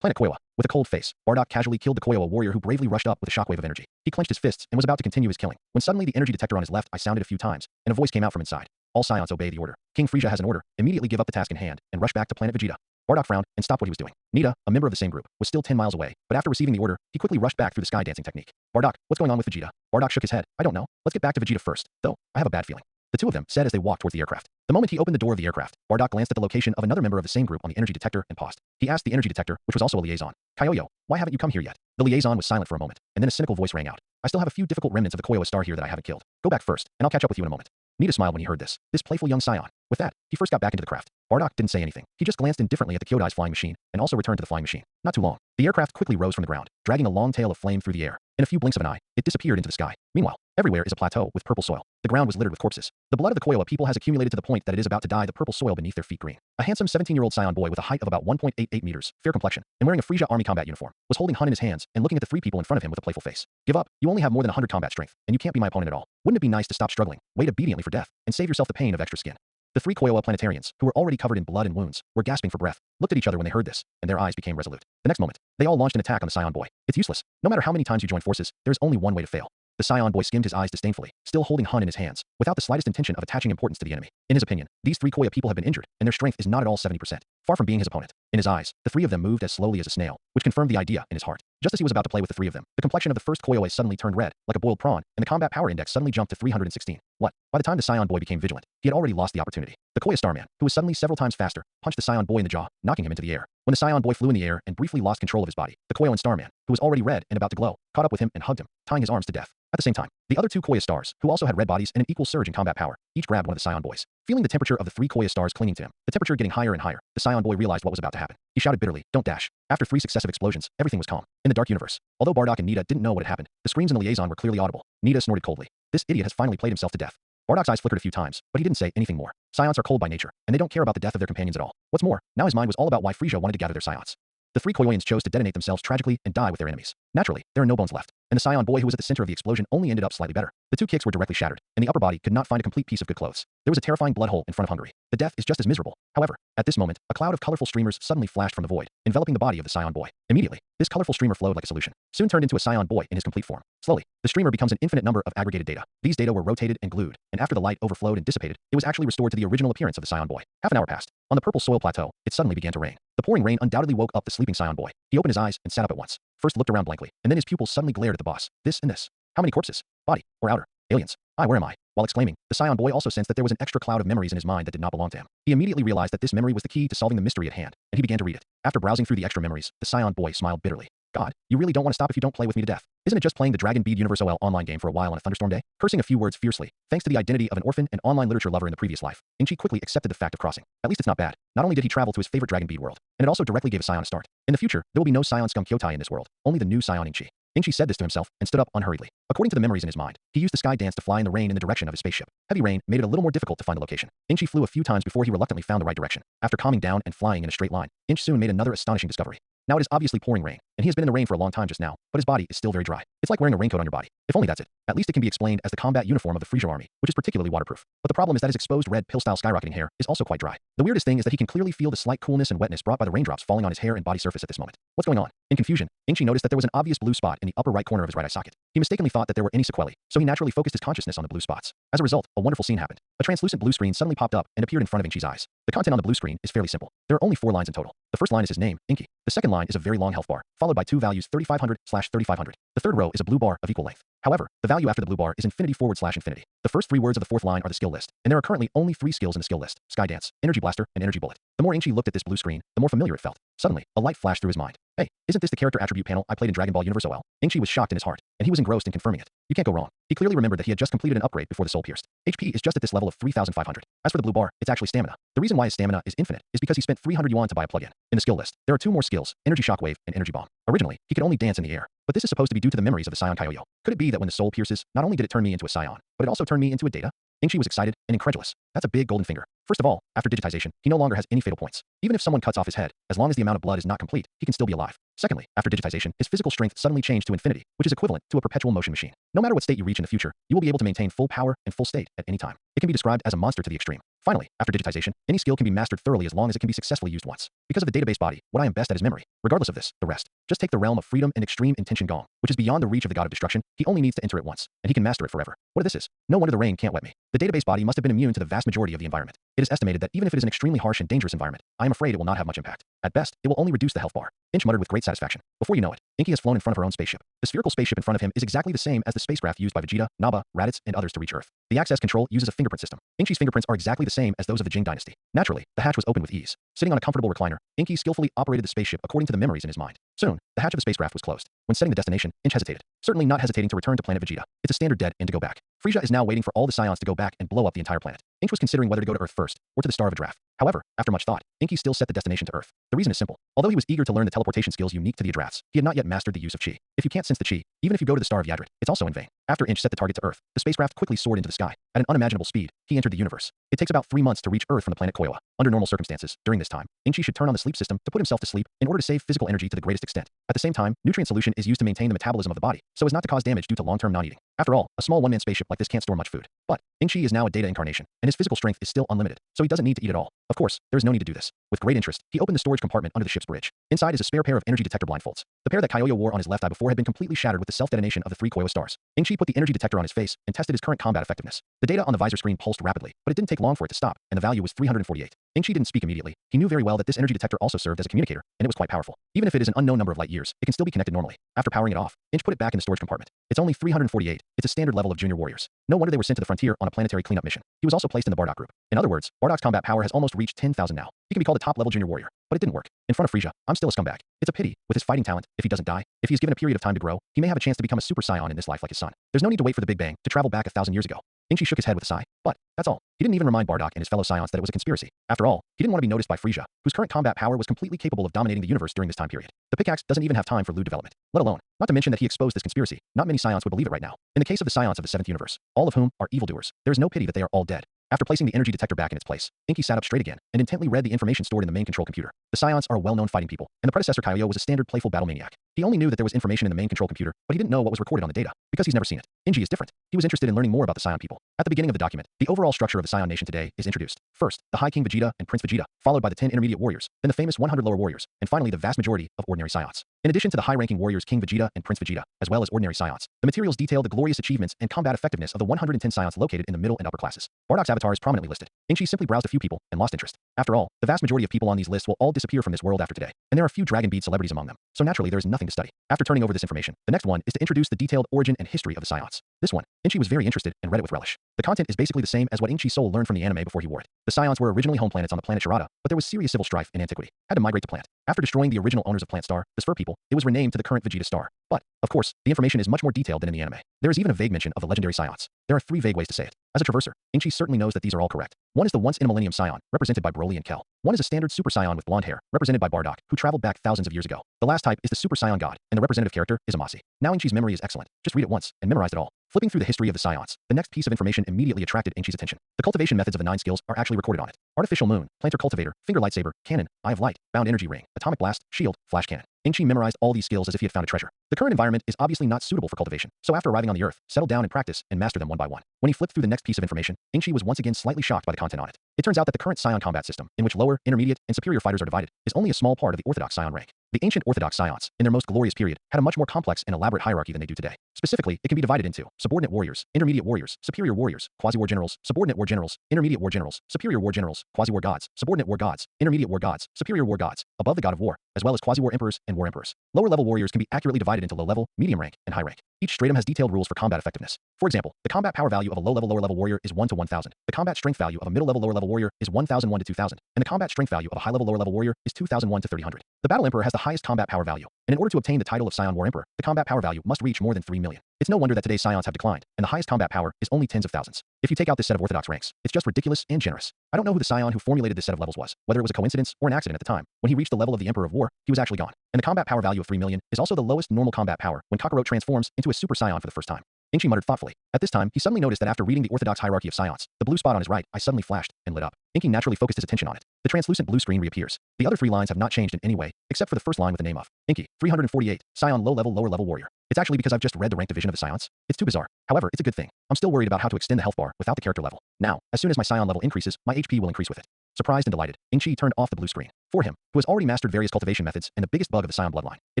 Planet Koiwa. With a cold face, Bardock casually killed the Koiwa warrior who bravely rushed up with a shockwave of energy. He clenched his fists and was about to continue his killing, when suddenly the energy detector on his left eye sounded a few times, and a voice came out from inside. All Scions obey the order. King Frisia has an order. Immediately give up the task in hand, and rush back to planet Vegeta. Bardock frowned and stopped what he was doing. Nita, a member of the same group, was still 10 miles away, but after receiving the order, he quickly rushed back through the sky dancing technique. Bardock, what's going on with Vegeta? Bardock shook his head. I don't know. Let's get back to Vegeta first, though. I have a bad feeling. The two of them said as they walked towards the aircraft. The moment he opened the door of the aircraft, Bardock glanced at the location of another member of the same group on the energy detector and paused. He asked the energy detector, which was also a liaison, Kyoyo, why haven't you come here yet? The liaison was silent for a moment, and then a cynical voice rang out. I still have a few difficult remnants of the Koiwa star here that I haven't killed. Go back first, and I'll catch up with you in a moment. Nita smiled when he heard this playful young Scion. With that, he first got back into the craft. Bardock didn't say anything. He just glanced indifferently at the Kyodai's flying machine, and also returned to the flying machine. Not too long. The aircraft quickly rose from the ground, dragging a long tail of flame through the air. In a few blinks of an eye, it disappeared into the sky. Meanwhile, everywhere is a plateau with purple soil. The ground was littered with corpses. The blood of the Koiwa people has accumulated to the point that it is about to dye the purple soil beneath their feet green. A handsome 17-year-old Scion boy with a height of about 1.88 meters, fair complexion, and wearing a Frisia army combat uniform, was holding Hun in his hands and looking at the three people in front of him with a playful face. Give up. You only have more than 100 combat strength, and you can't be my opponent at all. Wouldn't it be nice to stop struggling, wait obediently for death, and save yourself the pain of extra skin? The three Koiwa planetarians, who were already covered in blood and wounds, were gasping for breath, looked at each other when they heard this, and their eyes became resolute. The next moment, they all launched an attack on the Scion boy. It's useless. No matter how many times you join forces, there is only one way to fail. The Scion boy skimmed his eyes disdainfully, still holding Hun in his hands, without the slightest intention of attaching importance to the enemy. In his opinion, these three Koiwa people have been injured, and their strength is not at all 70%, far from being his opponent. In his eyes, the three of them moved as slowly as a snail, which confirmed the idea in his heart. Just as he was about to play with the three of them, the complexion of the first Koiwa suddenly turned red, like a boiled prawn, and the combat power index suddenly jumped to 316. What? By the time the Scion boy became vigilant, he had already lost the opportunity. The Koiwa Starman, who was suddenly several times faster, punched the Scion boy in the jaw, knocking him into the air. When the Scion boy flew in the air and briefly lost control of his body, the Koiwa Starman, who was already red and about to glow, caught up with him and hugged him, tying his arms to death. At the same time, the other two Koiwa stars, who also had red bodies and an equal surge in combat power, each grabbed one of the Scion boys. Feeling the temperature of the three Koiwa stars clinging to him, the temperature getting higher and higher, the Scion boy realized what was about to happen. He shouted bitterly, "Don't dash." After 3 successive explosions, everything was calm. In the dark universe, although Bardock and Nita didn't know what had happened, the screams in the liaison were clearly audible. Nita snorted coldly. This idiot has finally played himself to death. Bardock's eyes flickered a few times, but he didn't say anything more. Scions are cold by nature, and they don't care about the death of their companions at all. What's more, now his mind was all about why Frisia wanted to gather their Scions. The three Koiwans chose to detonate themselves tragically and die with their enemies. Naturally, there are no bones left, and the Scion boy who was at the center of the explosion only ended up slightly better. The two kicks were directly shattered, and the upper body could not find a complete piece of good clothes. There was a terrifying blood hole in front of Hungary. The death is just as miserable. However, at this moment, a cloud of colorful streamers suddenly flashed from the void, enveloping the body of the Scion boy. Immediately, this colorful streamer flowed like a solution, soon turned into a Scion boy in his complete form. Slowly, the streamer becomes an infinite number of aggregated data. These data were rotated and glued, and after the light overflowed and dissipated, it was actually restored to the original appearance of the Scion boy. Half an hour passed. On the purple soil plateau, it suddenly began to rain. The pouring rain undoubtedly woke up the sleeping Scion boy. He opened his eyes and sat up at once. First looked around blankly, and then his pupils suddenly glared at the boss. This and this. How many corpses? Body or outer? Aliens. Where am I? While exclaiming, the Scion boy also sensed that there was an extra cloud of memories in his mind that did not belong to him. He immediately realized that this memory was the key to solving the mystery at hand, and he began to read it. After browsing through the extra memories, the Scion boy smiled bitterly. God, you really don't want to stop if you don't play with me to death. Isn't it just playing the Dragon Bead Universe OL online game for a while on a thunderstorm day? Cursing a few words fiercely, thanks to the identity of an orphan and online literature lover in the previous life, Inchi quickly accepted the fact of crossing. At least it's not bad. Not only did he travel to his favorite Dragon Bead world, and it also directly gave a Scion a start. In the future, there will be no Scion scum Kyotai in this world, only the new Scion Inchi. Inchi said this to himself and stood up unhurriedly. According to the memories in his mind, he used the sky dance to fly in the rain in the direction of his spaceship. Heavy rain made it a little more difficult to find the location. Inchi flew a few times before he reluctantly found the right direction. After calming down and flying in a straight line, Inch soon made another astonishing discovery. Now it is obviously pouring rain, and he has been in the rain for a long time just now, but his body is still very dry. It's like wearing a raincoat on your body. If only that's it. At least it can be explained as the combat uniform of the Frisia army, which is particularly waterproof. But the problem is that his exposed red pill-style skyrocketing hair is also quite dry. The weirdest thing is that he can clearly feel the slight coolness and wetness brought by the raindrops falling on his hair and body surface at this moment. What's going on? In confusion, Inchi noticed that there was an obvious blue spot in the upper right corner of his right eye socket. He mistakenly thought that there were any sequelae, so he naturally focused his consciousness on the blue spots. As a result, a wonderful scene happened. A translucent blue screen suddenly popped up and appeared in front of Inchi's eyes. The content on the blue screen is fairly simple. There are only 4 lines in total. The first line is his name, Inky. The second line is a very long health bar, followed by 2 values 3500/3500. The third row is a blue bar of equal length. However, the value after the blue bar is infinity/infinity. The first 3 words of the fourth line are the skill list, and there are currently only 3 skills in the skill list: Sky Dance, Energy Blaster, and Energy Bullet. The more Inchi looked at this blue screen, the more familiar it felt. Suddenly, a light flashed through his mind. Hey, isn't this the character attribute panel I played in Dragon Ball Universe OL? Inchi was shocked in his heart, and he was engrossed in confirming it. You can't go wrong. He clearly remembered that he had just completed an upgrade before the soul pierced. HP is just at this level of 3,500. As for the blue bar, it's actually stamina. The reason why his stamina is infinite is because he spent 300 yuan to buy a plugin. In the skill list, there are 2 more skills: Energy Shockwave and Energy Bomb. Originally, he could only dance in the air, but this is supposed to be due to the memories of the Scion Kyoyo. Could it be that when the soul pierces, not only did it turn me into a Scion, but it also turned me into a Data? Inchi was excited and incredulous. That's a big golden finger. First of all, after digitization, he no longer has any fatal points. Even if someone cuts off his head, as long as the amount of blood is not complete, he can still be alive. Secondly, after digitization, his physical strength suddenly changed to infinity, which is equivalent to a perpetual motion machine. No matter what state you reach in the future, you will be able to maintain full power and full state at any time. It can be described as a monster to the extreme. Finally, after digitization, any skill can be mastered thoroughly as long as it can be successfully used once. Because of the database body, what I am best at is memory. Regardless of this, the rest. Just take the realm of freedom and extreme intention Gong, which is beyond the reach of the god of destruction. He only needs to enter it once, and he can master it forever. What this is? No wonder the rain can't wet me. The database body must have been immune to the vast majority of the environment. It is estimated that even if it is an extremely harsh and dangerous environment, I am afraid it will not have much impact. At best, it will only reduce the health bar. Inch muttered with great satisfaction. Before you know it, Inky has flown in front of her own spaceship. The spherical spaceship in front of him is exactly the same as the spacecraft used by Vegeta, Naba, Raditz, and others to reach Earth. The access control uses a fingerprint system. Inky's fingerprints are exactly the same as those of the Jing dynasty. Naturally, the hatch was opened with ease. Sitting on a comfortable recliner, Inky skillfully operated the spaceship according to the memories in his mind. Soon, the hatch of the spacecraft was closed. When setting the destination, Inch hesitated. Certainly not hesitating to return to planet Vegeta. It's a standard dead end to go back. Frisia is now waiting for all the Scions to go back and blow up the entire planet. Inch was considering whether to go to Earth first, or to the Star of a Draft. However, after much thought, Inky still set the destination to Earth. The reason is simple. Although he was eager to learn the teleportation skills unique to the Adrafts, he had not yet mastered the use of Chi. If you can't sense the Chi, even if you go to the Star of Yadrit, it's also in vain. After Inch set the target to Earth, the spacecraft quickly soared into the sky. At an unimaginable speed, he entered the universe. It takes about 3 months to reach Earth from the planet Koiwa. Under normal circumstances, during this time, Inchi should turn on the sleep system to put himself to sleep in order to save physical energy to the greatest extent. At the same time, nutrient solution is used to maintain the metabolism of the body, so as not to cause damage due to long-term non-eating. After all, a small one-man spaceship like this can't store much food. But Inchi is now a data incarnation, and his physical strength is still unlimited, so he doesn't need to eat at all. Of course, there is no need to do this. With great interest, he opened the storage compartment under the ship's bridge. Inside is a spare pair of energy detector blindfolds. The pair that Kyoyo wore on his left eye before had been completely shattered with the self-detonation of the 3 Koiwa stars. Inchi put the energy detector on his face and tested his current combat effectiveness. The data on the visor screen pulsed rapidly, but it didn't take long for it to stop, and the value was 348. Inchi didn't speak immediately. He knew very well that this energy detector also served as a communicator, and it was quite powerful. Even if it is an unknown number of light years, it can still be connected normally. After powering it off, Inch put it back in the storage compartment. It's only 348. It's a standard level of junior warriors. No wonder they were sent to the frontier on a planetary cleanup mission. He was also placed in the Bardock group. In other words, Bardock's combat power has almost reached 10,000 now. He can be called a top-level junior warrior. But it didn't work. In front of Frisia, I'm still a scumbag. It's a pity, with his fighting talent, if he doesn't die, if he is given a period of time to grow, he may have a chance to become a super Saiyan in this life like his son. There's no need to wait for the Big Bang to travel back 1,000 years ago. Inchi shook his head with a sigh. But that's all. He didn't even remind Bardock and his fellow Scions that it was a conspiracy. After all, he didn't want to be noticed by Frisia, whose current combat power was completely capable of dominating the universe during this time period. The pickaxe doesn't even have time for lewd development, let alone, not to mention that he exposed this conspiracy. Not many Scions would believe it right now. In the case of the Scions of the 7th universe, all of whom are evildoers, there is no pity that they are all dead. After placing the energy detector back in its place, Inky sat up straight again and intently read the information stored in the main control computer. The Scions are a well-known fighting people, and the predecessor Kyoyo was a standard playful battle maniac. He only knew that there was information in the main control computer, but he didn't know what was recorded on the data, because he's never seen it. Inji is different. He was interested in learning more about the Scion people. At the beginning of the document, the overall structure of the Scion nation today is introduced. First, the High King Vegeta and Prince Vegeta, followed by the 10 intermediate warriors, then the famous 100 lower warriors, and finally the vast majority of ordinary Scions. In addition to the high-ranking warriors King Vegeta and Prince Vegeta, as well as ordinary Scions, the materials detail the glorious achievements and combat effectiveness of the 110 Scions located in the middle and upper classes. Bardock's avatar is prominently listed. Inchi simply browsed a few people and lost interest. After all, the vast majority of people on these lists will all disappear from this world after today, and there are a few Dragon Beat celebrities among them, so naturally there is nothing to study. After turning over this information, the next one is to introduce the detailed origin and history of the Scions. This one, Inchi was very interested and read it with relish. The content is basically the same as what Inchi Soul learned from the anime before he wore it. The Scions were originally home planets on the planet Sharada, but there was serious civil strife in antiquity. Had to migrate to Plant. After destroying the original owners of Plant Star, the Spur people, it was renamed to the current Vegeta Star. But, of course, the information is much more detailed than in the anime. There is even a vague mention of the legendary Scions. There are 3 vague ways to say it. As a traverser, Inchi certainly knows that these are all correct. One is the once-in-a-millennium Scion, represented by Broly and Kel. One is a standard Super Scion with blonde hair, represented by Bardock, who traveled back thousands of years ago. The last type is the Super Scion God, and the representative character is Amasi. Now Inchi's memory is excellent. Just read it once, and memorize it all. Flipping through the history of the Scions, the next piece of information immediately attracted Inchi's attention. The cultivation methods of the 9 skills are actually recorded on it. Artificial Moon, Planter Cultivator, Finger Lightsaber, Cannon, Eye of Light, Bound Energy Ring, Atomic Blast, Shield, Flash Cannon. Inchi memorized all these skills as if he had found a treasure. The current environment is obviously not suitable for cultivation, so after arriving on the Earth, settle down and practice and master them one by one. When he flipped through the next piece of information, Inchi was once again slightly shocked by the content on it. It turns out that the current Scion combat system, in which lower, intermediate, and superior fighters are divided, is only a small part of the orthodox Scion rank. The ancient orthodox Scions, in their most glorious period, had a much more complex and elaborate hierarchy than they do today. Specifically, it can be divided into subordinate warriors, intermediate warriors, superior warriors, quasi-war generals, subordinate war generals, intermediate war generals, superior war generals, quasi-war gods, subordinate war gods, intermediate war gods, superior war gods, above the god of war, as well as quasi-war emperors and war emperors. Lower-level warriors can be accurately divided into low-level, medium rank, and high rank. Each stratum has detailed rules for combat effectiveness. For example, the combat power value of a low-level lower-level warrior is 1 to 1,000. The combat strength value of a middle-level lower-level warrior is 1,001 to 2,000, and the combat strength value of a high-level lower-level warrior is 2,001 to 300. The Battle Emperor has the highest combat power value, and in order to obtain the title of Scion War Emperor, the combat power value must reach more than 3 million. It's no wonder that today's Scions have declined, and the highest combat power is only tens of thousands. If you take out this set of orthodox ranks, it's just ridiculous and generous. I don't know who the Scion who formulated this set of levels was, whether it was a coincidence or an accident at the time. When he reached the level of the Emperor of War, he was actually gone. And the combat power value of 3 million is also the lowest normal combat power when Kakarot transforms into a Super Scion for the first time. Inchi muttered thoughtfully. At this time, he suddenly noticed that after reading the orthodox hierarchy of Scions, the blue spot on his right eye suddenly flashed and lit up. Inchi naturally focused his attention on it. The translucent blue screen reappears. The other 3 lines have not changed in any way, except for the first line with the name of Inchi, 348, Scion low-level lower-level warrior. It's actually because I've just read the rank division of the Scions. It's too bizarre. However, it's a good thing. I'm still worried about how to extend the health bar without the character level. Now, as soon as my Scion level increases, my HP will increase with it. Surprised and delighted, Ingqi turned off the blue screen. For him, who has already mastered various cultivation methods and the biggest bug of the Scion bloodline, it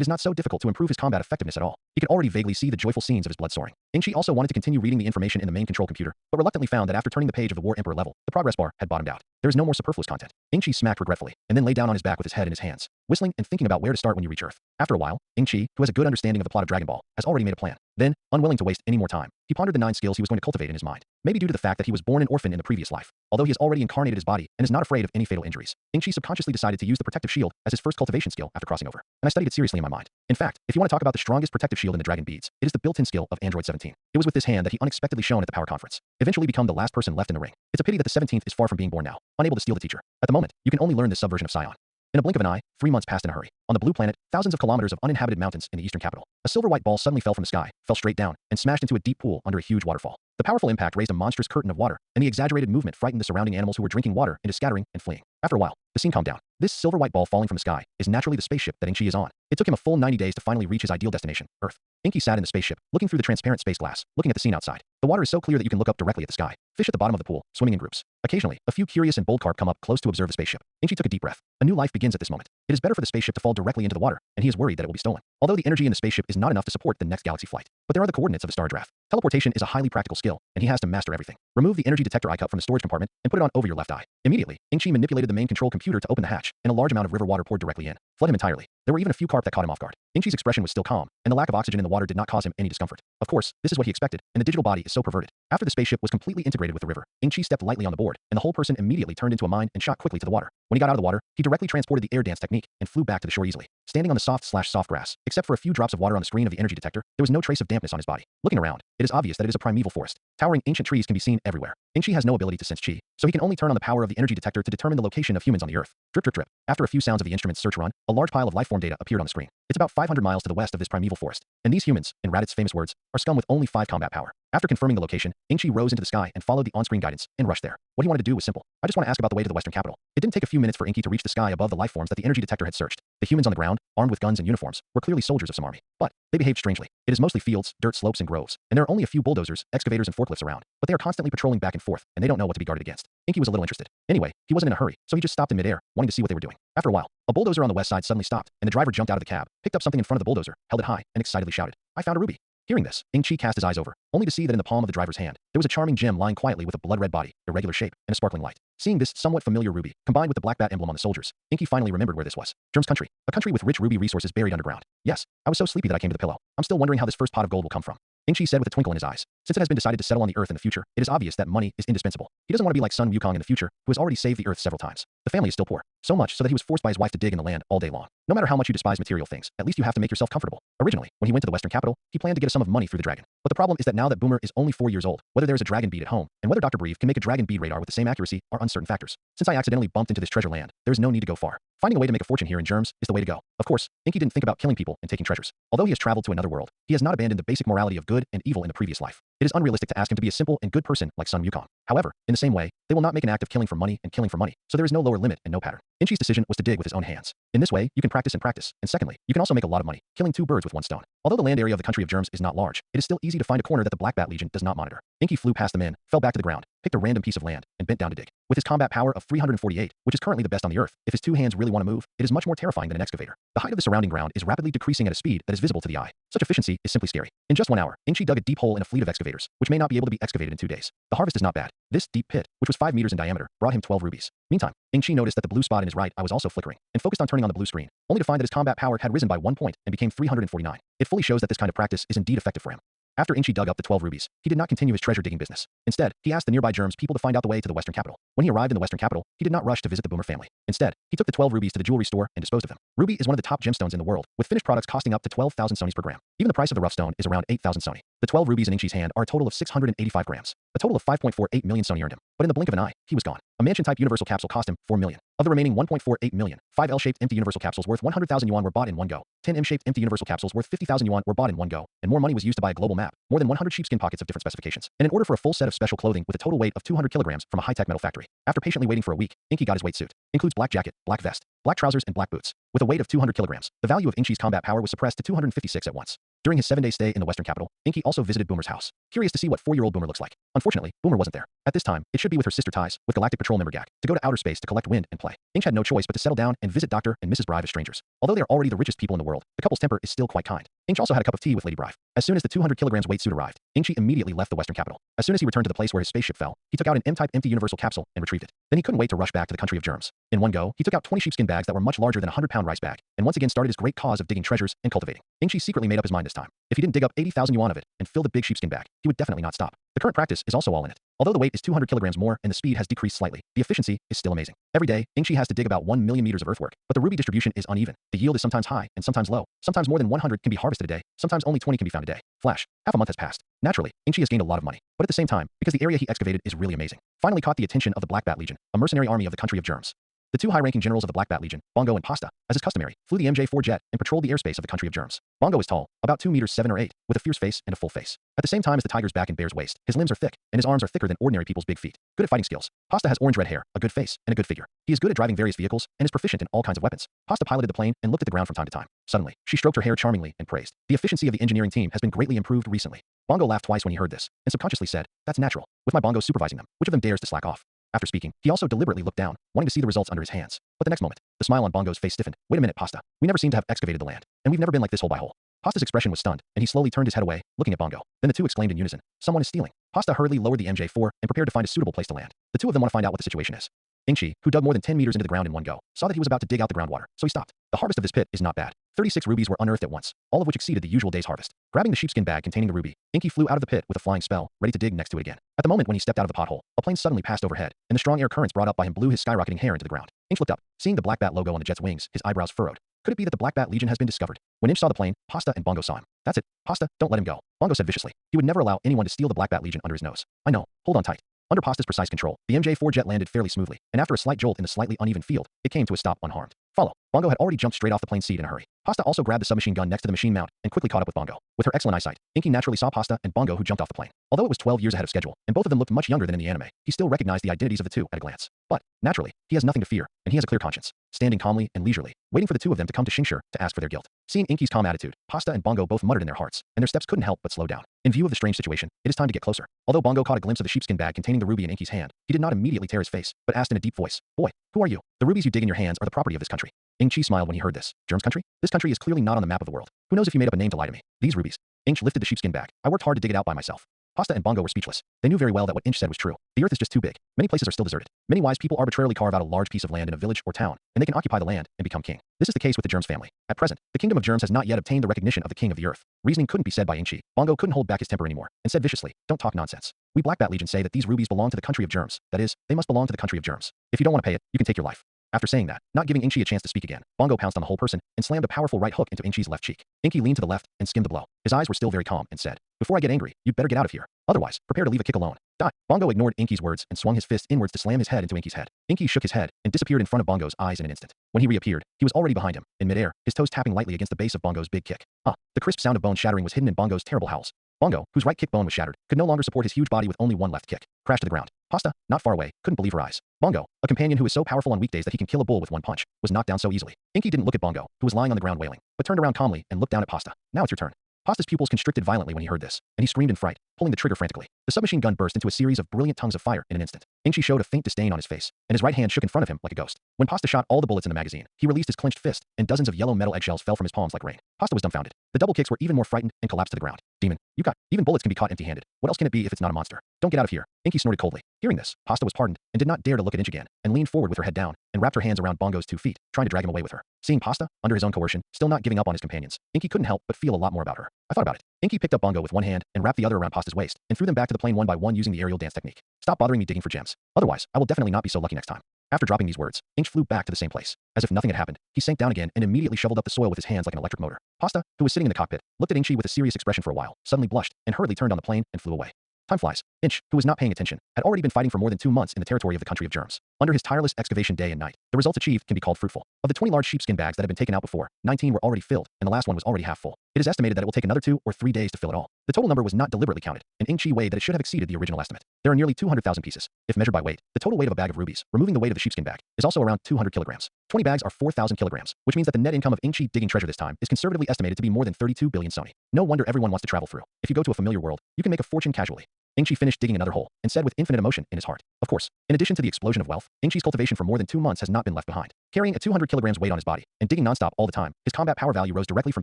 is not so difficult to improve his combat effectiveness at all. He could already vaguely see the joyful scenes of his blood soaring. Ingqi also wanted to continue reading the information in the main control computer, but reluctantly found that after turning the page of the War Emperor level, the progress bar had bottomed out. There is no more superfluous content. Ingqi smacked regretfully, and then lay down on his back with his head in his hands, whistling and thinking about where to start when you reach Earth. After a while, Ingqi, who has a good understanding of the plot of Dragon Ball, has already made a plan. Then, unwilling to waste any more time, he pondered the 9 skills he was going to cultivate in his mind. Maybe due to the fact that he was born an orphan in the previous life, although he has already incarnated his body and is not afraid of any fatal injuries, Ingqi subconsciously decided to use the protective shield as his first cultivation skill after crossing over. And I studied it seriously in my mind. In fact, if you want to talk about the strongest protective shield in the Dragon Beads, it is the built-in skill of Android 17. It was with this hand that he unexpectedly shone at the power conference, eventually become the last person left in the ring. It's a pity that the 17th is far from being born now, unable to steal the teacher. At the moment, you can only learn this subversion of Scion. In a blink of an eye, 3 months passed in a hurry. On the blue planet, thousands of kilometers of uninhabited mountains in the eastern capital, a silver-white ball suddenly fell from the sky, fell straight down, and smashed into a deep pool under a huge waterfall. The powerful impact raised a monstrous curtain of water, and the exaggerated movement frightened the surrounding animals who were drinking water into scattering and fleeing. After a while, the scene calmed down. This silver-white ball falling from the sky is naturally the spaceship that Ingqi is on. It took him a full 90 days to finally reach his ideal destination, Earth. Ingqi sat in the spaceship, looking through the transparent space glass, looking at the scene outside. The water is so clear that you can look up directly at the sky. Fish at the bottom of the pool, swimming in groups. Occasionally, a few curious and bold carp come up close to observe the spaceship. Ingqi took a deep breath. A new life begins at this moment. It is better for the spaceship to fall directly into the water, and he is worried that it will be stolen. Although the energy in the spaceship is not enough to support the next galaxy flight. But there are the coordinates of a star draft. Teleportation is a highly practical skill, and he has to master everything. Remove the energy detector eye cup from the storage compartment and put it on over your left eye. Immediately, Ingqi manipulated the main control computer to open the hatch, and a large amount of river water poured directly in, flood him entirely. There were even a few carp that caught him off guard. Ingqi's expression was still calm, and the lack of oxygen in the water did not cause him any discomfort. Of course, this is what he expected, and the digital body is so perverted. After the spaceship was completely integrated with the river, Ingqi stepped lightly on the board, and the whole person immediately turned into a mine and shot quickly to the water. When he got out of the water, he directly transported the air dance technique and flew back to the shore easily. Standing on the soft grass, except for a few drops of water on the screen of the energy detector, there was no trace of dampness on his body. Looking around, it is obvious that it is a primeval forest. Towering ancient trees can be seen everywhere. Ingqi has no ability to sense chi, so he can only turn on the power of the energy detector to determine the location of humans on the Earth. Drip drip drip. After a few sounds of the instrument's search run, a large pile of lifeform data appeared on the screen. It's about 500 miles to the west of this primeval forest, and these humans, in Radit's famous words, are scum with only 5 combat power. After confirming the location, Ingqi rose into the sky and followed the on-screen guidance and rushed there. What he wanted to do was simple. I just want to ask about the way to the western capital. It didn't take a few minutes for Ingqi to reach the sky above the lifeforms that the energy detector had searched. The humans on the ground, armed with guns and uniforms, were clearly soldiers of some army. But they behaved strangely. It is mostly fields, dirt slopes, and groves, and there are only a few bulldozers, excavators, and forklifts around. But they are constantly patrolling back and forth, and they don't know what to be guarded against. Ingqi was a little interested. Anyway, he wasn't in a hurry, so he just stopped in midair, wanting to see what they were doing. After a while, a bulldozer on the west side suddenly stopped, and the driver jumped out of the cab, picked up something in front of the bulldozer, held it high, and excitedly shouted, "I found a ruby." Hearing this, Ingqi cast his eyes over, only to see that in the palm of the driver's hand, there was a charming gem lying quietly with a blood-red body, irregular shape, and a sparkling light. Seeing this somewhat familiar ruby, combined with the black bat emblem on the soldiers, Ingqi finally remembered where this was. Germ's country, a country with rich ruby resources buried underground. Yes, I was so sleepy that I came to the pillow. I'm still wondering how this first pot of gold will come from. Ingqi said with a twinkle in his eyes. Since it has been decided to settle on the Earth in the future, it is obvious that money is indispensable. He doesn't want to be like Sun Wukong in the future, who has already saved the Earth several times. The family is still poor, so much so that he was forced by his wife to dig in the land all day long. No matter how much you despise material things, at least you have to make yourself comfortable. Originally, when he went to the western capital, he planned to get a sum of money through the dragon. But the problem is that now that Boomer is only 4 years old, whether there is a dragon bead at home, and whether Dr. Breve can make a dragon bead radar with the same accuracy are uncertain factors. Since I accidentally bumped into this treasure land, there is no need to go far. Finding a way to make a fortune here in germs is the way to go. Of course, Ingqi didn't think about killing people and taking treasures. Although he has traveled to another world, he has not abandoned the basic morality of good and evil in the previous life. It is unrealistic to ask him to be a simple and good person like Sun Wukong. However, in the same way, they will not make an act of killing for money and killing for money, so there is no lower limit and no pattern. Ingqi's decision was to dig with his own hands. In this way, you can practice and practice, and secondly, you can also make a lot of money, killing 2 birds with 1 stone. Although the land area of the country of germs is not large, it is still easy to find a corner that the Black Bat Legion does not monitor. Ingqi flew past the men, fell back to the ground, picked a random piece of land, and bent down to dig. With his combat power of 348, which is currently the best on the Earth, if his 2 hands really want to move, it is much more terrifying than an excavator. The height of the surrounding ground is rapidly decreasing at a speed that is visible to the eye. Such efficiency is simply scary. In just 1 hour, Ingqi dug a deep hole in a fleet of excavators, which may not be able to be excavated in 2 days. The harvest is not bad. This deep pit, which was 5 meters in diameter, brought him 12 rubies. Meantime, Ingqi noticed that the blue spot in his right eye was also flickering, and focused on turning on the blue screen, only to find that his combat power had risen by 1 point and became 349. It fully shows that this kind of practice is indeed effective for him. After Ingqi dug up the 12 rubies, he did not continue his treasure digging business. Instead, he asked the nearby germs people to find out the way to the western capital. When he arrived in the western capital, he did not rush to visit the Boomer family. Instead, he took the 12 rubies to the jewelry store and disposed of them. Ruby is one of the top gemstones in the world, with finished products costing up to 12,000 sonis per gram. Even the price of the rough stone is around 8,000 soni. The 12 rubies in Ingqi's hand are a total of 685 grams. A total of 5.48 million soni earned him. But in the blink of an eye, he was gone. A mansion-type universal capsule cost him 4 million. Of the remaining 1.48 million, 5 L-shaped empty universal capsules worth 100,000 yuan were bought in one go. 10 M-shaped empty universal capsules worth 50,000 yuan were bought in one go, and more money was used to buy a global map, more than 100 sheepskin pockets of different specifications, and an order for a full set of special clothing with a total weight of 200 kilograms from a high-tech metal factory. After patiently waiting for a week, Ingqi got his weight suit. Includes black jacket, black vest, black trousers, and black boots. With a weight of 200 kilograms, the value of Ingqi's combat power was suppressed to 256 at once. During his 7-day stay in the Western capital, Inky also visited Boomer's house, curious to see what 4-year-old Boomer looks like. Unfortunately, Boomer wasn't there. At this time, it should be with her sister Ties, with Galactic Patrol member Gak, to go to outer space to collect wind and play. Inch had no choice but to settle down and visit Dr. and Mrs. Brive as strangers. Although they are already the richest people in the world, the couple's temper is still quite kind. Inch also had a cup of tea with Lady Brive. As soon as the 200 kilograms weight suit arrived, Inkshi immediately left the Western capital. As soon as he returned to the place where his spaceship fell, he took out an M-type empty universal capsule and retrieved it. Then he couldn't wait to rush back to the country of germs. In one go, he took out 20 sheepskin bags that were much larger than a 100-pound rice bag, and once again started his great cause of digging treasures and cultivating. Inkshi secretly made up his mind this time. If he didn't dig up 80,000 yuan of it and fill the big sheepskin bag, he would definitely not stop. The current practice is also all in it. Although the weight is 200 kilograms more and the speed has decreased slightly, the efficiency is still amazing. Every day, Inkshi has to dig about 1 million meters of earthwork, but the ruby distribution is uneven. The yield is sometimes high and sometimes low. Sometimes more than 100 can be harvested a day, sometimes only 20 can be found a day. Flash. Half a month has passed. Naturally, Inkshi has gained a lot of money, but at the same time, because the area he excavated is really amazing, finally caught the attention of the Black Bat Legion, a mercenary army of the country of germs. The two high-ranking generals of the Black Bat Legion, Bongo and Pasta, as is customary, flew the MJ-4 jet and patrolled the airspace of the country of germs. Bongo is tall, about 2 meters 7 or 8, with a fierce face and a full face. At the same time as the tiger's back and bear's waist, his limbs are thick, and his arms are thicker than ordinary people's big feet. Good at fighting skills. Pasta has orange-red hair, a good face, and a good figure. He is good at driving various vehicles, and is proficient in all kinds of weapons. Pasta piloted the plane and looked at the ground from time to time. Suddenly, she stroked her hair charmingly and praised. The efficiency of the engineering team has been greatly improved recently. Bongo laughed twice when he heard this, and subconsciously said, "That's natural. With my bongos supervising them, which of them dares to slack off?" After speaking, he also deliberately looked down, wanting to see the results under his hands. But the next moment, the smile on Bongo's face stiffened. "Wait a minute, Pasta. We never seem to have excavated the land, and we've never been like this hole by hole." Pasta's expression was stunned, and he slowly turned his head away, looking at Bongo. Then the two exclaimed in unison, "Someone is stealing." Pasta hurriedly lowered the MJ-4 and prepared to find a suitable place to land. The two of them want to find out what the situation is. Inkshi, who dug more than 10 meters into the ground in one go, saw that he was about to dig out the groundwater, so he stopped. The harvest of this pit is not bad. 36 rubies were unearthed at once, all of which exceeded the usual day's harvest. Grabbing the sheepskin bag containing the ruby, Inky flew out of the pit with a flying spell, ready to dig next to it again. At the moment when he stepped out of the pothole, a plane suddenly passed overhead, and the strong air currents brought up by him blew his skyrocketing hair into the ground. Inch looked up. Seeing the Black Bat logo on the jet's wings, his eyebrows furrowed. Could it be that the Black Bat Legion has been discovered? When Inch saw the plane, Pasta and Bongo saw him. "That's it. Pasta, don't let him go," Bongo said viciously. He would never allow anyone to steal the Black Bat Legion under his nose. "I know. Hold on tight." Under Pasta's precise control, the MJ-4 jet landed fairly smoothly, and after a slight jolt in the slightly uneven field, it came to a stop unharmed. Follow. Bongo had already jumped straight off the plane's seat in a hurry. Pasta also grabbed the submachine gun next to the machine mount and quickly caught up with Bongo. With her excellent eyesight, Inky naturally saw Pasta and Bongo who jumped off the plane. Although it was 12 years ahead of schedule, and both of them looked much younger than in the anime, he still recognized the identities of the two at a glance. But, naturally, he has nothing to fear, and he has a clear conscience. Standing calmly and leisurely, waiting for the two of them to come to Xingshi to ask for their guilt. Seeing Inky's calm attitude, Pasta and Bongo both muttered in their hearts, and their steps couldn't help but slow down. In view of the strange situation, it is time to get closer. Although Bongo caught a glimpse of the sheepskin bag containing the ruby in Inky's hand, he did not immediately tear his face, but asked in a deep voice, "Boy, who are you? The rubies you dig in your hands are the property of this country." Inkshi smiled when he heard this. "Germs country? This country is clearly not on the map of the world. Who knows if you made up a name to lie to me? These rubies." Inch lifted the sheepskin bag. "I worked hard to dig it out by myself." Pasta and Bongo were speechless. They knew very well that what Inch said was true. The earth is just too big. Many places are still deserted. Many wise people arbitrarily carve out a large piece of land in a village or town, and they can occupy the land and become king. This is the case with the Germs family. At present, the kingdom of Germs has not yet obtained the recognition of the king of the earth. Reasoning couldn't be said by Inkshi. Bongo couldn't hold back his temper anymore, and said viciously, "Don't talk nonsense. We Black Bat Legion say that these rubies belong to the country of Germs. That is, they must belong to the country of Germs. If you don't want to pay it, you can take your life." After saying that, not giving Inkshi a chance to speak again, Bongo pounced on the whole person and slammed a powerful right hook into Inkshi's left cheek. Inky leaned to the left and skimmed the blow. His eyes were still very calm and said, "Before I get angry, you'd better get out of here. Otherwise, prepare to leave a kick alone." Die. Bongo ignored Inky's words and swung his fist inwards to slam his head into Inky's head. Inky shook his head and disappeared in front of Bongo's eyes in an instant. When he reappeared, he was already behind him, in midair, his toes tapping lightly against the base of Bongo's big kick. The crisp sound of bone shattering was hidden in Bongo's terrible howls. Bongo, whose right kick bone was shattered, could no longer support his huge body with only one left kick, crashed to the ground. Pasta, not far away, couldn't believe her eyes. Bongo, a companion who is so powerful on weekdays that he can kill a bull with one punch, was knocked down so easily. Inky didn't look at Bongo, who was lying on the ground wailing, but turned around calmly and looked down at Pasta. "Now it's your turn." Pasta's pupils constricted violently when he heard this, and he screamed in fright, pulling the trigger frantically. The submachine gun burst into a series of brilliant tongues of fire in an instant. Inkshi showed a faint disdain on his face, and his right hand shook in front of him like a ghost. When Pasta shot all the bullets in the magazine, he released his clenched fist, and dozens of yellow metal eggshells fell from his palms like rain. Pasta was dumbfounded. The double kicks were even more frightened and collapsed to the ground. "Demon, you got. Even bullets can be caught empty-handed. What else can it be if it's not a monster? Don't get out of here." Inky snorted coldly. Hearing this, Pasta was pardoned and did not dare to look at Inch again, and leaned forward with her head down and wrapped her hands around Bongo's 2 feet, trying to drag him away with her. Seeing Pasta, under his own coercion, still not giving up on his companions, Inky couldn't help but feel a lot more about her. "I thought about it." Inky picked up Bongo with one hand and wrapped the other around Pasta's waist, and threw them back to the plane one by one using the aerial dance technique. "Stop bothering me digging for gems. Otherwise, I will definitely not be so lucky next time." After dropping these words, Inch flew back to the same place. As if nothing had happened, he sank down again and immediately shoveled up the soil with his hands like an electric motor. Pasta, who was sitting in the cockpit, looked at Inkshi with a serious expression for a while, suddenly blushed, and hurriedly turned on the plane and flew away. Time flies. Inch, who was not paying attention, had already been fighting for more than 2 months in the territory of the country of Germs. Under his tireless excavation day and night, the results achieved can be called fruitful. Of the 20 large sheepskin bags that had been taken out before, 19 were already filled, and the last one was already half full. It is estimated that it will take another 2 or 3 days to fill it all. The total number was not deliberately counted, and Inkshi weighed that it should have exceeded the original estimate. There are nearly 200,000 pieces. If measured by weight, the total weight of a bag of rubies, removing the weight of the sheepskin bag, is also around 200 kilograms. 20 bags are 4,000 kilograms, which means that the net income of Ing-Chi digging treasure this time is conservatively estimated to be more than 32 billion Sony. No wonder everyone wants to travel through. If you go to a familiar world, you can make a fortune casually. Ing-Chi finished digging another hole and said with infinite emotion in his heart. Of course, in addition to the explosion of wealth, Ing-Chi's cultivation for more than 2 months has not been left behind. Carrying a 200 kilograms weight on his body and digging nonstop all the time, his combat power value rose directly from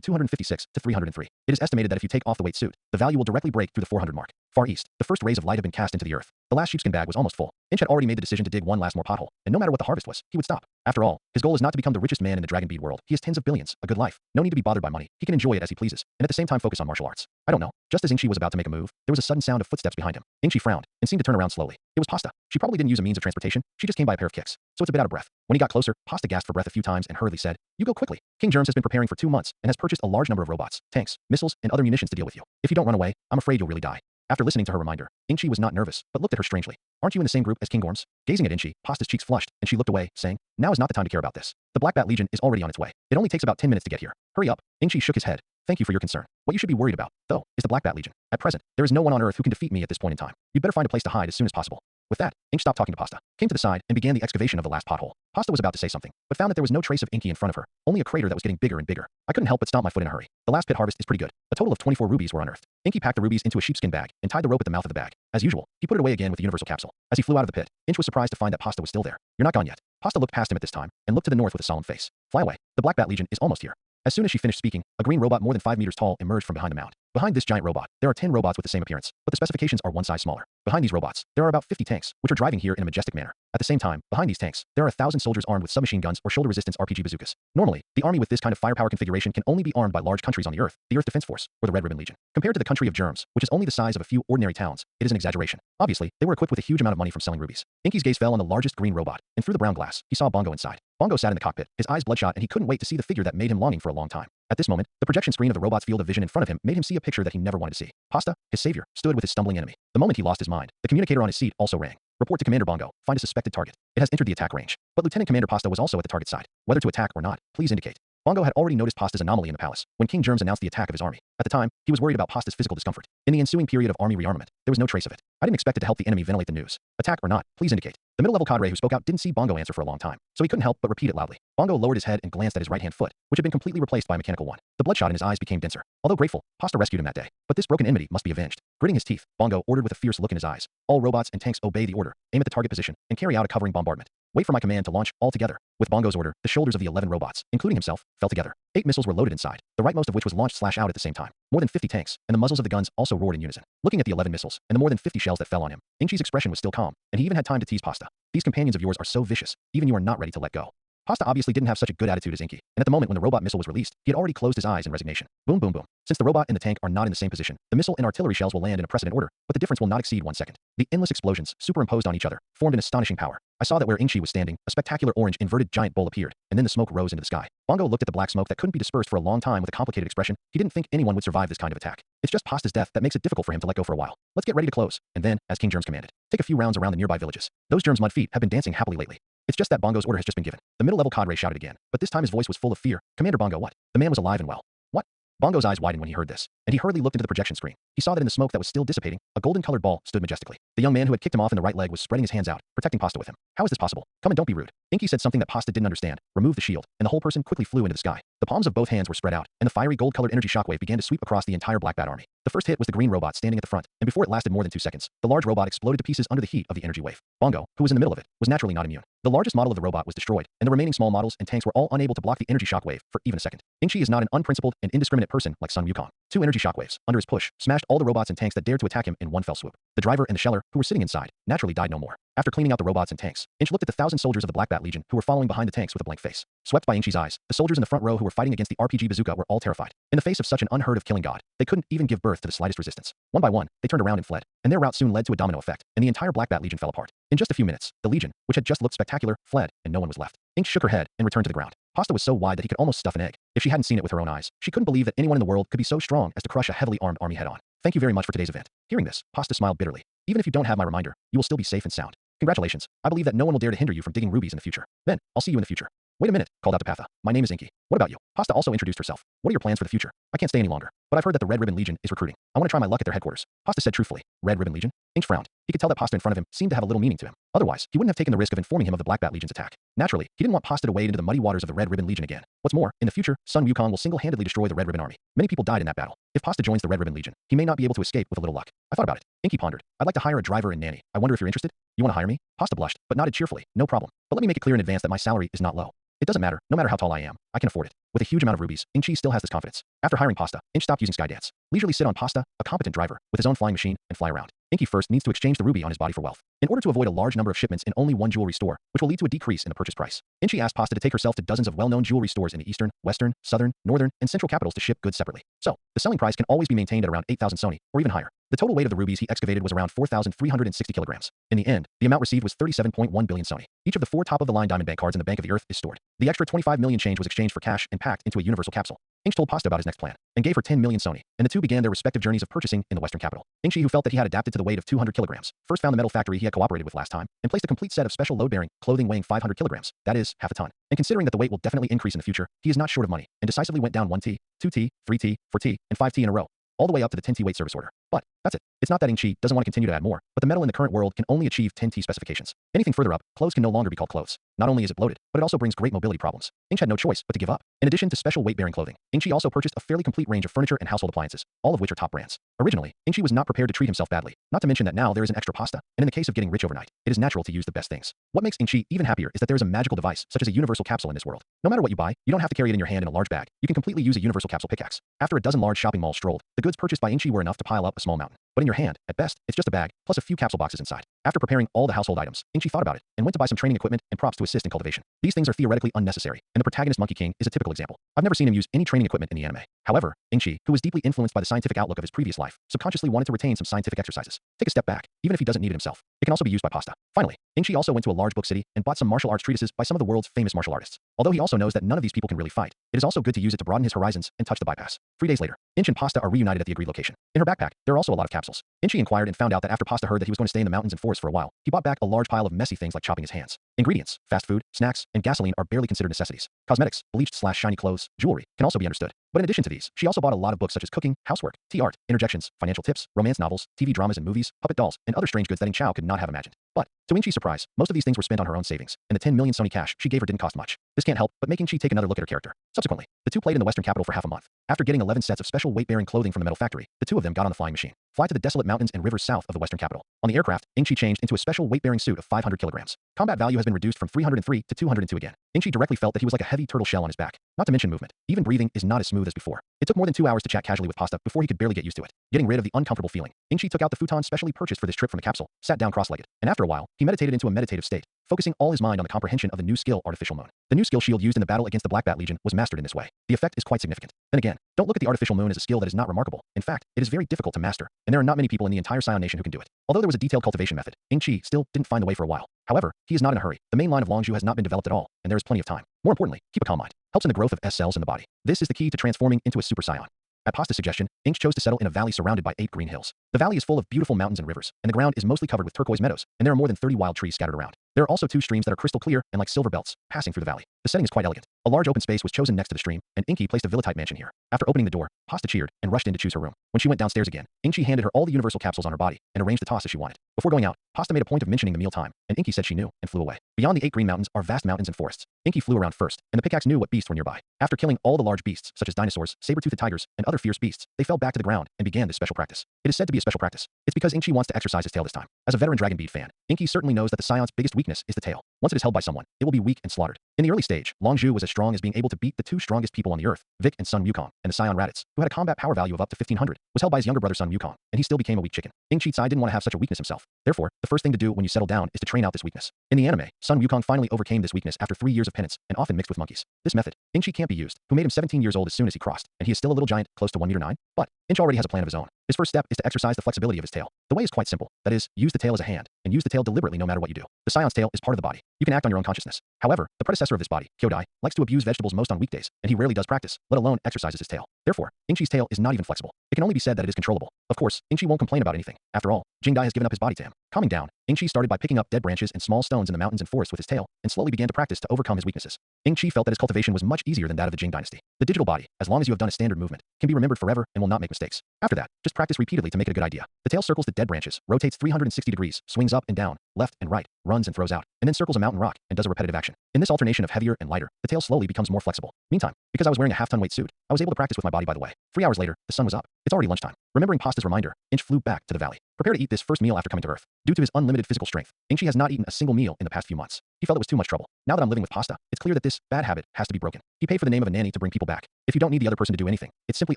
256 to 303. It is estimated that if you take off the weight suit, the value will directly break through the 400 mark. Far east, the first rays of light have been cast into the earth. The last sheepskin bag was almost full. Inch had already made the decision to dig one last more pothole, and no matter what the harvest was, he would stop. After all, his goal is not to become the richest man in the dragon bead world. He has tens of billions, a good life. No need to be bothered by money. He can enjoy it as he pleases, and at the same time focus on martial arts. I don't know. Just as Ing-Chi was about to make a move, there was a sudden sound of footsteps behind him. Ing-Chi frowned and seemed to turn around slowly. It was Pasta. She probably didn't use a means of transportation. She just came by a pair of kicks, so it's a bit out of breath. When he got closer, Pasta gasped for breath a few times and hurriedly said, "You go quickly. King Germs has been preparing for 2 months and has purchased a large number of robots, tanks, missiles, and other munitions to deal with you. If you don't run away, I'm afraid you'll really die." After listening to her reminder, Ing-Chi was not nervous, but looked at her strangely. "Aren't you in the same group as King Gorms?" Gazing at Ing-Chi, Pasta's cheeks flushed, and she looked away, saying, "Now is not the time to care about this. The Black Bat Legion is already on its way. It only takes about 10 minutes to get here. Hurry up." Ing-Chi shook his head. "Thank you for your concern. What you should be worried about, though, is the Black Bat Legion. At present, there is no one on Earth who can defeat me at this point in time. You'd better find a place to hide as soon as possible." With that, Ing stopped talking to Pasta, came to the side, and began the excavation of the last pothole. Pasta was about to say something, but found that there was no trace of Inky in front of her, only a crater that was getting bigger and bigger. "I couldn't help but stomp my foot in a hurry. The last pit harvest is pretty good. A total of 24 rubies were unearthed." Inky packed the rubies into a sheepskin bag and tied the rope at the mouth of the bag. As usual, he put it away again with the universal capsule. As he flew out of the pit, Inch was surprised to find that Pasta was still there. "You're not gone yet." Pasta looked past him at this time and looked to the north with a solemn face. "Fly away. The Black Bat Legion is almost here." As soon as she finished speaking, a green robot more than 5 meters tall emerged from behind the mound. Behind this giant robot, there are 10 robots with the same appearance, but the specifications are one size smaller. Behind these robots, there are about 50 tanks, which are driving here in a majestic manner. At the same time, behind these tanks, there are 1,000 soldiers armed with submachine guns or shoulder resistance RPG bazookas. Normally, the army with this kind of firepower configuration can only be armed by large countries on the Earth Defense Force, or the Red Ribbon Legion. Compared to the country of Germs, which is only the size of a few ordinary towns, it is an exaggeration. Obviously, they were equipped with a huge amount of money from selling rubies. Inky's gaze fell on the largest green robot, and through the brown glass, he saw Bongo inside. Bongo sat in the cockpit, his eyes bloodshot, and he couldn't wait to see the figure that made him longing for a long time. At this moment, the projection screen of the robot's field of vision in front of him made him see a picture that he never wanted to see. Pasta, his savior, stood with his stumbling enemy. The moment he lost his mind, the communicator on his seat also rang. "Report to Commander Bongo. Find a suspected target. It has entered the attack range." But Lieutenant Commander Pasta was also at the target side. Whether to attack or not, please indicate. Bongo had already noticed Pasta's anomaly in the palace when King Germs announced the attack of his army. At the time, he was worried about Pasta's physical discomfort. In the ensuing period of army rearmament, there was no trace of it. "I didn't expect it to help the enemy ventilate the news. Attack or not, please indicate." The middle-level cadre who spoke out didn't see Bongo answer for a long time, so he couldn't help but repeat it loudly. Bongo lowered his head and glanced at his right-hand foot, which had been completely replaced by a mechanical one. The bloodshot in his eyes became denser. Although grateful, Pasta rescued him that day. But this broken enmity must be avenged. Gritting his teeth, Bongo ordered with a fierce look in his eyes. "All robots and tanks obey the order. Aim at the target position and carry out a covering bombardment. Wait for my command to launch all together." With Bongo's order, the shoulders of the 11 robots, including himself, fell together. 8 missiles were loaded inside, the rightmost of which was launched /out at the same time. More than 50 tanks, and the muzzles of the guns also roared in unison. Looking at the 11 missiles, and the more than 50 shells that fell on him, Ing-Chi's expression was still calm, and he even had time to tease Pasta. "These companions of yours are so vicious, even you are not ready to let go." Pasta obviously didn't have such a good attitude as Inky, and at the moment when the robot missile was released, he had already closed his eyes in resignation. Boom boom boom. Since the robot and the tank are not in the same position, the missile and artillery shells will land in a precedent order, but the difference will not exceed 1 second. The endless explosions, superimposed on each other, formed an astonishing power. I saw that where Ing-Chi was standing, a spectacular orange inverted giant bowl appeared, and then the smoke rose into the sky. Bongo looked at the black smoke that couldn't be dispersed for a long time with a complicated expression. He didn't think anyone would survive this kind of attack. It's just Pasta's death that makes it difficult for him to let go for a while. Let's get ready to close, and then, as King Germs commanded, take a few rounds around the nearby villages. Those Germs mud feet have been dancing happily lately. It's just that Bongo's order has just been given. The middle-level cadre shouted again, but this time his voice was full of fear. "Commander Bongo, what?" The man was alive and well. "What?" Bongo's eyes widened when he heard this, and he hurriedly looked into the projection screen. He saw that in the smoke that was still dissipating, a golden-colored ball stood majestically. The young man who had kicked him off in the right leg was spreading his hands out, protecting Pasta with him. "How is this possible? Come and don't be rude." Inky said something that Pasta didn't understand, removed the shield, and the whole person quickly flew into the sky. The palms of both hands were spread out, and the fiery gold-colored energy shockwave began to sweep across the entire Black Bat army. The first hit was the green robot standing at the front, and before it lasted more than 2 seconds, the large robot exploded to pieces under the heat of the energy wave. Bongo, who was in the middle of it, was naturally not immune. The largest model of the robot was destroyed, and the remaining small models and tanks were all unable to block the energy shockwave for even a second. Ing-Chi is not an unprincipled and indiscriminate person like Sun Wukong. 2 energy shockwaves, under his push, smashed all the robots and tanks that dared to attack him in one fell swoop. The driver and the sheller, who were sitting inside, naturally died no more. After cleaning out the robots and tanks, Inch looked at the 1,000 soldiers of the Black Bat Legion who were following behind the tanks with a blank face. Swept by Ing-Chi's eyes, the soldiers in the front row who were fighting against the RPG bazooka were all terrified. In the face of such an unheard of killing god, they couldn't even give birth to the slightest resistance. One by one, they turned around and fled, and their rout soon led to a domino effect, and the entire Black Bat Legion fell apart. In just a few minutes, the Legion, which had just looked spectacular, fled, and no one was left. Inch shook her head and returned to the ground. Pasta was so wide that he could almost stuff an egg. If she hadn't seen it with her own eyes, she couldn't believe that anyone in the world could be so strong as to crush a heavily armed army head-on. "Thank you very much for today's event." Hearing this, Pasta smiled bitterly. "Even if you don't have my reminder, you will still be safe and sound. Congratulations. I believe that no one will dare to hinder you from digging rubies in the future. Then, I'll see you in the future." "Wait a minute," called out to Patha. "My name is Inky. What about you? Pasta also introduced herself. What are your plans for the future? I can't stay any longer, but I've heard that the Red Ribbon Legion is recruiting. I want to try my luck at their headquarters. Pasta said truthfully. Red Ribbon Legion? Inch frowned. He could tell that Pasta in front of him seemed to have a little meaning to him. Otherwise, he wouldn't have taken the risk of informing him of the Black Bat Legion's attack. Naturally, he didn't want Pasta to wade into the muddy waters of the Red Ribbon Legion again. What's more, in the future, Sun Wukong will single-handedly destroy the Red Ribbon Army. Many people died in that battle. If Pasta joins the Red Ribbon Legion, he may not be able to escape with a little luck. I thought about it. Inky pondered. I'd like to hire a driver and nanny. I wonder if you're interested? You want to hire me? Pasta blushed, but nodded cheerfully. No problem. But let me make it clear in advance that my salary is not low. It doesn't matter, no matter how tall I am, I can afford it. With a huge amount of rubies, Inchi still has this confidence. After hiring Pasta, Inch stopped using Skydance. Leisurely sit on Pasta, a competent driver, with his own flying machine, and fly around. Inky first needs to exchange the ruby on his body for wealth. In order to avoid a large number of shipments in only one jewelry store, which will lead to a decrease in the purchase price, Inchi asked Pasta to take herself to dozens of well-known jewelry stores in the eastern, western, southern, northern, and central capitals to ship goods separately. So, the selling price can always be maintained at around 8,000 soni, or even higher. The total weight of the rubies he excavated was around 4,360 kilograms. In the end, the amount received was 37.1 billion soni. Each of the 4 top-of-the-line diamond bank cards in the Bank of the Earth is stored. The extra 25 million change was exchanged for cash and packed into a universal capsule. Inch told Pasta about his next plan, and gave her 10 million soni, and the two began their respective journeys of purchasing in the western capital. Inchi, who felt that he had adapted to the weight of 200 kilograms, first found the metal factory he had cooperated with last time, and placed a complete set of special load-bearing clothing weighing 500 kilograms, that is, half a ton. And considering that the weight will definitely increase in the future, he is not short of money, and decisively went down 1T, 2T, 3T, 4T, and 5T in a row, all the way up to the 10T weight service order. But that's it. It's not that Inchi doesn't want to continue to add more, but the metal in the current world can only achieve 10T specifications. Anything further up, clothes can no longer be called clothes. Not only is it bloated, but it also brings great mobility problems. Inch had no choice but to give up. In addition to special weight-bearing clothing, Inchi also purchased a fairly complete range of furniture and household appliances, all of which are top brands. Originally, Inchi was not prepared to treat himself badly, not to mention that now there is an extra Pasta, and in the case of getting rich overnight, it is natural to use the best things. What makes Inchi even happier is that there is a magical device, such as a universal capsule in this world. No matter what you buy, you don't have to carry it in your hand in a large bag. You can completely use a universal capsule pickaxe. After a dozen large shopping malls strolled, the goods purchased by Inchi were enough to pile up a small mountain. But in your hand, at best, it's just a bag, plus a few capsule boxes inside. After preparing all the household items, Inchi thought about it, and went to buy some training equipment and props to assist in cultivation. These things are theoretically unnecessary, and the protagonist Monkey King is a typical example. I've never seen him use any training equipment in the anime. However, Inchi, who was deeply influenced by the scientific outlook of his previous life, subconsciously wanted to retain some scientific exercises. Take a step back, even if he doesn't need it himself. It can also be used by Pasta. Finally, Inchi also went to a large book city and bought some martial arts treatises by some of the world's famous martial artists. Although he also knows that none of these people can really fight, it is also good to use it to broaden his horizons and touch the bypass. 3 days later, Inch and Pasta are reunited at the agreed location. In her backpack, there are also a lot of capsules. Inchi inquired and found out that after Pasta heard that he was going to stay in the mountains and forests for a while, he bought back a large pile of messy things like chopping his hands. Ingredients, fast food, snacks, and gasoline are barely considered necessities. Cosmetics, bleached/shiny clothes, jewelry, can also be understood. But in addition to these, she also bought a lot of books such as cooking, housework, tea art, interjections, financial tips, romance novels, TV dramas and movies, puppet dolls, and other strange goods that Ing Chao could not have imagined. But, to Inchi's surprise, most of these things were spent on her own savings, and the 10 million Sony cash she gave her didn't cost much. This can't help but make Inchi take another look at her character. Subsequently, the two played in the western capital for half a month. After getting 11 sets of special weight-bearing clothing from the metal factory, the two of them got on the flying machine. Fly to the desolate mountains and rivers south of the western capital. On the aircraft, Inchi changed into a special weight-bearing suit of 500 kilograms. Combat value has been reduced from 303 to 202 again. Inchi directly felt that he was like a heavy turtle shell on his back. Not to mention movement. Even breathing is not as smooth as before. It took more than 2 hours to chat casually with Pasta before he could barely get used to it. Getting rid of the uncomfortable feeling, Inchi took out the futon specially purchased for this trip from the capsule, sat down cross-legged, and after a while, he meditated into a meditative state, focusing all his mind on the comprehension of the new skill Artificial Moon. The new skill shield used in the battle against the Black Bat Legion was mastered in this way. The effect is quite significant. Then again, don't look at the Artificial Moon as a skill that is not remarkable. In fact, it is very difficult to master, and there are not many people in the entire Saiyan nation who can do it. Although there was a detailed cultivation method, Inchi still didn't find the way for a while. However, he is not in a hurry. The main line of Longzhu has not been developed at all, and there is plenty of time. More importantly, keep a calm mind. Helps in the growth of S cells in the body. This is the key to transforming into a Super Saiyan. At Pasta's suggestion, Inch chose to settle in a valley surrounded by 8 green hills. The valley is full of beautiful mountains and rivers, and the ground is mostly covered with turquoise meadows, and there are more than 30 wild trees scattered around. There are also 2 streams that are crystal clear and like silver belts, passing through the valley. The setting is quite elegant. A large open space was chosen next to the stream, and Inky placed a villa-type mansion here. After opening the door, Pasta cheered and rushed in to choose her room. When she went downstairs again, Inky handed her all the universal capsules on her body and arranged the toss as she wanted. Before going out, Pasta made a point of mentioning the meal time, and Inky said she knew and flew away. Beyond the 8 green mountains are vast mountains and forests. Inky flew around first, and the pickaxe knew what beasts were nearby. After killing all the large beasts, such as dinosaurs, saber-toothed tigers, and other fierce beasts, they fell back to the ground and began this special practice. It is said to be a special practice. It's because Inky wants to exercise his tail this time. As a veteran Dragon Bead fan, Inky certainly knows that the Scion's biggest weakness is the tail. Once it is held by someone, it will be weak and slaughtered. In the early stage, Longzhu was as strong as being able to beat the 2 strongest people on the earth, Vic and Sun Wukong, and the Scion Raditz, who had a combat power value of up to 1500, was held by his younger brother Sun Wukong, and he still became a weak chicken. Ing Cheatsai didn't want to have such a weakness himself. Therefore, the first thing to do when you settle down is to train out this weakness. In the anime, Sun Wukong finally overcame this weakness after 3 years of penance, and often mixed with monkeys. This method, Ing Chi can't be used, who made him 17 years old as soon as he crossed, and he is still a little giant, close to 1 meter 9, but Inch already has a plan of his own. His first step is to exercise the flexibility of his tail. The way is quite simple. That is, use the tail as a hand, and use the tail deliberately no matter what you do. The Scion's tail is part of the body. You can act on your own consciousness. However, the predecessor of this body, Kyodai, likes to abuse vegetables most on weekdays, and he rarely does practice, let alone exercises his tail. Therefore, Ingchi's tail is not even flexible. It can only be said that it is controllable. Of course, Ingchi won't complain about anything. After all, Jingdai has given up his body to him. Calming down, Ingchi started by picking up dead branches and small stones in the mountains and forests with his tail, and slowly began to practice to overcome his weaknesses. Ingchi felt that his cultivation was much easier than that of the Jing dynasty. The digital body, as long as you have done a standard movement, can be remembered forever and will not make mistakes. After that, just practice repeatedly to make it a good idea. The tail circles the dead branches, rotates 360 degrees, swings up and down, left and right, runs and throws out, and then circles a mountain rock and does a repetitive action. In this alternation of heavier and lighter, the tail slowly becomes more flexible. Meantime, because I was wearing a half-ton weight suit, I was able to practice with my body by the way. 3 hours later, the sun was up. It's already lunchtime. Remembering Pasta's reminder, Inch flew back to the valley. Prepare to eat this first meal after coming to Earth. Due to his unlimited physical strength, Ingchi has not eaten a single meal in the past few months. He felt it was too much trouble. Now that I'm living with Pasta, it's clear that this bad habit has to be broken. He paid for the name of a nanny to bring people back. If you don't need the other person to do anything, it's simply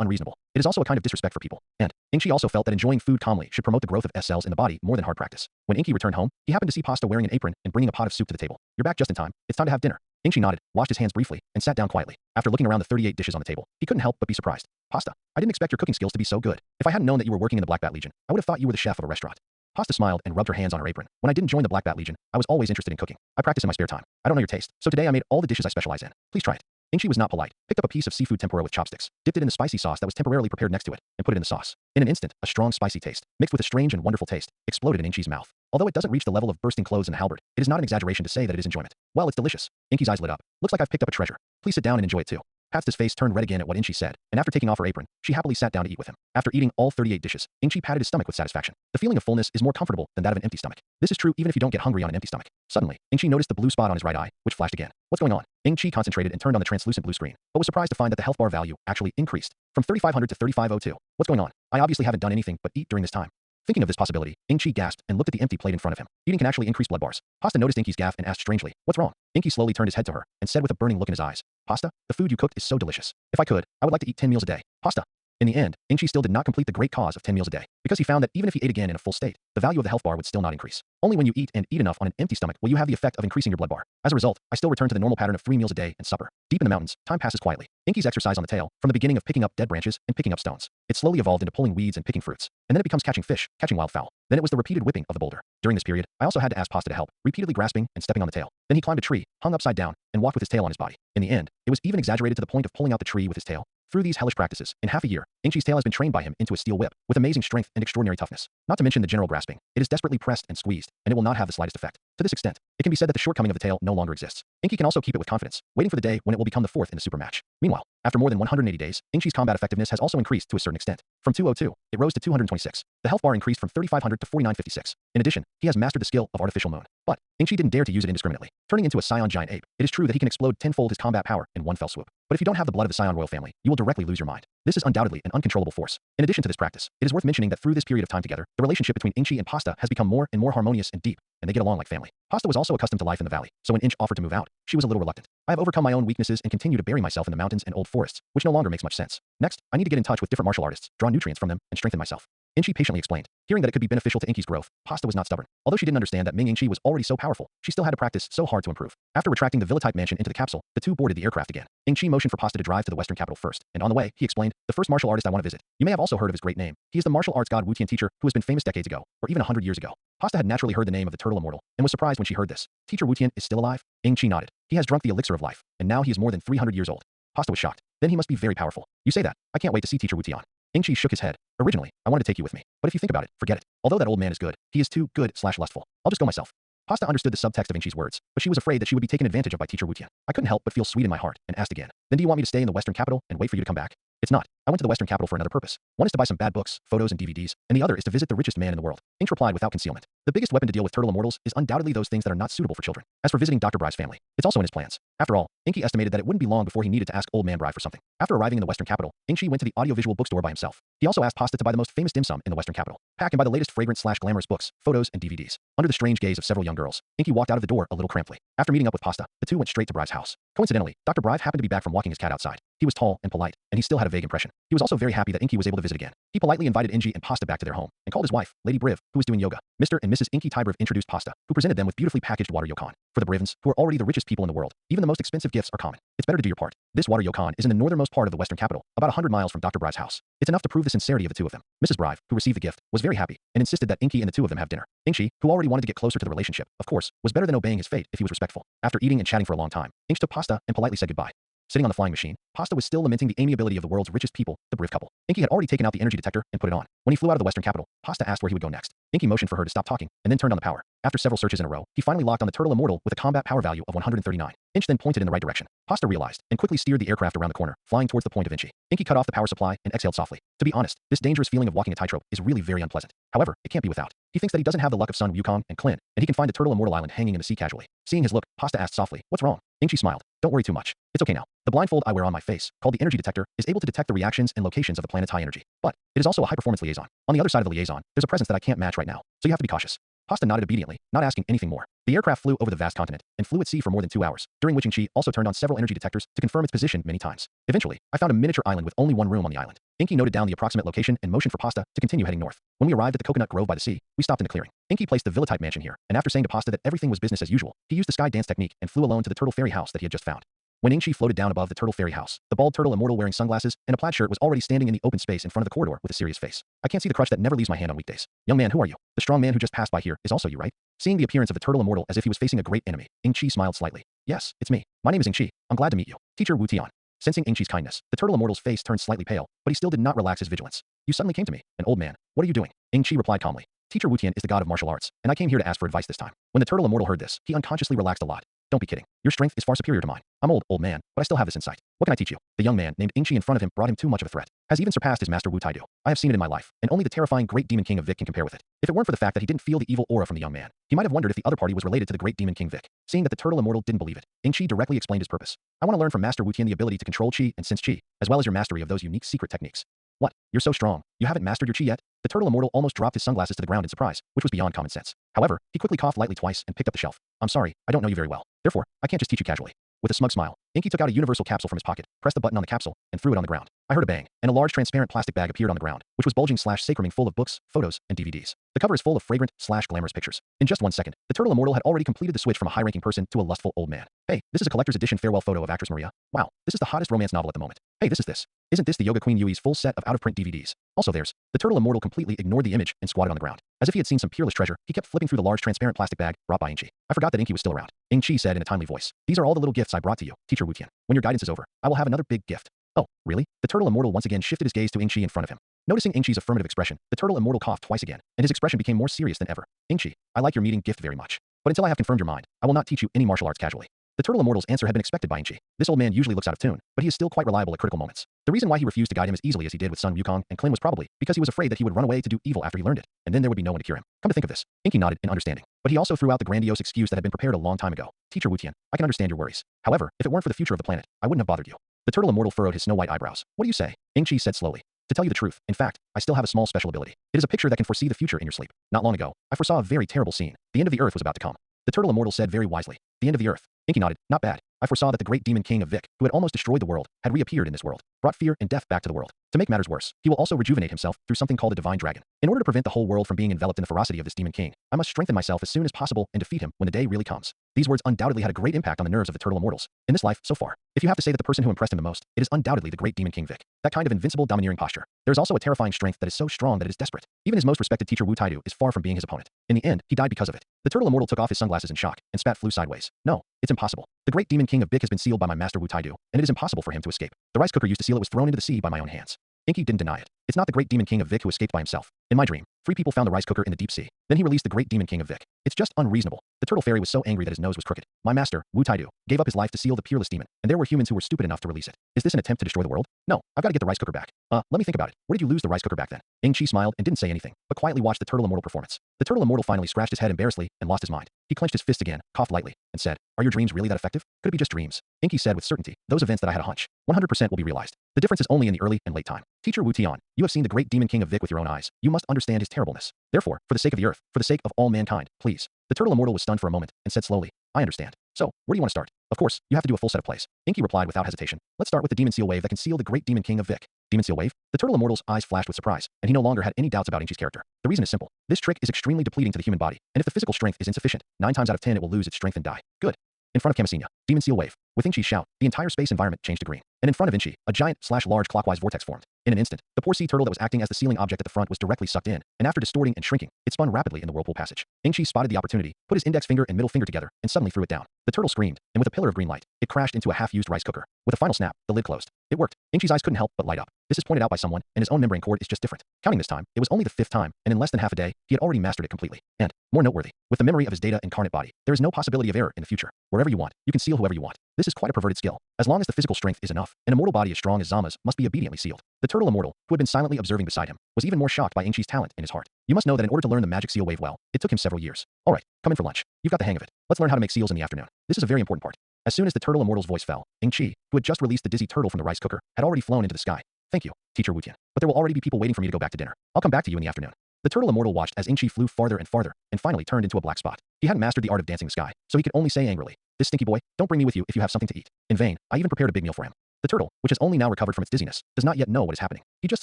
unreasonable. It is also a kind of disrespect for people. And Ingchi also felt that enjoying food calmly should promote the growth of S cells in the body more than hard practice. When Inky returned home, he happened to see Pasta wearing an apron and bringing a pot of soup to the table. You're back just in time. It's time to have dinner. Ingchi nodded, washed his hands briefly, and sat down quietly. After looking around the 38 dishes on the table, he couldn't help but be surprised. Pasta, I didn't expect your cooking skills to be so good. If I hadn't known that you were working in the Black Bat Legion, I would have thought you were the chef of a restaurant. Pasta smiled and rubbed her hands on her apron. When I didn't join the Black Bat Legion, I was always interested in cooking. I practice in my spare time. I don't know your taste, so today I made all the dishes I specialize in. Please try it. Ingchi was not polite, picked up a piece of seafood tempura with chopsticks, dipped it in the spicy sauce that was temporarily prepared next to it, and put it in the sauce. In an instant, a strong spicy taste, mixed with a strange and wonderful taste, exploded in Ingchi's mouth. Although it doesn't reach the level of bursting clothes in the halberd, it is not an exaggeration to say that it is enjoyment. Well, it's delicious. Ingchi's eyes lit up. Looks like I've picked up a treasure. Please sit down and enjoy it too. Pasta's face turned red again at what Ingchi said, and after taking off her apron, she happily sat down to eat with him. After eating all 38 dishes, Ingchi patted his stomach with satisfaction. The feeling of fullness is more comfortable than that of an empty stomach. This is true even if you don't get hungry on an empty stomach. Suddenly, Ingchi noticed the blue spot on his right eye, which flashed again. What's going on? Ingchi concentrated and turned on the translucent blue screen, but was surprised to find that the health bar value actually increased from 3500 to 3502. What's going on? I obviously haven't done anything but eat during this time. Thinking of this possibility, Ingchi gasped and looked at the empty plate in front of him. Eating can actually increase blood bars. Pasta noticed Inky's gaffe and asked strangely, what's wrong? Inky slowly turned his head to her and said with a burning look in his eyes, Pasta, the food you cooked is so delicious. If I could, I would like to eat 10 meals a day. Pasta. In the end, Ingchi still did not complete the great cause of 10 meals a day, because he found that even if he ate again in a full state, the value of the health bar would still not increase. Only when you eat and eat enough on an empty stomach will you have the effect of increasing your blood bar. As a result, I still return to the normal pattern of 3 meals a day and supper. Deep in the mountains, time passes quietly. Inky's exercise on the tail, from the beginning of picking up dead branches and picking up stones. It slowly evolved into pulling weeds and picking fruits, and then it becomes catching fish, catching wildfowl. Then it was the repeated whipping of the boulder. During this period, I also had to ask Pasta to help, repeatedly grasping and stepping on the tail. Then he climbed a tree, hung upside down, and walked with his tail on his body. In the end, it was even exaggerated to the point of pulling out the tree with his tail. Through these hellish practices, in half a year, Ingchi's tail has been trained by him into a steel whip, with amazing strength and extraordinary toughness. Not to mention the general grasping. It is desperately pressed and squeezed, and it will not have the slightest effect. To this extent, it can be said that the shortcoming of the tail no longer exists. Inky can also keep it with confidence, waiting for the day when it will become the fourth in the super match. Meanwhile, after more than 180 days, Ingchi's combat effectiveness has also increased to a certain extent. From 202, it rose to 226. The health bar increased from 3500 to 4956. In addition, he has mastered the skill of artificial moon. But Ingchi didn't dare to use it indiscriminately. Turning into a Saiyan giant ape, it is true that he can explode tenfold his combat power in one fell swoop. But if you don't have the blood of the Saiyan royal family, you will directly lose your mind. This is undoubtedly an uncontrollable force. In addition to this practice, it is worth mentioning that through this period of time together, the relationship between Ingchi and Pasta has become more and more harmonious and deep, and they get along like family. Pasta was also accustomed to life in the valley, so when Inch offered to move out, she was a little reluctant. I have overcome my own weaknesses and continue to bury myself in the mountains and old forests, which no longer makes much sense. Next, I need to get in touch with different martial artists, draw nutrients from them, and strengthen myself. Inchi patiently explained. Hearing that it could be beneficial to Inky's growth, Pasta was not stubborn. Although she didn't understand that Ming Ingchi was already so powerful, she still had to practice so hard to improve. After retracting the villa-type mansion into the capsule, the two boarded the aircraft again. Ingchi motioned for Pasta to drive to the western capital first, and on the way, he explained, the first martial artist I want to visit. You may have also heard of his great name. He is the martial arts god Wu Tian teacher who has been famous decades ago, or even 100 years ago. Pasta had naturally heard the name of the turtle immortal, and was surprised when she heard this. Teacher Wu Tian is still alive? Ingchi nodded. He has drunk the elixir of life, and now he is more than 300 years old. Pasta was shocked. Then he must be very powerful. You say that. I can't wait to see Teacher Wu Tian. Ingchi shook his head. Originally, I wanted to take you with me. But if you think about it, forget it. Although that old man is good, he is too good/lustful. I'll just go myself. Pasta understood the subtext of Ingchi's words, but she was afraid that she would be taken advantage of by Teacher Wu Tian. I couldn't help but feel sweet in my heart, and asked again. Then do you want me to stay in the western capital and wait for you to come back? It's not. I went to the western capital for another purpose. One is to buy some bad books, photos, and DVDs, and the other is to visit the richest man in the world. Inch replied without concealment. The biggest weapon to deal with turtle immortals is undoubtedly those things that are not suitable for children. As for visiting Dr. Bry's family, it's also in his plans. After all, Inky estimated that it wouldn't be long before he needed to ask Old Man Bry for something. After arriving in the western capital, Ingchi went to the audiovisual bookstore by himself. He also asked Pasta to buy the most famous dim sum in the western capital. Pack and buy the latest fragrant/glamorous books, photos, and DVDs. Under the strange gaze of several young girls, Inky walked out of the door a little crampedly. After meeting up with Pasta, the two went straight to Bry's house. Coincidentally, Dr. Bry happened to be back from walking his cat outside. He was tall and polite, and he still had a vague impression. He was also very happy that Inky was able to visit again. He politely invited Ingy and Pasta back to their home, and called his wife, Lady Briv, who was doing yoga. Mr. and Mrs. Inky Tybriv introduced Pasta, who presented them with beautifully packaged water yokan. For the Brivens, who are already the richest people in the world, even the most expensive gifts are common. It's better to do your part. This water yokan is in the northernmost part of the western capital, about 100 miles from Dr. Bry's house. It's enough to prove the sincerity of the two of them. Mrs. Bry, who received the gift, was very happy, and insisted that Inky and the two of them have dinner. Ingchi, who already wanted to get closer to the relationship, of course, was better than obeying his fate if he was respectful. After eating and chatting for a long time, Inch took Pasta and politely said goodbye. Sitting on the flying machine, Pasta was still lamenting the amiability of the world's richest people, the Briv couple. Inky had already taken out the energy detector and put it on. When he flew out of the western capital, Pasta asked where he would go next. Inky motioned for her to stop talking, and then turned on the power. After several searches in a row, he finally locked on the Turtle Immortal with a combat power value of 139. Inch then pointed in the right direction. Pasta realized, and quickly steered the aircraft around the corner, flying towards the point of Inky. Inky cut off the power supply and exhaled softly. To be honest, this dangerous feeling of walking a tightrope is really very unpleasant. However, it can't be without. He thinks that he doesn't have the luck of Sun Wukong and Clint, and he can find the Turtle Immortal Island hanging in the sea casually. Seeing his look, Pasta asked softly, "What's wrong?" Inky smiled. "Don't worry too much. It's okay now. The blindfold I wear on my face, called the energy detector, is able to detect the reactions and locations of the planet's high energy. But it is also a high-performance liaison. On the other side of the liaison, there's a presence that I can't match right now, so you have to be cautious." Pasta nodded obediently, not asking anything more. The aircraft flew over the vast continent and flew at sea for more than 2 hours, during which Inky also turned on several energy detectors to confirm its position many times. Eventually, I found a miniature island with only one room on the island. Inky noted down the approximate location and motioned for Pasta to continue heading north. When we arrived at the coconut grove by the sea, we stopped in the clearing. Inky placed the villa-type mansion here, and after saying to Pasta that everything was business as usual, he used the sky dance technique and flew alone to the turtle fairy house that he had just found. When Inky floated down above the turtle fairy house, the bald turtle immortal wearing sunglasses and a plaid shirt was already standing in the open space in front of the corridor with a serious face. "I can't see the crutch that never leaves my hand on weekdays. Young man, who are you? The strong man who just passed by here is also you, right?" Seeing the appearance of the turtle immortal as if he was facing a great enemy, Inky smiled slightly. "Yes, it's me. My name is Inky. I'm glad to meet you. Teacher Wu Tian." Sensing Inky's kindness, the turtle immortal's face turned slightly pale, but he still did not relax his vigilance. "You suddenly came to me, an old man. What are you doing?" Inky replied calmly. "Teacher Wu Tian is the god of martial arts, and I came here to ask for advice this time." When the turtle immortal heard this, he unconsciously relaxed a lot. "Don't be kidding. Your strength is far superior to mine. I'm old man, but I still have this insight. What can I teach you?" The young man, named Inky in front of him, brought him too much of a threat. Has even surpassed his master Wu Taidu. I have seen it in my life, and only the terrifying great demon king of Vic can compare with it. If it weren't for the fact that he didn't feel the evil aura from the young man, he might have wondered if the other party was related to the great demon king Vic. Seeing that the turtle immortal didn't believe it, Inky directly explained his purpose. "I want to learn from Master Wu Tian the ability to control chi and sense chi, as well as your mastery of those unique secret techniques." "What? You're so strong. You haven't mastered your chi yet?" The turtle immortal almost dropped his sunglasses to the ground in surprise, which was beyond common sense. However, he quickly coughed lightly twice and picked up the shelf. "I'm sorry, I don't know you very well. Therefore, I can't just teach you casually." With a smug smile, Inky took out a universal capsule from his pocket, pressed the button on the capsule, and threw it on the ground. I heard a bang, and a large transparent plastic bag appeared on the ground, which was bulging/sacraming full of books, photos, and DVDs. The cover is full of fragrant/glamorous pictures. In just 1 second, the turtle immortal had already completed the switch from a high-ranking person to a lustful old man. "Hey, this is a collector's edition farewell photo of actress Maria. Wow, this is the hottest romance novel at the moment. Hey, this is this. Isn't this the Yoga Queen Yui's full set of out-of-print DVDs? Also theirs." The turtle immortal completely ignored the image and squatted on the ground. As if he had seen some peerless treasure, he kept flipping through the large transparent plastic bag brought by Inky. "I forgot that Inky was still around." Inky said in a timely voice. "These are all the little gifts I brought to you, Teacher Wu Tian. When your guidance is over, I will have another big gift." "Oh, really?" The turtle immortal once again shifted his gaze to Inky in front of him. Noticing Inky's affirmative expression, the turtle immortal coughed twice again, and his expression became more serious than ever. "Inky, I like your meeting gift very much. But until I have confirmed your mind, I will not teach you any martial arts casually." The turtle immortal's answer had been expected by Inky. This old man usually looks out of tune, but he is still quite reliable at critical moments. The reason why he refused to guide him as easily as he did with Sun Wukong and Clint was probably because he was afraid that he would run away to do evil after he learned it, and then there would be no one to cure him. Come to think of this, Inky nodded in understanding, but he also threw out the grandiose excuse that had been prepared a long time ago. "Teacher Wu Tian, I can understand your worries. However, if it weren't for the future of the planet, I wouldn't have bothered you." The turtle immortal furrowed his snow-white eyebrows. "What do you say?" Inky said slowly. "To tell you the truth, in fact, I still have a small special ability. It is a picture that can foresee the future in your sleep. Not long ago, I foresaw a very terrible scene. The end of the earth was about to come." The turtle immortal said very wisely. "The end of the earth." Inky nodded. "Not bad. I foresaw that the great demon king of Vic, who had almost destroyed the world, had reappeared in this world, brought fear and death back to the world. To make matters worse, he will also rejuvenate himself through something called a divine dragon. In order to prevent the whole world from being enveloped in the ferocity of this demon king, I must strengthen myself as soon as possible and defeat him when the day really comes." These words undoubtedly had a great impact on the nerves of the turtle immortals. In this life, so far, if you have to say that the person who impressed him the most, it is undoubtedly the great demon king Vic. That kind of invincible domineering posture. There is also a terrifying strength that is so strong that it is desperate. Even his most respected teacher Wu Taidu is far from being his opponent. In the end, he died because of it. The turtle immortal took off his sunglasses in shock, and spat flew sideways. "No, it's impossible. The great demon king of Vic has been sealed by my master Wu Taidu, and it is impossible for him to escape. The rice cooker used to seal it was thrown into the sea by my own hands." Inky didn't deny it. "It's not the great demon king of Vic who escaped by himself. In my dream, 3 people found the rice cooker in the deep sea. Then he released the great demon king of Vic. It's just unreasonable." The turtle fairy was so angry that his nose was crooked. "My master, Wu Taidu, gave up his life to seal the peerless demon, and there were humans who were stupid enough to release it. Is this an attempt to destroy the world? No, I've got to get the rice cooker back. Let me think about it. Where did you lose the rice cooker back then?" Inky smiled and didn't say anything, but quietly watched the turtle immortal performance. The turtle immortal finally scratched his head embarrassedly and lost his mind. He clenched his fists again, coughed lightly, and said, "Are your dreams really that effective? Could it be just dreams?" Inky said with certainty, "Those events that I had a hunch, 100% will be realized. The difference is only in the early and late time. Teacher Wu Tian, you have seen the great demon king of Vic with your own eyes. You must understand his terribleness. Therefore, for the sake of the earth, for the sake of all mankind, please." The turtle immortal was stunned for a moment and said slowly, "I understand. So, where do you want to start?" "Of course, you have to do a full set of plays." Inky replied without hesitation. "Let's start with the demon seal wave that can seal the great demon king of Vic." Demon seal wave? The turtle immortal's eyes flashed with surprise, and he no longer had any doubts about Inky's character. The reason is simple. This trick is extremely depleting to the human body, and if the physical strength is insufficient, 9 times out of 10 it will lose its strength and die. Good. In front of Camasina, Demon Seal Wave. With Inchi's shout, the entire space environment changed to green. And in front of Inchi, a giant/large clockwise vortex formed. In an instant, the poor sea turtle that was acting as the sealing object at the front was directly sucked in, and after distorting and shrinking, it spun rapidly in the whirlpool passage. Inchi spotted the opportunity, put his index finger and middle finger together, and suddenly threw it down. The turtle screamed, and with a pillar of green light, it crashed into a half-used rice cooker. With a final snap, the lid closed. It worked. Inchi's eyes couldn't help but light up. This is pointed out by someone, and his own membrane cord is just different. Counting this time, it was only the 5th time, and in less than half a day, he had already mastered it completely. And, more noteworthy, with the memory of his data incarnate body, there is no possibility of error in the future. Wherever you want, you can seal whoever you want. This is quite a perverted skill. As long as the physical strength is enough, an immortal body as strong as Zama's must be obediently sealed. The turtle immortal, who had been silently observing beside him, was even more shocked by Inchi's talent in his heart. You must know that in order to learn the magic seal wave well, it took him several years. Alright, come in for lunch. You've got the hang of it. Let's learn how to make seals in the afternoon. This is a very important part. As soon as the turtle immortal's voice fell, Inchi, who had just released the dizzy turtle from the rice cooker, had already flown into the sky. Thank you, Teacher Wutian. But there will already be people waiting for me to go back to dinner. I'll come back to you in the afternoon. The turtle immortal watched as Inchi flew farther and farther, and finally turned into a black spot. He hadn't mastered the art of dancing the sky, so he could only say angrily, "This stinky boy, don't bring me with you if you have something to eat." In vain, I even prepared a big meal for him. The turtle, which has only now recovered from its dizziness, does not yet know what is happening. He just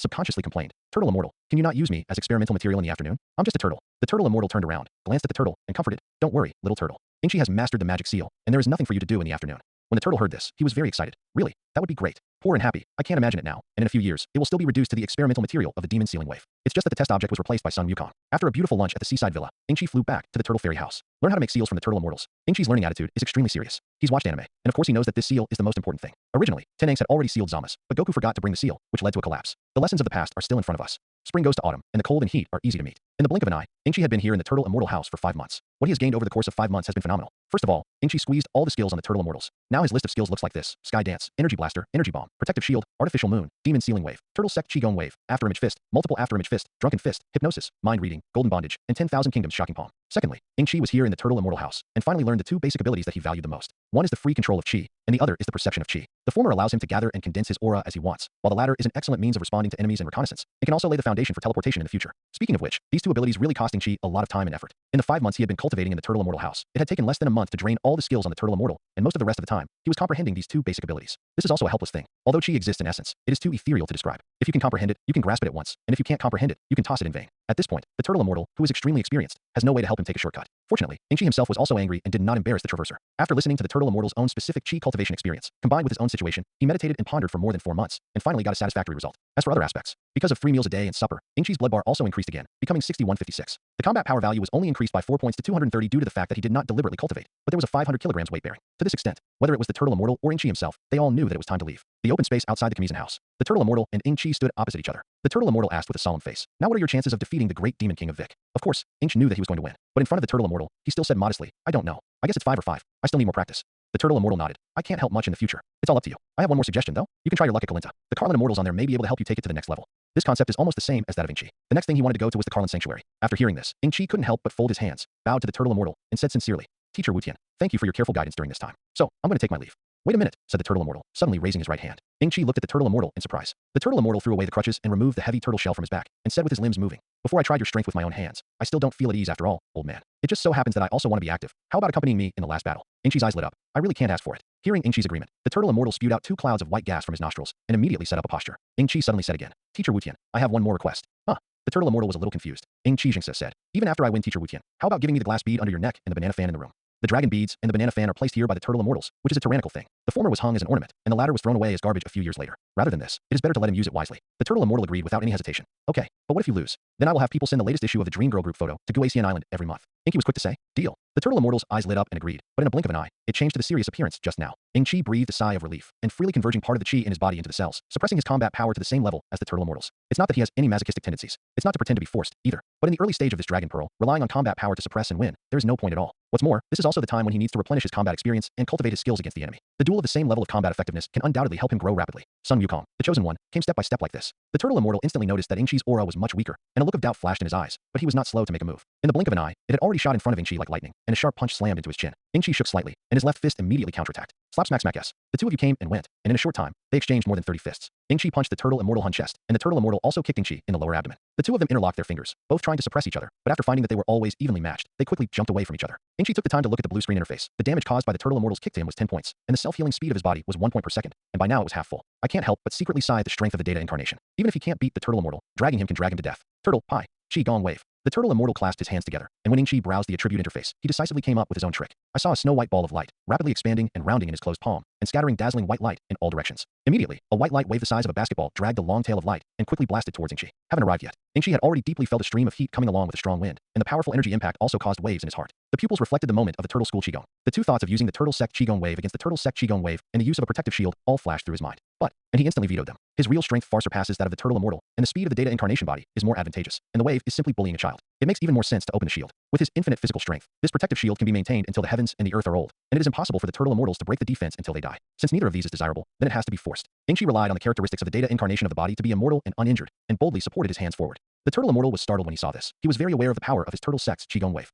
subconsciously complained, "Turtle immortal, can you not use me as experimental material in the afternoon? I'm just a turtle." The turtle immortal turned around, glanced at the turtle, and comforted, "Don't worry, little turtle. Inchi has mastered the magic seal, and there is nothing for you to do in the afternoon." When the turtle heard this, he was very excited. Really, that would be great. Poor and happy, I can't imagine it now, and in a few years, it will still be reduced to the experimental material of the demon sealing wave. It's just that the test object was replaced by Sun Wukong. After a beautiful lunch at the seaside villa, Inchi flew back to the turtle fairy house. Learn how to make seals from the turtle immortals. Inchi's learning attitude is extremely serious. He's watched anime, and of course he knows that this seal is the most important thing. Originally, Tenangs had already sealed Zama's, but Goku forgot to bring the seal, which led to a collapse. The lessons of the past are still in front of us. Spring goes to autumn, and the cold and heat are easy to meet. In the blink of an eye, Inchi had been here in the turtle immortal house for 5 months. What he has gained over the course of 5 months has been phenomenal. First of all, Inchi squeezed all the skills on the turtle immortals. Now his list of skills looks like this: Sky Dance, Energy Blaster, Energy Bomb, Protective Shield, Artificial Moon, Demon Sealing Wave, Turtle Sect Qigong Wave, After Image Fist, Multiple After Image Fist, Drunken Fist, Hypnosis, Mind Reading, Golden Bondage, and 10,000 Kingdoms Shocking Palm. Secondly, Inchi was here in the turtle immortal house, and finally learned the 2 basic abilities that he valued the most. One is the free control of Qi, and the other is the perception of Qi. The former allows him to gather and condense his aura as he wants, while the latter is an excellent means of responding to enemies and reconnaissance. It can also lay the foundation for teleportation in the future. Speaking of which, these 2 abilities really cost Inchi a lot of time and effort. In the 5 months he had been cultivating in the turtle immortal house, it had taken less than a month to drain all the skills on the turtle immortal, and most of the rest of the time, he was comprehending these 2 basic abilities. This is also a helpless thing. Although Qi exists in essence, it is too ethereal to describe. If you can comprehend it, you can grasp it at once, and if you can't comprehend it, you can toss it in vain. At this point, the turtle immortal, who is extremely experienced, has no way to help him take a shortcut. Fortunately, Inchi himself was also angry and did not embarrass the traverser. After listening to the turtle immortal's own specific Qi cultivation experience, combined with his own situation, he meditated and pondered for more than 4 months, and finally got a satisfactory result. As for other aspects, because of 3 meals a day and supper, Inchi's blood bar also increased again, becoming 6156. The combat power value was only increased by 4 points to 230 due to the fact that he did not deliberately cultivate, but there was a 500 kilograms weight bearing. To this extent, whether it was the turtle immortal or Inchi himself, they all knew that it was time to leave. The open space outside the Kamizen house. The turtle immortal and Inchi stood opposite each other. The turtle immortal asked with a solemn face, "Now what are your chances of defeating the great demon king of Vic?" Of course, Inch knew that he was going to win, but in front of the turtle immortal, he still said modestly, "I don't know. I guess it's 5 or 5. I still need more practice." The turtle immortal nodded. "I can't help much in the future. It's all up to you. I have one more suggestion though. You can try your luck at Kalinta. The Carlin immortals on there may be able to help you take it to the next level." This concept is almost the same as that of Inchi. The next thing he wanted to go to was the Carlin sanctuary. After hearing this, Inchi couldn't help but fold his hands, bowed to the turtle immortal, and said sincerely, "Teacher Wutian, thank you for your careful guidance during this time. So, I'm going to take my leave." "Wait a minute," said the turtle immortal, suddenly raising his right hand. Inchi looked at the turtle immortal in surprise. The turtle immortal threw away the crutches and removed the heavy turtle shell from his back, and said with his limbs moving, "Before I tried your strength with my own hands, I still don't feel at ease after all, old man. It just so happens that I also want to be active. How about accompanying me in the last battle?" Inchi's eyes lit up. "I really can't ask for it." Hearing Inchi's agreement, the turtle immortal spewed out 2 clouds of white gas from his nostrils, and immediately set up a posture. Inchi suddenly said again, "Teacher Wutian, I have one more request." "Huh?" The turtle immortal was a little confused. Inchi Jingsa said, "Even after I win, Teacher Wutian, how about giving me the glass bead under your neck and the banana fan in the room?" The dragon beads and the banana fan are placed here by the turtle immortals, which is a tyrannical thing. The former was hung as an ornament, and the latter was thrown away as garbage a few years later. Rather than this, it is better to let him use it wisely. The turtle immortal agreed without any hesitation. "Okay, but what if you lose? Then I will have people send the latest issue of the Dream Girl group photo to Guasian Island every month." Inky was quick to say, "Deal." The turtle immortal's eyes lit up and agreed, but in a blink of an eye, it changed to the serious appearance just now. Inchi breathed a sigh of relief, and freely converging part of the Qi in his body into the cells, suppressing his combat power to the same level as the turtle immortals. It's not that he has any masochistic tendencies. It's not to pretend to be forced, either. But in the early stage of this Dragon Pearl, relying on combat power to suppress and win, there is no point at all. What's more, this is also the time when he needs to replenish his combat experience and cultivate his skills against the enemy. The duel of the same level of combat effectiveness can undoubtedly help him grow rapidly. Sun Wukong, the chosen one, came step by step like this. The turtle immortal instantly noticed that Inchi's aura was much weaker, and a look of doubt flashed in his eyes, but he was not slow to make a move. In the blink of an eye, it had already shot in front of Inchi like lightning, and a sharp punch slammed into his chin. Inchi shook slightly, and his left fist immediately counterattacked. Slap smack smack yes. The two of you came and went, and in a short time, they exchanged more than 30 fists. Inchi punched the turtle immortal on chest, and the turtle immortal also kicked Inchi in the lower abdomen. The two of them interlocked their fingers, both trying to suppress each other, but after finding that they were always evenly matched, they quickly jumped away from each other. Inchi took the time to look at the blue screen interface. The damage caused by the turtle immortal's kick to him was 10 points, and the self-healing speed of his body was 1 point per second, and by now it was half full. I can't help but secretly sigh at the strength of the data incarnation. Even if he can't beat the turtle immortal, dragging him can drag him to death. Turtle, pie. Qigong wave. The turtle immortal clasped his hands together, and when Ingqi browsed the attribute interface, he decisively came up with his own trick. I saw a snow-white ball of light, rapidly expanding and rounding in his closed palm, and scattering dazzling white light in all directions. Immediately, a white light wave the size of a basketball dragged a long tail of light and quickly blasted towards Ingqi. Haven't arrived yet. Ingqi had already deeply felt a stream of heat coming along with a strong wind, and the powerful energy impact also caused waves in his heart. The pupils reflected the moment of the turtle school Qigong. The two thoughts of using the turtle sect Qigong wave against the turtle sect Qigong wave and the use of a protective shield all flashed through his mind. And he instantly vetoed them. His real strength far surpasses that of the turtle immortal, and the speed of the data incarnation body is more advantageous, and the wave is simply bullying a child. It makes even more sense to open the shield. With his infinite physical strength, this protective shield can be maintained until the heavens and the earth are old, and it is impossible for the turtle immortals to break the defense until they die. Since neither of these is desirable, then it has to be forced. Ingqi relied on the characteristics of the data incarnation of the body to be immortal and uninjured, and boldly supported his hands forward. The turtle immortal was startled when he saw this. He was very aware of the power of his turtle sect's Qigong wave.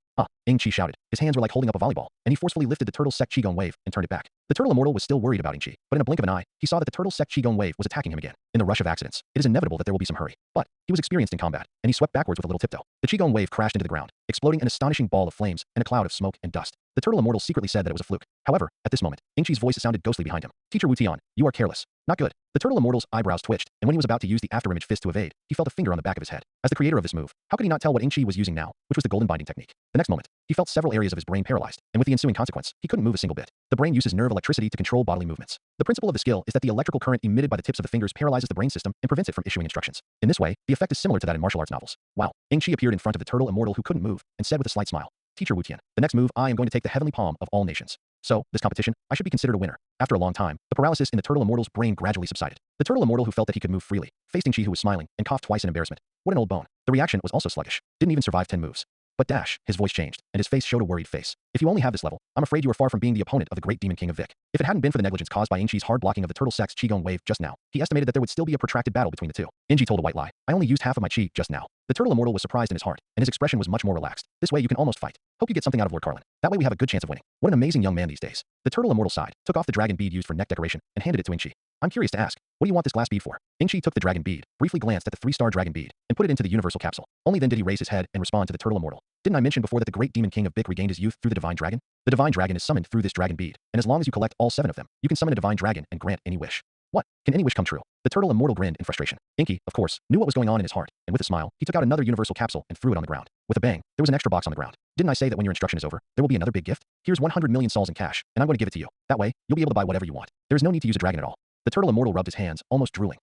Ingqi shouted. His hands were like holding up a volleyball, and he forcefully lifted the turtle sect Qigong wave and turned it back. The turtle immortal was still worried about Ingqi, but in a blink of an eye, he saw that the turtle sect Qigong wave was attacking him again. In the rush of accidents, it is inevitable that there will be some hurry. But he was experienced in combat, and he swept backwards with a little tiptoe. The Qigong wave crashed into the ground, exploding an astonishing ball of flames and a cloud of smoke and dust. The turtle immortal secretly said that it was a fluke. However, at this moment, Ingqi's voice sounded ghostly behind him. Teacher Wu Tian, you are careless. Not good. The turtle immortal's eyebrows twitched, and when he was about to use the afterimage fist to evade, he felt a finger on the back of his head. As the creator of this move, how could he not tell what Ingqi was using now, which was the golden binding technique? The next moment, he felt several areas of his brain paralyzed, and with the ensuing consequence, he couldn't move a single bit. The brain uses nerve electricity to control bodily movements. The principle of the skill is that the electrical current emitted by the tips of the fingers paralyzes the brain system and prevents it from issuing instructions. In this way, the effect is similar to that in martial arts novels. Wow. Ingqi appeared in front of the turtle immortal who couldn't move, and said with a slight smile, Teacher Wu Tian, the next move I am going to take the heavenly palm of all nations. So, this competition, I should be considered a winner. After a long time, the paralysis in the turtle immortal's brain gradually subsided. The turtle immortal who felt that he could move freely, faced Ingqi who was smiling, and coughed twice in embarrassment. What an old bone. The reaction was also sluggish. Didn't even survive 10 moves. But his voice changed, and his face showed a worried face. If you only have this level, I'm afraid you are far from being the opponent of the great demon king of Vic. If it hadn't been for the negligence caused by Ingqi's hard blocking of the turtle sect's Qigong wave just now, he estimated that there would still be a protracted battle between the two. Ingqi told a white lie. I only used half of my Qi just now. The turtle immortal was surprised in his heart, and his expression was much more relaxed. This way you can almost fight. Hope you get something out of Lord Carlin. That way we have a good chance of winning. What an amazing young man these days. The turtle immortal sighed, took off the dragon bead used for neck decoration, and handed it to Ingqi. I'm curious to ask, what do you want this glass bead for? Ingqi took the dragon bead, briefly glanced at the 3-star dragon bead, and put it into the universal capsule. Only then did he raise his head and respond to the turtle immortal. Didn't I mention before that the great demon king of Bic regained his youth through the divine dragon? The divine dragon is summoned through this dragon bead, and as long as you collect all 7 of them, you can summon a divine dragon and grant any wish. What? Can any wish come true? The turtle immortal grinned in frustration. Ingqi, of course, knew what was going on in his heart, and with a smile, he took out another universal capsule and threw it on the ground. With a bang, there was an extra box on the ground. Didn't I say that when your instruction is over, there will be another big gift? Here's 100 million sols in cash, and I'm going to give it to you. That way, you'll be able to buy whatever you want. There is no need to use a dragon at all. The turtle immortal rubbed his hands, almost drooling.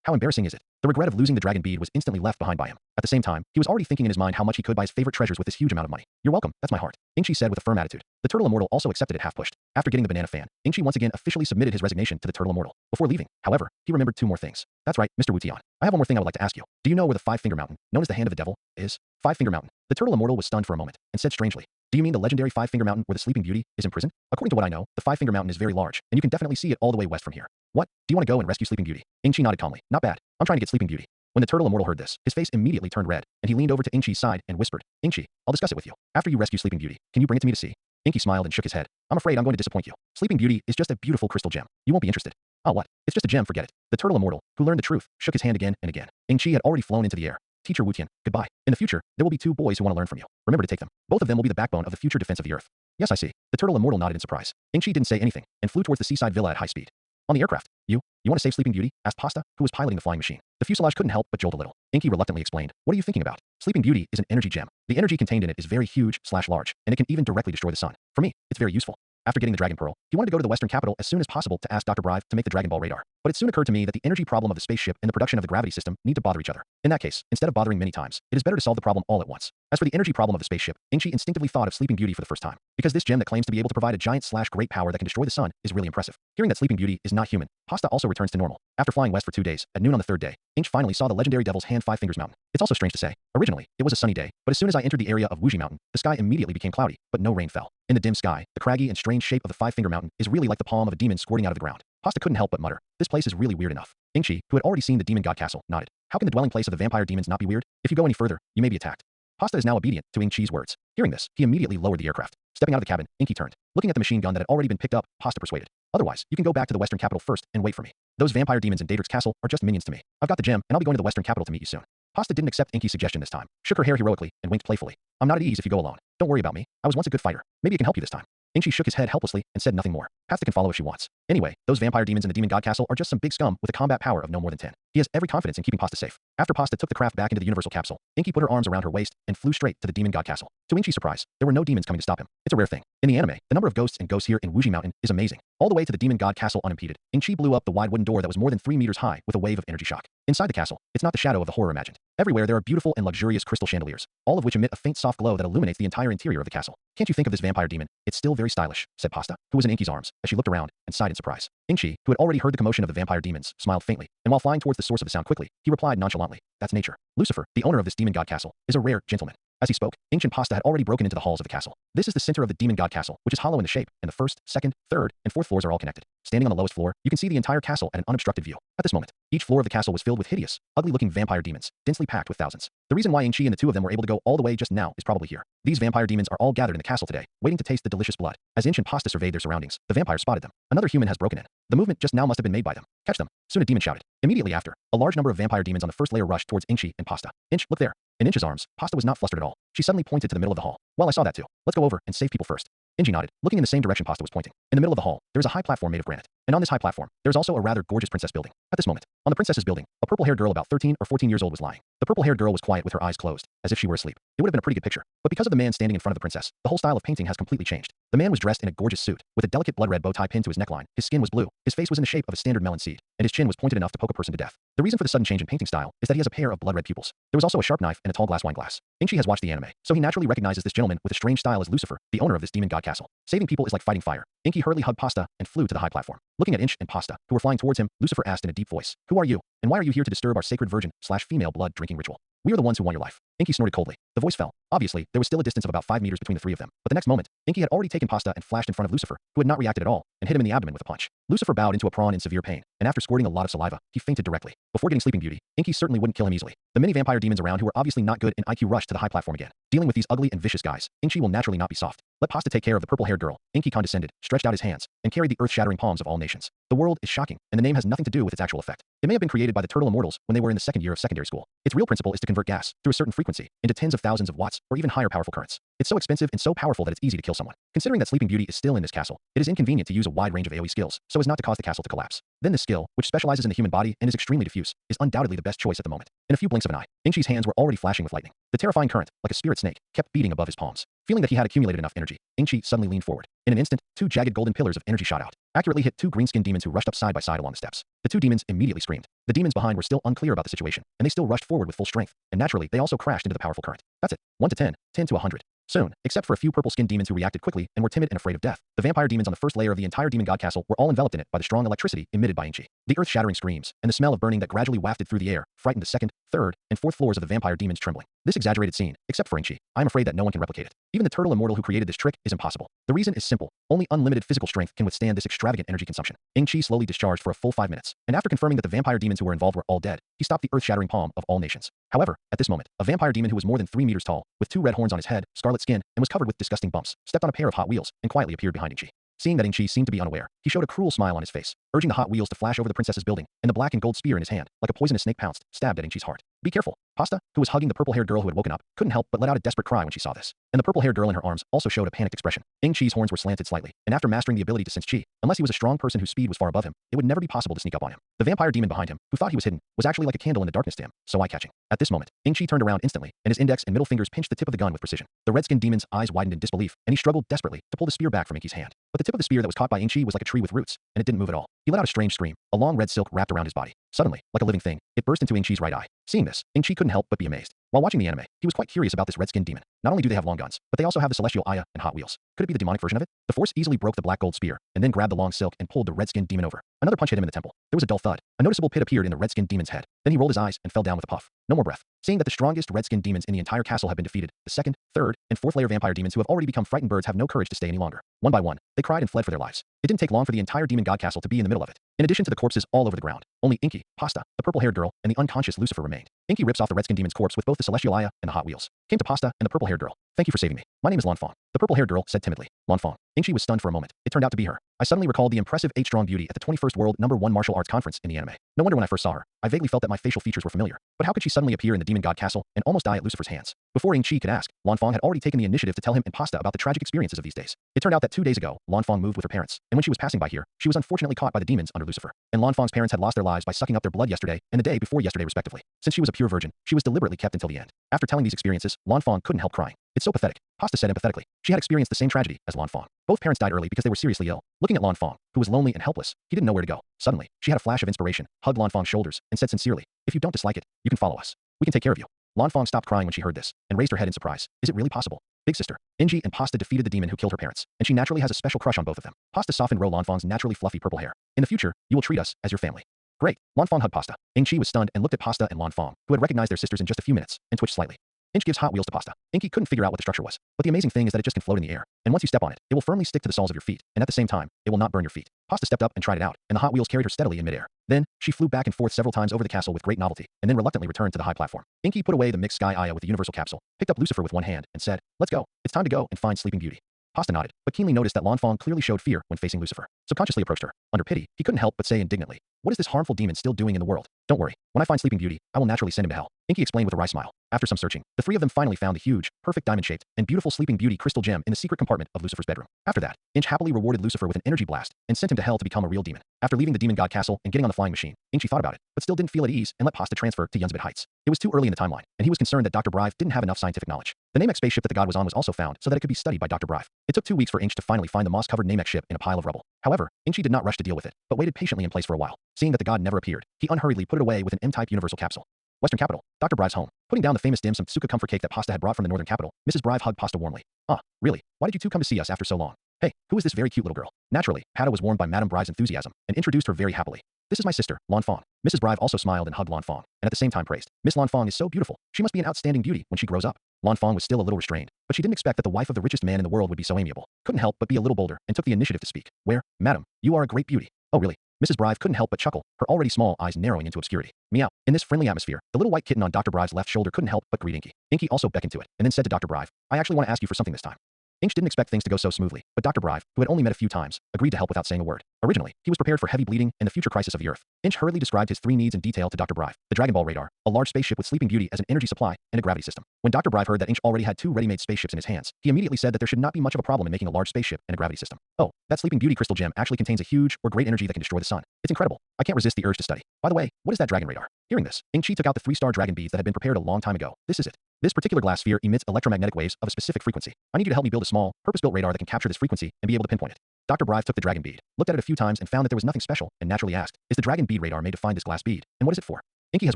How embarrassing is it? The regret of losing the dragon bead was instantly left behind by him. At the same time, he was already thinking in his mind how much he could buy his favorite treasures with this huge amount of money. You're welcome, that's my heart, Ingqi said with a firm attitude. The turtle immortal also accepted it half pushed. After getting the banana fan, Ingqi once again officially submitted his resignation to the turtle immortal. Before leaving, however, he remembered 2 more things. That's right, Mr. Wu Tian. I have one more thing I would like to ask you. Do you know where the 5-finger mountain, known as the hand of the devil, is? 5-finger mountain. The turtle immortal was stunned for a moment, and said strangely, do you mean the legendary 5-finger mountain where the sleeping beauty is imprisoned? According to what I know, the 5-finger mountain is very large, and you can definitely see it all the way west from here. What? Do you want to go and rescue Sleeping Beauty? Ingqi nodded calmly. Not bad. I'm trying to get Sleeping Beauty. When the turtle immortal heard this, his face immediately turned red, and he leaned over to Ingqi's side and whispered, Ingqi, I'll discuss it with you. After you rescue Sleeping Beauty, can you bring it to me to see? Ingqi smiled and shook his head. I'm afraid I'm going to disappoint you. Sleeping Beauty is just a beautiful crystal gem. You won't be interested. Oh, what? It's just a gem, forget it. The turtle immortal, who learned the truth, shook his hand again and again. Ingqi had already flown into the air. Teacher Wu Tian, goodbye. In the future, there will be 2 boys who want to learn from you. Remember to take them. Both of them will be the backbone of the future defense of the earth. Yes, I see. The turtle immortal nodded in surprise. Ingqi didn't say anything, and flew towards the seaside villa at high speed. On the aircraft, you want to save Sleeping Beauty? Asked Pasta, who was piloting the flying machine. The fuselage couldn't help but jolt a little. Ingqi reluctantly explained, what are you thinking about? Sleeping Beauty is an energy gem. The energy contained in it is very huge/large, and it can even directly destroy the sun. For me, it's very useful. After getting the Dragon Pearl, he wanted to go to the Western capital as soon as possible to ask Dr. Brive to make the Dragon Ball radar. But it soon occurred to me that the energy problem of the spaceship and the production of the gravity system need to bother each other. In that case, instead of bothering many times, it is better to solve the problem all at once. As for the energy problem of the spaceship, Ingqi instinctively thought of Sleeping Beauty for the first time. Because this gem that claims to be able to provide a giant/great power that can destroy the sun is really impressive. Hearing that Sleeping Beauty is not human, Pasta also returns to normal. After flying west for 2 days, at noon on the 3rd day, Ingqi finally saw the legendary Devil's Hand 5 Fingers Mountain. It's also strange to say. Originally, it was a sunny day, but as soon as I entered the area of Wuji Mountain, the sky immediately became cloudy, but no rain fell. In the dim sky, the craggy and strange shape of the 5 Finger Mountain is really like the palm of a demon squirting out of the ground. Pasta couldn't help but mutter, this place is really weird enough. Ingqi, who had already seen the demon god castle, nodded. How can the dwelling place of the vampire demons not be weird? If you go any further, you may be attacked. Pasta is now obedient to Ingqi's words. Hearing this, he immediately lowered the aircraft. Stepping out of the cabin, Ingqi turned. Looking at the machine gun that had already been picked up, Pasta persuaded. Otherwise, you can go back to the Western capital first and wait for me. Those vampire demons in Daedric's castle are just minions to me. I've got the gem, and I'll be going to the Western capital to meet you soon. Pasta didn't accept Ingqi's suggestion this time, shook her hair heroically, and winked playfully. I'm not at ease if you go alone. Don't worry about me. I was once a good fighter. Maybe it can help you this time. Ingshi shook his head helplessly and said nothing more. Pasta can follow if she wants. Anyway, those vampire demons in the demon god castle are just some big scum with a combat power of no more than 10. He has every confidence in keeping Pasta safe. After Pasta took the craft back into the universal capsule, Inky put her arms around her waist and flew straight to the demon god castle. To Ingshi's surprise, there were no demons coming to stop him. It's a rare thing. In the anime, the number of ghosts and ghosts here in Wuji Mountain is amazing. All the way to the demon god castle unimpeded, Ingshi blew up the wide wooden door that was more than 3 meters high with a wave of energy shock. Inside the castle, it's not the shadow of the horror imagined. Everywhere there are beautiful and luxurious crystal chandeliers, all of which emit a faint soft glow that illuminates the entire interior of the castle. Can't you think of this vampire demon? It's still very stylish, said Pasta, who was in Inky's arms, as she looked around and sighed in surprise. Ingshi, who had already heard the commotion of the vampire demons, smiled faintly, and while flying towards the source of the sound quickly, he replied nonchalantly, "That's nature. Lucifer, the owner of this demon god castle, is a rare gentleman." As he spoke, ancient Pasta had already broken into the halls of the castle. This is the center of the demon god castle, which is hollow in the shape, and the first, second, third, and fourth floors are all connected. Standing on the lowest floor, you can see the entire castle at an unobstructed view. At this moment, each floor of the castle was filled with hideous, ugly-looking vampire demons, densely packed with thousands. The reason why Ingshi and the two of them were able to go all the way just now is probably here. These vampire demons are all gathered in the castle today, waiting to taste the delicious blood. As Inch and Pasta surveyed their surroundings, the vampire spotted them. Another human has broken in. The movement just now must have been made by them. Catch them. Soon a demon shouted. Immediately after, a large number of vampire demons on the first layer rushed towards Ingshi and Pasta. Inch, look there. In Inch's arms, Pasta was not flustered at all. She suddenly pointed to the middle of the hall. Well, I saw that too. Let's go over and save people first. Inchi nodded, looking in the same direction Pasta was pointing. In the middle of the hall, there is a high platform made of granite. And on this high platform, there is also a rather gorgeous princess building. At this moment, on the princess's building, a purple-haired girl about 13 or 14 years old was lying. The purple-haired girl was quiet with her eyes closed, as if she were asleep. It would have been a pretty good picture. But because of the man standing in front of the princess, the whole style of painting has completely changed. The man was dressed in a gorgeous suit, with a delicate blood-red bow tie pinned to his neckline. His skin was blue, his face was in the shape of a standard melon seed, and his chin was pointed enough to poke a person to death. The reason for the sudden change in painting style is that he has a pair of blood-red pupils. There was also a sharp knife and a tall glass wine glass. Inchi has watched the anime, so he naturally recognizes this gentleman with a strange style as Lucifer, the owner of this demon god castle. Saving people is like fighting fire. Inky hurriedly hugged Pasta and flew to the high platform. Looking at Inch and Pasta, who were flying towards him, Lucifer asked in a deep voice, "Who are you, and why are you here to disturb our sacred virgin/female blood drinking ritual?" "We are the ones who want your life." Inky snorted coldly. The voice fell. Obviously, there was still a distance of about 5 meters between the three of them, but the next moment, Inky had already taken Pasta and flashed in front of Lucifer, who had not reacted at all, and hit him in the abdomen with a punch. Lucifer bowed into a prawn in severe pain, and after squirting a lot of saliva, he fainted directly. Before getting Sleeping Beauty, Inky certainly wouldn't kill him easily. The many vampire demons around who were obviously not good in IQ rushed to the high platform again. Dealing with these ugly and vicious guys, Inky will naturally not be soft. Let Pasta take care of the purple-haired girl. Inky condescended, stretched out his hands, and carried the earth-shattering palms of all nations. The world is shocking, and the name has nothing to do with its actual effect. It may have been created by the turtle immortals when they were in the second year of secondary school. Its real principle is to convert gas, through a certain frequency, into tens of thousands of watts, or even higher powerful currents. It's so expensive and so powerful that it's easy to kill someone. Considering that Sleeping Beauty is still in this castle, it is inconvenient to use a wide range of AoE skills, so as not to cause the castle to collapse. Then this skill, which specializes in the human body and is extremely diffuse, is undoubtedly the best choice at the moment. In a few blinks of an eye, Inchi's hands were already flashing with lightning. The terrifying current, like a spirit snake, kept beating above his palms. Feeling that he had accumulated enough energy, Inchi suddenly leaned forward. In an instant, 2 jagged golden pillars of energy shot out, accurately hit 2 green-skinned demons who rushed up side by side along the steps. The 2 demons immediately screamed. The demons behind were still unclear about the situation, and they still rushed forward with full strength, and naturally, they also crashed into the powerful current. That's it. 1 to 10, 10 to 100. Soon, except for a few purple-skinned demons who reacted quickly and were timid and afraid of death, the vampire demons on the first layer of the entire demon god castle were all enveloped in it by the strong electricity emitted by Inchi. The earth-shattering screams and the smell of burning that gradually wafted through the air frightened the second, third, and fourth floors of the vampire demons trembling. This exaggerated scene, except for Inchi, I'm afraid that no one can replicate it. Even the turtle immortal who created this trick is impossible. The reason is simple. Only unlimited physical strength can withstand this extravagant energy consumption. Inchi slowly discharged for a full 5 minutes, and after confirming that the vampire demons who were involved were all dead, he stopped the earth-shattering palm of all nations. However, at this moment, a vampire demon who was more than 3 meters tall, with 2 red horns on his head, scarlet skin, and was covered with disgusting bumps, stepped on a pair of Hot Wheels and quietly appeared behind Inchi. Seeing that Inchi seemed to be unaware, he showed a cruel smile on his face, urging the Hot Wheels to flash over the princess's building, and the black and gold spear in his hand, like a poisonous snake pounced, stabbed at Inchi's heart. "Be careful." Pasta, who was hugging the purple-haired girl who had woken up, couldn't help but let out a desperate cry when she saw this. And the purple-haired girl in her arms also showed a panicked expression. Ingchi's horns were slanted slightly, and after mastering the ability to sense chi, unless he was a strong person whose speed was far above him, it would never be possible to sneak up on him. The vampire demon behind him, who thought he was hidden, was actually like a candle in the darkness to him, so eye-catching. At this moment, Ingchi turned around instantly, and his index and middle fingers pinched the tip of the gun with precision. The red-skinned demon's eyes widened in disbelief, and he struggled desperately to pull the spear back from Ingchi's hand. But the tip of the spear that was caught by Ingchi was like a tree with roots, and it didn't move at all. He let out a strange scream. A long red silk wrapped around his body. Suddenly, like a living thing, it burst into Ingchi's right eye. Seeing this, Ingchi couldn't help but be amazed. While watching the anime, he was quite curious about this red-skinned demon. Not only do they have long guns, but they also have the celestial Aya and Hot Wheels. Could it be the demonic version of it? The force easily broke the black gold spear, and then grabbed the long silk and pulled the red-skinned demon over. Another punch hit him in the temple. There was a dull thud. A noticeable pit appeared in the red-skinned demon's head. Then he rolled his eyes and fell down with a puff. No more breath. Seeing that the strongest red-skinned demons in the entire castle have been defeated, the second, third, and fourth layer vampire demons who have already become frightened birds have no courage to stay any longer. One by one, they cried and fled for their lives. It didn't take long for the entire demon god castle to be in the middle of it. In addition to the corpses all over the ground, only Inky, Pasta, the purple-haired girl, and the unconscious Lucifer remained. Inky rips off the red-skinned demon's corpse with both the celestial Aya and the Hot Wheels. Came to Pasta and the purple-haired girl. "Thank you for saving me. My name is Lanfang." The purple-haired girl said timidly. Lanfang. Inchi was stunned for a moment. It turned out to be her. I suddenly recalled the impressive 8-strong beauty at the 21st World #1 Martial Arts Conference in the anime. No wonder when I first saw her, I vaguely felt that my facial features were familiar. But how could she suddenly appear in the demon god castle and almost die at Lucifer's hands? Before Ying Qi could ask, Lan Fong had already taken the initiative to tell him and Pasta about the tragic experiences of these days. It turned out that 2 days ago, Lan Fong moved with her parents, and when she was passing by here, she was unfortunately caught by the demons under Lucifer. And Lan Fong's parents had lost their lives by sucking up their blood yesterday and the day before yesterday respectively. Since she was a pure virgin, she was deliberately kept until the end. After telling these experiences, Lan Fong couldn't help crying. It's so pathetic, Pasta said empathetically. She had experienced the same tragedy as Lan Fong. Both parents died early because they were seriously ill. Looking at Lan Fong, who was lonely and helpless, he didn't know where to go. Suddenly, she had a flash of inspiration, hugged Lan Fong's shoulders, and said sincerely, "If you don't dislike it, you can follow us. We can take care of you." Lan Fong stopped crying when she heard this, and raised her head in surprise. Is it really possible? Big sister, Inji and Pasta defeated the demon who killed her parents, and she naturally has a special crush on both of them. Pasta softened Lan Fong's naturally fluffy purple hair. In the future, you will treat us as your family. Great. Lan Fong hugged Pasta. Inchi was stunned and looked at Pasta and Lan Fong, who had recognized their sisters in just a few minutes, and twitched slightly. Inch gives Hot Wheels to Pasta. Inky couldn't figure out what the structure was, but the amazing thing is that it just can float in the air, and once you step on it, it will firmly stick to the soles of your feet, and at the same time, it will not burn your feet. Pasta stepped up and tried it out, and the Hot Wheels carried her steadily in midair. Then, she flew back and forth several times over the castle with great novelty, and then reluctantly returned to the high platform. Inky put away the mixed sky Aya with the universal capsule, picked up Lucifer with one hand, and said, "Let's go. It's time to go and find Sleeping Beauty." Pasta nodded, but keenly noticed that Lan Fong clearly showed fear when facing Lucifer. Subconsciously approached her. Under pity, he couldn't help but say indignantly, "What is this harmful demon still doing in the world? Don't worry. When I find Sleeping Beauty, I will naturally send him to hell." Inky explained with a wry smile. After some searching, the three of them finally found the huge, perfect diamond-shaped, and beautiful Sleeping Beauty crystal gem in the secret compartment of Lucifer's bedroom. After that, Inch happily rewarded Lucifer with an energy blast and sent him to hell to become a real demon. After leaving the demon god castle and getting on the flying machine, Inchi thought about it, but still didn't feel at ease and let Pasta transfer to Yunzabit Heights. It was too early in the timeline, and he was concerned that Dr. Brive didn't have enough scientific knowledge. The Namek spaceship that the god was on was also found so that it could be studied by Dr. Brive. It took 2 weeks for Inch to finally find the moss-covered Namek ship in a pile of rubble. However, Inchi did not rush to deal with it, but waited patiently in place for a while. Seeing that the god never appeared, he unhurriedly put it away with an M-type universal capsule. Western Capital, Dr. Brive's home. Putting down the famous dim sum Tsuka comfort cake that Pasta had brought from the Northern Capital, Mrs. Brive hugged Pasta warmly. "Ah, really? Why did you two come to see us after so long? Hey, who is this very cute little girl?" Naturally, Pada was warmed by Madame Brive's enthusiasm, and introduced her very happily. "This is my sister, Lan Fong." Mrs. Brive also smiled and hugged Lan Fong, and at the same time praised. "Miss Lan Fong is so beautiful. She must be an outstanding beauty when she grows up." Lan Fong was still a little restrained, but she didn't expect that the wife of the richest man in the world would be so amiable. Couldn't help but be a little bolder, and took the initiative to speak. "Where, madam, you are a great beauty." "Oh really?" Mrs. Brive couldn't help but chuckle, her already small eyes narrowing into obscurity. "Meow." In this friendly atmosphere, the little white kitten on Dr. Brive's left shoulder couldn't help but greet Inky. Inky also beckoned to it, and then said to Dr. Brive, "I actually want to ask you for something this time." Inch didn't expect things to go so smoothly, but Dr. Brive, who had only met a few times, agreed to help without saying a word. Originally, he was prepared for heavy bleeding and the future crisis of the Earth. Inch hurriedly described his 3 needs in detail to Dr. Brive: the Dragon Ball radar, a large spaceship with Sleeping Beauty as an energy supply, and a gravity system. When Dr. Brive heard that Inch already had 2 ready-made spaceships in his hands, he immediately said that there should not be much of a problem in making a large spaceship and a gravity system. "Oh, that Sleeping Beauty crystal gem actually contains a huge or great energy that can destroy the sun. It's incredible. I can't resist the urge to study. By the way, what is that dragon radar?" Hearing this, Inchi took out the 3-star dragon beads that had been prepared a long time ago. "This is it. This particular glass sphere emits electromagnetic waves of a specific frequency. I need you to help me build a small, purpose-built radar that can capture this frequency and be able to pinpoint it." Dr. Brive took the dragon bead, looked at it a few times and found that there was nothing special, and naturally asked, "Is the dragon bead radar made to find this glass bead, and what is it for?" Inky has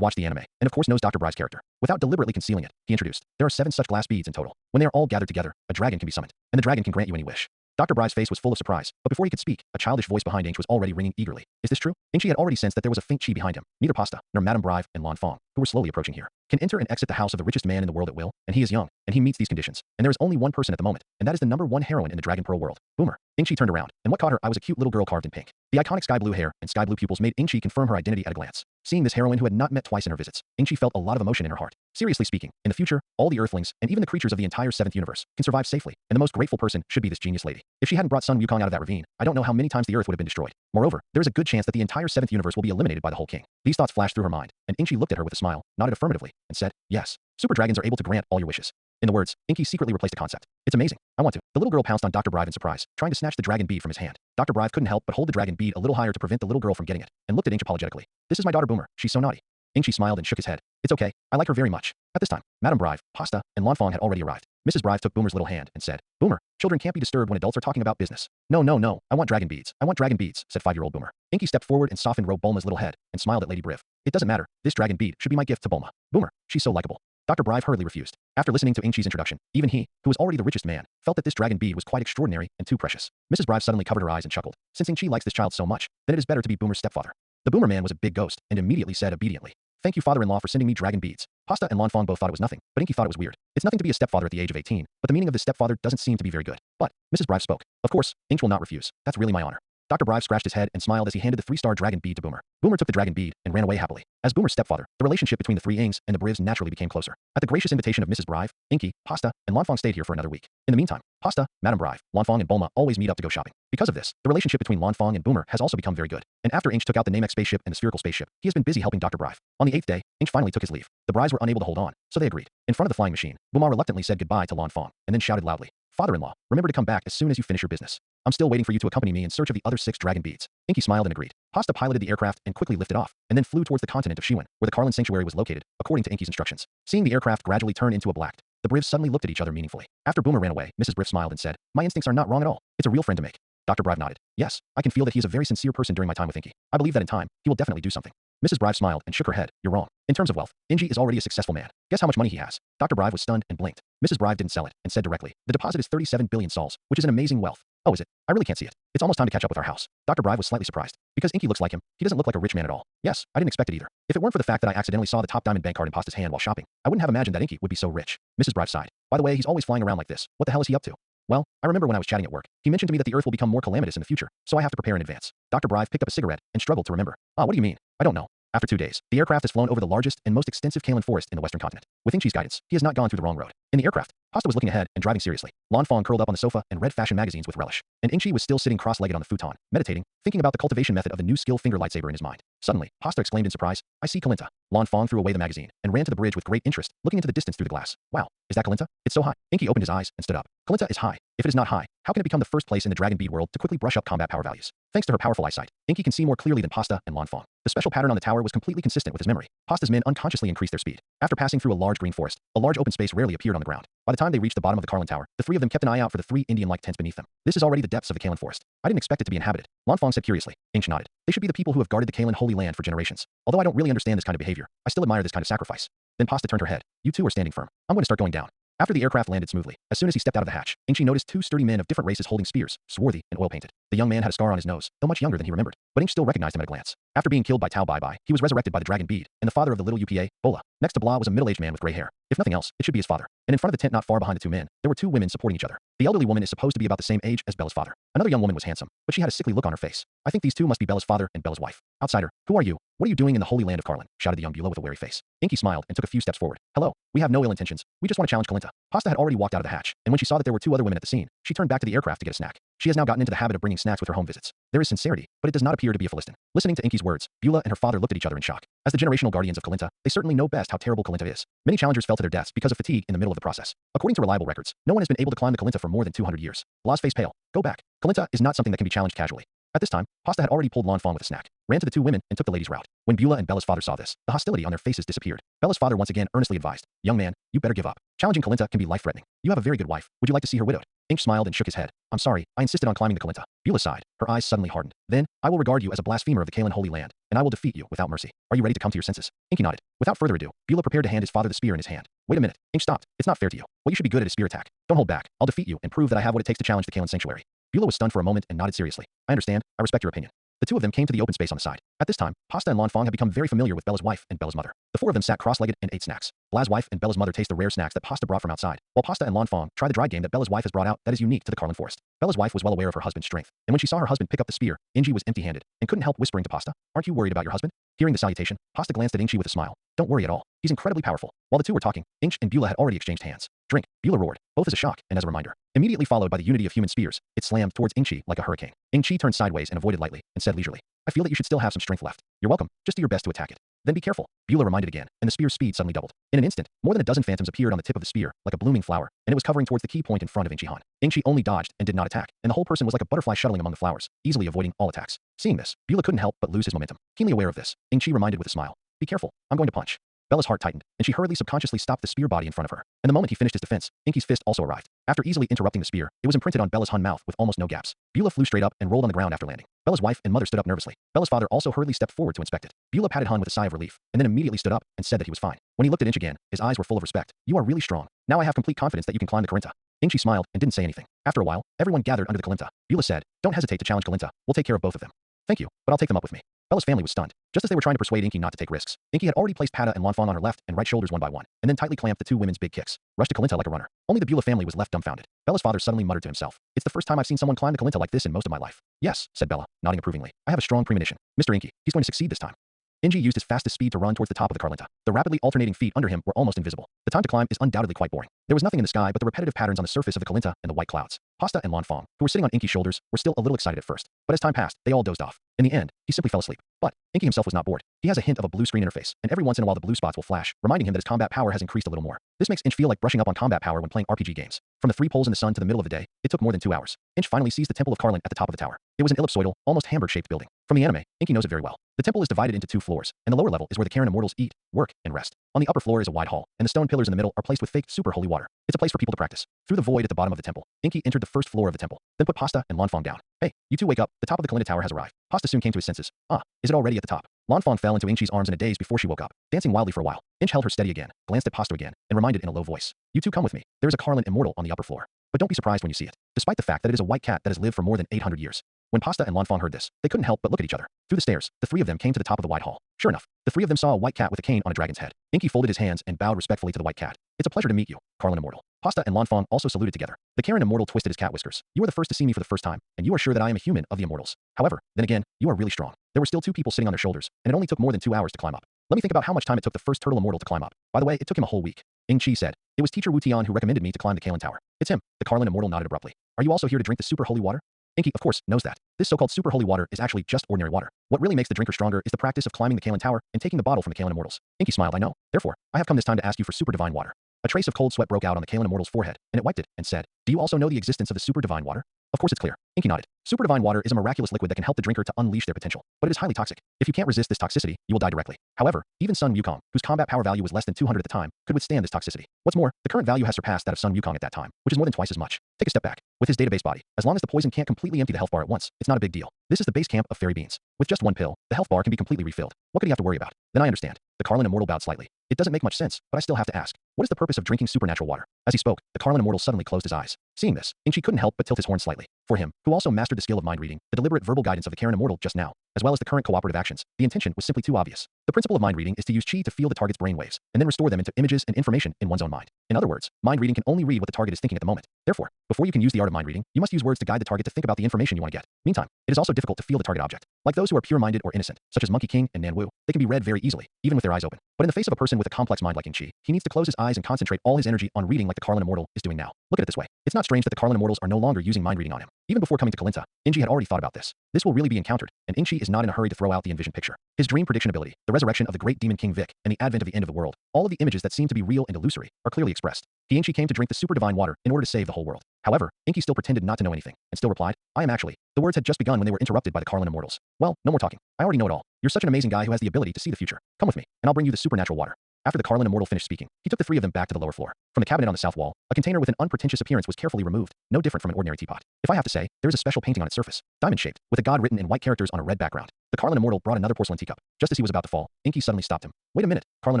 watched the anime, and of course knows Dr. Brive's character. Without deliberately concealing it, he introduced, "There are 7 such glass beads in total. When they are all gathered together, a dragon can be summoned, and the dragon can grant you any wish." Dr. Brive's face was full of surprise, but before he could speak, a childish voice behind Inch was already ringing eagerly. "Is this true?" Inchi had already sensed that there was a faint chi behind him. Neither Pasta, nor Madame Brive and Lan Fong, who were slowly approaching here, can enter and exit the house of the richest man in the world at will, and he is young, and he meets these conditions. And there is only one person at the moment, and that is the #1 heroine in the Dragon Pearl world, Boomer. Inchi turned around, and what caught her eye was a cute little girl carved in pink. The iconic sky blue hair and sky blue pupils made Inchi confirm her identity at a glance. Seeing this heroine who had not met twice in her visits, Inchi felt a lot of emotion in her heart. Seriously speaking, in the future, all the Earthlings, and even the creatures of the entire 7th universe, can survive safely, and the most grateful person should be this genius lady. If she hadn't brought Sun Wukong out of that ravine, I don't know how many times the Earth would have been destroyed. Moreover, there is a good chance that the entire 7th universe will be eliminated by the whole king. These thoughts flashed through her mind, and Inchi looked at her with a smile, nodded affirmatively, and said, "Yes. Super dragons are able to grant all your wishes." In the words, Inky secretly replaced a concept. "It's amazing. I want to." The little girl pounced on Dr. Brive in surprise, trying to snatch the dragon bead from his hand. Dr. Brive couldn't help but hold the dragon bead a little higher to prevent the little girl from getting it, and looked at Inch apologetically. "This is my daughter Boomer. She's so naughty." Inchi smiled and shook his head. "It's okay. I like her very much." At this time, Madame Brive, Pasta, and Lan Fong had already arrived. Mrs. Brive took Boomer's little hand and said, "Boomer, children can't be disturbed when adults are talking about business." No, no, no. I want dragon beads. I want dragon beads," said 5-year-old Boomer. Inky stepped forward and softened Bulma's little head, and smiled at Lady Briv. "It doesn't matter. This dragon bead should be my gift to Bulma. Boomer, she's so likable." Dr. Brive hurriedly refused. After listening to Inchi's introduction, even he, who was already the richest man, felt that this dragon bead was quite extraordinary and too precious. Mrs. Brive suddenly covered her eyes and chuckled. Since Inchi likes this child so much, then it is better to be Boomer's stepfather. The Boomer man was a big ghost, and immediately said obediently, "Thank you, father-in-law, for sending me dragon beads." Pasta and Lan Fong both thought it was nothing, but Inky thought it was weird. It's nothing to be a stepfather at the age of 18, but the meaning of this stepfather doesn't seem to be very good. But Mrs. Brive spoke. "Of course, Inch will not refuse. That's really my honor." Dr. Brive scratched his head and smiled as he handed the three-star dragon bead to Boomer. Boomer took the dragon bead and ran away happily. As Boomer's stepfather, the relationship between the three Ings and the Brivs naturally became closer. At the gracious invitation of Mrs. Brive, Inky, Pasta, and Lanfang stayed here for another week. In the meantime, Pasta, Madame Brive, Lanfang, and Bulma always meet up to go shopping. Because of this, the relationship between Lanfang and Boomer has also become very good. And after Inch took out the Namex spaceship and the spherical spaceship, he has been busy helping Dr. Brive. On the 8th day, Inch finally took his leave. The Brives were unable to hold on, so they agreed. In front of the flying machine, Boomer reluctantly said goodbye to Lanfang, and then shouted loudly, "Father-in-law, remember to come back as soon as you finish your business. I'm still waiting for you to accompany me in search of the other 6 dragon beads." Inky smiled and agreed. Pasta piloted the aircraft and quickly lifted off, and then flew towards the continent of Shiwen, where the Carlin Sanctuary was located, according to Inky's instructions. Seeing the aircraft gradually turn into a black, the Brivs suddenly looked at each other meaningfully. After Boomer ran away, Mrs. Briv smiled and said, "My instincts are not wrong at all. It's a real friend to make." Dr. Brive nodded. "Yes, I can feel that he is a very sincere person during my time with Inky. I believe that in time, he will definitely do something." Mrs. Brive smiled and shook her head. "You're wrong. In terms of wealth, Ingy is already a successful man. Guess how much money he has." Dr. Brive was stunned and blinked. Mrs. Brive didn't sell it and said directly, "The deposit is 37 billion sols, which is an amazing wealth." "Oh, is it? I really can't see it. It's almost time to catch up with our house." Dr. Brive was slightly surprised. Because Inky looks like him, he doesn't look like a rich man at all. "Yes, I didn't expect it either. If it weren't for the fact that I accidentally saw the top diamond bank card in Pasta's hand while shopping, I wouldn't have imagined that Inky would be so rich." Mrs. Brive sighed. "By the way, he's always flying around like this. What the hell is he up to?" "Well, I remember when I was chatting at work, he mentioned to me that the Earth will become more calamitous in the future, so I have to prepare in advance." Dr. Brive picked up a cigarette and struggled to remember. What do you mean? I don't know." After 2 days, the aircraft has flown over the largest and most extensive kaolin forest in the western continent. With Inchi's guidance, he has not gone through the wrong road. In the aircraft, Pasta was looking ahead and driving seriously. Lanfang curled up on the sofa and read fashion magazines with relish. And Inchi was still sitting cross-legged on the futon, meditating, thinking about the cultivation method of the new skill finger lightsaber in his mind. Suddenly, Pasta exclaimed in surprise, "I see Kalinta." Lanfang threw away the magazine and ran to the bridge with great interest, looking into the distance through the glass. "Wow, is that Kalinta? It's so high." Inky opened his eyes and stood up. "Kalinta is high. If it is not high, how can it become the first place in the Dragon Bead world to quickly brush up combat power values?" Thanks to her powerful eyesight, Inky can see more clearly than Pasta and Lanfang. The special pattern on the tower was completely consistent with his memory. Pasta's men unconsciously increased their speed. After passing through a large green forest, a large open space rarely appeared on the ground. By the time they reached the bottom of the Carlin Tower, the 3 of them kept an eye out for the 3 Indian-like tents beneath them. "This is already the depths of the Kaolin Forest. I didn't expect it to be inhabited," Lanfang said curiously. Inch nodded. "They should be the people who have guarded the Kaolin Holy Land for generations. Although I don't really understand this kind of behavior, I still admire this kind of sacrifice." Then Pasta turned her head. "You two are standing firm. I'm going to start going down." After the aircraft landed smoothly, as soon as he stepped out of the hatch, Inchi noticed 2 sturdy men of different races holding spears, swarthy and oil-painted. The young man had a scar on his nose, though much younger than he remembered, but Inch still recognized him at a glance. After being killed by Tao Bai Bai, he was resurrected by the Dragon Bead, and the father of the little UPA, Bola. Next to Blah was a middle-aged man with gray hair. If nothing else, it should be his father. And in front of the tent not far behind the 2 men, there were 2 women supporting each other. The elderly woman is supposed to be about the same age as Bella's father. Another young woman was handsome, but she had a sickly look on her face. "I think these 2 must be Bella's father and Bella's wife." "Outsider, who are you? What are you doing in the Holy Land of Carlin?" shouted the young Beulah with a wary face. Inky smiled and took a few steps forward. "Hello, we have no ill intentions. We just want to challenge Kalinta." Pasta had already walked out of the hatch, and when she saw that there were 2 other women at the scene, she turned back to the aircraft to get a snack. She has now gotten into the habit of bringing snacks with her home visits. There is sincerity, but it does not appear to be a Philistin. Listening to Inky's words, Beulah and her father looked at each other in shock. As the generational guardians of Kalinta, they certainly know best how terrible Kalinta is. Many challengers fell to their deaths because of fatigue in the middle of the process. According to reliable records, no one has been able to climb the Kalinta for more than 200 years. Blah's face pale. "Go back. Kalinta is not something that can be challenged casually." At this time, Pasta had already pulled Lanfang with a snack, ran to the 2 women, and took the ladies' route. When Beulah and Bella's father saw this, the hostility on their faces disappeared. Bella's father once again earnestly advised, "Young man, you better give up. Challenging Kalinta can be life-threatening. You have a very good wife. Would you like to see her widowed?" Inch smiled and shook his head. "I'm sorry, I insisted on climbing the Kalinta." Beulah sighed. Her eyes suddenly hardened. "Then, I will regard you as a blasphemer of the Kaolin Holy Land, and I will defeat you without mercy. Are you ready to come to your senses?" Inky nodded. Without further ado, Beulah prepared to hand his father the spear in his hand. "Wait a minute." Inch stopped. "It's not fair to you. Well, you should be good at a spear attack. Don't hold back. I'll defeat you and prove that I have what it takes to challenge the Kaolin Sanctuary." Beulah was stunned for a moment and nodded seriously. "I understand. I respect your opinion." The 2 of them came to the open space on the side. At this time, Pasta and Lanfang had become very familiar with Bella's wife and Bella's mother. The 4 of them sat cross-legged and ate snacks. Blah's wife and Bella's mother taste the rare snacks that Pasta brought from outside, while Pasta and Lanfang try the dried game that Bella's wife has brought out that is unique to the Carlin Forest. Bella's wife was well aware of her husband's strength, and when she saw her husband pick up the spear, Inchi was empty-handed and couldn't help whispering to Pasta, "Aren't you worried about your husband?" Hearing the salutation, Pasta glanced at Inchi with a smile. "Don't worry at all. He's incredibly powerful." While the 2 were talking, Inch and Beulah had already exchanged hands. "Drink," Beulah roared, both as a shock and as a reminder. Immediately followed by the unity of human spears, it slammed towards Inchi like a hurricane. Inchi turned sideways and avoided lightly, and said leisurely, "I feel that you should still have some strength left. You're welcome. Just do your best to attack it." "Then be careful," Beulah reminded again, and the spear's speed suddenly doubled. In an instant, more than a dozen phantoms appeared on the tip of the spear, like a blooming flower, and it was covering towards the key point in front of Inchi Han. Inchi only dodged and did not attack, and the whole person was like a butterfly shuttling among the flowers, easily avoiding all attacks. Seeing this, Beulah couldn't help but lose his momentum. Keenly aware of this, Inchi reminded with a smile, "Be careful. I'm going to punch." Bella's heart tightened, and she hurriedly subconsciously stopped the spear body in front of her. And the moment he finished his defense, Inky's fist also arrived. After easily interrupting the spear, it was imprinted on Bella's Hun mouth with almost no gaps. Beulah flew straight up and rolled on the ground after landing. Bella's wife and mother stood up nervously. Bella's father also hurriedly stepped forward to inspect it. Beulah patted Hun with a sigh of relief, and then immediately stood up and said that he was fine. When he looked at Inch again, his eyes were full of respect. "You are really strong. Now I have complete confidence that you can climb the Kalinta." Inchi smiled and didn't say anything. After a while, everyone gathered under the Kalinta. Beulah said, "Don't hesitate to challenge Kalinta. We'll take care of both of them." "Thank you, but I'll take them up with me." Bella's family was stunned. Just as they were trying to persuade Inky not to take risks, Inky had already placed Pata and Lanfang on her left and right shoulders one by one, and then tightly clamped the two women's big kicks, rushed to Kalinta like a runner. Only the Beulah family was left dumbfounded. Bella's father suddenly muttered to himself, "It's the first time I've seen someone climb the Kalinta like this in most of my life." "Yes," said Bella, nodding approvingly. "I have a strong premonition. Mr. Inky, he's going to succeed this time." Inky used his fastest speed to run towards the top of the Carlinta. The rapidly alternating feet under him were almost invisible. The time to climb is undoubtedly quite boring. There was nothing in the sky but the repetitive patterns on the surface of the Kalinta and the white clouds. Pasta and Lanfang, who were sitting on Inky's shoulders, were still a little excited at first, but as time passed, they all dozed off. In the end, he simply fell asleep. But Inky himself was not bored. He has a hint of a blue screen interface, and every once in a while the blue spots will flash, reminding him that his combat power has increased a little more. This makes Inch feel like brushing up on combat power when playing RPG games. From the 3 poles in the sun to the middle of the day, it took more than 2 hours. Inch finally sees the Temple of Carlin at the top of the tower. It was an ellipsoidal, almost hamburg-shaped building. From the anime, Inky knows it very well. The temple is divided into 2 floors, and the lower level is where the Karen immortals eat, work, and rest. On the upper floor is a wide hall, and the stone pillars in the middle are placed with fake super holy water. It's a place for people to practice. Through the void at the bottom of the temple, Inky entered the first floor of the temple, then put Pasta and Lanfang down. "Hey, you two wake up, the top of the Kalinta tower has arrived." Pasta soon came to his senses. "Ah, is it already at the top?" Lanfang fell into Inchi's arms in a daze before she woke up, dancing wildly for a while. Inch held her steady again, glanced at Pasta again, and reminded in a low voice, "You two come with me. There is a Carlin immortal on the upper floor. But don't be surprised when you see it, despite the fact that it is a white cat that has lived for more than 800 years. When Pasta and Lanfang heard this, they couldn't help but look at each other. Through the stairs, the 3 of them came to the top of the wide hall. Sure enough, the 3 of them saw a white cat with a cane on a dragon's head. Inky folded his hands and bowed respectfully to the white cat. "It's a pleasure to meet you, Carlin immortal." Pasta and Lanfang also saluted together. The Karen immortal twisted his cat whiskers. "You are the first to see me for the first time, and you are sure that I am a human of the immortals. However, then again, you are really strong." There were still 2 people sitting on their shoulders, and it only took more than 2 hours to climb up. "Let me think about how much time it took the first turtle immortal to climb up. By the way, it took him a whole week." Ing-Chi said, "It was teacher Wu Tian who recommended me to climb the Kalen Tower." "It's him." The Carlin immortal nodded abruptly. "Are you also here to drink the super holy water?" Inky, of course, knows that. This so-called super holy water is actually just ordinary water. What really makes the drinker stronger is the practice of climbing the Kalen Tower and taking the bottle from the Kalen immortals. Inky smiled. "I know. Therefore, I have come this time to ask you for super divine water." A trace of cold sweat broke out on the Kalen immortal's forehead, and it wiped it and said, "Do you also know the existence of the super divine water?" "Of course it's clear." Inky nodded. Super divine water is a miraculous liquid that can help the drinker to unleash their potential, but it is highly toxic. If you can't resist this toxicity, you will die directly. However, even Sun Wukong, whose combat power value was less than 200 at the time, could withstand this toxicity. What's more, the current value has surpassed that of Sun Wukong at that time, which is more than twice as much. Take a step back. With his database body, as long as the poison can't completely empty the health bar at once, it's not a big deal. This is the base camp of fairy beans. With just 1 pill, the health bar can be completely refilled. What could he have to worry about? Then I understand. The Carlin immortal bowed slightly. It doesn't make much sense, but I still have to ask. What is the purpose of drinking supernatural water? As he spoke, the Carlin immortal suddenly closed his eyes. Seeing this, Inchi couldn't help but tilt his horn slightly. For him, who also mastered the skill of mind reading, the deliberate verbal guidance of the Karen immortal just now, as well as the current cooperative actions, the intention was simply too obvious. The principle of mind reading is to use chi to feel the target's brain waves, and then restore them into images and information in one's own mind. In other words, mind reading can only read what the target is thinking at the moment. Therefore, before you can use the art of mind reading, you must use words to guide the target to think about the information you want to get. Meantime, it is also difficult to feel the target object. Like those who are pure-minded or innocent, such as Monkey King and Nan Wu, they can be read very easily, even with their eyes open. But in the face of a person with a complex mind like Inchi, he needs to close his eyes and concentrate all his energy on reading like the Carlin immortal is doing now. Look at it this way. It's not strange that the Carlin immortals are no longer using mind reading on him. Even before coming to Kalinta, Inchi had already thought about this. This will really be encountered, and Inchi is not in a hurry to throw out the envisioned picture. His dream prediction ability, the resurrection of the great demon King Vic, and the advent of the end of the world, all of the images that seem to be real and illusory, are clearly expressed. Inchi came to drink the super divine water in order to save the whole world. However, Inky still pretended not to know anything, and still replied, "I am actually." The words had just begun when they were interrupted by the Carlin immortals. "Well, no more talking. I already know it all. You're such an amazing guy who has the ability to see the future. Come with me, and I'll bring you the supernatural water." After the Carlin immortal finished speaking, he took the 3 of them back to the lower floor. From the cabinet on the south wall, a container with an unpretentious appearance was carefully removed, no different from an ordinary teapot. If I have to say, there is a special painting on its surface, diamond-shaped, with a god written in white characters on a red background. The Carlin immortal brought another porcelain teacup. Just as he was about to fall, Inky suddenly stopped him. "Wait a minute, Carlin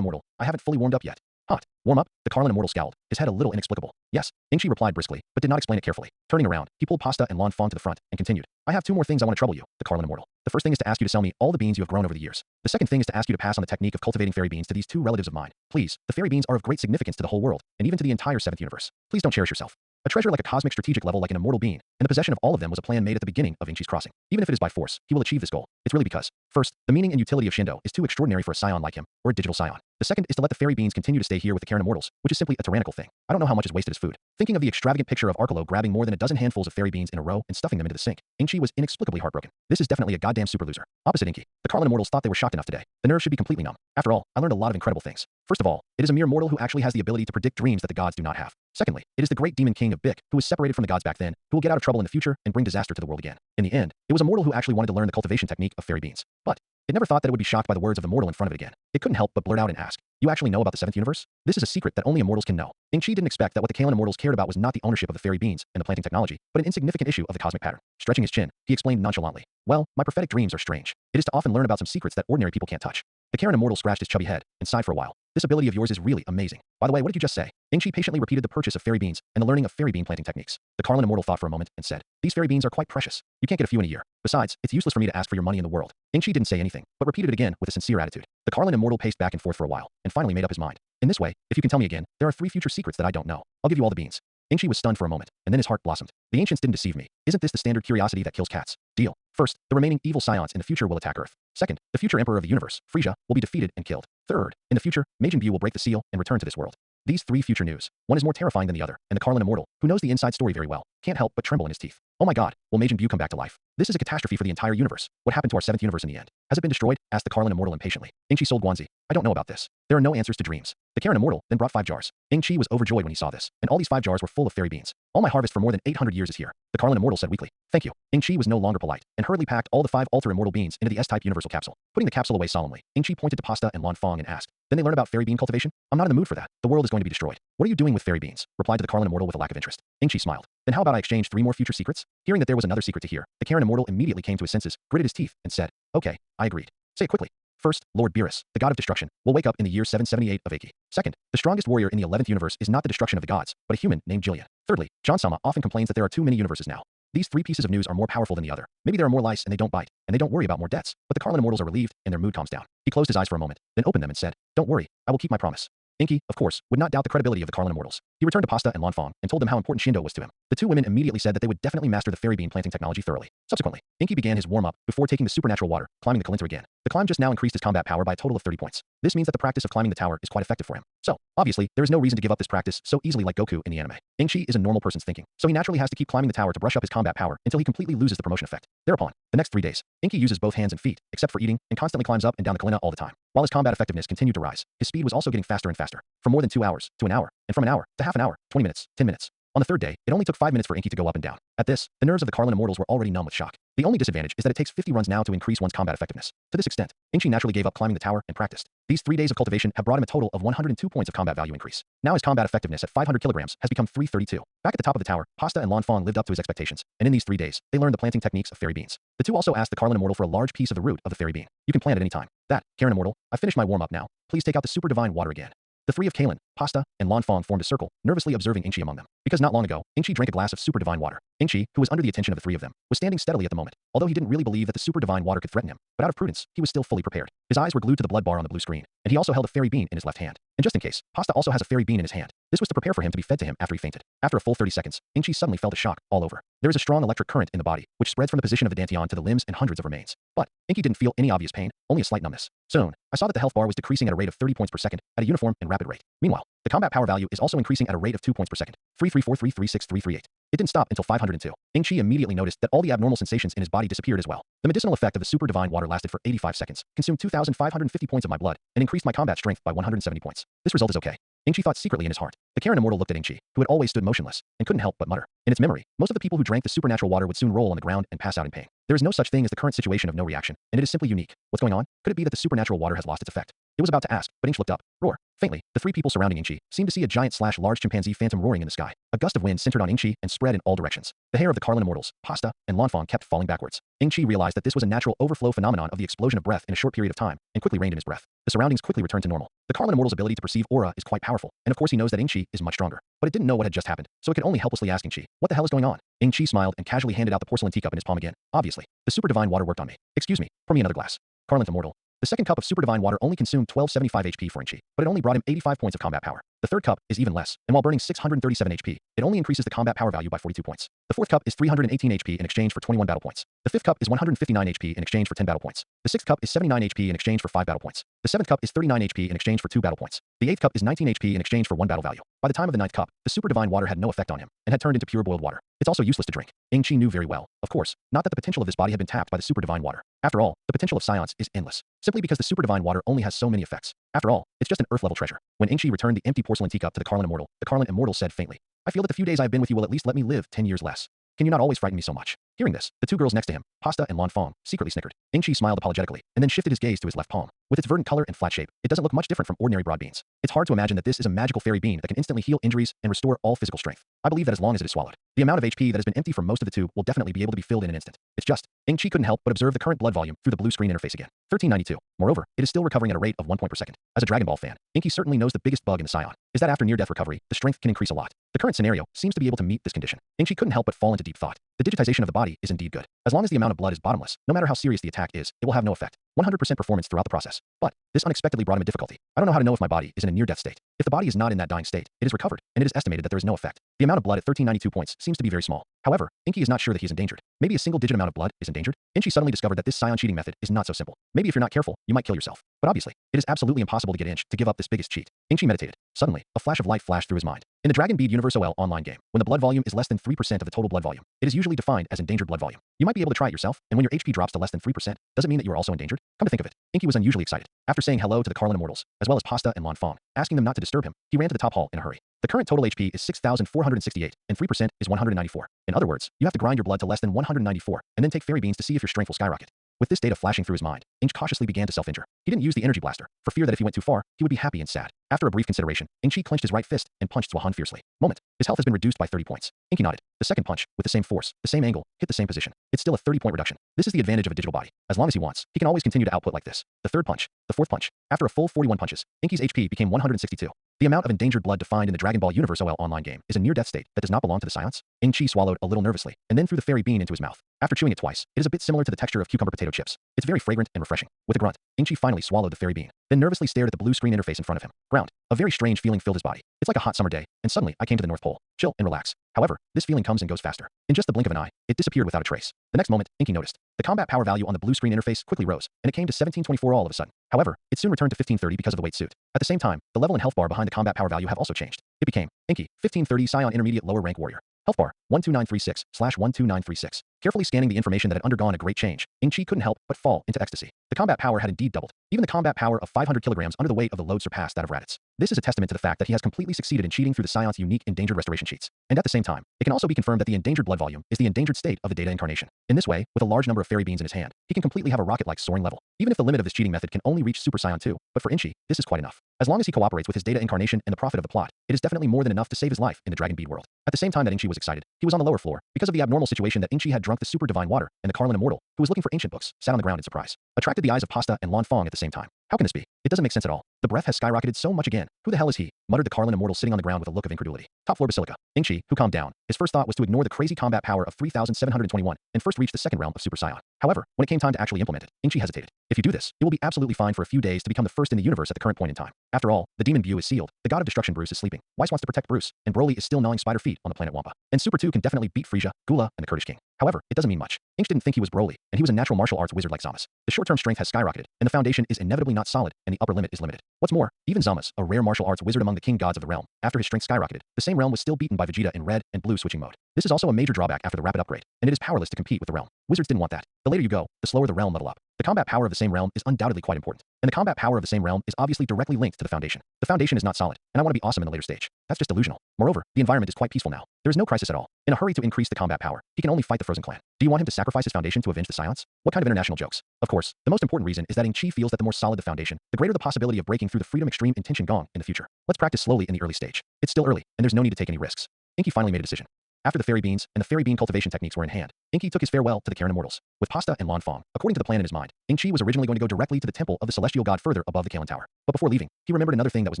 immortal, I haven't fully warmed up yet." "Hot? Warm up?" The Carlin immortal scowled, his head a little inexplicable. "Yes." Inchi replied briskly, but did not explain it carefully. Turning around, he pulled Pasta and Lanfang to the front and continued, "I have 2 more things I want to trouble you, the Carlin immortal. The first thing is to ask you to sell me all the beans you have grown over the years. The second thing is to ask you to pass on the technique of cultivating fairy beans to these 2 relatives of mine. Please, the fairy beans are of great significance to the whole world, and even to the entire 7th universe. Please don't cherish yourself. A treasure like a cosmic strategic level like an immortal being, and the possession of all of them was a plan made at the beginning of Inchi's crossing. Even if it is by force, he will achieve this goal. It's really because, first, the meaning and utility of Shindo is too extraordinary for a Saiyan like him, or a digital Saiyan. The second is to let the fairy beans continue to stay here with the Karen immortals, which is simply a tyrannical thing. I don't know how much is wasted as food." Thinking of the extravagant picture of Arkalo grabbing more than a dozen handfuls of fairy beans in a row and stuffing them into the sink, Inchi was inexplicably heartbroken. This is definitely a goddamn super loser. Opposite Inky, the Carlin immortals thought they were shocked enough today. The nerves should be completely numb. After all, I learned a lot of incredible things. First of all, it is a mere mortal who actually has the ability to predict dreams that the gods do not have. Secondly, it is the great demon king of Bic, who was separated from the gods back then, who will get out of trouble in the future and bring disaster to the world again. In the end, it was a mortal who actually wanted to learn the cultivation technique of fairy beans. But it never thought that it would be shocked by the words of the mortal in front of it again. It couldn't help but blurt out and ask, "You actually know about the 7th universe? This is a secret that only immortals can know." Inchi didn't expect that what the Kalen immortals cared about was not the ownership of the fairy beans and the planting technology, but an insignificant issue of the cosmic pattern. Stretching his chin, he explained nonchalantly, "Well, my prophetic dreams are strange. It is to often learn about some secrets that ordinary people can't touch." The Karen immortal scratched his chubby head and sighed for a while. This ability of yours is really amazing. By the way, what did you just say? Ingshi patiently repeated the purchase of fairy beans and the learning of fairy bean planting techniques. The Carlin Immortal thought for a moment and said, these fairy beans are quite precious. You can't get a few in a year. Besides, it's useless for me to ask for your money in the world. Ingshi didn't say anything, but repeated it again with a sincere attitude. The Carlin Immortal paced back and forth for a while, and finally made up his mind. In this way, if you can tell me again, there are 3 future secrets that I don't know. I'll give you all the beans. Ingshi was stunned for a moment, and then his heart blossomed. The ancients didn't deceive me. Isn't this the standard curiosity that kills cats? Deal. First, the remaining evil Scions in the future will attack Earth. Second, the future emperor of the universe, Frisia, will be defeated and killed. Third, in the future, Majin Buu will break the seal and return to this world. These 3 future news. One is more terrifying than the other, and the Carlin Immortal, who knows the inside story very well, can't help but tremble in his teeth. Oh my god, will Majin Buu come back to life? This is a catastrophe for the entire universe. What happened to our 7th universe in the end? Has it been destroyed? Asked the Carlin Immortal impatiently. Ingshi sold Guanzi. I don't know about this. There are no answers to dreams. The Karen Immortal then brought 5 jars. Ingshi was overjoyed when he saw this, and all these 5 jars were full of fairy beans. All my harvest for more than 800 years is here. The Carlin Immortal said weakly. Thank you. Ingshi was no longer polite, and hurriedly packed all the 5 Ultra Immortal beans into the S-type universal capsule. Putting the capsule away solemnly, Ingshi pointed to Pasta and Lan Fong and asked, then they learn about fairy bean cultivation? I'm not in the mood for that. The world is going to be destroyed. What are you doing with fairy beans? Replied to the Carlin Immortal with a lack of interest. Ingshi smiled. Then how about I exchange 3 more future secrets? Hearing that there was another secret to hear, the Karen Immortal immediately came to his senses, gritted his teeth, and said, okay, I agreed. Say it quickly. First, Lord Beerus, the god of destruction, will wake up in the year 778 of Aki. Second, the strongest warrior in the 11th universe is not the destruction of the gods, but a human named Jillian. Thirdly, John-sama often complains that there are too many universes now. These 3 pieces of news are more powerful than the other. Maybe there are more lice and they don't bite, and they don't worry about more debts, but the Carlin Immortals are relieved and their mood calms down. He closed his eyes for a moment, then opened them and said, don't worry, I will keep my promise. Inky, of course, would not doubt the credibility of the Carlin Immortals. He returned to Pasta and Lan Fong and told them how important Shindo was to him. The 2 women immediately said that they would definitely master the fairy bean planting technology thoroughly. Subsequently, Inky began his warm-up before taking the supernatural water, climbing the Kalinta again. The climb just now increased his combat power by a total of 30 points. This means that the practice of climbing the tower is quite effective for him. So, obviously, there is no reason to give up this practice so easily like Goku in the anime. Ingshi is a normal person's thinking, so he naturally has to keep climbing the tower to brush up his combat power until he completely loses the promotion effect. Thereupon, the next 3 days, Inky uses both hands and feet, except for eating, and constantly climbs up and down the Kalinta all the time. While his combat effectiveness continued to rise, his speed was also getting faster and faster, from more than 2 hours to an hour, and from an hour to half an hour, 20 minutes, 10 minutes. On the 3rd day, it only took 5 minutes for Inky to go up and down. At this, the nerves of the Carlin Immortals were already numb with shock. The only disadvantage is that it takes 50 runs now to increase one's combat effectiveness. To this extent, Ingshi naturally gave up climbing the tower and practiced. These 3 days of cultivation have brought him a total of 102 points of combat value increase. Now his combat effectiveness at 500 kilograms has become 332. Back at the top of the tower, Pasta and Lan Fong lived up to his expectations, and in these 3 days, they learned the planting techniques of fairy beans. The 2 also asked the Carlin Immortal for a large piece of the root of the fairy bean. You can plant at any time. That, Karen Immortal, I've finished my warm-up now. Please take out the super divine water again. The 3 of Kalin, Pasta, and Lan Fong formed a circle, nervously observing Ingshi among them. Because not long ago, Ingshi drank a glass of super divine water. Ingshi, who was under the attention of the 3 of them, was standing steadily at the moment, although he didn't really believe that the super divine water could threaten him. But out of prudence, he was still fully prepared. His eyes were glued to the blood bar on the blue screen, and he also held a fairy bean in his left hand. And just in case, Pasta also has a fairy bean in his hand. This was to prepare for him to be fed to him after he fainted. After a full 30 seconds, Ingshi suddenly felt a shock all over. There is a strong electric current in the body, which spreads from the position of the dantian to the limbs and hundreds of remains. But Inky didn't feel any obvious pain, only a slight numbness. Soon, I saw that the health bar was decreasing at a rate of 30 points per second, at a uniform and rapid rate. Meanwhile, the combat power value is also increasing at a rate of 2 points per second. 334336338. It didn't stop until 502. Ingshi immediately noticed that all the abnormal sensations in his body disappeared as well. The medicinal effect of the super divine water lasted for 85 seconds, consumed 2,550 points of my blood, and increased my combat strength by 170 points. This result is okay. Ingshi thought secretly in his heart. The Karen Immortal looked at Ingshi, who had always stood motionless, and couldn't help but mutter. In its memory, most of the people who drank the supernatural water would soon roll on the ground and pass out in pain. There is no such thing as the current situation of no reaction, and it is simply unique. What's going on? Could it be that the supernatural water has lost its effect? It was about to ask, but Ingshi looked up. Roar. Faintly, the 3 people surrounding Ingshi seemed to see a giant/large chimpanzee phantom roaring in the sky. A gust of wind centered on Ingshi and spread in all directions. The hair of the Carlin Immortals, Pasta, and Lan Fong kept falling backwards. Ingshi realized that this was a natural overflow phenomenon of the explosion of breath in a short period of time, and quickly reined in his breath. The surroundings quickly returned to normal. The Carlin Immortal's ability to perceive aura is quite powerful, and of course he knows that Ingshi is much stronger. But it didn't know what had just happened, so it could only helplessly ask Ingshi, what the hell is going on? Ingshi smiled and casually handed out the porcelain teacup in his palm again. Obviously, the super divine water worked on me. Excuse me, pour me another glass. Carlin Immortal. The second cup of super divine water only consumed 1275 HP for Ingshi, but it only brought him 85 points of combat power. The third cup is even less, and while burning 637 HP, it only increases the combat power value by 42 points. The fourth cup is 318 HP in exchange for 21 battle points. The fifth cup is 159 HP in exchange for 10 battle points. The sixth cup is 79 HP in exchange for 5 battle points. The seventh cup is 39 HP in exchange for 2 battle points. The eighth cup is 19 HP in exchange for 1 battle value. By the time of the ninth cup, the super divine water had no effect on him, and had turned into pure boiled water. It's also useless to drink. Ingshi knew very well, of course, not that the potential of this body had been tapped by the super divine water. After all, the potential of science is endless, simply because the super divine water only has so many effects. After all, it's just an earth-level treasure. When Ingshi returned the empty porcelain teacup to the Carlin Immortal, the Carlin Immortal said faintly, I feel that the few days I have been with you will at least let me live 10 years less. Can you not always frighten me so much? Hearing this, the two girls next to him, Pasta and Lan Fong, secretly snickered. Ingqi smiled apologetically, and then shifted his gaze to his left palm. With its verdant color and flat shape, it doesn't look much different from ordinary broad beans. It's hard to imagine that this is a magical fairy bean that can instantly heal injuries and restore all physical strength. I believe that as long as it is swallowed, the amount of HP that has been empty for most of the tube will definitely be able to be filled in an instant. It's just, Ingqi couldn't help but observe the current blood volume through the blue screen interface again. 1392. Moreover, it is still recovering at a rate of 1 point per second. As a Dragon Ball fan, Ingqi certainly knows the biggest bug in the Saiyan is that after near-death recovery, the strength can increase a lot. The current scenario seems to be able to meet this condition. Ingqi couldn't help but fall into deep thought. The digitization of the body is indeed good. As long as the amount of blood is bottomless, no matter how serious the attack is, it will have no effect. 100% performance throughout the process. But this unexpectedly brought him a difficulty. I don't know how to know if my body is in a near-death state. If the body is not in that dying state, it is recovered, and it is estimated that there is no effect. The amount of blood at 1392 points seems to be very small. However, Ingqi is not sure that he is endangered. Maybe a single-digit amount of blood is endangered? Ingqi suddenly discovered that this Saiyan cheating method is not so simple. Maybe if you're not careful, you might kill yourself. But obviously, it is absolutely impossible to get Inch to give up this biggest cheat. Ingqi meditated. Suddenly, a flash of light flashed through his mind. In the Dragon Bead Universe OL online game, when the blood volume is less than 3% of the total blood volume, it is usually defined as endangered blood volume. You might be able to try it yourself, and when your HP drops to less than 3%, does it mean that you are also endangered? Come to think of it, Ingqi was unusually excited. After saying hello to the Carlin Immortals, as well as Pasta and Lan Fong, asking them not to disturb him, he ran to the top hall in a hurry. The current total HP is 6,468, and 3% is 194. In other words, you have to grind your blood to less than 194, and then take fairy beans to see if your strength will skyrocket. With this data flashing through his mind, Inch cautiously began to self-injure. He didn't use the energy blaster, for fear that if he went too far, he would be happy and sad. After a brief consideration, Ingqi clenched his right fist and punched Zhuan fiercely. Moment. His health has been reduced by 30 points. Ingqi nodded. The second punch, with the same force, the same angle, hit the same position. It's still a 30-point reduction. This is the advantage of a digital body. As long as he wants, he can always continue to output like this. The third punch, the fourth punch. After a full 41 punches, Ingqi's HP became 162. The amount of endangered blood defined in the Dragon Ball Universe OL online game is a near-death state that does not belong to the Saiyans. Ingqi swallowed a little nervously, and then threw the fairy bean into his mouth. After chewing it twice, it is a bit similar to the texture of cucumber potato chips. It's very fragrant and refreshing. With a grunt, Ingqi finally swallowed the fairy bean, then nervously stared at the blue screen interface in front of him. Ground. A very strange feeling filled his body. It's like a hot summer day, and suddenly I came to the North Pole. Chill and relax. However, this feeling comes and goes faster. In just the blink of an eye, it disappeared without a trace. The next moment, Ingqi noticed. The combat power value on the blue screen interface quickly rose, and it came to 1724 all of a sudden. However, it soon returned to 1530 because of the weight suit. At the same time, the level and health bar behind the combat power value have also changed. It became Ingqi, 1530 Saiyan Intermediate Lower Rank Warrior. Health bar, 12936/12936. Carefully scanning the information that had undergone a great change, Ingqi couldn't help but fall into ecstasy. The combat power had indeed doubled. Even the combat power of 500 kilograms under the weight of the load surpassed that of Raditz. This is a testament to the fact that he has completely succeeded in cheating through the Scion's unique endangered restoration cheats. And at the same time, it can also be confirmed that the endangered blood volume is the endangered state of the data incarnation. In this way, with a large number of fairy beans in his hand, he can completely have a rocket-like soaring level. Even if the limit of this cheating method can only reach Super Saiyan 2, but for Ingqi, this is quite enough. As long as he cooperates with his data incarnation and the profit of the plot, it is definitely more than enough to save his life in the Dragon Bead world. At the same time that Ingqi was excited, he was on the lower floor because of the abnormal situation that Ingqi had drunk the super divine water, and the Carlin Immortal, who was looking for ancient books, sat on the ground in surprise. Attracted the eyes of Pasta and Lan Fong at the same time. How can this be? It doesn't make sense at all. The breath has skyrocketed so much again. Who the hell is he? Muttered the Carlin Immortal sitting on the ground with a look of incredulity. Top floor Basilica. Ingqi, who calmed down, his first thought was to ignore the crazy combat power of 3721 and first reach the second realm of Super Saiyan. However, when it came time to actually implement it, Ingqi hesitated. If you do this, it will be absolutely fine for a few days to become the first in the universe at the current point in time. After all, the demon view is sealed. The god of destruction Bruce is sleeping. Weiss wants to protect Bruce, and Broly is still gnawing spider feet on the planet Wampa. And Super 2 can definitely beat Frisia, Gula, and the Kurdish King. However, it doesn't mean much. Inch didn't think he was Broly, and he was a natural martial arts wizard like Zamas. The short-term strength has skyrocketed, and the foundation is inevitably not solid, and the upper limit is limited. What's more, even Zamas, a rare martial arts wizard among the king gods of the realm, after his strength skyrocketed, the same realm was still beaten by Vegeta in red and blue switching mode. This is also a major drawback after the rapid upgrade, and it is powerless to compete with the realm. Wizards didn't want that. The later you go, the slower the realm level up. The combat power of the same realm is undoubtedly quite important, and the combat power of the same realm is obviously directly linked to the foundation. The foundation is not solid, and I want to be awesome in the later stage. That's just delusional. Moreover, the environment is quite peaceful now. There is no crisis at all. In a hurry to increase the combat power, he can only fight the Frozen Clan. Do you want him to sacrifice his foundation to avenge the Scions? What kind of international jokes? Of course, the most important reason is that Ingqi feels that the more solid the foundation, the greater the possibility of breaking through the Freedom Extreme Intention Gong in the future. Let's practice slowly in the early stage. It's still early, and there's no need to take any risks. Ingqi finally made a decision. After the fairy beans and the fairy bean cultivation techniques were in hand, Ingqi took his farewell to the Karen Immortals. With Pasta and Lan Fong, according to the plan in his mind, Ingqi was originally going to go directly to the temple of the celestial god further above the Kalen Tower. But before leaving, he remembered another thing that was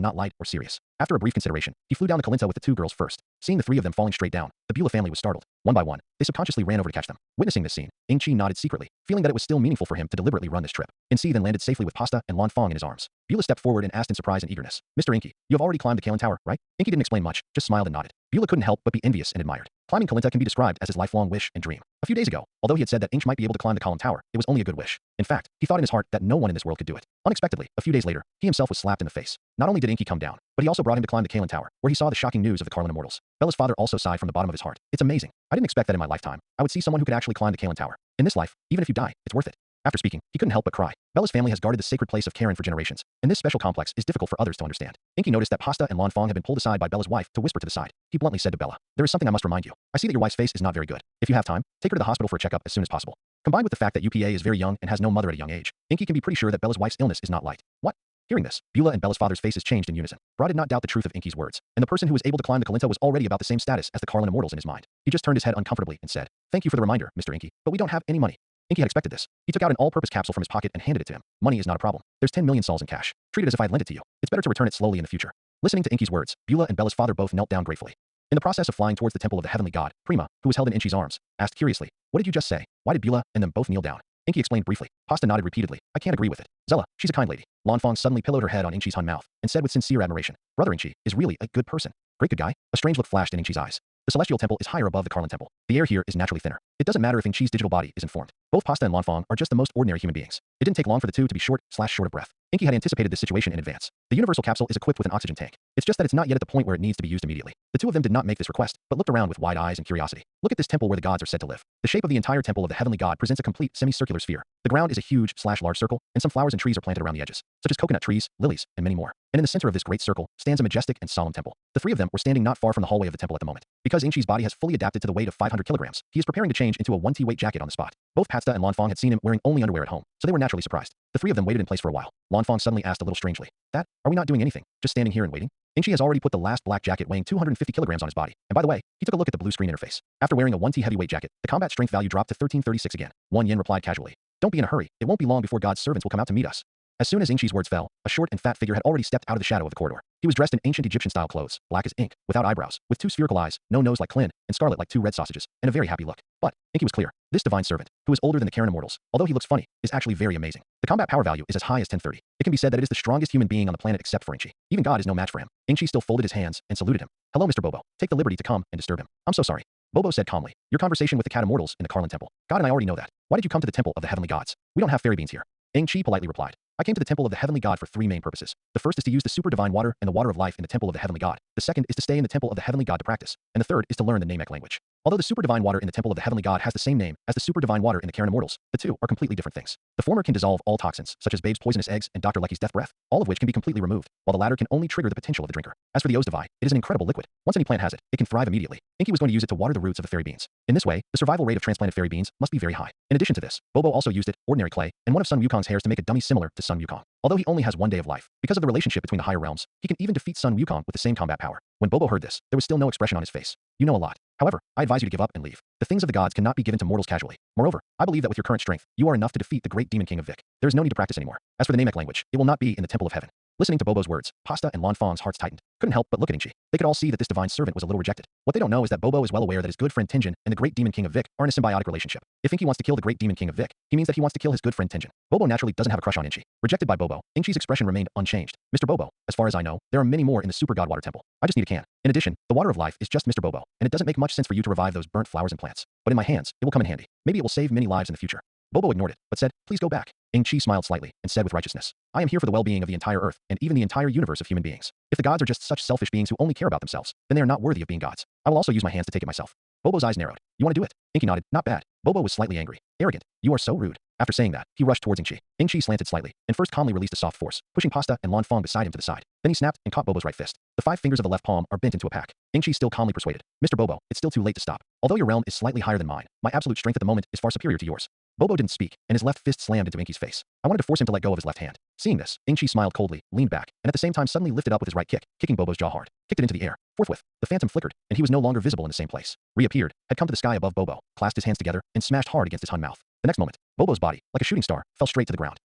not light or serious. After a brief consideration, he flew down the Kalinta with the two girls first. Seeing the three of them falling straight down, the Beulah family was startled. One by one, they subconsciously ran over to catch them. Witnessing this scene, Ingqi nodded secretly, feeling that it was still meaningful for him to deliberately run this trip. Ingqi then landed safely with Pasta and Lan Fong in his arms. Beulah stepped forward and asked in surprise and eagerness, "Mr. Ingqi, you have already climbed the Kalen Tower, right?" Ingqi didn't explain much, just smiled and nodded. Beulah couldn't help but be envious and admired. Climbing Kalinta can be described as his lifelong wish and dream. A few days ago, although he had said that Inch might be able to climb the Column Tower, it was only a good wish. In fact, he thought in his heart that no one in this world could do it. Unexpectedly, a few days later, he himself was slapped in the face. Not only did Inky come down, but he also brought him to climb the Kalen Tower, where he saw the shocking news of the Carlin Immortals. Bella's father also sighed from the bottom of his heart. It's amazing. I didn't expect that in my lifetime I would see someone who could actually climb the Kalen Tower. In this life, even if you die, it's worth it. After speaking, he couldn't help but cry. Bella's family has guarded the sacred place of Karen for generations, and this special complex is difficult for others to understand. Inky noticed that Pasta and Lanfang had been pulled aside by Bella's wife to whisper to the side. He bluntly said to Bella, "There is something I must remind you. I see that your wife's face is not very good. If you have time, take her to the hospital for a checkup as soon as possible." Combined with the fact that UPA is very young and has no mother at a young age, Inky can be pretty sure that Bella's wife's illness is not light. What? Hearing this, Beulah and Bella's father's faces changed in unison. Bra did not doubt the truth of Inky's words, and the person who was able to climb the Kalinta was already about the same status as the Carlin immortals in his mind. He just turned his head uncomfortably and said, "Thank you for the reminder, Mr. Inky, but we don't have any money." Inky had expected this. He took out an all-purpose capsule from his pocket and handed it to him. "Money is not a problem. There's 10 million sols in cash. Treat it as if I had lent it to you. It's better to return it slowly in the future." Listening to Inky's words, Beulah and Bella's father both knelt down gratefully. In the process of flying towards the temple of the heavenly god, Prima, who was held in Inky's arms, asked curiously, "What did you just say? Why did Beulah and them both kneel down?" Inky explained briefly. Pasta nodded repeatedly. "I can't agree with it. Zella, she's a kind lady." Lanfang suddenly pillowed her head on Inky's hun mouth and said with sincere admiration, "Brother Inky is really a good person. Great good guy." A strange look flashed in Inky's eyes. The celestial temple is higher above the Carlin temple. The air here is naturally thinner. It doesn't matter if Inky's digital body is informed. Both Pasta and Lanfang are just the most ordinary human beings. It didn't take long for the two to be short of breath. Inky had anticipated this situation in advance. The universal capsule is equipped with an oxygen tank. It's just that it's not yet at the point where it needs to be used immediately. The two of them did not make this request, but looked around with wide eyes and curiosity. Look at this temple where the gods are said to live. The shape of the entire temple of the heavenly god presents a complete semicircular sphere. The ground is a huge/large circle, and some flowers and trees are planted around the edges, such as coconut trees, lilies, and many more. And in the center of this great circle stands a majestic and solemn temple. The three of them were standing not far from the hallway of the temple at the moment. Because Inky's body has fully adapted to the weight of 500 kilograms, he is preparing to change into a 1T weight jacket on the spot. Both Pasta and Lanfang had seen him wearing only underwear at home, so they were naturally surprised. The three of them waited in place for a while. Lanfang suddenly asked a little strangely, "That, are we not doing anything, just standing here and waiting?" Inky has already put the last black jacket weighing 250 kilograms on his body. And by the way, he took a look at the blue screen interface. After wearing a 1T heavyweight jacket, the combat strength value dropped to 1336 again. 1 yen replied casually, "Don't be in a hurry. It won't be long before God's servants will come out to meet us." As soon as Inky's words fell, a short and fat figure had already stepped out of the shadow of the corridor. He was dressed in ancient Egyptian-style clothes, black as ink, without eyebrows, with 2 spherical eyes, no nose like Klin, and scarlet like 2 red sausages, and a very happy look. But Inky was clear. This divine servant, who is older than the Karen immortals, although he looks funny, is actually very amazing. The combat power value is as high as 1030. It can be said that it is the strongest human being on the planet except for Inky. Even God is no match for him. Inky still folded his hands and saluted him. "Hello, Mr. Bobo. Take the liberty to come and disturb him." "I'm so sorry." Bobo said calmly. "Your conversation with the cat immortals in the Carlin temple. God and I already know that. Why did you come to the temple of the heavenly gods? We don't have fairy beans here." Inky politely replied, "I came to the temple of the heavenly god for 3 main purposes. The first is to use the super divine water and the water of life in the temple of the heavenly god. The second is to stay in the temple of the heavenly god to practice. And the third is to learn the Namek language." Although the super divine water in the temple of the heavenly god has the same name as the super divine water in the Karen immortals, the two are completely different things. The former can dissolve all toxins, such as Babe's poisonous eggs and Dr. Lecky's death breath, all of which can be completely removed, while the latter can only trigger the potential of the drinker. As for the Ozdivi, it is an incredible liquid. Once any plant has it, it can thrive immediately. Inky was going to use it to water the roots of the fairy beans. In this way, the survival rate of transplanted fairy beans must be very high. In addition to this, Bobo also used it, ordinary clay, and one of Sun Wukong's hairs to make a dummy similar to Sun Wukong. Although he only has 1 day of life, because of the relationship between the higher realms, he can even defeat Sun Wukong with the same combat power. When Bobo heard this, there was still no expression on his face. "You know a lot. However, I advise you to give up and leave. The things of the gods cannot be given to mortals casually. Moreover, I believe that with your current strength, you are enough to defeat the great demon king of Vic. There is no need to practice anymore. As for the Namek language, it will not be in the temple of heaven." Listening to Bobo's words, Pasta and Lanfang's hearts tightened. Couldn't help but look at Inky. They could all see that this divine servant was a little rejected. What they don't know is that Bobo is well aware that his good friend Tenjin and the great demon king of Vic are in a symbiotic relationship. If Inky wants to kill the great demon king of Vic, he means that he wants to kill his good friend Tenjin. Bobo naturally doesn't have a crush on Inky. Rejected by Bobo, Inky's expression remained unchanged. "Mr. Bobo, as far as I know, there are many more in the super god water temple. I just need a can. In addition, the water of life is just Mr. Bobo, and it doesn't make much sense for you to revive those burnt flowers and plants. But in my hands, it will come in handy. Maybe it will save many lives in the future." Bobo ignored it, but said, "Please go back." Inky smiled slightly and said with righteousness, "I am here for the well-being of the entire earth and even the entire universe of human beings. If the gods are just such selfish beings who only care about themselves, then they are not worthy of being gods. I will also use my hands to take it myself." Bobo's eyes narrowed. "You want to do it?" Inky nodded. "Not bad." Bobo was slightly angry. "Arrogant. You are so rude." After saying that, he rushed towards Inky. Inky slanted slightly, and first calmly released a soft force, pushing Pasta and Lanfang beside him to the side. Then he snapped and caught Bobo's right fist. The 5 fingers of the left palm are bent into a pack. Inky still calmly persuaded, "Mr. Bobo, it's still too late to stop. Although your realm is slightly higher than mine, my absolute strength at the moment is far superior to yours." Bobo didn't speak, and his left fist slammed into Inky's face. I wanted to force him to let go of his left hand. Seeing this, Inky smiled coldly, leaned back, and at the same time suddenly lifted up with his right kick, kicking Bobo's jaw hard. Kicked it into the air. Forthwith, the phantom flickered, and he was no longer visible in the same place. Reappeared, had come to the sky above Bobo, clasped his hands together, and smashed hard against his hun mouth. The next moment, Bobo's body, like a shooting star, fell straight to the ground,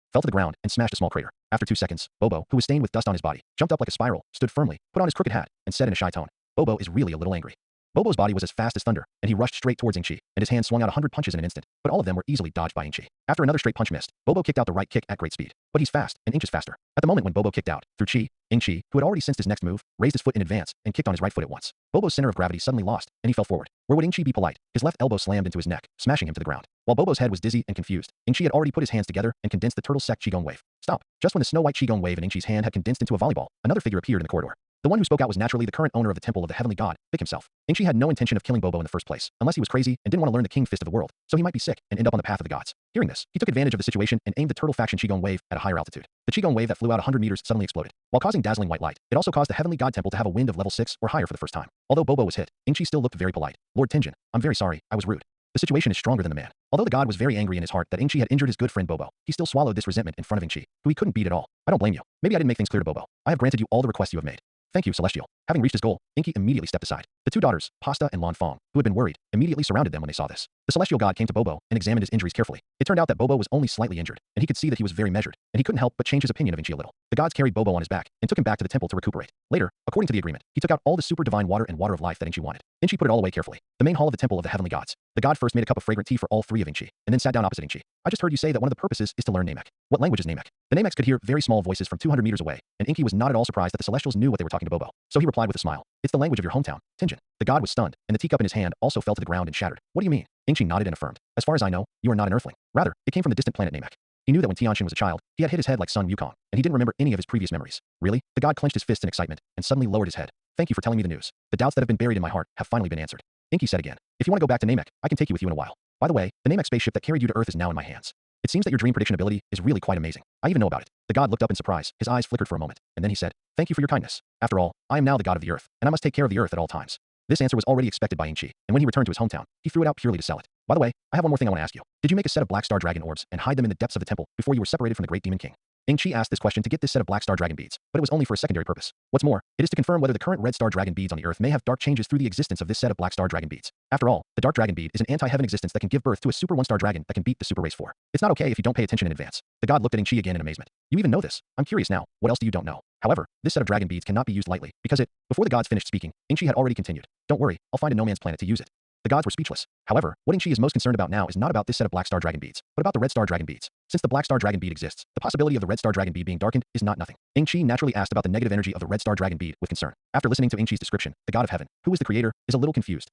and smashed a small crater. After 2 seconds, Bobo, who was stained with dust on his body, jumped up like a spiral, stood firmly, put on his crooked hat, and said in a shy tone, "Bobo is really a little angry." Bobo's body was as fast as thunder, and he rushed straight towards Inky, and his hand swung out 100 punches in an instant, but all of them were easily dodged by Inky. After another straight punch missed, Bobo kicked out the right kick at great speed. But he's fast, and inches faster. At the moment when Bobo kicked out, through chi, Inky, who had already sensed his next move, raised his foot in advance and kicked on his right foot at once. Bobo's center of gravity suddenly lost, and he fell forward. Where would Inky be polite? His left elbow slammed into his neck, smashing him to the ground. While Bobo's head was dizzy and confused, Inky had already put his hands together and condensed the turtle-sec Qigong wave. Stop. Just when the snow-white Qigong wave in Inky's hand had condensed into a volleyball, another figure appeared in the corridor. The one who spoke out was naturally the current owner of the temple of the heavenly god, Vic himself. Ingshi had no intention of killing Bobo in the first place, unless he was crazy and didn't want to learn the king fist of the world, so he might be sick and end up on the path of the gods. Hearing this, he took advantage of the situation and aimed the turtle faction Qigong wave at a higher altitude. The Qigong wave that flew out 100 meters suddenly exploded, while causing dazzling white light. It also caused the heavenly god temple to have a wind of level 6 or higher for the first time. Although Bobo was hit, Ingshi still looked very polite. Lord Tenjin, I'm very sorry, I was rude. The situation is stronger than the man. Although the god was very angry in his heart that Ingshi had injured his good friend Bobo, he still swallowed this resentment in front of Ingshi, who he couldn't beat at all. I don't blame you. Maybe I didn't make things clear to Bobo. I have granted you all the requests you have made. Thank you, Celestial. Having reached his goal, Inky immediately stepped aside. The two daughters, Pasta and Lan Fong, who had been worried, immediately surrounded them when they saw this. The Celestial God came to Bobo and examined his injuries carefully. It turned out that Bobo was only slightly injured, and he could see that he was very measured, and he couldn't help but change his opinion of Inchi a little. The gods carried Bobo on his back and took him back to the temple to recuperate. Later, according to the agreement, he took out all the super divine water and water of life that Inchi wanted. Inchi put it all away carefully. The main hall of the temple of the heavenly gods. The god first made a cup of fragrant tea for all three of Inchi, and then sat down opposite Inchi. I just heard you say that one of the purposes is to learn Namek. What language is Namek? The Nameks could hear very small voices from 200 meters away, and Inky was not at all surprised that the Celestials knew what they were talking to Bobo. So he replied with a smile. It's the language of your hometown, Tenjin. The god was stunned, and the teacup in his hand also fell to the ground and shattered. What do you mean? Inchi nodded and affirmed. As far as I know, you are not an earthling. Rather, it came from the distant planet Namek. He knew that when Tianxin was a child, he had hit his head like Sun Wukong, and he didn't remember any of his previous memories. Really? The god clenched his fist in excitement, and suddenly lowered his head. Thank you for telling me the news. The doubts that have been buried in my heart have finally been answered. Inky said again. If you want to go back to Namek, I can take you with you in a while. By the way, the Namek spaceship that carried you to Earth is now in my hands. It seems that your dream prediction ability is really quite amazing. I even know about it. The god looked up in surprise, his eyes flickered for a moment, and then he said, thank you for your kindness. After all, I am now the god of the Earth, and I must take care of the Earth at all times. This answer was already expected by Inchi, and when he returned to his hometown, he threw it out purely to sell it. By the way, I have one more thing I want to ask you. Did you make a set of Black Star Dragon orbs and hide them in the depths of the temple before you were separated from the Great Demon King? Ingchi asked this question to get this set of Black Star Dragon beads, but it was only for a secondary purpose. What's more, it is to confirm whether the current Red Star Dragon beads on the Earth may have dark changes through the existence of this set of Black Star Dragon beads. After all, the Dark Dragon bead is an anti-heaven existence that can give birth to a Super 1-star dragon that can beat the Super Race 4. It's not okay if you don't pay attention in advance. The god looked at Ingchi again in amazement. You even know this? I'm curious now. What else do you don't know? However, this set of dragon beads cannot be used lightly, because before the gods finished speaking, Ingchi had already continued. Don't worry, I'll find a no-man's planet to use it. The gods were speechless. However, what Ingchi is most concerned about now is not about this set of Black Star Dragon beads, but about the Red Star Dragon beads. Since the Black Star Dragon bead exists, the possibility of the Red Star Dragon bead being darkened is not nothing. Ingchi naturally asked about the negative energy of the Red Star Dragon bead with concern. After listening to Ingchi's description, the god of heaven, who is the creator, is a little confused.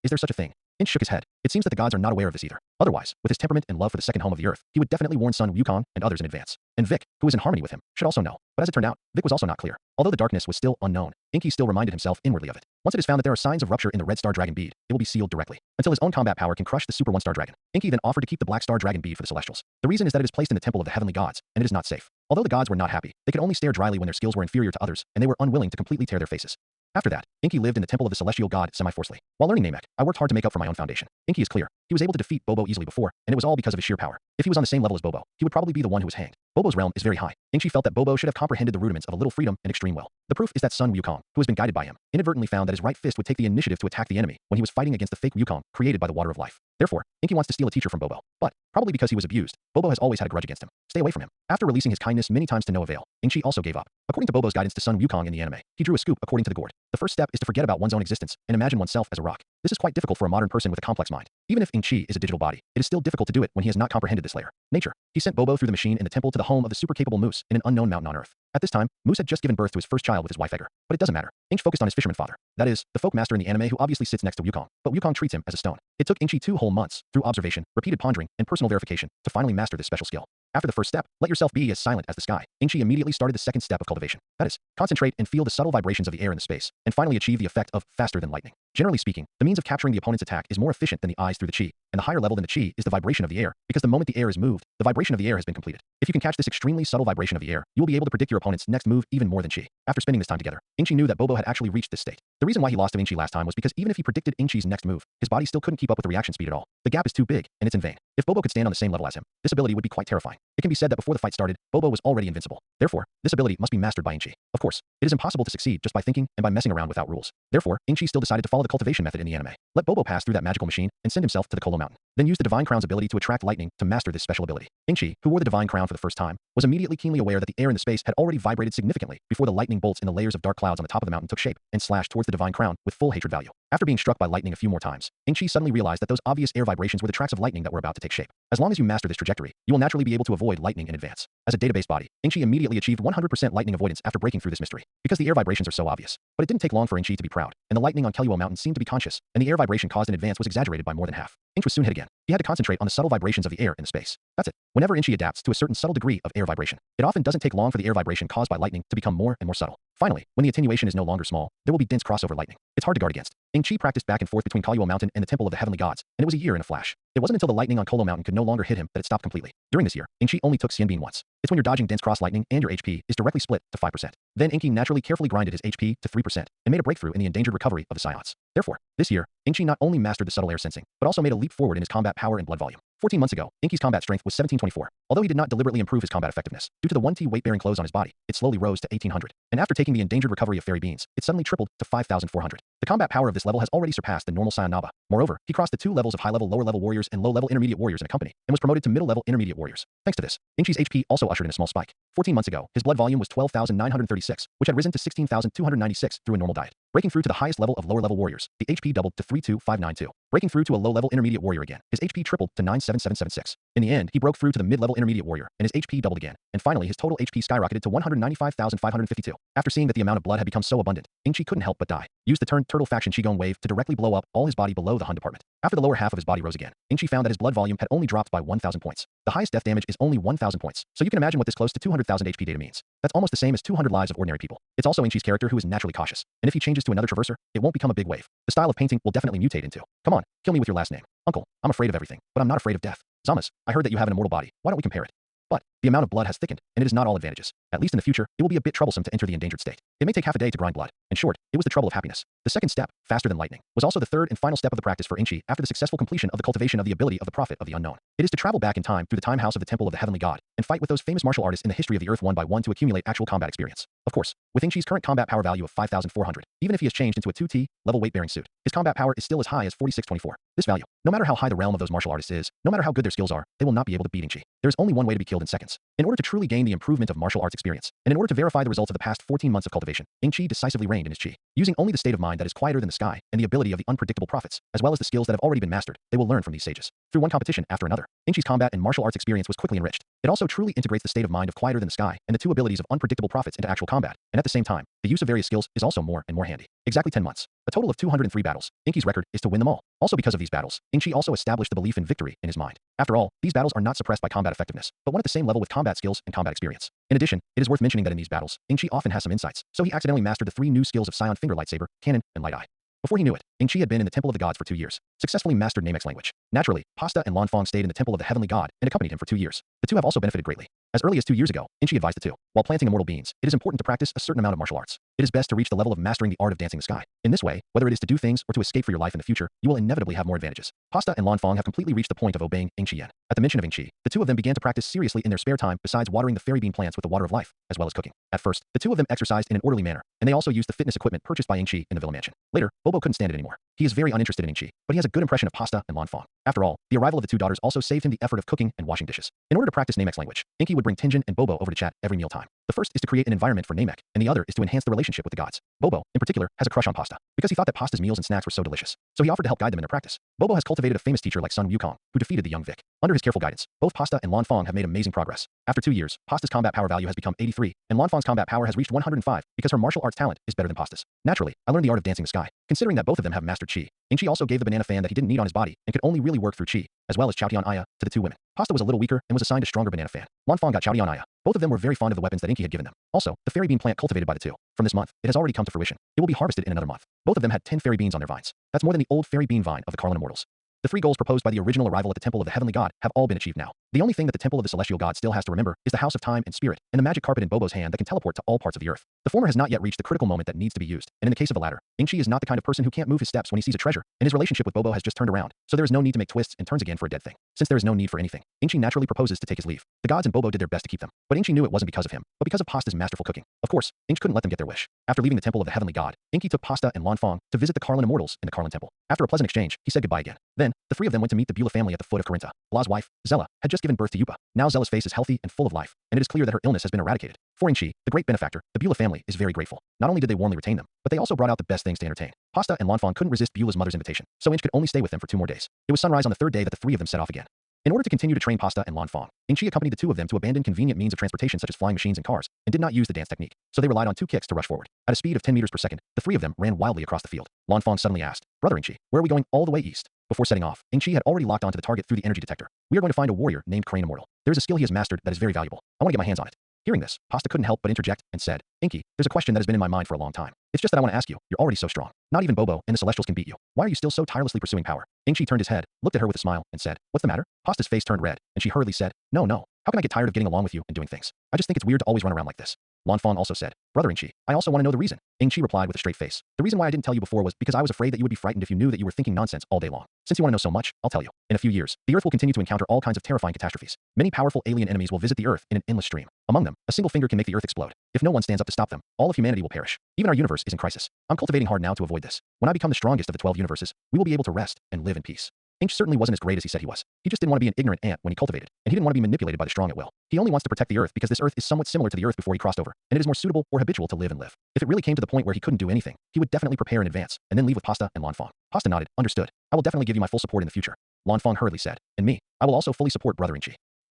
Is there such a thing? Inch shook his head. It seems that the gods are not aware of this either. Otherwise, with his temperament and love for the second home of the Earth, he would definitely warn Sun Wukong and others in advance. And Vic, who is in harmony with him, should also know. But as it turned out, Vic was also not clear. Although the darkness was still unknown, Inky still reminded himself inwardly of it. Once it is found that there are signs of rupture in the Red Star Dragon bead, it will be sealed directly, until his own combat power can crush the Super 1-star dragon. Inky then offered to keep the Black Star Dragon bead for the Celestials. The reason is that it is placed in the temple of the heavenly gods, and it is not safe. Although the gods were not happy, they could only stare dryly when their skills were inferior to others, and they were unwilling to completely tear their faces. After that, Inky lived in the temple of the celestial god semi-forcefully. While learning Namek, I worked hard to make up for my own foundation. Inky is clear. He was able to defeat Bobo easily before, and it was all because of his sheer power. If he was on the same level as Bobo, he would probably be the one who was hanged. Bobo's realm is very high. Inky felt that Bobo should have comprehended the rudiments of a little freedom and extreme will. The proof is that Sun Wukong, who has been guided by him, inadvertently found that his right fist would take the initiative to attack the enemy when he was fighting against the fake Wukong created by the water of life. Therefore, Inky wants to steal a teacher from Bobo. But, probably because he was abused, Bobo has always had a grudge against him. Stay away from him. After releasing his kindness many times to no avail, Inky also gave up. According to Bobo's guidance to Sun Wukong in the anime, he drew a scoop according to the gourd. The first step is to forget about one's own existence and imagine oneself as a rock. This is quite difficult for a modern person with a complex mind. Even if Inchi is a digital body, it is still difficult to do it when he has not comprehended this layer. Nature. He sent Bobo through the machine in the temple to the home of the super-capable Moose in an unknown mountain on Earth. At this time, Moose had just given birth to his first child with his wife Edgar. But it doesn't matter. Inch focused on his fisherman father. That is, the folk master in the anime who obviously sits next to Wukong, but Wukong treats him as a stone. It took Inchi 2 whole months, through observation, repeated pondering, and personal verification, to finally master this special skill. After the first step, let yourself be as silent as the sky. Inchi immediately started the second step of cultivation. That is, concentrate and feel the subtle vibrations of the air in the space, and finally achieve the effect of faster than lightning. Generally speaking, the means of capturing the opponent's attack is more efficient than the eyes through the chi, and the higher level than the chi is the vibration of the air, because the moment the air is moved, the vibration of the air has been completed. If you can catch this extremely subtle vibration of the air, you will be able to predict your opponent's next move even more than chi. After spending this time together, Inchi knew that Bobo had actually reached this state. The reason why he lost to Inchi last time was because even if he predicted Inchi's next move, his body still couldn't keep up with the reaction speed at all. The gap is too big, and it's in vain. If Bobo could stand on the same level as him, this ability would be quite terrifying. It can be said that before the fight started, Bobo was already invincible. Therefore, this ability must be mastered by Inchi. Of course, it is impossible to succeed just by thinking and by messing around without rules. Therefore, Inchi still decided to follow the cultivation method in the anime. Let Bobo pass through that magical machine and send himself to the Kolo Mountain. Then use the Divine Crown's ability to attract lightning to master this special ability. Inchi, who wore the Divine Crown for the first time, was immediately keenly aware that the air in the space had already vibrated significantly before the lightning bolts in the layers of dark clouds on the top of the mountain took shape and slashed towards the Divine Crown with full hatred value. After being struck by lightning a few more times, Inchi suddenly realized that those obvious air vibrations were the tracks of lightning that were about to take shape. As long as you master this trajectory, you will naturally be able to avoid lightning in advance. As a database body, Inchi immediately achieved 100% lightning avoidance after breaking through this mystery, because the air vibrations are so obvious. But it didn't take long for Inchi to be proud, and the lightning on Keluo Mountain seemed to be conscious, and the air vibration caused in advance was exaggerated by more than half. Inch was soon hit again. He had to concentrate on the subtle vibrations of the air in the space. That's it. Whenever Inchi adapts to a certain subtle degree of air vibration, it often doesn't take long for the air vibration caused by lightning to become more and more subtle. Finally, when the attenuation is no longer small, there will be dense crossover lightning. It's hard to guard against. Ing-Chi practiced back and forth between Kaluo Mountain and the Temple of the Heavenly Gods, and it was a year in a flash. It wasn't until the lightning on Kolo Mountain could no longer hit him that it stopped completely. During this year, Ing-Chi only took Xian Bean once. It's when you're dodging dense cross lightning and your HP is directly split to 5%. Then Ing-Chi naturally carefully grinded his HP to 3% and made a breakthrough in the endangered recovery of the Scions. Therefore, this year, Ing-Chi not only mastered the subtle air sensing, but also made a leap forward in his combat power and blood volume. 14 months ago, Ing-Chi's combat strength was 1724. Although he did not deliberately improve his combat effectiveness, due to the 1T weight-bearing clothes on his body, it slowly rose to 1800. And after taking the endangered recovery of fairy beans, it suddenly tripled to 5400. The combat power of this level has already surpassed the normal Saiyan Naba. Moreover, he crossed the 2 levels of high-level lower-level warriors and low-level intermediate warriors in a company, and was promoted to middle-level intermediate warriors. Thanks to this, Ing-Chi's HP also ushered in a small spike. 14 months ago, his blood volume was 12,936, which had risen to 16,296 through a normal diet. Breaking through to the highest level of lower-level warriors, the HP doubled to 32592. Breaking through to a low-level intermediate warrior again, his HP tripled to 97776. In the end, he broke through to the mid-level intermediate warrior, and his HP doubled again. And finally, his total HP skyrocketed to 195,552. After seeing that the amount of blood had become so abundant, Ing-Chi couldn't help but die. Used the turtle faction Qigong wave to directly blow up all his body below the Hun department. After the lower half of his body rose again, Ing-Chi found that his blood volume had only dropped by 1,000 points. The highest death damage is only 1,000 points, so you can imagine what this close to 200,000 HP data means. That's almost the same as 200 lives of ordinary people. It's also Ing-Chi's character who is naturally cautious, and if he changes to another traverser, it won't become a big wave. The style of painting will definitely mutate into, "Come on, kill me with your last name. Uncle, I'm afraid of everything, but I'm not afraid of death. Zamas, I heard that you have an immortal body. Why don't we compare it?" But the amount of blood has thickened, and it is not all advantages. At least in the future, it will be a bit troublesome to enter the endangered state. It may take half a day to grind blood. In short, it was the trouble of happiness. The second step, faster than lightning, was also the third and final step of the practice for Ing-Chi after the successful completion of the cultivation of the ability of the Prophet of the Unknown. It is to travel back in time through the time house of the Temple of the Heavenly God and fight with those famous martial artists in the history of the Earth one by one to accumulate actual combat experience. Of course, with Ing-Chi's current combat power value of 5400, even if he has changed into a 2T level weight-bearing suit, his combat power is still as high as 4624. This value, no matter how high the realm of those martial artists is, no matter how good their skills are, they will not be able to beat Ing-Chi. There is only one way to be killed in seconds. In order to truly gain the improvement of martial arts experience, and in order to verify the results of the past 14 months of cultivation, Ing-Chi decisively reigned in his chi. Using only the state of mind that is quieter than the sky, and the ability of the unpredictable prophets, as well as the skills that have already been mastered, they will learn from these sages. Through one competition after another, Ing-Chi's combat and martial arts experience was quickly enriched. It also truly integrates the state of mind of quieter than the sky and the 2 abilities of unpredictable prophets into actual combat, and at the same time, the use of various skills is also more and more handy. Exactly 10 months. A total of 203 battles. Ing-Chi's record is to win them all. Also because of these battles, Ing-Chi also established the belief in victory in his mind. After all, these battles are not suppressed by combat effectiveness, but one at the same level with combat skills and combat experience. In addition, it is worth mentioning that in these battles, Ing-Chi often has some insights, so he accidentally mastered the 3 new skills of Saiyan Finger Lightsaber, Cannon, and Light Eye. Before he knew it, Ing-Chi had been in the Temple of the Gods for 2 years, successfully mastered Namex language. Naturally, Pasta and Lanfang stayed in the Temple of the Heavenly God and accompanied him for 2 years. The two have also benefited greatly. As early as 2 years ago, Ing-Chi advised the two, while planting immortal beans, it is important to practice a certain amount of martial arts. It is best to reach the level of mastering the art of dancing the sky. In this way, whether it is to do things or to escape for your life in the future, you will inevitably have more advantages. Pasta and Lanfang have completely reached the point of obeying Ing-Chi Yen. At the mention of Ing-Chi, the two of them began to practice seriously in their spare time besides watering the fairy bean plants with the water of life, as well as cooking. At first, the two of them exercised in an orderly manner, and they also used the fitness equipment purchased by Ing-Chi in the Villa Mansion. Later, Bobo couldn't stand it anymore. He is very uninterested in Ing-Chi, but he has a good impression of Pasta and Lanfang. After all, the arrival of the 2 daughters also saved him the effort of cooking and washing dishes. In order to practice Namex language, Ing-Chi would bring Tinjin and Bobo over to chat every mealtime. The first is to create an environment for Namek, and the other is to enhance the relationship with the gods. Bobo, in particular, has a crush on Pasta, because he thought that Pasta's meals and snacks were so delicious. So he offered to help guide them in their practice. Bobo has cultivated a famous teacher like Sun Wukong, who defeated the young Vic. Under his careful guidance, both Pasta and Lanfang have made amazing progress. After 2 years, Pasta's combat power value has become 83, and Lanfang's combat power has reached 105, because her martial arts talent is better than Pasta's. Naturally, I learned the art of dancing the sky. Considering that both of them have mastered Chi, Ing-Chi also gave the banana fan that he didn't need on his body and could only really work through Chi, as well as Chaotian Aya, to the 2 women. Pasta was a little weaker and was assigned a stronger banana fan. Lanfang got Chaotian Aya. Both of them were very fond of the weapons that Ing-Chi had given them. Also, the fairy bean plant cultivated by the two. From this month, it has already come to fruition. It will be harvested in another month. Both of them had 10 fairy beans on their vines. That's more than the old fairy bean vine of the Carlin Immortals. The 3 goals proposed by the original arrival at the Temple of the Heavenly God have all been achieved now. The only thing that the Temple of the Celestial God still has to remember is the House of Time and Spirit, and the magic carpet in Bobo's hand that can teleport to all parts of the earth. The former has not yet reached the critical moment that needs to be used, and in the case of the latter, Ing-Chi is not the kind of person who can't move his steps when he sees a treasure, and his relationship with Bobo has just turned around, so there is no need to make twists and turns again for a dead thing. Since there is no need for anything, Ing-Chi naturally proposes to take his leave. The gods and Bobo did their best to keep them, but Ing-Chi knew it wasn't because of him, but because of Pasta's masterful cooking. Of course, Ing-Chi couldn't let them get their wish. After leaving the Temple of the Heavenly God, Ing-Chi took Pasta and Lanfang to visit the Carlin Immortals in the Carlin Temple. After a pleasant exchange, he said goodbye again. Then, the 3 of them went to meet the Beulah family at the foot of Corinta. La's wife, Zella, had just given birth to Yupa. Now Zella's face is healthy and full of life, and it is clear that her illness has been eradicated. For Ing-Chi, the great benefactor, the Beulah family is very grateful. Not only did they warmly retain them, but they also brought out the best things to entertain. Pasta and Lanfang couldn't resist Beulah's mother's invitation, so Ing-Chi could only stay with them for 2 more days. It was sunrise on the 3rd day that the 3 of them set off again. In order to continue to train Pasta and Lanfang, Ing-Chi accompanied the 2 of them to abandon convenient means of transportation such as flying machines and cars, and did not use the dance technique, so they relied on 2 kicks to rush forward. At a speed of 10 meters per second, the 3 of them ran wildly across the field. Lanfang suddenly asked, "Brother Ing-Chi, where are we going all the way east?" Before setting off, Ing-Chi had already locked onto the target through the energy detector. "We are going to find a warrior named Crane Immortal. There is a skill he has mastered that is very valuable. I want to get my hands on it." Hearing this, Pasta couldn't help but interject and said, Inky, there's a question that has been in my mind for a long time. It's just that I want to ask you. You're already so strong. Not even Bobo and the Celestials can beat you. Why are you still so tirelessly pursuing power? Inchi turned his head, looked at her with a smile, and said, What's the matter? Pasta's face turned red, and she hurriedly said, No, no. How can I get tired of getting along with you and doing things? I just think it's weird to always run around like this. Lanfang also said, Brother Ingchi, I also want to know the reason. Ingchi replied with a straight face. The reason why I didn't tell you before was because I was afraid that you would be frightened if you knew that you were thinking nonsense all day long. Since you want to know so much, I'll tell you. In a few years, the Earth will continue to encounter all kinds of terrifying catastrophes. Many powerful alien enemies will visit the Earth in an endless stream. Among them, a single finger can make the Earth explode. If no one stands up to stop them, all of humanity will perish. Even our universe is in crisis. I'm cultivating hard now to avoid this. When I become the strongest of the 12 universes, we will be able to rest and live in peace. Inch certainly wasn't as great as he said he was. He just didn't want to be an ignorant ant when he cultivated, and he didn't want to be manipulated by the strong at will. He only wants to protect the Earth because this Earth is somewhat similar to the Earth before he crossed over, and it is more suitable or habitual to live and live. If it really came to the point where he couldn't do anything, he would definitely prepare in advance, and then leave with Pasta and Lanfang. Pasta nodded, understood. I will definitely give you my full support in the future. Lanfang hurriedly said, and me, I will also fully support Brother Inchi.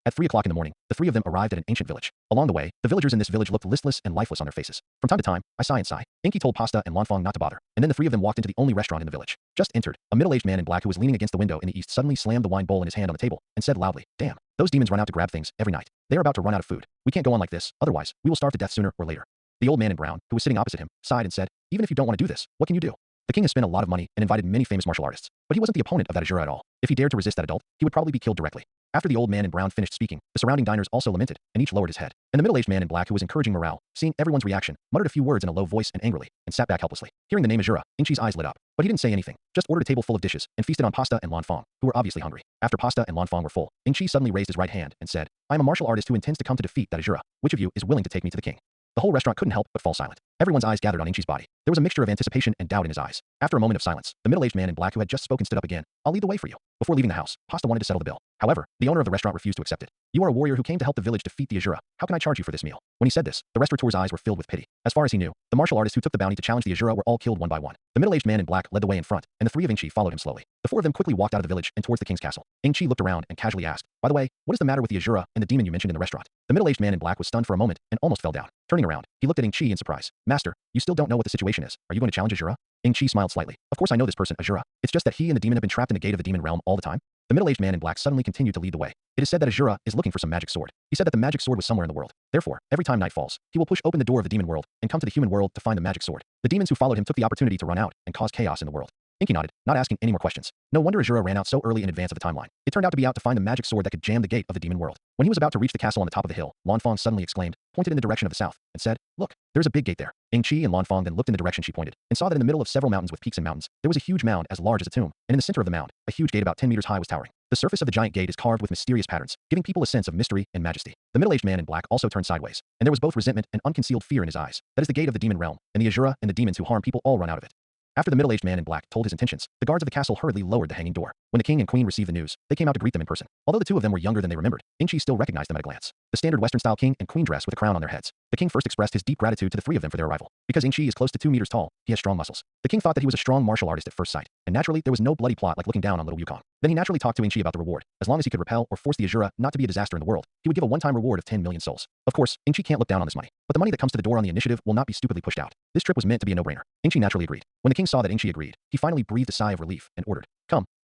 At 3 o'clock in the morning, the three of them arrived at an ancient village. Along the way, the villagers in this village looked listless and lifeless on their faces. From time to time, I sigh and sigh. Inky told Pasta and Lanfang not to bother, and then the three of them walked into the only restaurant in the village. Just entered, a middle-aged man in black who was leaning against the window in the east suddenly slammed the wine bowl in his hand on the table and said loudly, Damn, those demons run out to grab things every night. They are about to run out of food. We can't go on like this, otherwise, we will starve to death sooner or later. The old man in brown, who was sitting opposite him, sighed and said, Even if you don't want to do this, what can you do? The king has spent a lot of money and invited many famous martial artists, but he wasn't the opponent of that Azura at all. If he dared to resist that adult, he would probably be killed directly. After the old man in brown finished speaking, the surrounding diners also lamented, and each lowered his head. And the middle-aged man in black who was encouraging morale, seeing everyone's reaction, muttered a few words in a low voice and angrily, and sat back helplessly. Hearing the name Azura, Inchi's eyes lit up, but he didn't say anything, just ordered a table full of dishes, and feasted on Pasta and Lanfang, who were obviously hungry. After Pasta and Lanfang were full, Inchi suddenly raised his right hand and said, I am a martial artist who intends to come to defeat that Azura. Which of you is willing to take me to the king? The whole restaurant couldn't help but fall silent. Everyone's eyes gathered on Inchi's body. There was a mixture of anticipation and doubt in his eyes. After a moment of silence, the middle-aged man in black who had just spoken stood up again. I'll lead the way for you. Before leaving the house, Pasta wanted to settle the bill. However, the owner of the restaurant refused to accept it. You are a warrior who came to help the village defeat the Azura. How can I charge you for this meal? When he said this, the restaurateur's eyes were filled with pity. As far as he knew, the martial artists who took the bounty to challenge the Azura were all killed one by one. The middle-aged man in black led the way in front, and the three of Inchi followed him slowly. The four of them quickly walked out of the village and towards the king's castle. Inchi looked around and casually asked, By the way, what is the matter with the Azura and the demon you mentioned in the restaurant? The middle-aged man in black was stunned for a moment and almost fell down. Turning around, he looked at Inchi in surprise. Master, you still don't know what the situation is. Are you going to challenge Azura? Inchi smiled slightly. Of course I know this person, Azura. It's just that he and the demon have been trapped in the gate of the demon realm all the time. The middle-aged man in black suddenly continued to lead the way. It is said that Azura is looking for some magic sword. He said that the magic sword was somewhere in the world. Therefore, every time night falls, he will push open the door of the demon world and come to the human world to find the magic sword. The demons who followed him took the opportunity to run out and cause chaos in the world. Inky nodded, not asking any more questions. No wonder Azura ran out so early in advance of the timeline. It turned out to be out to find the magic sword that could jam the gate of the demon world. When he was about to reach the castle on the top of the hill, Lanfang suddenly exclaimed, pointed in the direction of the south, and said, Look, there's a big gate there. Ingchi and Lanfang then looked in the direction she pointed, and saw that in the middle of several mountains with peaks and mountains, there was a huge mound as large as a tomb, and in the center of the mound, a huge gate about 10 meters high was towering. The surface of the giant gate is carved with mysterious patterns, giving people a sense of mystery and majesty. The middle-aged man in black also turned sideways, and there was both resentment and unconcealed fear in his eyes. That is the gate of the demon realm, and the Azura and the demons who harm people all run out of it. After the middle-aged man in black told his intentions, the guards of the castle hurriedly lowered the hanging door. When the king and queen received the news, they came out to greet them in person. Although the two of them were younger than they remembered, Inchi still recognized them at a glance. The standard Western-style king and queen dress with a crown on their heads. The king first expressed his deep gratitude to the three of them for their arrival. Because Inchi is close to 2 meters tall, he has strong muscles. The king thought that he was a strong martial artist at first sight, and naturally there was no bloody plot like looking down on little Yukon. Then he naturally talked to Inchi about the reward. As long as he could repel or force the Azura not to be a disaster in the world, he would give a one-time reward of 10 million souls. Of course, Inchi can't look down on this money, but the money that comes to the door on the initiative will not be stupidly pushed out. This trip was meant to be a no-brainer. Inchi naturally agreed. When the king saw that Inchi agreed, he finally breathed a sigh of relief and ordered,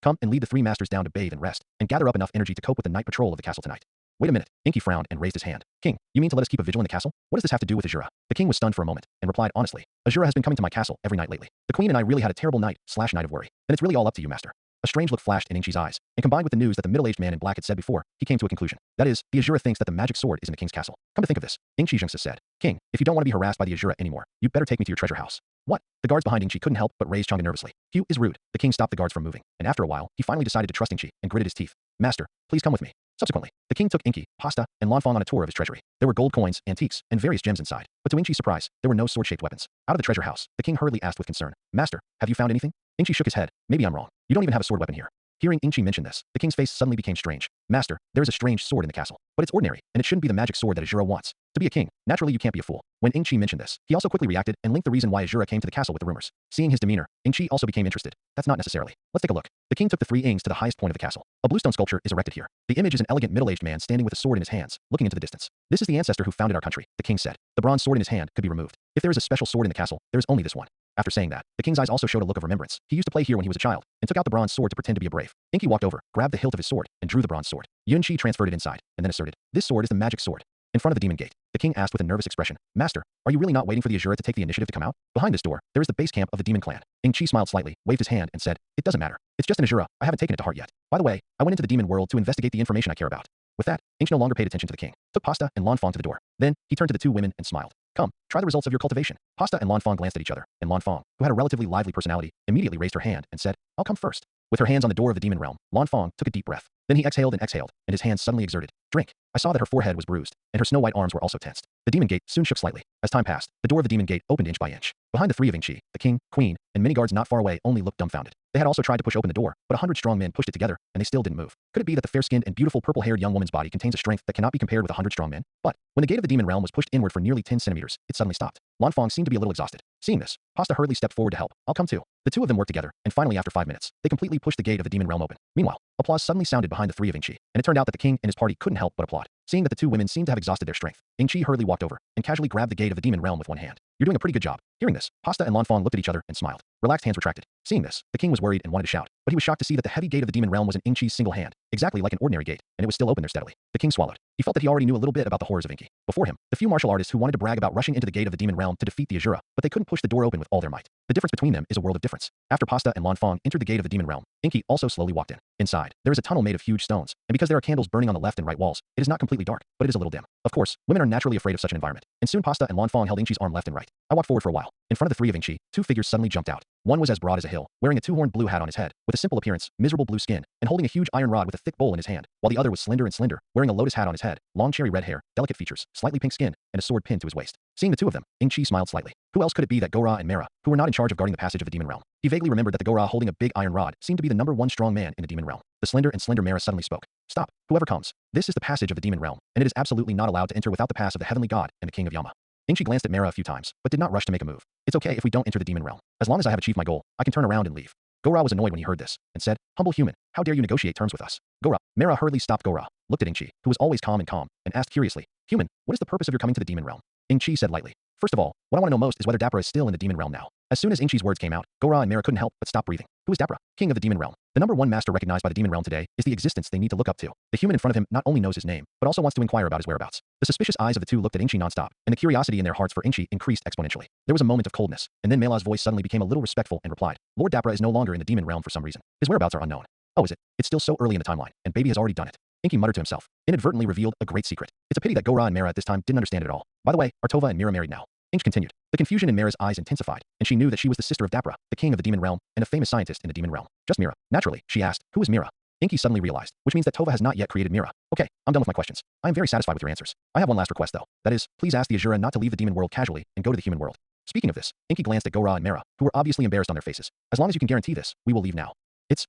Come and lead the three masters down to bathe and rest, and gather up enough energy to cope with the night patrol of the castle tonight. Wait a minute. Inchi frowned and raised his hand. King, you mean to let us keep a vigil in the castle? What does this have to do with Azura? The king was stunned for a moment, and replied honestly, Azura has been coming to my castle every night lately. The queen and I really had a terrible night of worry. Then it's really all up to you, master. A strange look flashed in Inchi's eyes, and combined with the news that the middle-aged man in black had said before, he came to a conclusion. That is, the Azura thinks that the magic sword is in the king's castle. Come to think of this, Inchi Jungsa said, King, if you don't want to be harassed by the Azura anymore, you'd better take me to your treasure house. What? The guards behind Inchi couldn't help but raise Chang'e nervously. Hugh is rude. The king stopped the guards from moving, and after a while, he finally decided to trust Inchi and gritted his teeth. Master, please come with me. Subsequently, the king took Inchi, Pasta, and Lanfang on a tour of his treasury. There were gold coins, antiques, and various gems inside, but to Inchi's surprise, there were no sword-shaped weapons. Out of the treasure house, the king hurriedly asked with concern, Master, have you found anything? Inchi shook his head. Maybe I'm wrong. You don't even have a sword weapon here. Hearing Inchi mention this, the king's face suddenly became strange. Master, there is a strange sword in the castle, but it's ordinary, and it shouldn't be the magic sword that Azura wants. To be a king, naturally you can't be a fool. When Inchi mentioned this, he also quickly reacted and linked the reason why Azura came to the castle with the rumors. Seeing his demeanor, Inchi also became interested. That's not necessarily. Let's take a look. The king took the three Ings to the highest point of the castle. A bluestone sculpture is erected here. The image is an elegant middle-aged man standing with a sword in his hands, looking into the distance. This is the ancestor who founded our country, the king said. The bronze sword in his hand could be removed. If there is a special sword in the castle, there is only this one. After saying that, the king's eyes also showed a look of remembrance. He used to play here when he was a child, and took out the bronze sword to pretend to be a brave. Inky walked over, grabbed the hilt of his sword, and drew the bronze sword. Yunchi transferred it inside, and then asserted, This sword is the magic sword. in front of the demon gate. The king asked with a nervous expression, Master, are you really not waiting for the Azura to take the initiative to come out? Behind this door, there is the base camp of the demon clan. Ing-Chi smiled slightly, waved his hand, and said, It doesn't matter. It's just an Azura. I haven't taken it to heart yet. By the way, I went into the demon world to investigate the information I care about. With that, Ing-Chi no longer paid attention to the king, took Pasta and Lanfang to the door. Then, he turned to the two women and smiled. Come, try the results of your cultivation. Pasta and Lanfang glanced at each other, and Lanfang, who had a relatively lively personality, immediately raised her hand and said, I'll come first. With her hands on the door of the demon realm, Lanfang took a deep breath. Then he exhaled, and his hands suddenly exerted. Drink. I saw that her forehead was bruised, and her snow-white arms were also tensed. The demon gate soon shook slightly. As time passed, the door of the demon gate opened inch by inch. Behind the three of Ing-Chi, the king, queen, and many guards not far away only looked dumbfounded. They had also tried to push open the door, but 100 strong men pushed it together, and they still didn't move. Could it be that the fair-skinned and beautiful purple-haired young woman's body contains a strength that cannot be compared with 100 strong men? But when the gate of the demon realm was pushed inward for nearly 10 centimeters, it suddenly stopped. Lanfang seemed to be a little exhausted. Seeing this, Pasta hurriedly stepped forward to help. I'll come too. The two of them worked together, and finally after 5 minutes, they completely pushed the gate of the demon realm open. Meanwhile, applause suddenly sounded behind the three of Ing-Chi, and it turned out that the king and his party couldn't help but applaud. Seeing that the two women seemed to have exhausted their strength, Ing-Chi hurriedly walked over and casually grabbed the gate of the demon realm with one hand. You're doing a pretty good job. Hearing this, Pasta and Lanfang looked at each other and smiled. Relaxed hands retracted. Seeing this, the king was worried and wanted to shout, but he was shocked to see that the heavy gate of the demon realm was in Ing-Chi's single hand, exactly like an ordinary gate, and it was still open there steadily. The king swallowed. He felt that he already knew a little bit about the horrors of Inki. Before him, the few martial artists who wanted to brag about rushing into the gate of the demon realm to defeat the Azura, but they couldn't push the door open with all their might. The difference between them is a world of difference. After Pasta and Lanfang entered the gate of the demon realm, Inki also slowly walked in. Inside, there is a tunnel made of huge stones, and because there are candles burning on the left and right walls, it is not completely dark, but it is a little dim. Of course, women are naturally afraid of such an environment, and soon Pasta and Lanfang held Ing-Chi's arm left and right. I walked forward for a while. In front of the three of Ing-Chi, two figures suddenly jumped out. One was as broad as a hill, wearing a two-horned blue hat on his head, with a simple appearance, miserable blue skin, and holding a huge iron rod with a thick bowl in his hand, while the other was slender, wearing a lotus hat on his head, long cherry red hair, delicate features, slightly pink skin, and a sword pinned to his waist. Seeing the two of them, Ing-Chi smiled slightly. Who else could it be that Gora and Mera, who were not in charge of guarding the passage of the demon realm? He vaguely remembered that the Gora holding a big iron rod seemed to be the #1 strong man in the demon realm. The slender Mera suddenly spoke. Stop, whoever comes. This is the passage of the demon realm, and it is absolutely not allowed to enter without the pass of the heavenly god and the king of Yama. Ing-Chi glanced at Mera a few times, but did not rush to make a move. It's okay if we don't enter the demon realm. As long as I have achieved my goal, I can turn around and leave. Gora was annoyed when he heard this, and said, Humble human, how dare you negotiate terms with us? Gora. Mera hurriedly stopped Gora, looked at Ing-Chi, who was always calm, and asked curiously, Human, what is the purpose of your coming to the demon realm? Ing-Chi said lightly, First of all, what I want to know most is whether Dapra is still in the demon realm now. As soon as Ing-Chi's words came out, Gora and Mera couldn't help but stop breathing. Who is Dapra? King of the demon realm. The #1 master recognized by the demon realm today is the existence they need to look up to. The human in front of him not only knows his name, but also wants to inquire about his whereabouts. The suspicious eyes of the two looked at Ing-Chi nonstop, and the curiosity in their hearts for Ing-Chi increased exponentially. There was a moment of coldness, and then Mela's voice suddenly became a little respectful and replied, Lord Dapra is no longer in the demon realm for some reason. His whereabouts are unknown. Oh, is it? It's still so early in the timeline, and baby has already done it. Ing-Chi muttered to himself, inadvertently revealed a great secret. It's a pity that Gora and Mera at this time didn't understand it at all. By the way, are Tova and Mira married now? Ing-Chi continued. The confusion in Mera's eyes intensified, and she knew that she was the sister of Dapra, the king of the demon realm, and a famous scientist in the demon realm. Just Mira. Naturally, she asked, who is Mira? Ing-Chi suddenly realized, which means that Tova has not yet created Mira. Okay, I'm done with my questions. I am very satisfied with your answers. I have one last request though. That is, please ask the Azura not to leave the demon world casually and go to the human world. Speaking of this, Ing-Chi glanced at Gora and Mera, who were obviously embarrassed on their faces. As long as you can guarantee this, we will leave now.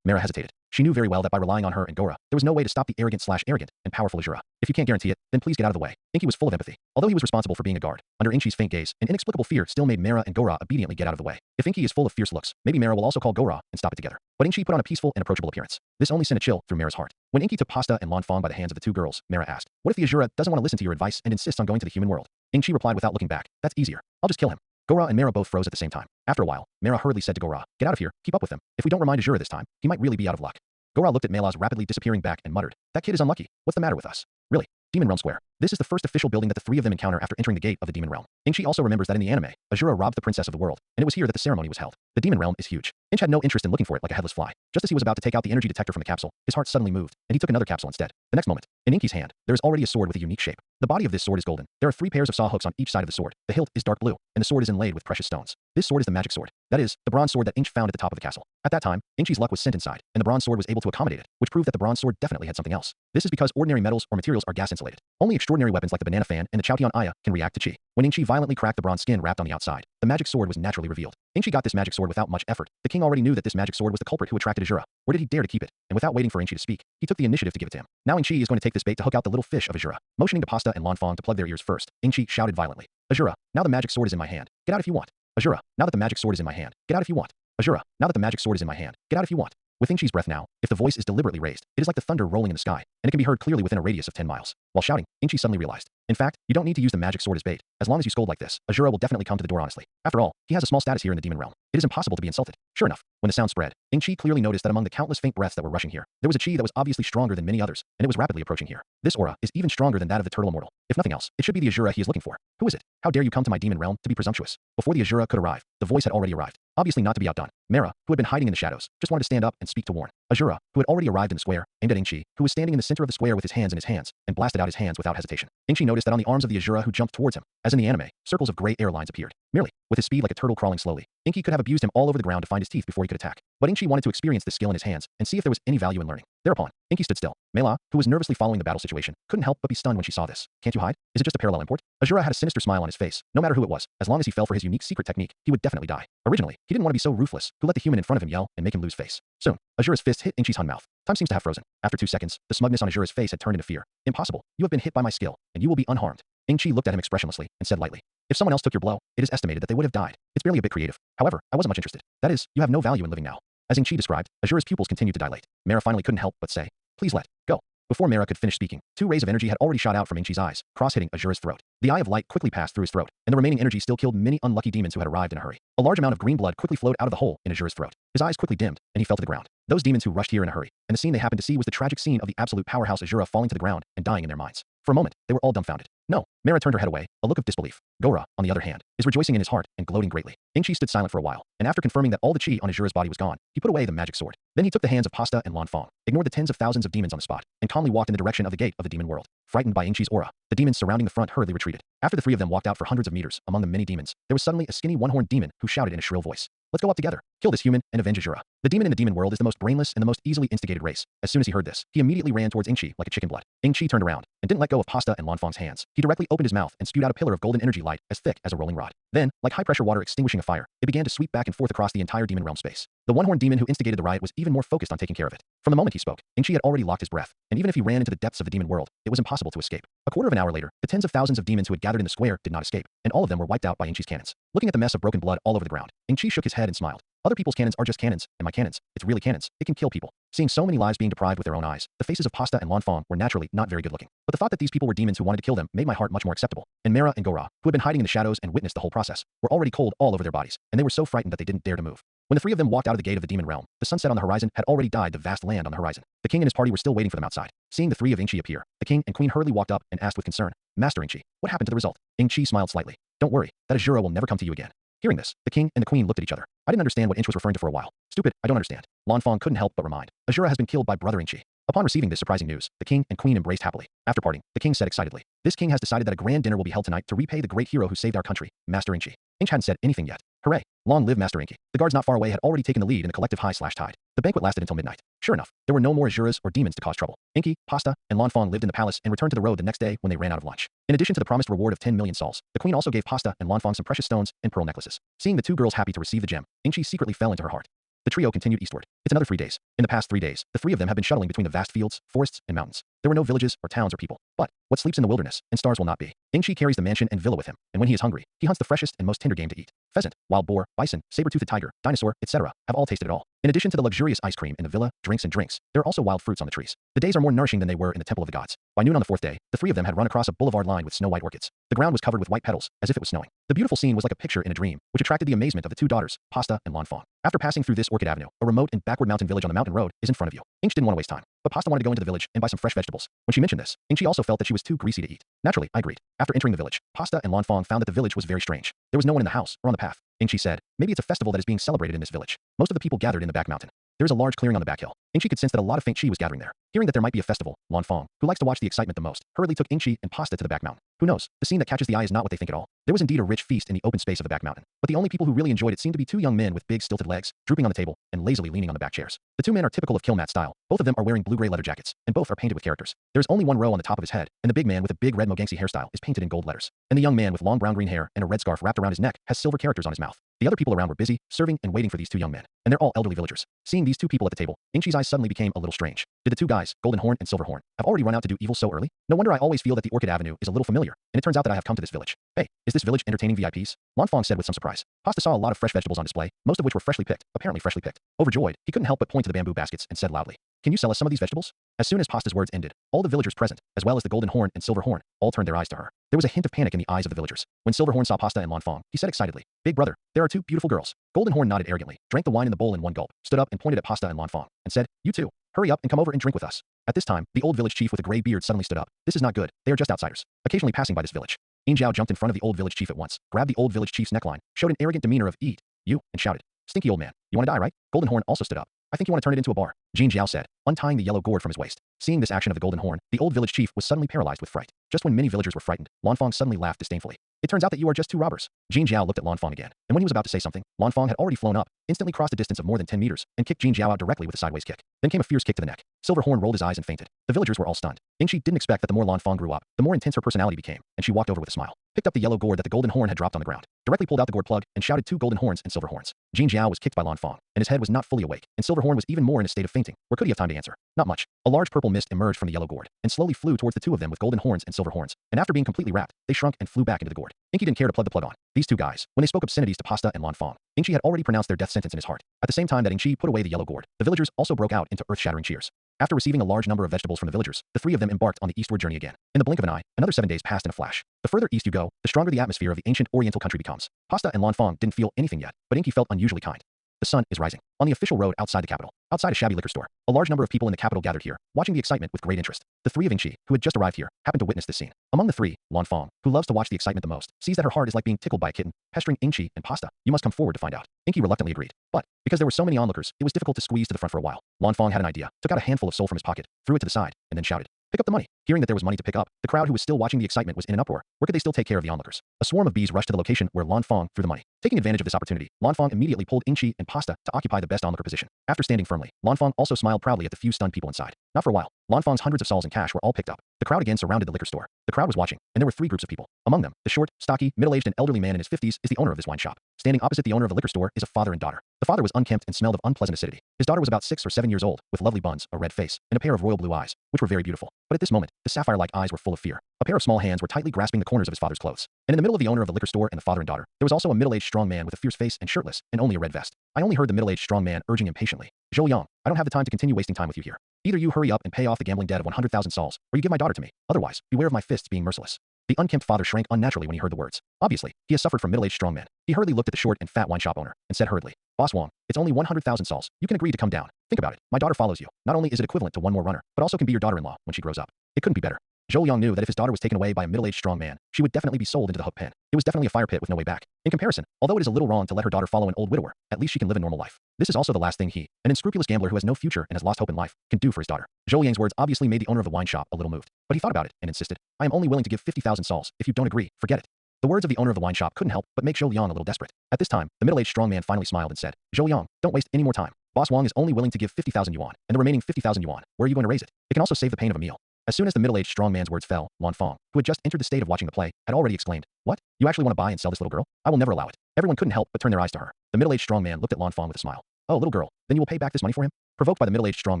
Mera hesitated. She knew very well that by relying on her and Gora, there was no way to stop the arrogant and powerful Azura. If you can't guarantee it, then please get out of the way. Ing-Chi was full of empathy. Although he was responsible for being a guard, under Ing-Chi's faint gaze, an inexplicable fear still made Mera and Gora obediently get out of the way. If Ing-Chi is full of fierce looks, maybe Mera will also call Gora and stop it together. But Ing-Chi put on a peaceful and approachable appearance. This only sent a chill through Mera's heart. When Ing-Chi took Pasta and Lanfang by the hands of the two girls, Mera asked, what if the Azura doesn't want to listen to your advice and insists on going to the human world? Ing-Chi replied without looking back, that's easier. I'll just kill him. Gora and Mera both froze at the same time. After a while, Mera hurriedly said to Gora, get out of here, keep up with him. If we don't remind Azura this time, he might really be out of luck. Gora looked at Mela's rapidly disappearing back and muttered, that kid is unlucky. What's the matter with us? Really? Demon Realm Square. This is the first official building that the three of them encounter after entering the gate of the demon realm. Ing-Chi also remembers that in the anime, Azura robbed the princess of the world, and it was here that the ceremony was held. The demon realm is huge. Ing had no interest in looking for it like a headless fly. Just as he was about to take out the energy detector from the capsule, his heart suddenly moved, and he took another capsule instead. The next moment, in Ing-Chi's hand, there is already a sword with a unique shape. The body of this sword is golden. There are 3 pairs of saw hooks on each side of the sword. The hilt is dark blue, and the sword is inlaid with precious stones. This sword is the magic sword. That is, the bronze sword that Ing-Chi found at the top of the castle. At that time, Ing-Chi's luck was sent inside, and the bronze sword was able to accommodate it, which proved that the bronze sword definitely had something else. This is because ordinary metals or materials are gas insulated. Only extraordinary weapons like the banana fan and the Chaotian Aya can react to chi. When Ing-Chi violently cracked the bronze skin wrapped on the outside, the magic sword was naturally revealed. Ing-Chi got this magic sword without much effort. The king already knew that this magic sword was the culprit who attracted Azura. Or did he dare to keep it? And without waiting for Ing-Chi to speak, he took the initiative to give it to him. Now Ing-Chi is going to take this bait to hook out the little fish of Azura. Motioning to Pasta and Lanfang to plug their ears first, Ing-Chi shouted violently, Azura, now the magic sword is in my hand. Get out if you want. Azura, now that the magic sword is in my hand. Get out if you want. Azura, now that the magic sword is in my hand. Get out if you want. With Ing-Chi's breath now, if the voice is deliberately raised, it is like the thunder rolling in the sky, and it can be heard clearly within a radius of 10 miles. While shouting, Ing-Chi suddenly realized, in fact, you don't need to use the magic sword as bait. As long as you scold like this, Azura will definitely come to the door honestly. After all, he has a small status here in the demon realm. It is impossible to be insulted. Sure enough, when the sound spread, Ing-Chi clearly noticed that among the countless faint breaths that were rushing here, there was a chi that was obviously stronger than many others, and it was rapidly approaching here. This aura is even stronger than that of the turtle immortal. If nothing else, it should be the Azura he is looking for. Who is it? How dare you come to my demon realm to be presumptuous? Before the Azura could arrive, the voice had already arrived. Obviously not to be outdone, Mara, who had been hiding in the shadows, just wanted to stand up and speak to warn. Azura, who had already arrived in the square, aimed at Ing-Chi, who was standing in the center of the square with his hands in his hands, and blasted out his hands without hesitation. Ing-Chi noticed that on the arms of the Azura who jumped towards him, as in the anime, circles of gray air lines appeared. Merely, with his speed like a turtle crawling slowly, Inky could have abused him all over the ground to find his teeth before he could attack. But Ing-Chi wanted to experience the skill in his hands and see if there was any value in learning. Thereupon, Inky stood still. Mela, who was nervously following the battle situation, couldn't help but be stunned when she saw this. Can't you hide? Is it just a parallel import? Azura had a sinister smile on his face. No matter who it was, as long as he fell for his unique secret technique, he would definitely die. Originally, he didn't want to be so ruthless, who let the human in front of him yell and make him lose face. Soon, Azura's fist hit Ing-Chi's hun mouth. Time seems to have frozen. After 2 seconds, the smugness on Azura's face had turned into fear. Impossible. You have been hit by my skill, and you will be unharmed. Ing-Chi looked at him expressionlessly and said lightly, if someone else took your blow, it is estimated that they would have died. It's barely a bit creative. However, I wasn't much interested. That is, you have no value in living now. As Ing-Chi described, Azura's pupils continued to dilate. Mara finally couldn't help but say, please let go. Before Mara could finish speaking, 2 rays of energy had already shot out from Ing-Chi's eyes, cross-hitting Azura's throat. The eye of light quickly passed through his throat, and the remaining energy still killed many unlucky demons who had arrived in a hurry. A large amount of green blood quickly flowed out of the hole in Azura's throat. His eyes quickly dimmed, and he fell to the ground. Those demons who rushed here in a hurry, and the scene they happened to see was the tragic scene of the absolute powerhouse Azura falling to the ground and dying in their minds. For a moment, they were all dumbfounded. No, Mara turned her head away, a look of disbelief. Gora, on the other hand, is rejoicing in his heart and gloating greatly. Ing-Chi stood silent for a while, and after confirming that all the chi on Azura's body was gone, he put away the magic sword. Then he took the hands of Pasta and Lan Fong, ignored the tens of thousands of demons on the spot, and calmly walked in the direction of the gate of the demon world. Frightened by Ing-Chi's aura, the demons surrounding the front hurriedly retreated. After the 3 of them walked out for hundreds of meters, among the many demons, there was suddenly a skinny one-horned demon who shouted in a shrill voice. Let's go up together. Kill this human and avenge Azura. The demon in the demon world is the most brainless and the most easily instigated race. As soon as he heard this, he immediately ran towards Ing-Chi like a chicken blood. Ing-Chi turned around and didn't let go of Pasta and Lan Fong's hands. He directly opened his mouth and spewed out a pillar of golden energy light as thick as a rolling rod. Then, like high-pressure water extinguishing a fire, it began to sweep back and forth across the entire demon realm space. The one-horned demon who instigated the riot was even more focused on taking care of it. From the moment he spoke, Ing-Chi had already locked his breath, and even if he ran into the depths of the demon world, it was impossible to escape. A quarter of an hour later, the tens of thousands of demons who had gathered in the square did not escape, and all of them were wiped out by Ing-Chi's cannons. Looking at the mess of broken blood all over the ground, Ing-Chi shook his head and smiled. Other people's cannons are just cannons, and my cannons, it's really cannons. It can kill people. Seeing so many lives being deprived with their own eyes, the faces of Pasta and Lan Fong were naturally not very good looking. But the thought that these people were demons who wanted to kill them made my heart much more acceptable. And Mara and Gora, who had been hiding in the shadows and witnessed the whole process, were already cold all over their bodies, and they were so frightened that they didn't dare to move. When the 3 of them walked out of the gate of the demon realm, the sunset on the horizon had already dyed the vast land on the horizon. The king and his party were still waiting for them outside. Seeing the 3 of Ing-Chi appear, the king and queen hurriedly walked up and asked with concern, Master Ing-Chi, what happened to the result? Ing-Chi smiled slightly. Don't worry, that Azura will never come to you again. Hearing this, the king and the queen looked at each other. I didn't understand what Ing-Chi was referring to for a while. Stupid, I don't understand. Lan Fong couldn't help but remind. Azura has been killed by brother Ing-Chi. Upon receiving this surprising news, the king and queen embraced happily. After parting, the king said excitedly, this king has decided that a grand dinner will be held tonight to repay the great hero who saved our country, Master Ing-Chi. Ing-Chi hadn't said anything yet. Hooray! Long live Master Ing-Chi. The guards not far away had already taken the lead in the collective high/tide. The banquet lasted until midnight. Sure enough, there were no more Azuras or demons to cause trouble. Ing-Chi, Pasta, and Lan Fong lived in the palace and returned to the road the next day when they ran out of lunch. In addition to the promised reward of 10 million sols, the queen also gave Pasta and Lan Fong some precious stones and pearl necklaces. Seeing the 2 girls happy to receive the gem, Ing-Chi secretly fell into her heart. The trio continued eastward. It's another 3 days. In the past 3 days, the 3 of them have been shuttling between the vast fields, forests, and mountains. There were no villages or towns or people. But what sleeps in the wilderness and stars will not be. Ing-Chi carries the mansion and villa with him, and when he is hungry, he hunts the freshest and most tender game to eat. Pheasant, wild boar, bison, saber-toothed tiger, dinosaur, etc. have all tasted it all. In addition to the luxurious ice cream in the villa, drinks, there are also wild fruits on the trees. The days are more nourishing than they were in the Temple of the Gods. By noon on the 4th day, the 3 of them had run across a boulevard lined with snow-white orchids. The ground was covered with white petals, as if it was snowing. The beautiful scene was like a picture in a dream, which attracted the amazement of the 2 daughters, Pasta and Lan Fong. After passing through this orchid avenue, a remote and backward mountain village on the mountain road is in front of you. Ing-Chi didn't want to waste time, but Pasta wanted to go into the village and buy some fresh vegetables. When she mentioned this, Ing-Chi also felt that she was too greasy to eat. Naturally, I agreed. After entering the village, Pasta and Lan Fong found that the village was very strange. There was no one in the house or on the path. Ing-Chi said, maybe it's a festival that is being celebrated in this village. Most of the people gathered in the back mountain. There is a large clearing on the back hill. Ing-Chi could sense that a lot of faint chi was gathering there. Hearing that there might be a festival, Lan Fong, who likes to watch the excitement the most, hurriedly took Ing-Chi and Pasta to the back mountain. Who knows? The scene that catches the eye is not what they think at all. There was indeed a rich feast in the open space of the back mountain, but the only people who really enjoyed it seemed to be 2 young men with big stilted legs, drooping on the table, and lazily leaning on the back chairs. The 2 men are typical of Killmat style. Both of them are wearing blue-gray leather jackets, and both are painted with characters. There is only 1 row on the top of his head, and the big man with a big red Mogangsi hairstyle is painted in gold letters. And the young man with long brown-green hair and a red scarf wrapped around his neck has silver characters on his mouth. The other people around were busy, serving and waiting for these 2 young men, and they're all elderly villagers. Seeing these 2 people at the table, Ing-Chi's eyes suddenly became a little strange. Did the 2 guys, Golden Horn and Silver Horn, have already run out to do evil so early? No wonder I always feel that the Orchid Avenue is a little familiar, and it turns out that I have come to this village. Hey, is this village entertaining VIPs? Lan Fong said with some surprise. Pasta saw a lot of fresh vegetables on display, most of which were freshly picked, apparently freshly picked. Overjoyed, he couldn't help but point to the bamboo baskets and said loudly, Can you sell us some of these vegetables? As soon as Pasta's words ended, all the villagers present, as well as the Golden Horn and Silver Horn, all turned their eyes to her. There was a hint of panic in the eyes of the villagers. When Silverhorn saw Pasta and Lanfang, he said excitedly, "Big brother, there are two beautiful girls." Golden Horn nodded arrogantly, drank the wine in the bowl in one gulp, stood up and pointed at Pasta and Lanfang, and said, "You two, hurry up and come over and drink with us." At this time, the old village chief with a gray beard suddenly stood up. "This is not good. They are just outsiders, occasionally passing by this village." Yin Jiao jumped in front of the old village chief at once, grabbed the old village chief's neckline, showed an arrogant demeanor of "Eat, you," and shouted, "Stinky old man, you want to die, right?" Golden Horn also stood up. "I think you want to turn it into a bar," Jin Jiao said, untying the yellow gourd from his waist. Seeing this action of the Golden Horn, the old village chief was suddenly paralyzed with fright. Just when many villagers were frightened, Lanfang suddenly laughed disdainfully. "It turns out that you are just two robbers." Jin Jiao looked at Lanfang again, and when he was about to say something, Lanfang had already flown up, instantly crossed a distance of more than 10 meters, and kicked Jin Jiao out directly with a sideways kick. Then came a fierce kick to the neck. Silverhorn rolled his eyes and fainted. The villagers were all stunned. Yingxi didn't expect that the more Lanfang grew up, the more intense her personality became, and she walked over with a smile, picked up the yellow gourd that the Golden Horn had dropped on the ground, directly pulled out the gourd plug, and shouted two golden horns and silver horns. Jin Jiao was kicked by Lanfang, and his head was not fully awake, and Silverhorn was even more in a state of fainting. Where could he have time to answer? Not much. A large purple mist emerged from the yellow gourd, and slowly flew towards the two of them with golden horns and silver horns, and after being completely wrapped, they shrunk and flew back into the gourd. Inky didn't care to plug the plug on. These two guys, when they spoke obscenities to Pasta and Lanfang, Yingxi had already pronounced their death sentence in his heart. At the same time that Yingxi put away the yellow gourd, the villagers also broke out into earth-shattering cheers. After receiving a large number of vegetables from the villagers, the three of them embarked on the eastward journey again. In the blink of an eye, another 7 days passed in a flash. The further east you go, the stronger the atmosphere of the ancient oriental country becomes. Pasta and Lanfang didn't feel anything yet, but Inky felt unusually kind. The sun is rising. On the official road outside the capital, outside a shabby liquor store, a large number of people in the capital gathered here, watching the excitement with great interest. The three of Yingxi, who had just arrived here, happened to witness this scene. Among the three, Lanfang, who loves to watch the excitement the most, sees that her heart is like being tickled by a kitten, pestering Yingxi and Pasta. "You must come forward to find out." Inky reluctantly agreed, but because there were so many onlookers, it was difficult to squeeze to the front for a while. Lanfang had an idea, took out a handful of soul from his pocket, threw it to the side, and then shouted, "Pick up the money." Hearing that there was money to pick up, the crowd who was still watching the excitement was in an uproar. Where could they still take care of the onlookers? A swarm of bees rushed to the location where Lanfang threw the money. Taking advantage of this opportunity, Lanfang immediately pulled Yingxi and Pasta to occupy the best onlooker position. After standing firmly, Lanfang also smiled proudly at the few stunned people inside. Not for a while, Lanfang's hundreds of sols in cash were all picked up. The crowd again surrounded the liquor store. The crowd was watching, and there were three groups of people. Among them, the short, stocky, middle-aged and elderly man in his 50s is the owner of this wine shop. Standing opposite the owner of the liquor store is a father and daughter. The father was unkempt and smelled of unpleasant acidity. His daughter was about 6 or 7 years old, with lovely buns, a red face, and a pair of royal blue eyes, which were very beautiful. But at this moment, the sapphire-like eyes were full of fear. A pair of small hands were tightly grasping the corners of his father's clothes. And in the middle of the owner of the liquor store and the father and daughter, there was also a middle-aged strong man with a fierce face and shirtless, and only a red vest. I only heard the middle-aged strong man urging impatiently, "Zhou Yang, I don't have the time to continue wasting time with you here. Either you hurry up and pay off the gambling debt of 100,000 sols, or you give my daughter to me. Otherwise, beware of my fists being merciless." The unkempt father shrank unnaturally when he heard the words. Obviously, he has suffered from middle-aged strong men. He hurriedly looked at the short and fat wine shop owner, and said hurriedly, "Boss Wang, it's only 100,000 sols. You can agree to come down. Think about it. My daughter follows you. Not only is it equivalent to one more runner, but also can be your daughter-in-law when she grows up." It couldn't be better. Zhou Yang knew that if his daughter was taken away by a middle-aged strong man, she would definitely be sold into the hook pen. It was definitely a fire pit with no way back. In comparison, although it is a little wrong to let her daughter follow an old widower, at least she can live a normal life. This is also the last thing he, an unscrupulous gambler who has no future and has lost hope in life, can do for his daughter. Zhou Yang's words obviously made the owner of the wine shop a little moved, but he thought about it and insisted, "I am only willing to give 50,000 sols. If you don't agree, forget it." The words of the owner of the wine shop couldn't help but make Zhou Yang a little desperate. At this time, the middle-aged strong man finally smiled and said, "Zhou Yang, don't waste any more time. Boss Wang is only willing to give 50,000 yuan, and the remaining 50,000 yuan, where are you going to raise it? It can also save the pain of a meal." As soon as the middle-aged strong man's words fell, Lanfang, who had just entered the state of watching the play, had already exclaimed, "What? You actually want to buy and sell this little girl? I will never allow it." Everyone couldn't help but turn their eyes to her. The middle-aged strong man looked at Lanfang with a smile. "Oh, little girl, then you will pay back this money for him?" Provoked by the middle-aged strong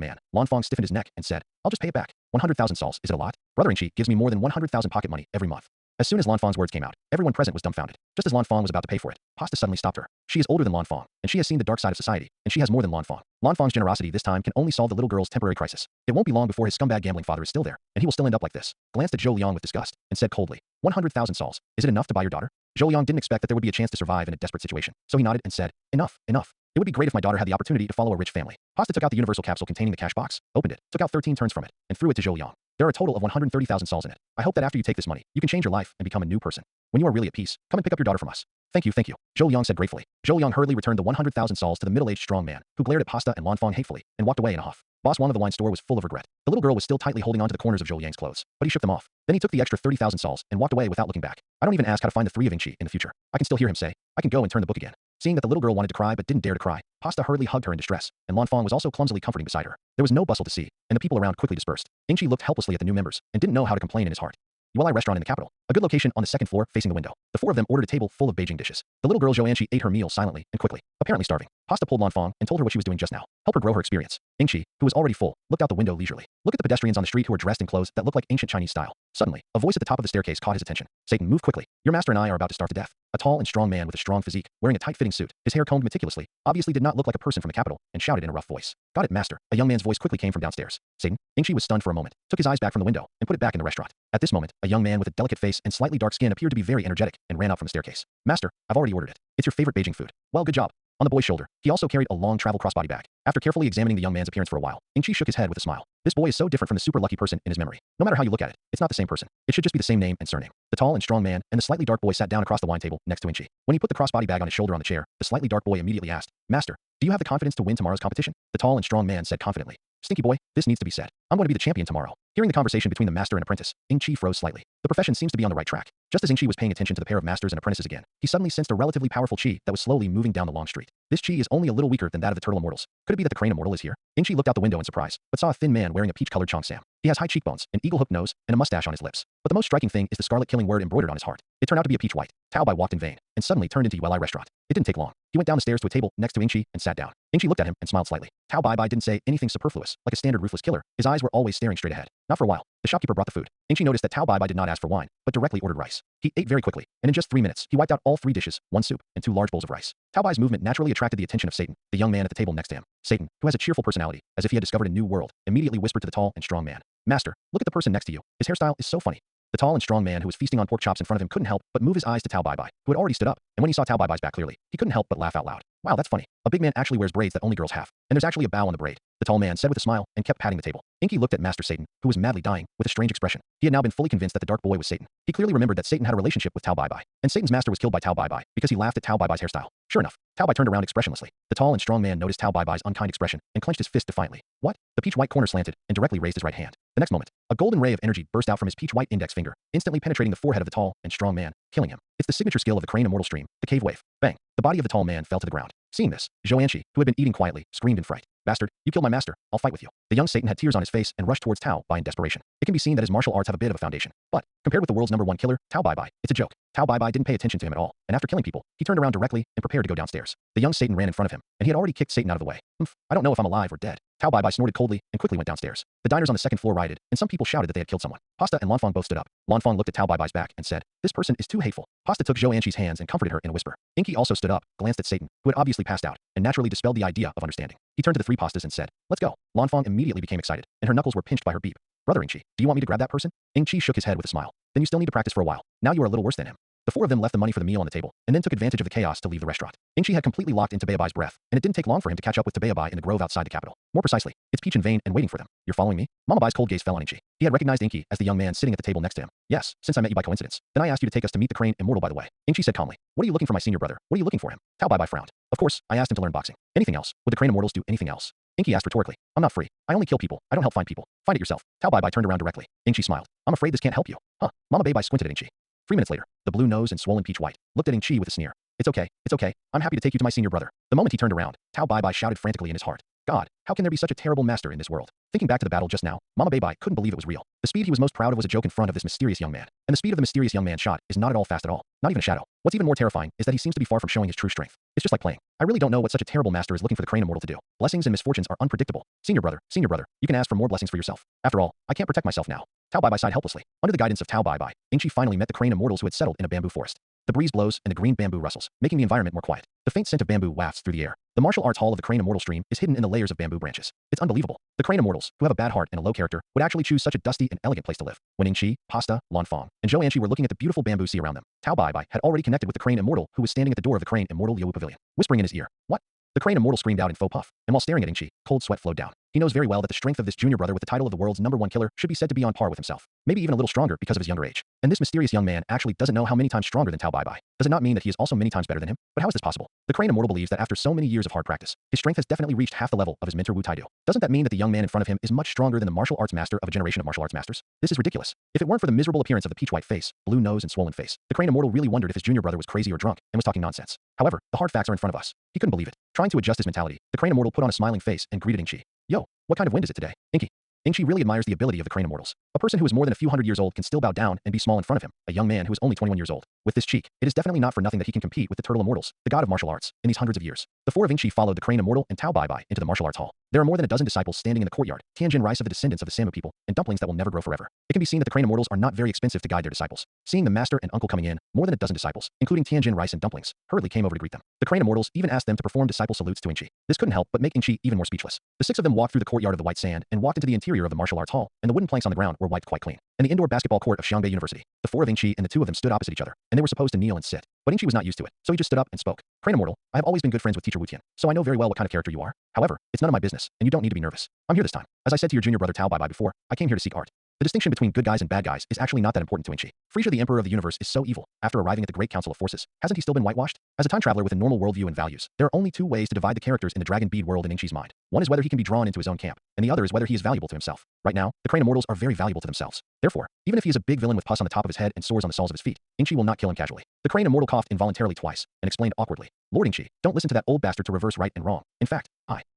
man, Lanfang stiffened his neck and said, "I'll just pay it back. 100,000 sols, is it a lot? Brother Inchi gives me more than 100,000 pocket money every month." As soon as Lanfang's words came out, everyone present was dumbfounded. Just as Lanfang was about to pay for it, Pasta suddenly stopped her. She is older than Lanfang, and she has seen the dark side of society, and she has more than Lanfang. Lanfang's generosity this time can only solve the little girl's temporary crisis. It won't be long before his scumbag gambling father is still there, and he will still end up like this. Glanced at Zhou Liang with disgust, and said coldly, 100,000 sols, is it enough to buy your daughter? Zhou Liang didn't expect that there would be a chance to survive in a desperate situation, so he nodded and said, enough, enough. It would be great if my daughter had the opportunity to follow a rich family. Pasta took out the universal capsule containing the cash box, opened it, took out 13 turns from it, and threw it to Zhou Liang. There are a total of 130,000 sols in it. I hope that after you take this money, you can change your life and become a new person. When you are really at peace, come and pick up your daughter from us. Thank you, thank you, Zhou Liang said gratefully. Zhou Liang hurriedly returned the 100,000 sols to the middle-aged strong man, who glared at Pasta and Lanfang hatefully, and walked away in a huff. Boss Wang of the wine store was full of regret. The little girl was still tightly holding onto the corners of Zhou Liang's clothes, but he shook them off. Then he took the extra 30,000 sols and walked away without looking back. I don't even ask how to find the 3 of Inchi in the future. I can still hear him say, I can go and turn the book again. Seeing that the little girl wanted to cry but didn't dare to cry, Pasta hurriedly hugged her in distress, and Lanfang was also clumsily comforting beside her. There was no bustle to see, and the people around quickly dispersed. Inchi looked helplessly at the new members, and didn't know how to complain in his heart. Yuelai restaurant in the capital, a good location on the second floor facing the window. The 4 of them ordered a table full of Beijing dishes. The little girl Zhou Anqi ate her meal silently and quickly, apparently starving. Pasta pulled Lanfang and told her what she was doing just now. Help her grow her experience. Ingqi, who was already full, looked out the window leisurely. Look at the pedestrians on the street who were dressed in clothes that looked like ancient Chinese style. Suddenly, a voice at the top of the staircase caught his attention. Satan, move quickly. Your master and I are about to starve to death. A tall and strong man with a strong physique, wearing a tight-fitting suit, his hair combed meticulously, obviously did not look like a person from the capital, and shouted in a rough voice. Got it, master. A young man's voice quickly came from downstairs. Satan, Ingqi was stunned for a moment, took his eyes back from the window, and put it back in the restaurant. At this moment, a young man with a delicate face and slightly dark skin appeared to be very energetic and ran up from the staircase. Master, I've already ordered it. It's your favorite Beijing food. Well, good job. On the boy's shoulder, he also carried a long travel crossbody bag. After carefully examining the young man's appearance for a while, Ingqi shook his head with a smile. This boy is so different from the super lucky person in his memory. No matter how you look at it, it's not the same person. It should just be the same name and surname. The tall and strong man and the slightly dark boy sat down across the wine table next to Ingqi. When he put the crossbody bag on his shoulder on the chair, the slightly dark boy immediately asked, Master, do you have the confidence to win tomorrow's competition? The tall and strong man said confidently. Stinky boy, this needs to be said. I'm going to be the champion tomorrow. Hearing the conversation between the master and apprentice, Ingqi froze slightly. The profession seems to be on the right track. Just as Ingqi was paying attention to the pair of masters and apprentices again, he suddenly sensed a relatively powerful chi that was slowly moving down the long street. This chi is only a little weaker than that of the turtle immortals. Could it be that the crane immortal is here? Ingqi looked out the window in surprise, but saw a thin man wearing a peach-colored cheongsam. He has high cheekbones, an eagle-hooked nose, and a mustache on his lips. But the most striking thing is the scarlet-killing word embroidered on his heart. It turned out to be a peach white. Tao Bai walked in vain, and suddenly turned into Yuelai restaurant. It didn't take long. He went down the stairs to a table next to Ingqi and sat down. Ingqi looked at him and smiled slightly. Tao Bai didn't say anything superfluous, like a standard ruthless killer. His eyes were always staring straight ahead. Not for a while. The shopkeeper brought the food. Ingqi noticed that Tao Bai did not ask for wine, but directly ordered rice. He ate very quickly, and in just 3 minutes, he wiped out all 3 dishes, 1 soup, and 2 large bowls of rice. Tao Bai's movement naturally attracted the attention of Satan, the young man at the table next to him. Satan, who has a cheerful personality, as if he had discovered a new world, immediately whispered to the tall and strong man. Master, look at the person next to you. His hairstyle is so funny. The tall and strong man who was feasting on pork chops in front of him couldn't help but move his eyes to Tao Bai, who had already stood up, and when he saw Tao Bai's back clearly, he couldn't help but laugh out loud. Wow, that's funny. A big man actually wears braids that only girls have, and there's actually a bow on the braid. The tall man said with a smile and kept patting the table. Ingqi looked at Master Satan, who was madly dying, with a strange expression. He had now been fully convinced that the dark boy was Satan. He clearly remembered that Satan had a relationship with Tao Bai, and Satan's master was killed by Tao Bai because he laughed at Tao Bai's hairstyle. Sure enough, Tao Bai turned around expressionlessly. The tall and strong man noticed Tao Bai's unkind expression and clenched his fist defiantly. What? The peach-white corner slanted and directly raised his right hand. The next moment, a golden ray of energy burst out from his peach-white index finger, instantly penetrating the forehead of the tall and strong man, killing him. It's the signature skill of the crane immortal stream, the cave wave. Bang! The body of the tall man fell to the ground. Seeing this, Zhou Anqi, who had been eating quietly, screamed in fright. Bastard, you killed my master. I'll fight with you. The young Satan had tears on his face and rushed towards Tao Bai in desperation. It can be seen that his martial arts have a bit of a foundation. But, compared with the world's #1 killer, Tao Bai, it's a joke. Tao Bai didn't pay attention to him at all, and after killing people, he turned around directly and prepared to go downstairs. The young Satan ran in front of him, and he had already kicked Satan out of the way. I don't know if I'm alive or dead. Tao Bai snorted coldly and quickly went downstairs. The diners on the second floor rioted, and some people shouted that they had killed someone. Pasta and Lanfang both stood up. Lanfang looked at Tao Bai's back and said, this person is too hateful. Pasta took Zhou Anqi's hands and comforted her in a whisper. Ingqi also stood up, glanced at Satan, who had obviously passed out, and naturally dispelled the idea of understanding. He turned to the 3 pastas and said, let's go. Lanfang immediately became excited, and her knuckles were pinched by her beep. Brother Ingqi, do you want me to grab that person? Ingqi shook his head with a smile. Then you still need to practice for a while. Now you are a little worse than him. The 4 of them left the money for the meal on the table, and then took advantage of the chaos to leave the restaurant. Ingqi had completely locked into Beabai's breath, and it didn't take long for him to catch up with Beabai in the grove outside the capital. More precisely, it's Peach in vain and waiting for them. You're following me? Mama Bai's cold gaze fell on Ingqi. He had recognized Ingqi as the young man sitting at the table next to him. Yes, since I met you by coincidence. Then I asked you to take us to meet the crane immortal by the way. Ingqi said calmly. What are you looking for my senior brother? What are you looking for him? Tao Bai frowned. Of course, I asked him to learn boxing. Anything else? Would the crane immortals do anything else? Ingqi asked rhetorically. I'm not free. I only kill people. I don't help find people. Find it yourself. Tao Bai turned around directly. Ingqi smiled. I'm afraid this can't help you. Huh. Mama Bai squinted at Ingqi. 3 minutes later, the blue nose and swollen peach white looked at Ingqi with a sneer. It's okay. I'm happy to take you to my senior brother. The moment he turned around, Tao Bai shouted frantically in his heart. God, how can there be such a terrible master in this world? Thinking back to the battle just now, Mama Bai couldn't believe it was real. The speed he was most proud of was a joke in front of this mysterious young man. And the speed of the mysterious young man shot is not at all fast at all. Not even a shadow. What's even more terrifying is that he seems to be far from showing his true strength. It's just like playing. I really don't know what such a terrible master is looking for the crane immortal to do. Blessings and misfortunes are unpredictable. Senior brother, you can ask for more blessings for yourself. After all, I can't protect myself now. Tao Bai sighed helplessly. Under the guidance of Tao Bai, Ingqi finally met the crane immortals who had settled in a bamboo forest. The breeze blows and the green bamboo rustles, making the environment more quiet. The faint scent of bamboo wafts through the air. The martial arts hall of the crane immortal stream is hidden in the layers of bamboo branches. It's unbelievable. The crane immortals, who have a bad heart and a low character, would actually choose such a dusty and elegant place to live. When Ingqi, Pasta, Lanfang, and Zhou Anqi were looking at the beautiful bamboo sea around them, Tao Bai had already connected with the crane immortal who was standing at the door of the crane immortal Liu Pavilion, whispering in his ear. What? The crane immortal screamed out in faux puff, and while staring at Ingqi, cold sweat flowed down. He knows very well that the strength of this junior brother with the title of the world's #1 killer should be said to be on par with himself, maybe even a little stronger because of his younger age. And this mysterious young man actually doesn't know how many times stronger than Tao Bai. Does it not mean that he is also many times better than him? But how is this possible? The crane immortal believes that after so many years of hard practice, his strength has definitely reached half the level of his mentor Wu Taidu. Doesn't that mean that the young man in front of him is much stronger than the martial arts master of a generation of martial arts masters? This is ridiculous. If it weren't for the miserable appearance of the peach white face, blue nose, and swollen face, the crane immortal really wondered if his junior brother was crazy or drunk and was talking nonsense. However, the hard facts are in front of us. He couldn't believe it. Trying to adjust his mentality, the crane immortal put on a smiling face and greeted Ingqi. Yo, what kind of wind is it today? Ingqi. Ingshi really admires the ability of the crane immortals. A person who is more than a few hundred years old can still bow down and be small in front of him, a young man who is only 21 years old. With this cheek, it is definitely not for nothing that he can compete with the turtle immortals, the god of martial arts, in these hundreds of years. The four of Ingshi followed the crane immortal and Tao Bai into the martial arts hall. There are more than a dozen disciples standing in the courtyard, Tianjin rice of the descendants of the Samu people, and dumplings that will never grow forever. It can be seen that the crane immortals are not very expensive to guide their disciples. Seeing the master and uncle coming in, more than a dozen disciples, including Tianjin rice and dumplings, hurriedly came over to greet them. The crane immortals even asked them to perform disciple salutes to Ingshi. This couldn't help but make Ingshi even more speechless. The six of them walked through the courtyard of the white sand and walked into the interior of the martial arts hall, and the wooden planks on the ground were wiped quite clean. In the indoor basketball court of Xiangbei University, the four of Ingshi and the two of them stood opposite each other, and they were supposed to kneel and sit. But Ingshi was not used to it, so he just stood up and spoke. Crane immortal, I have always been good friends with teacher Wu Tian, so I know very well what kind of character you are. However, it's none of my business, and you don't need to be nervous. I'm here this time. As I said to your junior brother Tao Bai before, I came here to seek art. The distinction between good guys and bad guys is actually not that important to Ingshi. Frisia, the emperor of the universe, is so evil. After arriving at the Great Council of Forces, hasn't he still been whitewashed? As a time traveler with a normal worldview and values, there are only two ways to divide the characters in the dragon bead world in Ingshi's mind. One is whether he can be drawn into his own camp, and the other is whether he is valuable to himself. Right now, the crane immortals are very valuable to themselves. Therefore, even if he is a big villain with pus on the top of his head and sores on the soles of his feet, Ingshi will not kill him casually. The crane immortal coughed involuntarily twice and explained awkwardly, Lord Ingshi, don't listen to that old bastard to reverse right and wrong. In fact,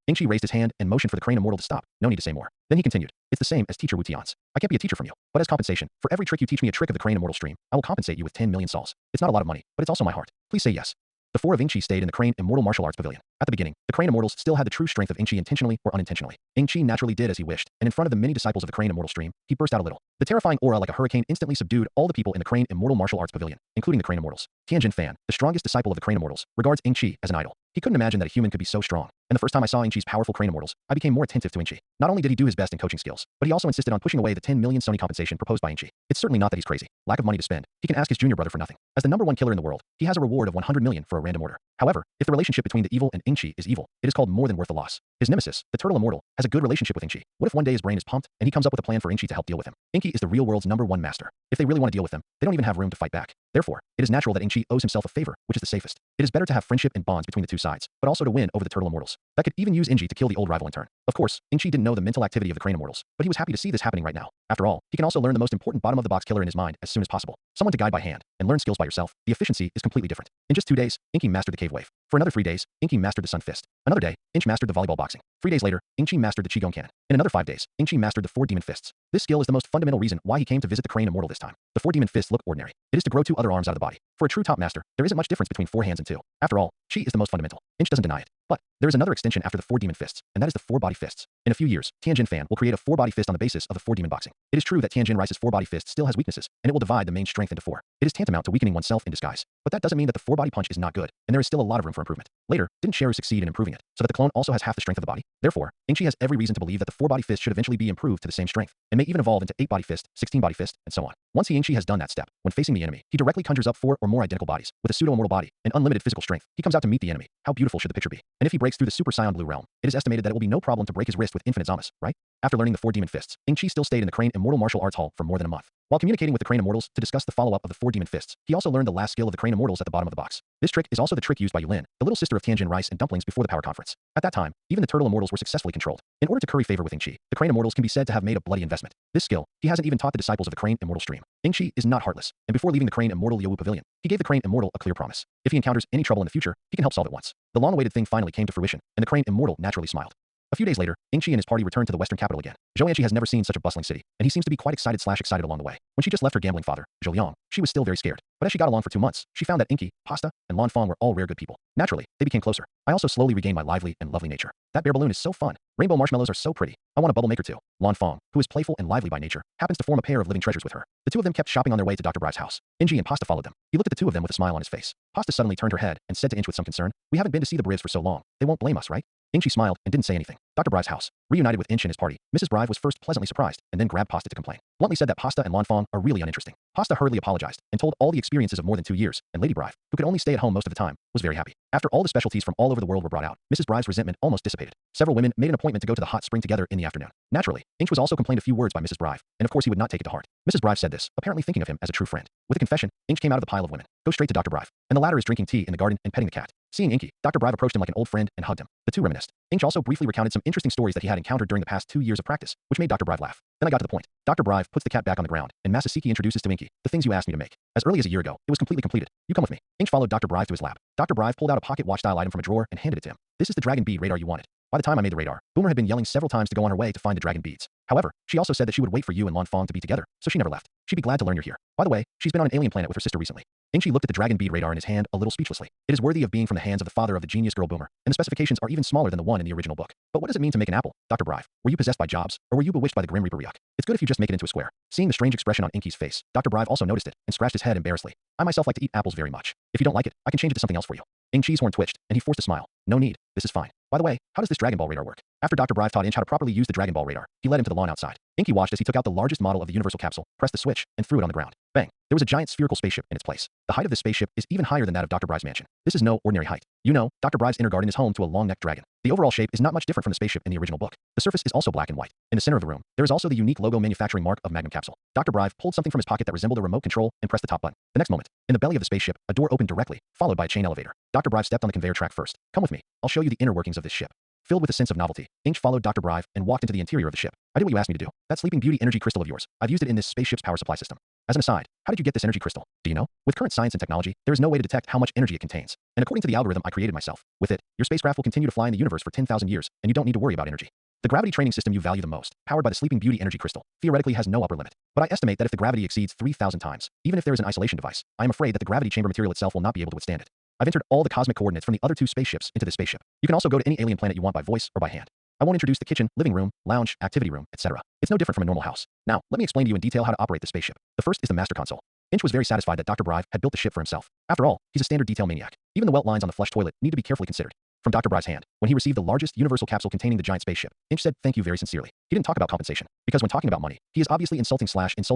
Ingshi raised his hand and motioned for the crane immortal to stop. No need to say more. Then he continued, it's the same as teacher Wu Tian's. I can't be a teacher from you, but as compensation, for every trick you teach me a trick of the crane immortal stream, I will compensate you with 10 million sols. It's not a lot of money, but it's also my heart. Please say yes. The four of Ingshi stayed in the crane immortal martial arts pavilion. At the beginning, the crane immortals still had the true strength of Ingshi intentionally or unintentionally. Ingshi naturally did as he wished, and in front of the many disciples of the crane immortal stream, he burst out a little. The terrifying aura like a hurricane instantly subdued all the people in the crane immortal martial arts pavilion, including the crane immortals. Tianjin Fan, the strongest disciple of the crane immortals, regards Ingshi as an idol. He couldn't imagine that a human could be so strong. And the first time I saw Ingshi's powerful crane immortals, I became more attentive to Ingshi. Not only did he do his best in coaching skills, but he also insisted on pushing away the 10 million Sony compensation proposed by Ingshi. It's certainly not that he's crazy. Lack of money to spend. He can ask his junior brother for nothing. As the #1 killer in the world, he has a reward of 100 million for a random order. However, if the relationship between the evil and Ingshi is evil, it is called more than worth the loss. His nemesis, the turtle immortal, has a good relationship with Ingshi. What if one day his brain is pumped and he comes up with a plan for Ingshi to help deal with him? Ingshi is the real world's #1 master. If they really want to deal with them, they don't even have room to fight back. Therefore, it is natural that Ingshi owes himself a favor, which is the safest. It is better to have friendship and bonds between the two sides, but also to win over the turtle immortals. That could even use Ingshi to kill the old rival in turn. Of course, Ingshi didn't know the mental activity of the crane immortals, but he was happy to see this happening right now. After all, he can also learn the most important bottom-of-the-box killer in his mind as soon as possible. Someone to guide by hand and learn skills by yourself. The efficiency is completely different. In just 2 days, Ingshi mastered the cave wave. For another 3 days, Ingshi mastered the sun fist. Another day, Ingshi mastered the volleyball boxing. 3 days later, Ingshi mastered the qigong cannon. In another 5 days, Ingshi mastered the 4 demon fists. This skill is the most fundamental reason why he came to visit the crane immortal this time. The 4 demon fists look ordinary. It is to grow 2 other arms out of the body. For a true top master, there isn't much difference between 4 hands and 2. After all, qi is the most fundamental. Ingshi doesn't deny it. But there is another extension after the 4 demon fists, and that is the 4 body fists. In a few years, Tianjin Fan will create a 4 body fist on the basis of the 4 demon boxing. It is true that Tianjin Rice's 4 body fist still has weaknesses, and it will divide the main strength into 4. It is tantamount to weakening oneself in disguise. But that doesn't mean that the 4 body punch is not good, and there is still a lot of room for improvement. Later, didn't Sheru succeed in improving it, so that the clone also has half the strength of the body? Therefore, Ingshi has every reason to believe that the 4 body fist should eventually be improved to the same strength, and may even evolve into 8 body fist, 16 body fist, and so on. Once Ingshi has done that step, when facing the enemy, he directly conjures up 4 or more identical bodies, with a pseudo-immortal body, and unlimited physical strength. He comes out to meet the enemy. How beautiful should the picture be? And if he breaks through the Super Saiyan Blue realm, it is estimated that it will be no problem to break his wrist with infinite Zamas, right? After learning the 4 demon fists, Ingshi still stayed in the crane immortal martial arts hall for more than a month. While communicating with the crane immortals to discuss the follow-up of the 4 demon fists, he also learned the last skill of the crane immortals at the bottom of the box. This trick is also the trick used by Yulin, the little sister of Tianjin Rice and Dumplings before the power conference. At that time, even the turtle immortals were successfully controlled. In order to curry favor with Ingshi, the crane immortals can be said to have made a bloody investment. This skill, he hasn't even taught the disciples of the crane immortal stream. Ingshi is not heartless, and before leaving the crane immortal Liuwu pavilion, he gave the crane immortal a clear promise. If he encounters any trouble in the future, he can help solve it once. The long-awaited thing finally came to fruition, and the crane immortal naturally smiled. A few days later, Ingshi and his party returned to the western capital again. Zhouyanshi has never seen such a bustling city, and he seems to be quite excited along the way. When she just left her gambling father, Zhou Liang, she was still very scared. But as she got along for 2 months, she found that Inky, Pasta, and Lan Fong were all rare good people. Naturally, they became closer. I also slowly regained my lively and lovely nature. That bear balloon is so fun. Rainbow marshmallows are so pretty. I want a bubble maker too. Lan Fong, who is playful and lively by nature, happens to form a pair of living treasures with her. The two of them kept shopping on their way to Dr. Brive's house. Inji and Pasta followed them. He looked at the two of them with a smile on his face. Pasta suddenly turned her head and said to Inch with some concern, "We haven't been to see the Brives for so long. They won't blame us, right?" Inchi smiled and didn't say anything. Dr. Brive's house. Reunited with Inch and his party, Mrs. Brive was first pleasantly surprised and then grabbed Pasta to complain. Bluntly said that Pasta and Lan Fong are really uninteresting. Pasta hurriedly apologized and told all the experiences of more than 2 years, and Lady Brive, who could only stay at home most of the time, was very happy. After all the specialties from all over the world were brought out, Mrs. Brive's resentment almost dissipated. Several women made an appointment to go to the hot spring together in the afternoon. Naturally, Inch was also complained a few words by Mrs. Brive, and of course he would not take it to heart. Mrs. Brive said this, apparently thinking of him as a true friend. With a confession, Inch came out of the pile of women. Go straight to Dr. Brive, and the latter is drinking tea in the garden and petting the cat. Seeing Inky, Dr. Brive approached him like an old friend and hugged him. The two reminisced. Inch also briefly recounted some interesting stories that he had encountered during the past 2 years of practice, which made Dr. Brive laugh. Then I got to the point. Dr. Brive puts the cat back on the ground, and Masasiki introduces to Inky the things you asked me to make. As early as a year ago, it was completely completed. You come with me. Inch followed Dr. Brive to his lab. Dr. Brive pulled out a pocket watch-style item from a drawer and handed it to him. This is the dragon bead radar you wanted. By the time I made the radar, Boomer had been yelling several times to go on her way to find the dragon beads. However, she also said that she would wait for you and Lan Fong to be together, so she never left. She'd be glad to learn you're here. By the way, she's been on an alien planet with her sister recently. Ingshi looked at the dragon bead radar in his hand a little speechlessly. It is worthy of being from the hands of the father of the genius girl Boomer, and the specifications are even smaller than the one in the original book. But what does it mean to make an apple? Dr. Brive, were you possessed by Jobs, or were you bewitched by the Grim Reaper Ryuk? It's good if you just make it into a square. Seeing the strange expression on Inky's face, Dr. Brive also noticed it, and scratched his head embarrassedly. I myself like to eat apples very much. If you don't like it, I can change it to something else for you. Ing's horn twitched, and he forced a smile. No need, this is fine. By the way, how does this Dragon Ball radar work? After Dr. Brive taught Inch how to properly use the Dragon Ball radar, he led him to the lawn outside. Inky watched as he took out the largest model of the universal capsule, pressed the switch, and threw it on the ground. Bang! There was a giant spherical spaceship in its place. The height of this spaceship is even higher than that of Dr. Brive's mansion. This is no ordinary height. You know, Dr. Brive's inner garden is home to a long-necked dragon. The overall shape is not much different from the spaceship in the original book. The surface is also black and white. In the center of the room, there is also the unique logo manufacturing mark of Magnum Capsule. Dr. Brive pulled something from his pocket that resembled a remote control and pressed the top button. The next moment, in the belly of the spaceship, a door opened directly, followed by a chain elevator. Dr. Brive stepped on the conveyor track first. Come with me. I'll show you the inner workings of this ship. Filled with a sense of novelty, Inch followed Dr. Brive and walked into the interior of the ship. I did what you asked me to do. That Sleeping Beauty energy crystal of yours, I've used it in this spaceship's power supply system. As an aside, how did you get this energy crystal? Do you know? With current science and technology, there is no way to detect how much energy it contains. And according to the algorithm I created myself, with it, your spacecraft will continue to fly in the universe for 10,000 years, and you don't need to worry about energy. The gravity training system you value the most, powered by the Sleeping Beauty energy crystal, theoretically has no upper limit. But I estimate that if the gravity exceeds 3,000 times, even if there is an isolation device, I am afraid that the gravity chamber material itself will not be able to withstand it. I've entered all the cosmic coordinates from the other two spaceships into this spaceship. You can also go to any alien planet you want by voice or by hand. I won't introduce the kitchen, living room, lounge, activity room, etc. It's no different from a normal house. Now, let me explain to you in detail how to operate the spaceship. The first is the master console. Inch was very satisfied that Dr. Brive had built the ship for himself. After all, he's a standard detail maniac. Even the welt lines on the flush toilet need to be carefully considered. From Dr. Brive's hand, when he received the largest universal capsule containing the giant spaceship, Inch said thank you very sincerely. He didn't talk about compensation, because when talking about money, he is obviously insulting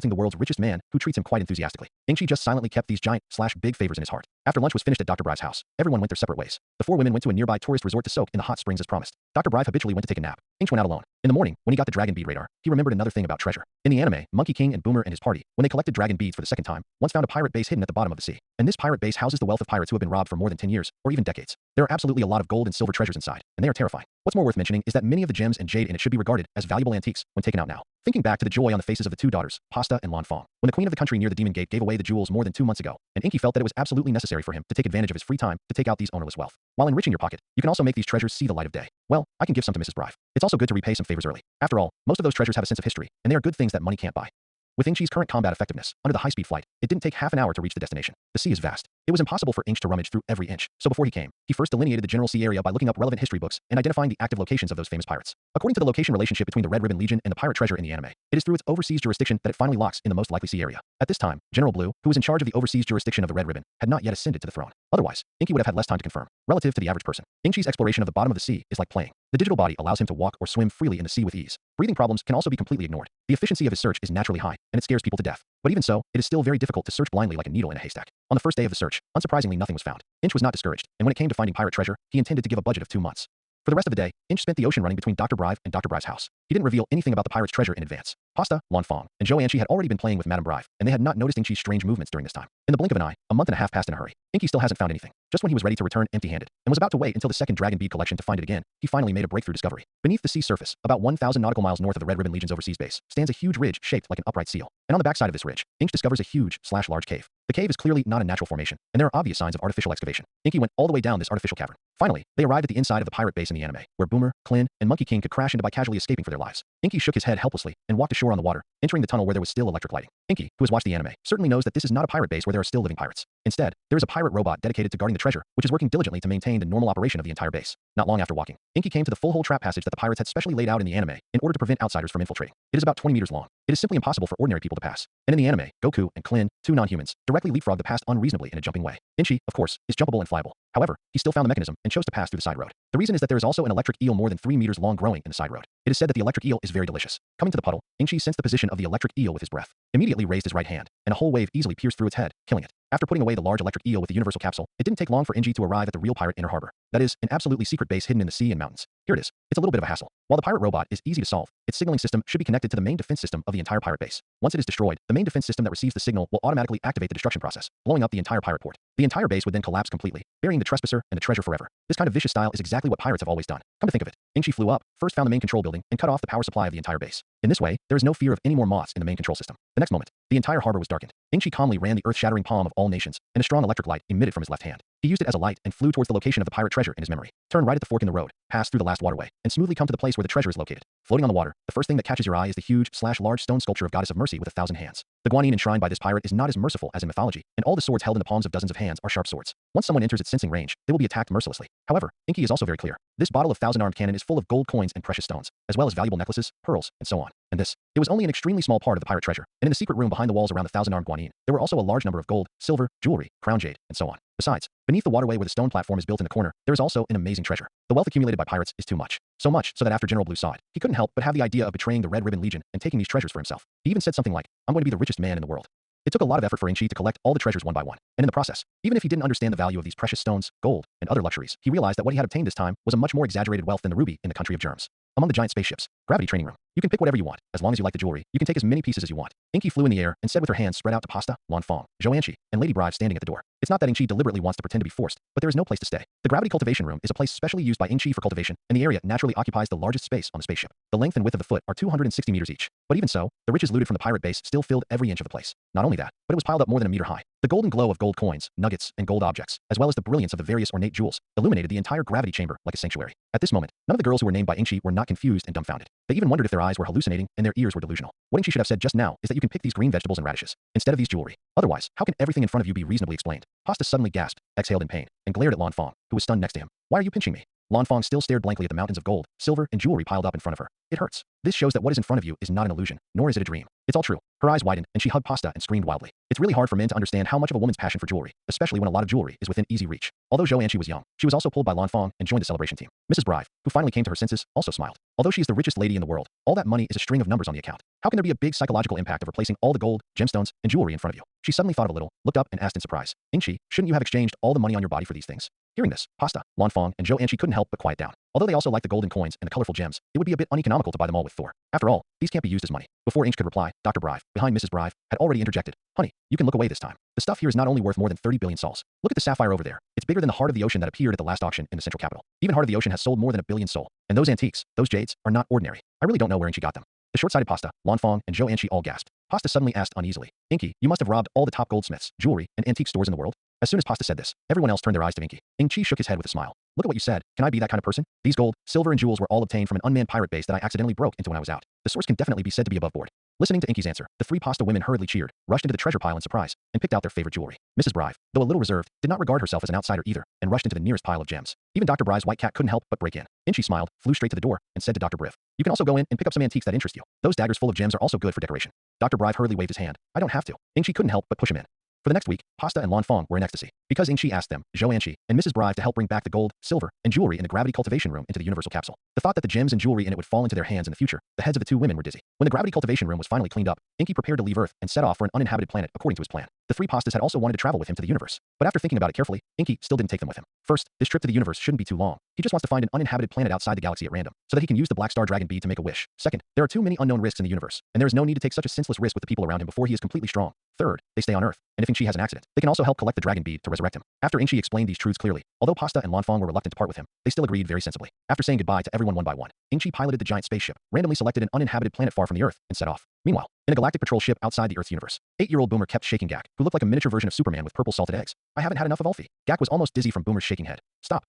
the world's richest man, who treats him quite enthusiastically. Inch just silently kept these giant big favors in his heart. After lunch was finished at Dr. Brive's house, everyone went their separate ways. The four women went to a nearby tourist resort to soak in the hot springs as promised. Dr. Brive habitually went to take a nap. Inch went out alone. In the morning, when he got the dragon bead radar, he remembered another thing about treasure. In the anime, Monkey King and Boomer and his party, when they collected dragon beads for the second time, once found a pirate base hidden at the bottom of the sea. And this pirate base houses the wealth of pirates who have been robbed for more than 10 years, or even decades. There are absolutely a lot of gold and silver treasures inside, and they are terrifying. What's more worth mentioning is that many of the gems and jade in it should be regarded as valuable antiques when taken out now. Thinking back to the joy on the faces of the two daughters, Pasta and Lan Fong, when the queen of the country near the Demon Gate gave away the jewels more than 2 months ago, and Inky felt that it was absolutely necessary for him to take advantage of his free time to take out these ownerless wealth. While enriching your pocket, you can also make these treasures see the light of day. Well, I can give some to Mrs. Brive. It's also good to repay some favors early. After all, most of those treasures have a sense of history, and they are good things that money can't buy. With Ing's current combat effectiveness, under the high-speed flight, it didn't take half an hour to reach the destination. The sea is vast. It was impossible for Ing to rummage through every inch, so before he came, he first delineated the general sea area by looking up relevant history books and identifying the active locations of those famous pirates. According to the location relationship between the Red Ribbon Legion and the pirate treasure in the anime, it is through its overseas jurisdiction that it finally locks in the most likely sea area. At this time, General Blue, who was in charge of the overseas jurisdiction of the Red Ribbon, had not yet ascended to the throne. Otherwise, Inky would have had less time to confirm. Relative to the average person, Ing's exploration of the bottom of the sea is like playing. The digital body allows him to walk or swim freely in the sea with ease. Breathing problems can also be completely ignored. The efficiency of his search is naturally high, and it scares people to death. But even so, it is still very difficult to search blindly like a needle in a haystack. On the first day of the search, unsurprisingly nothing was found. Inch was not discouraged, and when it came to finding pirate treasure, he intended to give a budget of 2 months. For the rest of the day, Inch spent the ocean running between Dr. Brive and Dr. Brive's house. He didn't reveal anything about the pirate's treasure in advance. Pasta, Lan Fong, and Zhou Anqi had already been playing with Madame Brive, and they had not noticed Ing's strange movements during this time. In the blink of an eye, a month and a half passed in a hurry. Inky still hasn't found anything. Just when he was ready to return empty-handed, and was about to wait until the second dragon bead collection to find it again, he finally made a breakthrough discovery. Beneath the sea surface, about 1,000 nautical miles north of the Red Ribbon Legion's overseas base, stands a huge ridge shaped like an upright seal. And on the backside of this ridge, Inch discovers a huge/large cave. The cave is clearly not a natural formation, and there are obvious signs of artificial excavation. Inky went all the way down this artificial cavern. Finally, they arrived at the inside of the pirate base in the anime, where Boomer, Clin, and Monkey King could crash into by casually escaping for their lives. Inky shook his head helplessly and walked ashore on the water, entering the tunnel where there was still electric lighting. Inky, who has watched the anime, certainly knows that this is not a pirate base where there are still living pirates. Instead, there is a pirate robot dedicated to guarding the treasure, which is working diligently to maintain the normal operation of the entire base. Not long after walking, Inky came to the full hole trap passage that the pirates had specially laid out in the anime in order to prevent outsiders from infiltrating. It is about 20 meters long. It is simply impossible for ordinary people to pass. And in the anime, Goku and Clin, two non-humans, directly leapfrog the past unreasonably in a jumping way. Inchi, of course, is jumpable and flyable. However, he still found the mechanism and chose to pass through the side road. The reason is that there is also an electric eel more than 3 meters long growing in the side road. It is said that the electric eel is very delicious. Coming to the puddle, Inchi sensed the position of the electric eel with his breath, immediately raised his right hand, and a whole wave easily pierced through its head, killing it. After putting away the large electric eel with the universal capsule, it didn't take long for Inji to arrive at the real pirate inner harbor. That is, an absolutely secret base hidden in the sea and mountains. Here it is. It's a little bit of a hassle. While the pirate robot is easy to solve, its signaling system should be connected to the main defense system of the entire pirate base. Once it is destroyed, the main defense system that receives the signal will automatically activate the destruction process, blowing up the entire pirate port. The entire base would then collapse completely, burying the trespasser and the treasure forever. This kind of vicious style is exactly what pirates have always done. Come to think of it, Inchi flew up, first found the main control building, and cut off the power supply of the entire base. In this way, there is no fear of any more moths in the main control system. The next moment, the entire harbor was darkened. Inchi calmly ran the earth-shattering palm of all nations, and a strong electric light emitted from his left hand. He used it as a light and flew towards the location of the pirate treasure in his memory. Turn right at the fork in the road, pass through the last waterway, and smoothly come to the place where the treasure is located. Floating on the water, the first thing that catches your eye is the huge/large stone sculpture of Goddess of Mercy with 1,000 hands. The guanine enshrined by this pirate is not as merciful as in mythology, and all the swords held in the palms of dozens of hands are sharp swords. Once someone enters its sensing range, they will be attacked mercilessly. However, Inky is also very clear. This bottle of 1,000-armed cannon is full of gold coins and precious stones, as well as valuable necklaces, pearls, and so on. And it was only an extremely small part of the pirate treasure, and in the secret room behind the walls around the 1,000-armed guanine, there were also a large number of gold, silver, jewelry, crown jade, and so on. Besides, beneath the waterway where the stone platform is built in the corner, there is also an amazing treasure. The wealth accumulated by pirates is too much. So much so that after General Blue saw it, he couldn't help but have the idea of betraying the Red Ribbon Legion and taking these treasures for himself. He even said something like, "I'm going to be the richest man in the world." It took a lot of effort for Inchi to collect all the treasures one by one, and in the process, even if he didn't understand the value of these precious stones, gold, and other luxuries, he realized that what he had obtained this time was a much more exaggerated wealth than the ruby in the country of germs. Among the giant spaceships, gravity training room. You can pick whatever you want, as long as you like the jewelry. You can take as many pieces as you want. Inky flew in the air and said with her hands spread out to Pasta, Lanfang, Zhou and Lady Brive standing at the door. It's not that Inchi deliberately wants to pretend to be forced, but there is no place to stay. The gravity cultivation room is a place specially used by Inchi for cultivation, and the area naturally occupies the largest space on the spaceship. The length and width of the foot are 260 meters each. But even so, the riches looted from the pirate base still filled every inch of the place. Not only that, but it was piled up more than a meter high. The golden glow of gold coins, nuggets, and gold objects, as well as the brilliance of the various ornate jewels, illuminated the entire gravity chamber like a sanctuary. At this moment, none of the girls who were named by Inchi were not confused and dumbfounded. They even wondered if their eyes were hallucinating and their ears were delusional. What Inchi should have said just now is that you can pick these green vegetables and radishes, instead of these jewelry. Otherwise, how can everything in front of you be reasonably explained? Pasta suddenly gasped, exhaled in pain, and glared at Lanfang, who was stunned next to him. "Why are you pinching me?" Lanfang still stared blankly at the mountains of gold, silver, and jewelry piled up in front of her. "It hurts." This shows that what is in front of you is not an illusion, nor is it a dream. It's all true. Her eyes widened, and she hugged Pasta and screamed wildly. It's really hard for men to understand how much of a woman's passion for jewelry, especially when a lot of jewelry is within easy reach. Although Zhou was young, she was also pulled by Lanfang and joined the celebration team. Mrs. Brive, who finally came to her senses, also smiled. Although she is the richest lady in the world, all that money is a string of numbers on the account. How can there be a big psychological impact of replacing all the gold, gemstones, and jewelry in front of you? She suddenly thought of a little, looked up, and asked in surprise, "Inchi, shouldn't you have exchanged all the money on your body for these things?" Hearing this, Pasta, Lanfang, and Zhou couldn't help but quiet down. Although they also liked the golden coins and the colorful gems, it would be a bit uneconomical to buy them all with Thor. After all, these can't be used as money. Before Inch could reply, Dr. Brive, behind Mrs. Brive, had already interjected. "Honey, you can look away this time. The stuff here is not only worth more than 30 billion sols. Look at the sapphire over there. It's bigger than the heart of the ocean that appeared at the last auction in the central capital. Even Heart of the Ocean has sold more than 1 billion sol. And those antiques, those jades, are not ordinary. I really don't know where Inchi got them." The short-sighted Pasta, Lanfang, and Zhou all gasped. Pasta suddenly asked uneasily, "Inky, you must have robbed all the top goldsmiths, jewelry, and antique stores in the world?" As soon as Pasta said this, everyone else turned their eyes to Inky. Inchi shook his head with a smile. "Look at what you said. Can I be that kind of person? These gold, silver, and jewels were all obtained from an unmanned pirate base that I accidentally broke into when I was out. The source can definitely be said to be above board." Listening to Inky's answer, the 3 Pasta women hurriedly cheered, rushed into the treasure pile in surprise, and picked out their favorite jewelry. Mrs. Brive, though a little reserved, did not regard herself as an outsider either, and rushed into the nearest pile of gems. Even Dr. Brive's white cat couldn't help but break in. Inchi smiled, flew straight to the door, and said to Dr. Brive, "You can also go in and pick up some antiques that interest you. Those daggers full of gems are also good for decoration." Dr. Brive hurriedly waved his hand. "I don't have to." Inchi couldn't help but push him in. For the next week, Pasta and Lanfang were in ecstasy, because Inchi asked them, Zhou and Mrs. Brive, to help bring back the gold, silver, and jewelry in the gravity cultivation room into the universal capsule. The thought that the gems and jewelry in it would fall into their hands in the future, the heads of the 2 women were dizzy. When the gravity cultivation room was finally cleaned up, Inky prepared to leave Earth and set off for an uninhabited planet according to his plan. The 3 Pastas had also wanted to travel with him to the universe, but after thinking about it carefully, Inky still didn't take them with him. First, this trip to the universe shouldn't be too long. He just wants to find an uninhabited planet outside the galaxy at random, so that he can use the Black Star Dragon bead to make a wish. Second, there are too many unknown risks in the universe, and there is no need to take such a senseless risk with the people around him before he is completely strong. Third, they stay on Earth, and if Inchi has an accident, they can also help collect the dragon bead to resurrect him. After Inchi explained these truths clearly, although Pasta and Lanfang were reluctant to part with him, they still agreed very sensibly. After saying goodbye to everyone one by one, Inchi piloted the giant spaceship, randomly selected an uninhabited planet far from the Earth, and set off. Meanwhile, in a galactic patrol ship outside the Earth's universe, 8-year-old Boomer kept shaking Gak, who looked like a miniature version of Superman with purple salted eggs. "I haven't had enough of Ulfie." Gak was almost dizzy from Boomer's shaking head. Stop.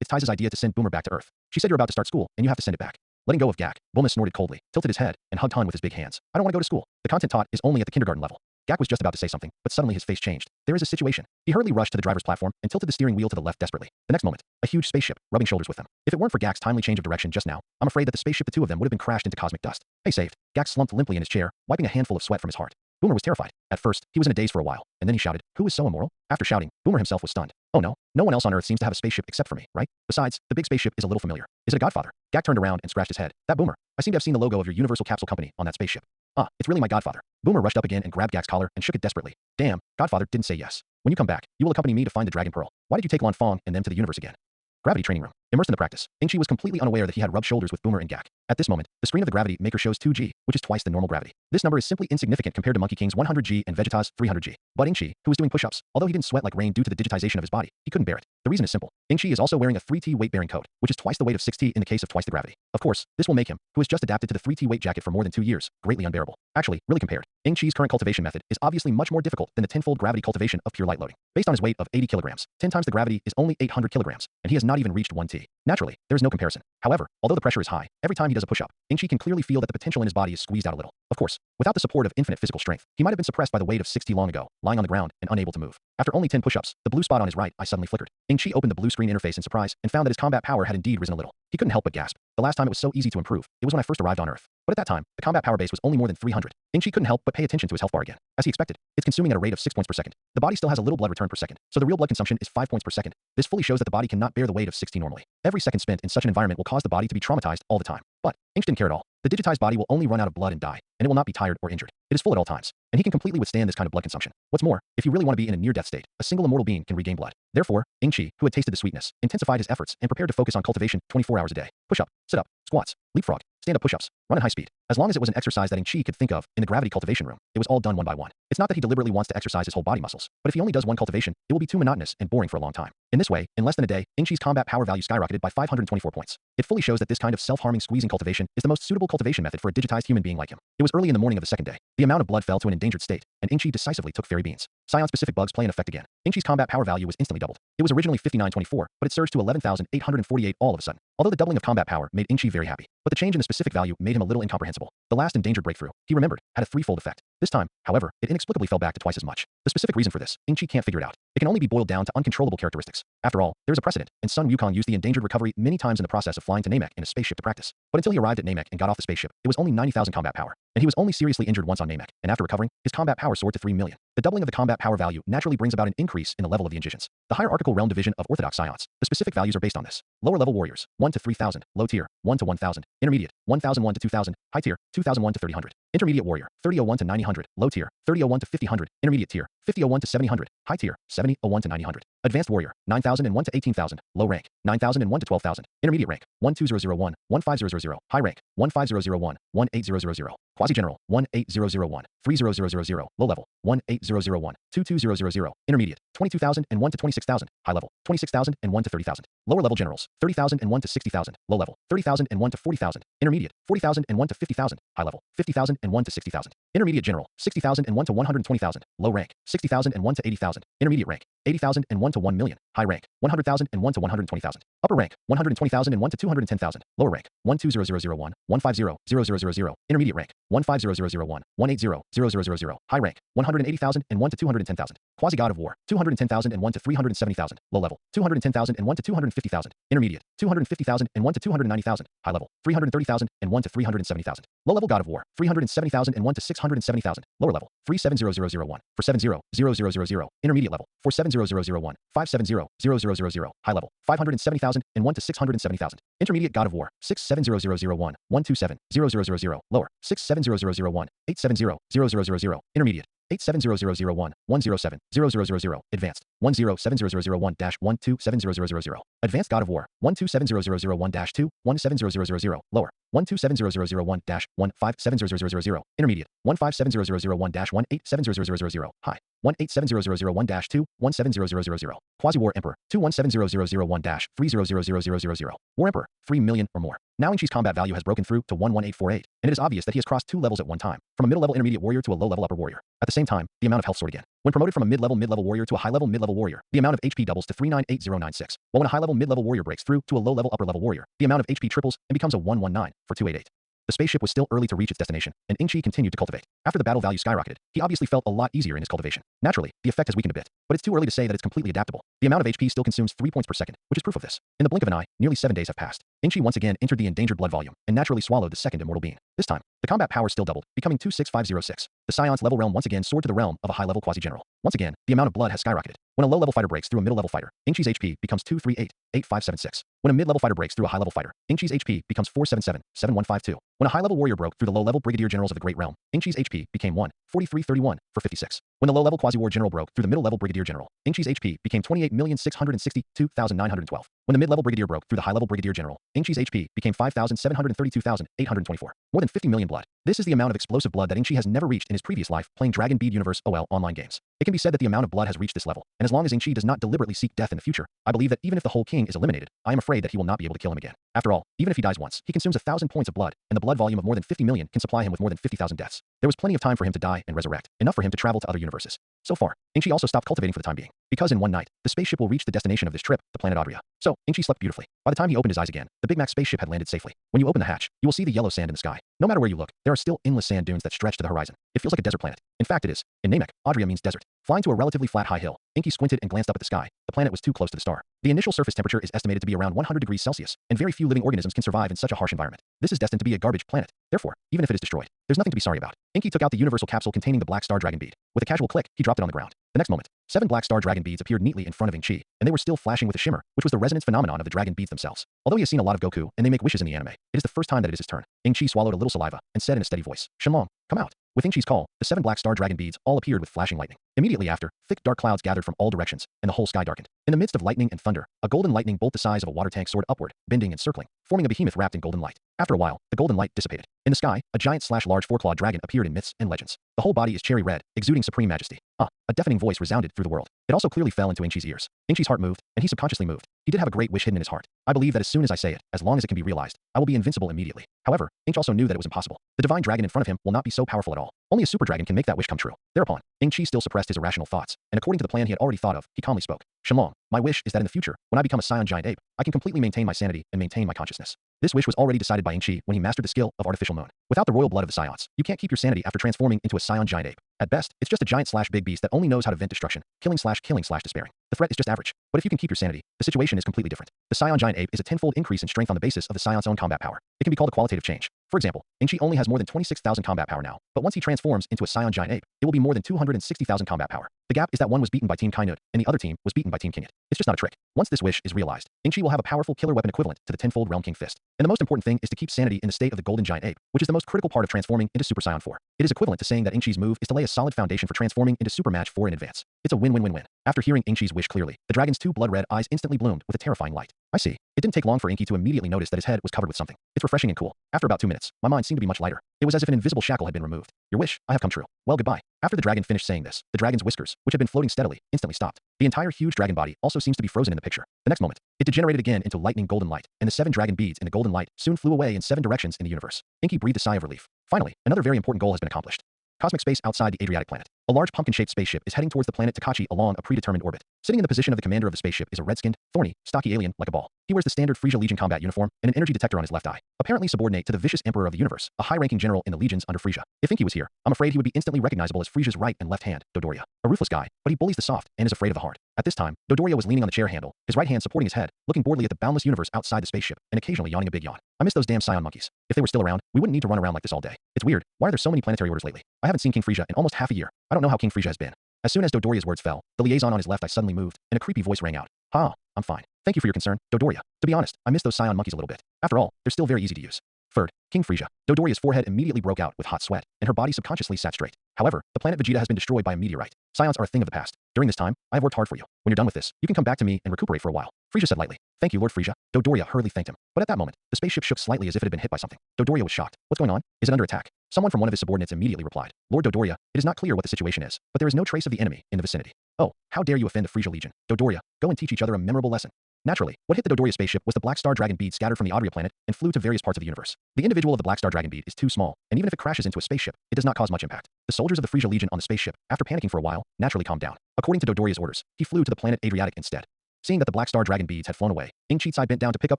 It's Tize's idea to send Boomer back to Earth. She said you're about to start school, and you have to send it back." Letting go of Gak, Boomer snorted coldly, tilted his head, and hugged Han with his big hands. "I don't want to go to school. The content taught is only at the kindergarten level." Gak was just about to say something, but suddenly his face changed. "There is a situation." He hurriedly rushed to the driver's platform and tilted the steering wheel to the left desperately. The next moment, a huge spaceship, rubbing shoulders with them. If it weren't for Gak's timely change of direction just now, I'm afraid that the spaceship the 2 of them would have been crashed into cosmic dust. "Hey, saved." Gak slumped limply in his chair, wiping a handful of sweat from his heart. Boomer was terrified. At first, he was in a daze for a while, and then he shouted, "Who is so immoral?" After shouting, Boomer himself was stunned. "Oh no, no one else on Earth seems to have a spaceship except for me, right? Besides, the big spaceship is a little familiar. Is it a Godfather?" Gak turned around and scratched his head. "That Boomer. I seem to have seen the logo of your Universal Capsule Company on that spaceship." "Ah, it's really my Godfather." Boomer rushed up again and grabbed Gak's collar and shook it desperately. "Damn, Godfather didn't say yes. When you come back, you will accompany me to find the Dragon Pearl. Why did you take Lanfang and them to the universe again?" Gravity training room. Immersed in the practice, Inchi was completely unaware that he had rubbed shoulders with Boomer and Gak. At this moment, the screen of the gravity maker shows 2G, which is twice the normal gravity. This number is simply insignificant compared to Monkey King's 100G and Vegeta's 300G. But Inchi, who was doing push-ups, although he didn't sweat like rain due to the digitization of his body, he couldn't bear it. The reason is simple. Ingshi is also wearing a 3T weight-bearing coat, which is twice the weight of 6T in the case of twice the gravity. Of course, this will make him, who has just adapted to the 3T weight jacket for more than 2 years, greatly unbearable. Actually, really compared, Ingchi's current cultivation method is obviously much more difficult than the tenfold gravity cultivation of pure light loading. Based on his weight of 80 kilograms, 10 times the gravity is only 800 kilograms, and he has not even reached 1T. Naturally, there is no comparison. However, although the pressure is high, every time he does a push-up, Ingchi can clearly feel that the potential in his body is squeezed out a little. Of course, without the support of infinite physical strength, he might have been suppressed by the weight of 6T long ago, lying on the ground and unable to move. After only 10 push-ups, the blue spot on his right eye suddenly flickered. Ingchi opened the blue screen interface in surprise and found that his combat power had indeed risen a little. He couldn't help but gasp. The last time it was so easy to improve, it was when I first arrived on Earth. But at that time, the combat power base was only more than 300. Ingchi couldn't help but pay attention to his health bar again. As he expected, it's consuming at a rate of 6 points per second. The body still has a little blood return per second, so the real blood consumption is 5 points per second. This fully shows that the body cannot bear the weight of 60 normally. Every second spent in such an environment will cause the body to be traumatized all the time. But Ingchi didn't care at all. The digitized body will only run out of blood and die, and it will not be tired or injured. It is full at all times, and he can completely withstand this kind of blood consumption. What's more, if you really want to be in a near-death state, a single immortal being can regain blood. Therefore, Ingchi, who had tasted the sweetness, intensified his efforts and prepared to focus on cultivation 24 hours a day. Push-up, sit-up, squats, leapfrog, stand-up push-ups, run at high speed. As long as it was an exercise that Ingchi could think of in the gravity cultivation room, it was all done one by one. It's not that he deliberately wants to exercise his whole body muscles, but if he only does one cultivation, it will be too monotonous and boring for a long time. In this way, in less than a day, Ingchi's combat power value skyrocketed by 524 points. It fully shows that this kind of self-harming squeezing cultivation is the most suitable cultivation method for a digitized human being like him. It was early in the morning of the second day. The amount of blood fell to an endangered state, and Ingchi decisively took fairy beans. Saiyan-specific bugs play in effect again. Ingchi's combat power value was instantly doubled. It was originally 5924, but it surged to 11,848 all of a sudden. Although the doubling of combat power made Ingchi very happy, but the change in the specific value made him a little incomprehensible. The last endangered breakthrough, he remembered, had a threefold effect. This time, however, it inexplicably fell back to twice as much. The specific reason for this, Ingchi can't figure it out. It can only be boiled down to uncontrollable characteristics. After all, there is a precedent, and Sun Wukong used the endangered recovery many times in the process of flying to Namek in a spaceship to practice. But until he arrived at Namek and got off the spaceship, it was only 90,000 combat power, and he was only seriously injured once on Namek, and after recovering, his combat power soared to 3 million. The doubling of the combat power value naturally brings about an increase in the level of the Injicians. The hierarchical realm division of Orthodox Scions. The specific values are based on this. Lower level warriors, 1 to 3,000, low tier, 1 to 1,000, intermediate, 1,001 to 2,000, high tier, 2,001 to 3,000. Intermediate warrior, 3001 to 9000, low tier, 3001 to 5000, intermediate tier, 5001 to 7000, high tier, 7001 to 9000. Advanced warrior, 9001 to 18,000, low rank, 9001 to 12,000, intermediate rank, 12001, 15000, high rank, 15001, 18000. Quasi-general, 18001, 30000, low level, 18001, 22000, intermediate, 22,001 to 26,000, high level, 26,001 to 30,000. Lower level generals, 30,001 to 60,000, low level, 30,001 to 40,000, intermediate, 40,001 to 50,000, high level, 50,001 to 60,000. Intermediate general, 60,001 to 120,000, low rank, 60,001 to 80,000, intermediate rank, 80,001 to 1 million, high rank, 100,001 to 120,000, upper rank, 120,001 to 210,000, lower rank, 120,001, 150,000, intermediate rank, 150,001, 180,000, high rank, 180,001 to 210,000, quasi-god of war, 210,001 to 370,000, low level, 210,001 to 250,000, intermediate, 250,001 to 290,000, high level, 330,001 to 370,000, low level god of war, 370,001 to 670,000, lower level, 370,001, 470,000, intermediate level, 470,001, 570,000, high level, 570,001 to 670,000, intermediate god of war, 670,001, 127,000, lower, 670,001, 870,000, intermediate, 870,001, 107,000, advanced, 107,001-127,000, advanced god of war, 127,001-2, 170,000, lower, 127,001-157,000, intermediate, 157,001-187,000, high, 187,001-2, 170,000, quasi-war emperor, 217,001-300,000, war emperor, 3 million or more. Now Ingchi's combat value has broken through to 11848, and it is obvious that he has crossed 2 levels at one time, from a middle-level intermediate warrior to a low-level upper warrior. At the same time, the amount of health soared again. When promoted from a mid-level warrior to a high-level mid-level warrior, the amount of HP doubles to 398096, while when a high-level mid-level warrior breaks through to a low-level upper-level warrior, the amount of HP triples and becomes a 119 for 288. The spaceship was still early to reach its destination, and Ingchi continued to cultivate. After the battle value skyrocketed, he obviously felt a lot easier in his cultivation. Naturally, the effect has weakened a bit, but it's too early to say that it's completely adaptable. The amount of HP still consumes 3 points per second, which is proof of this. In the blink of an eye, nearly 7 days have passed. Ingchi once again entered the endangered blood volume, and naturally swallowed the second immortal being. This time, the combat power still doubled, becoming 26506. The Scion's level realm once again soared to the realm of a high-level quasi-general. Once again, the amount of blood has skyrocketed. When a low-level fighter breaks through a middle-level fighter, Ingchi's HP becomes 2388576. When a mid-level fighter breaks through a high-level fighter, Ingchi's HP becomes 4777152. When a high-level warrior broke through the low-level brigadier generals of the Great Realm, Ingchi's HP became 14331 for 56. When the low-level quasi-war general broke through the middle-level brigadier general, Ingchi's HP became 28,662,912. When the mid-level brigadier broke through the high-level brigadier general, Ingchi's HP became 5,732,824. More than 50 million blood. This is the amount of explosive blood that Ingchi has never reached in his previous life playing Dragon Bead Universe OL online games. It can be said that the amount of blood has reached this level, and as long as Ingqi does not deliberately seek death in the future, I believe that even if the whole king is eliminated, I am afraid that he will not be able to kill him again. After all, even if he dies once, he consumes 1,000 points of blood, and the blood volume of more than 50 million can supply him with more than 50,000 deaths. There was plenty of time for him to die and resurrect, enough for him to travel to other universes. So far, Ingqi also stopped cultivating for the time being, because in one night, the spaceship will reach the destination of this trip, the planet Adria. So, Ingqi slept beautifully. By the time he opened his eyes again, the Big Mac spaceship had landed safely. When you open the hatch, you will see the yellow sand in the sky. No matter where you look, there are still endless sand dunes that stretch to the horizon. It feels like a desert planet. In fact, it is. In Namek, Adria means desert. Flying to a relatively flat high hill, Ingqi squinted and glanced up at the sky. The planet was too close to the star. The initial surface temperature is estimated to be around 100 degrees Celsius, and very few living organisms can survive in such a harsh environment. This is destined to be a garbage planet. Therefore, even if it is destroyed, there's nothing to be sorry about. Ingqi took out the universal capsule containing the black star dragon bead. With a casual click, he dropped it on the ground. The next moment, 7 black star dragon beads appeared neatly in front of Ingqi, and they were still flashing with a shimmer, which was the resonance phenomenon of the dragon beads themselves. Although he has seen a lot of Goku, and they make wishes in the anime, it is the first time that it is his turn. Ingqi swallowed a little saliva, and said in a steady voice, "Shenlong, come out." With Ingqi's call, the 7 black star dragon beads all appeared with flashing lightning. Immediately after, thick dark clouds gathered from all directions, and the whole sky darkened. In the midst of lightning and thunder, a golden lightning bolt the size of a water tank soared upward, bending and circling, forming a behemoth wrapped in golden light. After a while, the golden light dissipated. In the sky, a giant/large four-clawed dragon appeared in myths and legends. The whole body is cherry red, exuding supreme majesty. A deafening voice resounded through the world. It also clearly fell into Ingqi's ears. Ingqi's heart moved, and he subconsciously moved. He did have a great wish hidden in his heart. I believe that as soon as I say it, as long as it can be realized, I will be invincible immediately. However, Ingqi also knew that it was impossible. The divine dragon in front of him will not be so powerful at all. Only a super dragon can make that wish come true. Thereupon, Ingqi still suppressed his irrational thoughts, and according to the plan he had already thought of, he calmly spoke. "Shenlong, my wish is that in the future, when I become a Saiyan giant ape, I can completely maintain my sanity and maintain my consciousness." This wish was already decided by Ingqi when he mastered the skill of artificial moon. Without the royal blood of the Saiyans, you can't keep your sanity after transforming into a Saiyan giant ape. At best, it's just a giant/big beast that only knows how to vent destruction, killing/despairing. The threat is just average. But if you can keep your sanity, the situation is completely different. The Saiyan giant ape is a tenfold increase in strength on the basis of the Saiyan's own combat power. It can be called a qualitative change. For example, Ingqi only has more than 26,000 combat power now, but once he transforms into a Saiyan giant ape, it will be more than 260,000 combat power. The gap is that one was beaten by Team Kainud, and the other team was beaten by Team Kingit. It's just not a trick. Once this wish is realized, Ingqi will have a powerful killer weapon equivalent to the tenfold Realm King Fist. And the most important thing is to keep sanity in the state of the golden giant ape, which is the most critical part of transforming into Super Saiyan 4. It is equivalent to saying that Ingqi's move is to lay a solid foundation for transforming into Super Match 4 in advance. It's a win-win-win-win. After hearing Ingqi's wish clearly, the dragon's 2 blood-red eyes instantly bloomed with a terrifying light. I see. It didn't take long for Ingqi to immediately notice that his head was covered with something. It's refreshing and cool. After about 2 minutes, my mind seemed to be much lighter. It was as if an invisible shackle had been removed. Your wish, I have come true. Well, goodbye. After the dragon finished saying this, the dragon's whiskers, which had been floating steadily, instantly stopped. The entire huge dragon body also seems to be frozen in the picture. The next moment, it degenerated again into lightning golden light, and the 7 dragon beads in the golden light soon flew away in 7 directions in the universe. Ingqi breathed a sigh of relief. Finally, another very important goal has been accomplished. Cosmic space outside the Adriatic planet. A large pumpkin-shaped spaceship is heading towards the planet Takachi along a predetermined orbit. Sitting in the position of the commander of the spaceship is a red-skinned, thorny, stocky alien like a ball. He wears the standard Frisia Legion combat uniform and an energy detector on his left eye. Apparently subordinate to the vicious emperor of the universe, a high-ranking general in the legions under Frisia. If Ingqi was here, I'm afraid he would be instantly recognizable as Frisia's right and left hand, Dodoria. A ruthless guy, but he bullies the soft and is afraid of the hard. At this time, Dodoria was leaning on the chair handle, his right hand supporting his head, looking boredly at the boundless universe outside the spaceship, and occasionally yawning a big yawn. I miss those damn Saiyan monkeys. If they were still around, we wouldn't need to run around like this all day. It's weird. Why are there so many planetary orders lately? I haven't seen King Frisia in almost half a year. I don't know how King Frisia has been. As soon as Dodoria's words fell, the liaison on his left eye suddenly moved, and a creepy voice rang out. I'm fine. Thank you for your concern, Dodoria. To be honest, I miss those Saiyan monkeys a little bit. After all, they're still very easy to use. Third, King Frisia. Dodoria's forehead immediately broke out with hot sweat, and her body subconsciously sat straight. However, the planet Vegeta has been destroyed by a meteorite. Scions are a thing of the past. During this time, I have worked hard for you. When you're done with this, you can come back to me and recuperate for a while. Frisia said lightly. Thank you, Lord Frisia. Dodoria hurriedly thanked him. But at that moment, the spaceship shook slightly as if it had been hit by something. Dodoria was shocked. What's going on? Is it under attack? Someone from one of his subordinates immediately replied. Lord Dodoria, it is not clear what the situation is, but there is no trace of the enemy in the vicinity. Oh, how dare you offend the Frisia Legion? Dodoria, go and teach each other a memorable lesson. Naturally, what hit the Dodoria spaceship was the Black Star Dragon bead scattered from the Adria planet and flew to various parts of the universe. The individual of the Black Star Dragon bead is too small, and even if it crashes into a spaceship, it does not cause much impact. The soldiers of the Frisia Legion on the spaceship, after panicking for a while, naturally calmed down. According to Dodoria's orders, he flew to the planet Adriatic instead. Seeing that the Black Star Dragon beads had flown away, Ingqi bent down to pick up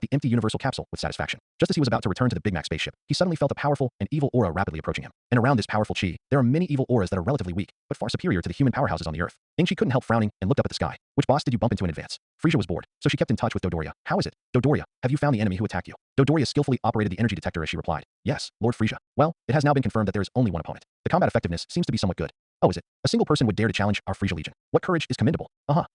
the empty universal capsule with satisfaction. Just as he was about to return to the Big Mac spaceship, he suddenly felt a powerful and evil aura rapidly approaching him. And around this powerful chi, there are many evil auras that are relatively weak, but far superior to the human powerhouses on the Earth. Ingqi couldn't help frowning and looked up at the sky. Which boss did you bump into in advance? Frisia was bored, so she kept in touch with Dodoria. How is it? Dodoria, have you found the enemy who attacked you? Dodoria skillfully operated the energy detector as she replied. Yes, Lord Frisia. Well, it has now been confirmed that there is only one opponent. The combat effectiveness seems to be somewhat good. Oh, is it? A single person would dare to challenge our Frisia Legion. What courage is commendable.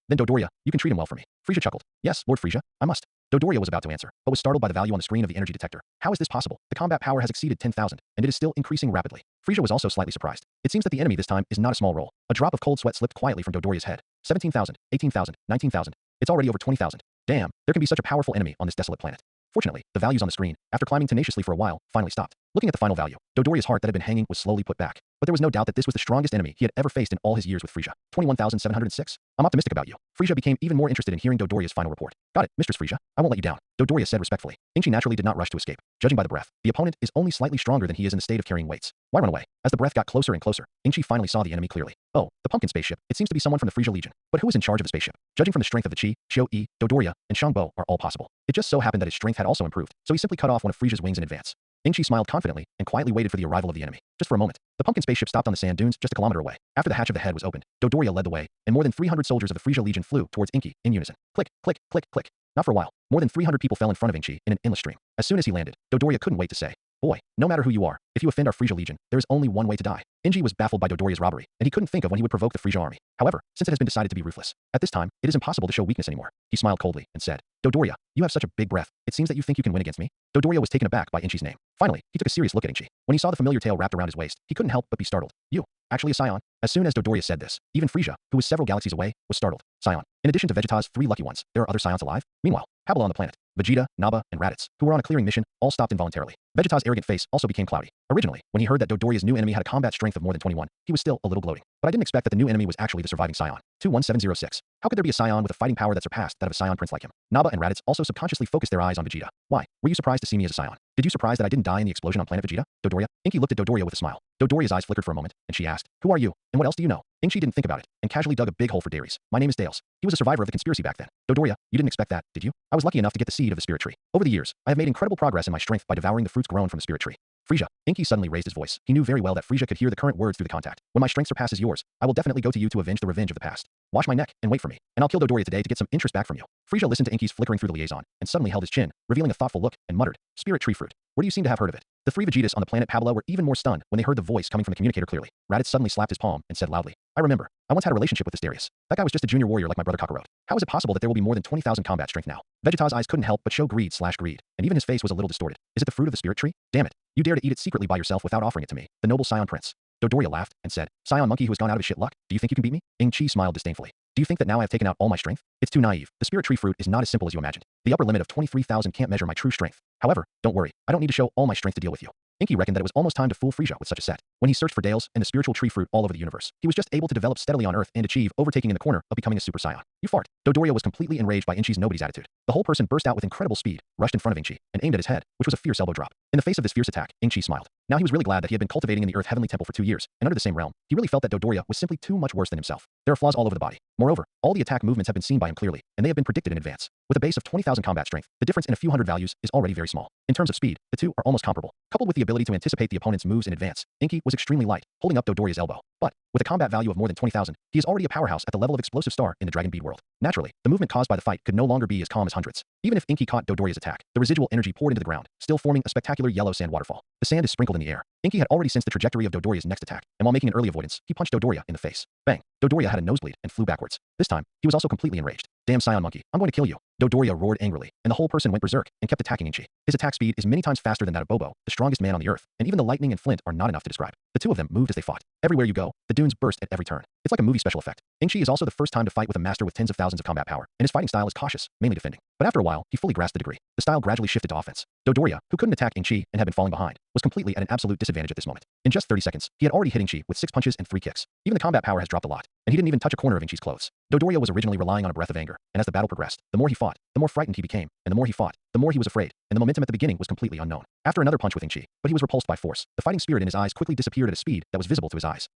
Then Dodoria, you can treat him well for me. Frisia chuckled. Yes, Lord Frisia, I must. Dodoria was about to answer, but was startled by the value on the screen of the energy detector. How is this possible? The combat power has exceeded 10,000, and it is still increasing rapidly. Frisia was also slightly surprised. It seems that the enemy this time is not a small roll. A drop of cold sweat slipped quietly from Dodoria's head. 17,000, 18,000, 19,000. It's already over 20,000. Damn, there can be such a powerful enemy on this desolate planet. Fortunately, the values on the screen, after climbing tenaciously for a while, finally stopped. Looking at the final value, Dodoria's heart that had been hanging was slowly put back. But there was no doubt that this was the strongest enemy he had ever faced in all his years with Frisia. 21,706. I'm optimistic about you. Frisia became even more interested in hearing Dodoria's final report. Got it, Mistress Frisia. I won't let you down, Dodoria said respectfully. Ingshi naturally did not rush to escape. Judging by the breath, the opponent is only slightly stronger than he is in the state of carrying weights. Why run away? As the breath got closer and closer, Ingshi finally saw the enemy clearly. Oh, the pumpkin spaceship. It seems to be someone from the Frisia Legion. But who is in charge of the spaceship? Judging from the strength of the Chi, Xiao-Yi, Dodoria, and Shangbo are all possible. It just so happened that his strength had also improved, so he simply cut off one of Frisia's wings in advance. Ingshi smiled confidently and quietly waited for the arrival of the enemy. Just for a moment, the pumpkin spaceship stopped on the sand dunes just a kilometer away. After the hatch of the head was opened, Dodoria led the way, and more than 300 soldiers of the Frisia Legion flew towards Inky in unison. Click, click, click, click. Not for a while. More than 300 people fell in front of Ingshi in an endless stream. As soon as he landed, Dodoria couldn't wait to say, "Boy, no matter who you are, if you offend our Frisia Legion, there is only one way to die." Ingshi was baffled by Dodoria's robbery, and he couldn't think of when he would provoke the Frisia army. However, since it has been decided to be ruthless, at this time, it is impossible to show weakness anymore. He smiled coldly and said, "Dodoria, you have such a big breath. It seems that you think you can win against me?" Dodoria was taken aback by Ingchi's name. Finally, he took a serious look at Ingshi. When he saw the familiar tail wrapped around his waist, he couldn't help but be startled. "You, actually a Saiyan?" As soon as Dodoria said this, even Frisia, who was several galaxies away, was startled. Saiyan. In addition to Vegeta's 3 lucky ones, there are other Saions alive? Meanwhile, Habala on the planet, Vegeta, Naba, and Raditz, who were on a clearing mission, all stopped involuntarily. Vegeta's arrogant face also became cloudy. Originally, when he heard that Dodoria's new enemy had a combat strength of more than 21, he was still a little gloating. But I didn't expect that the new enemy was actually the surviving Saiyan. 21706. How could there be a Saiyan with a fighting power that surpassed that of a Saiyan prince like him? Naba and Raditz also subconsciously focused their eyes on Vegeta. Why? Were you surprised to see me as a Saiyan? Did you surprise that I didn't die in the explosion on planet Vegeta? Dodoria? Inky looked at Dodoria with a smile. Dodoria's eyes flickered for a moment, and she asked, "Who are you? And what else do you know?" Ingshi didn't think about it, and casually dug a big hole for Darius. "My name is Dales." He was a survivor of the conspiracy back then. Dodoria, you didn't expect that, did you? I was lucky enough to get the seed of the spirit tree. Over the years, I have made incredible progress in my strength by devouring the fruits grown from the spirit tree. Frisia. Inky suddenly raised his voice. He knew very well that Frisia could hear the current words through the contact. "When my strength surpasses yours, I will definitely go to you to avenge the revenge of the past. Wash my neck and wait for me, and I'll kill Dodoria today to get some interest back from you." Frisia listened to Inky's flickering through the liaison, and suddenly held his chin, revealing a thoughtful look, and muttered, "Spirit tree fruit. Where do you seem to have heard of it?" The 3 Vegetas on the planet Pablo were even more stunned when they heard the voice coming from the communicator clearly. Raditz suddenly slapped his palm and said loudly, "I remember. I once had a relationship with this Darius. That guy was just a junior warrior like my brother Kakarot. How is it possible that there will be more than 20,000 combat strength now?" Vegeta's eyes couldn't help but show greed, and even his face was a little distorted. "Is it the fruit of the spirit tree? Damn it. You dare to eat it secretly by yourself without offering it to me, the noble Saiyan prince." Dodoria laughed and said, "Saiyan monkey who has gone out of his shit luck, do you think you can beat me?" Ingchi smiled disdainfully. "Do you think that now I have taken out all my strength? It's too naive. The spirit tree fruit is not as simple as you imagined. The upper limit of 23,000 can't measure my true strength. However, don't worry. I don't need to show all my strength to deal with you." Inky reckoned that it was almost time to fool Frisia with such a set. When he searched for Dales and the spiritual tree fruit all over the universe, he was just able to develop steadily on Earth and achieve overtaking in the corner of becoming a Super Saiyan. "You fart." Dodoria was completely enraged by Inchi's nobody's attitude. The whole person burst out with incredible speed, rushed in front of Inchi, and aimed at his head, which was a fierce elbow drop. In the face of this fierce attack, Inchi smiled. Now he was really glad that he had been cultivating in the Earth Heavenly Temple for 2 years, and under the same realm, he really felt that Dodoria was simply too much worse than himself. There are flaws all over the body. Moreover, all the attack movements have been seen by him clearly, and they have been predicted in advance. With a base of 20,000 combat strength, the difference in a few hundred values is already very small. In terms of speed, the two are almost comparable. Coupled with the ability to anticipate the opponent's moves in advance, Inky was extremely light, holding up Dodoria's elbow. But, with a combat value of more than 20,000, he is already a powerhouse at the level of explosive star in the Dragon Bead world. Naturally, the movement caused by the fight could no longer be as calm as hundreds. Even if Inky caught Dodoria's attack, the residual energy poured into the ground, still forming a spectacular yellow sand waterfall. The sand is sprinkled in the air. Inky had already sensed the trajectory of Dodoria's next attack, and while making an early avoidance, he punched Dodoria in the face. Bang! Dodoria had a nosebleed and flew backwards. This time, he was also completely enraged. "Damn Saiyan monkey, I'm going to kill you." Dodoria roared angrily, and the whole person went berserk and kept attacking Inchi. His attack speed is many times faster than that of Bobo, the strongest man on the earth, and even the lightning and flint are not enough to describe. The two of them moved as they fought. Everywhere you go, the dunes burst at every turn. It's like a movie special effect. Inchi is also the first time to fight with a master with tens of thousands of combat power, and his fighting style is cautious, mainly defending. But after a while, he fully grasped the degree. The style gradually shifted to offense. Dodoria, who couldn't attack Inchi and had been falling behind, was completely at an absolute disadvantage at this moment. In just 30 seconds, he had already hit Inchi with 6 punches and 3 kicks. Even the combat power has dropped a lot, and he didn't even touch a corner of Inchi's clothes. Dodoria was originally relying on a breath of anger, and as the battle progressed, the more he fought, the more frightened he became, and the more he fought, the more he was afraid, and the momentum at the beginning was completely unknown. After another punch with Inchi, but he was repulsed by force, the fighting spirit in his eyes quickly disappeared at a speed that was visible to his eyes.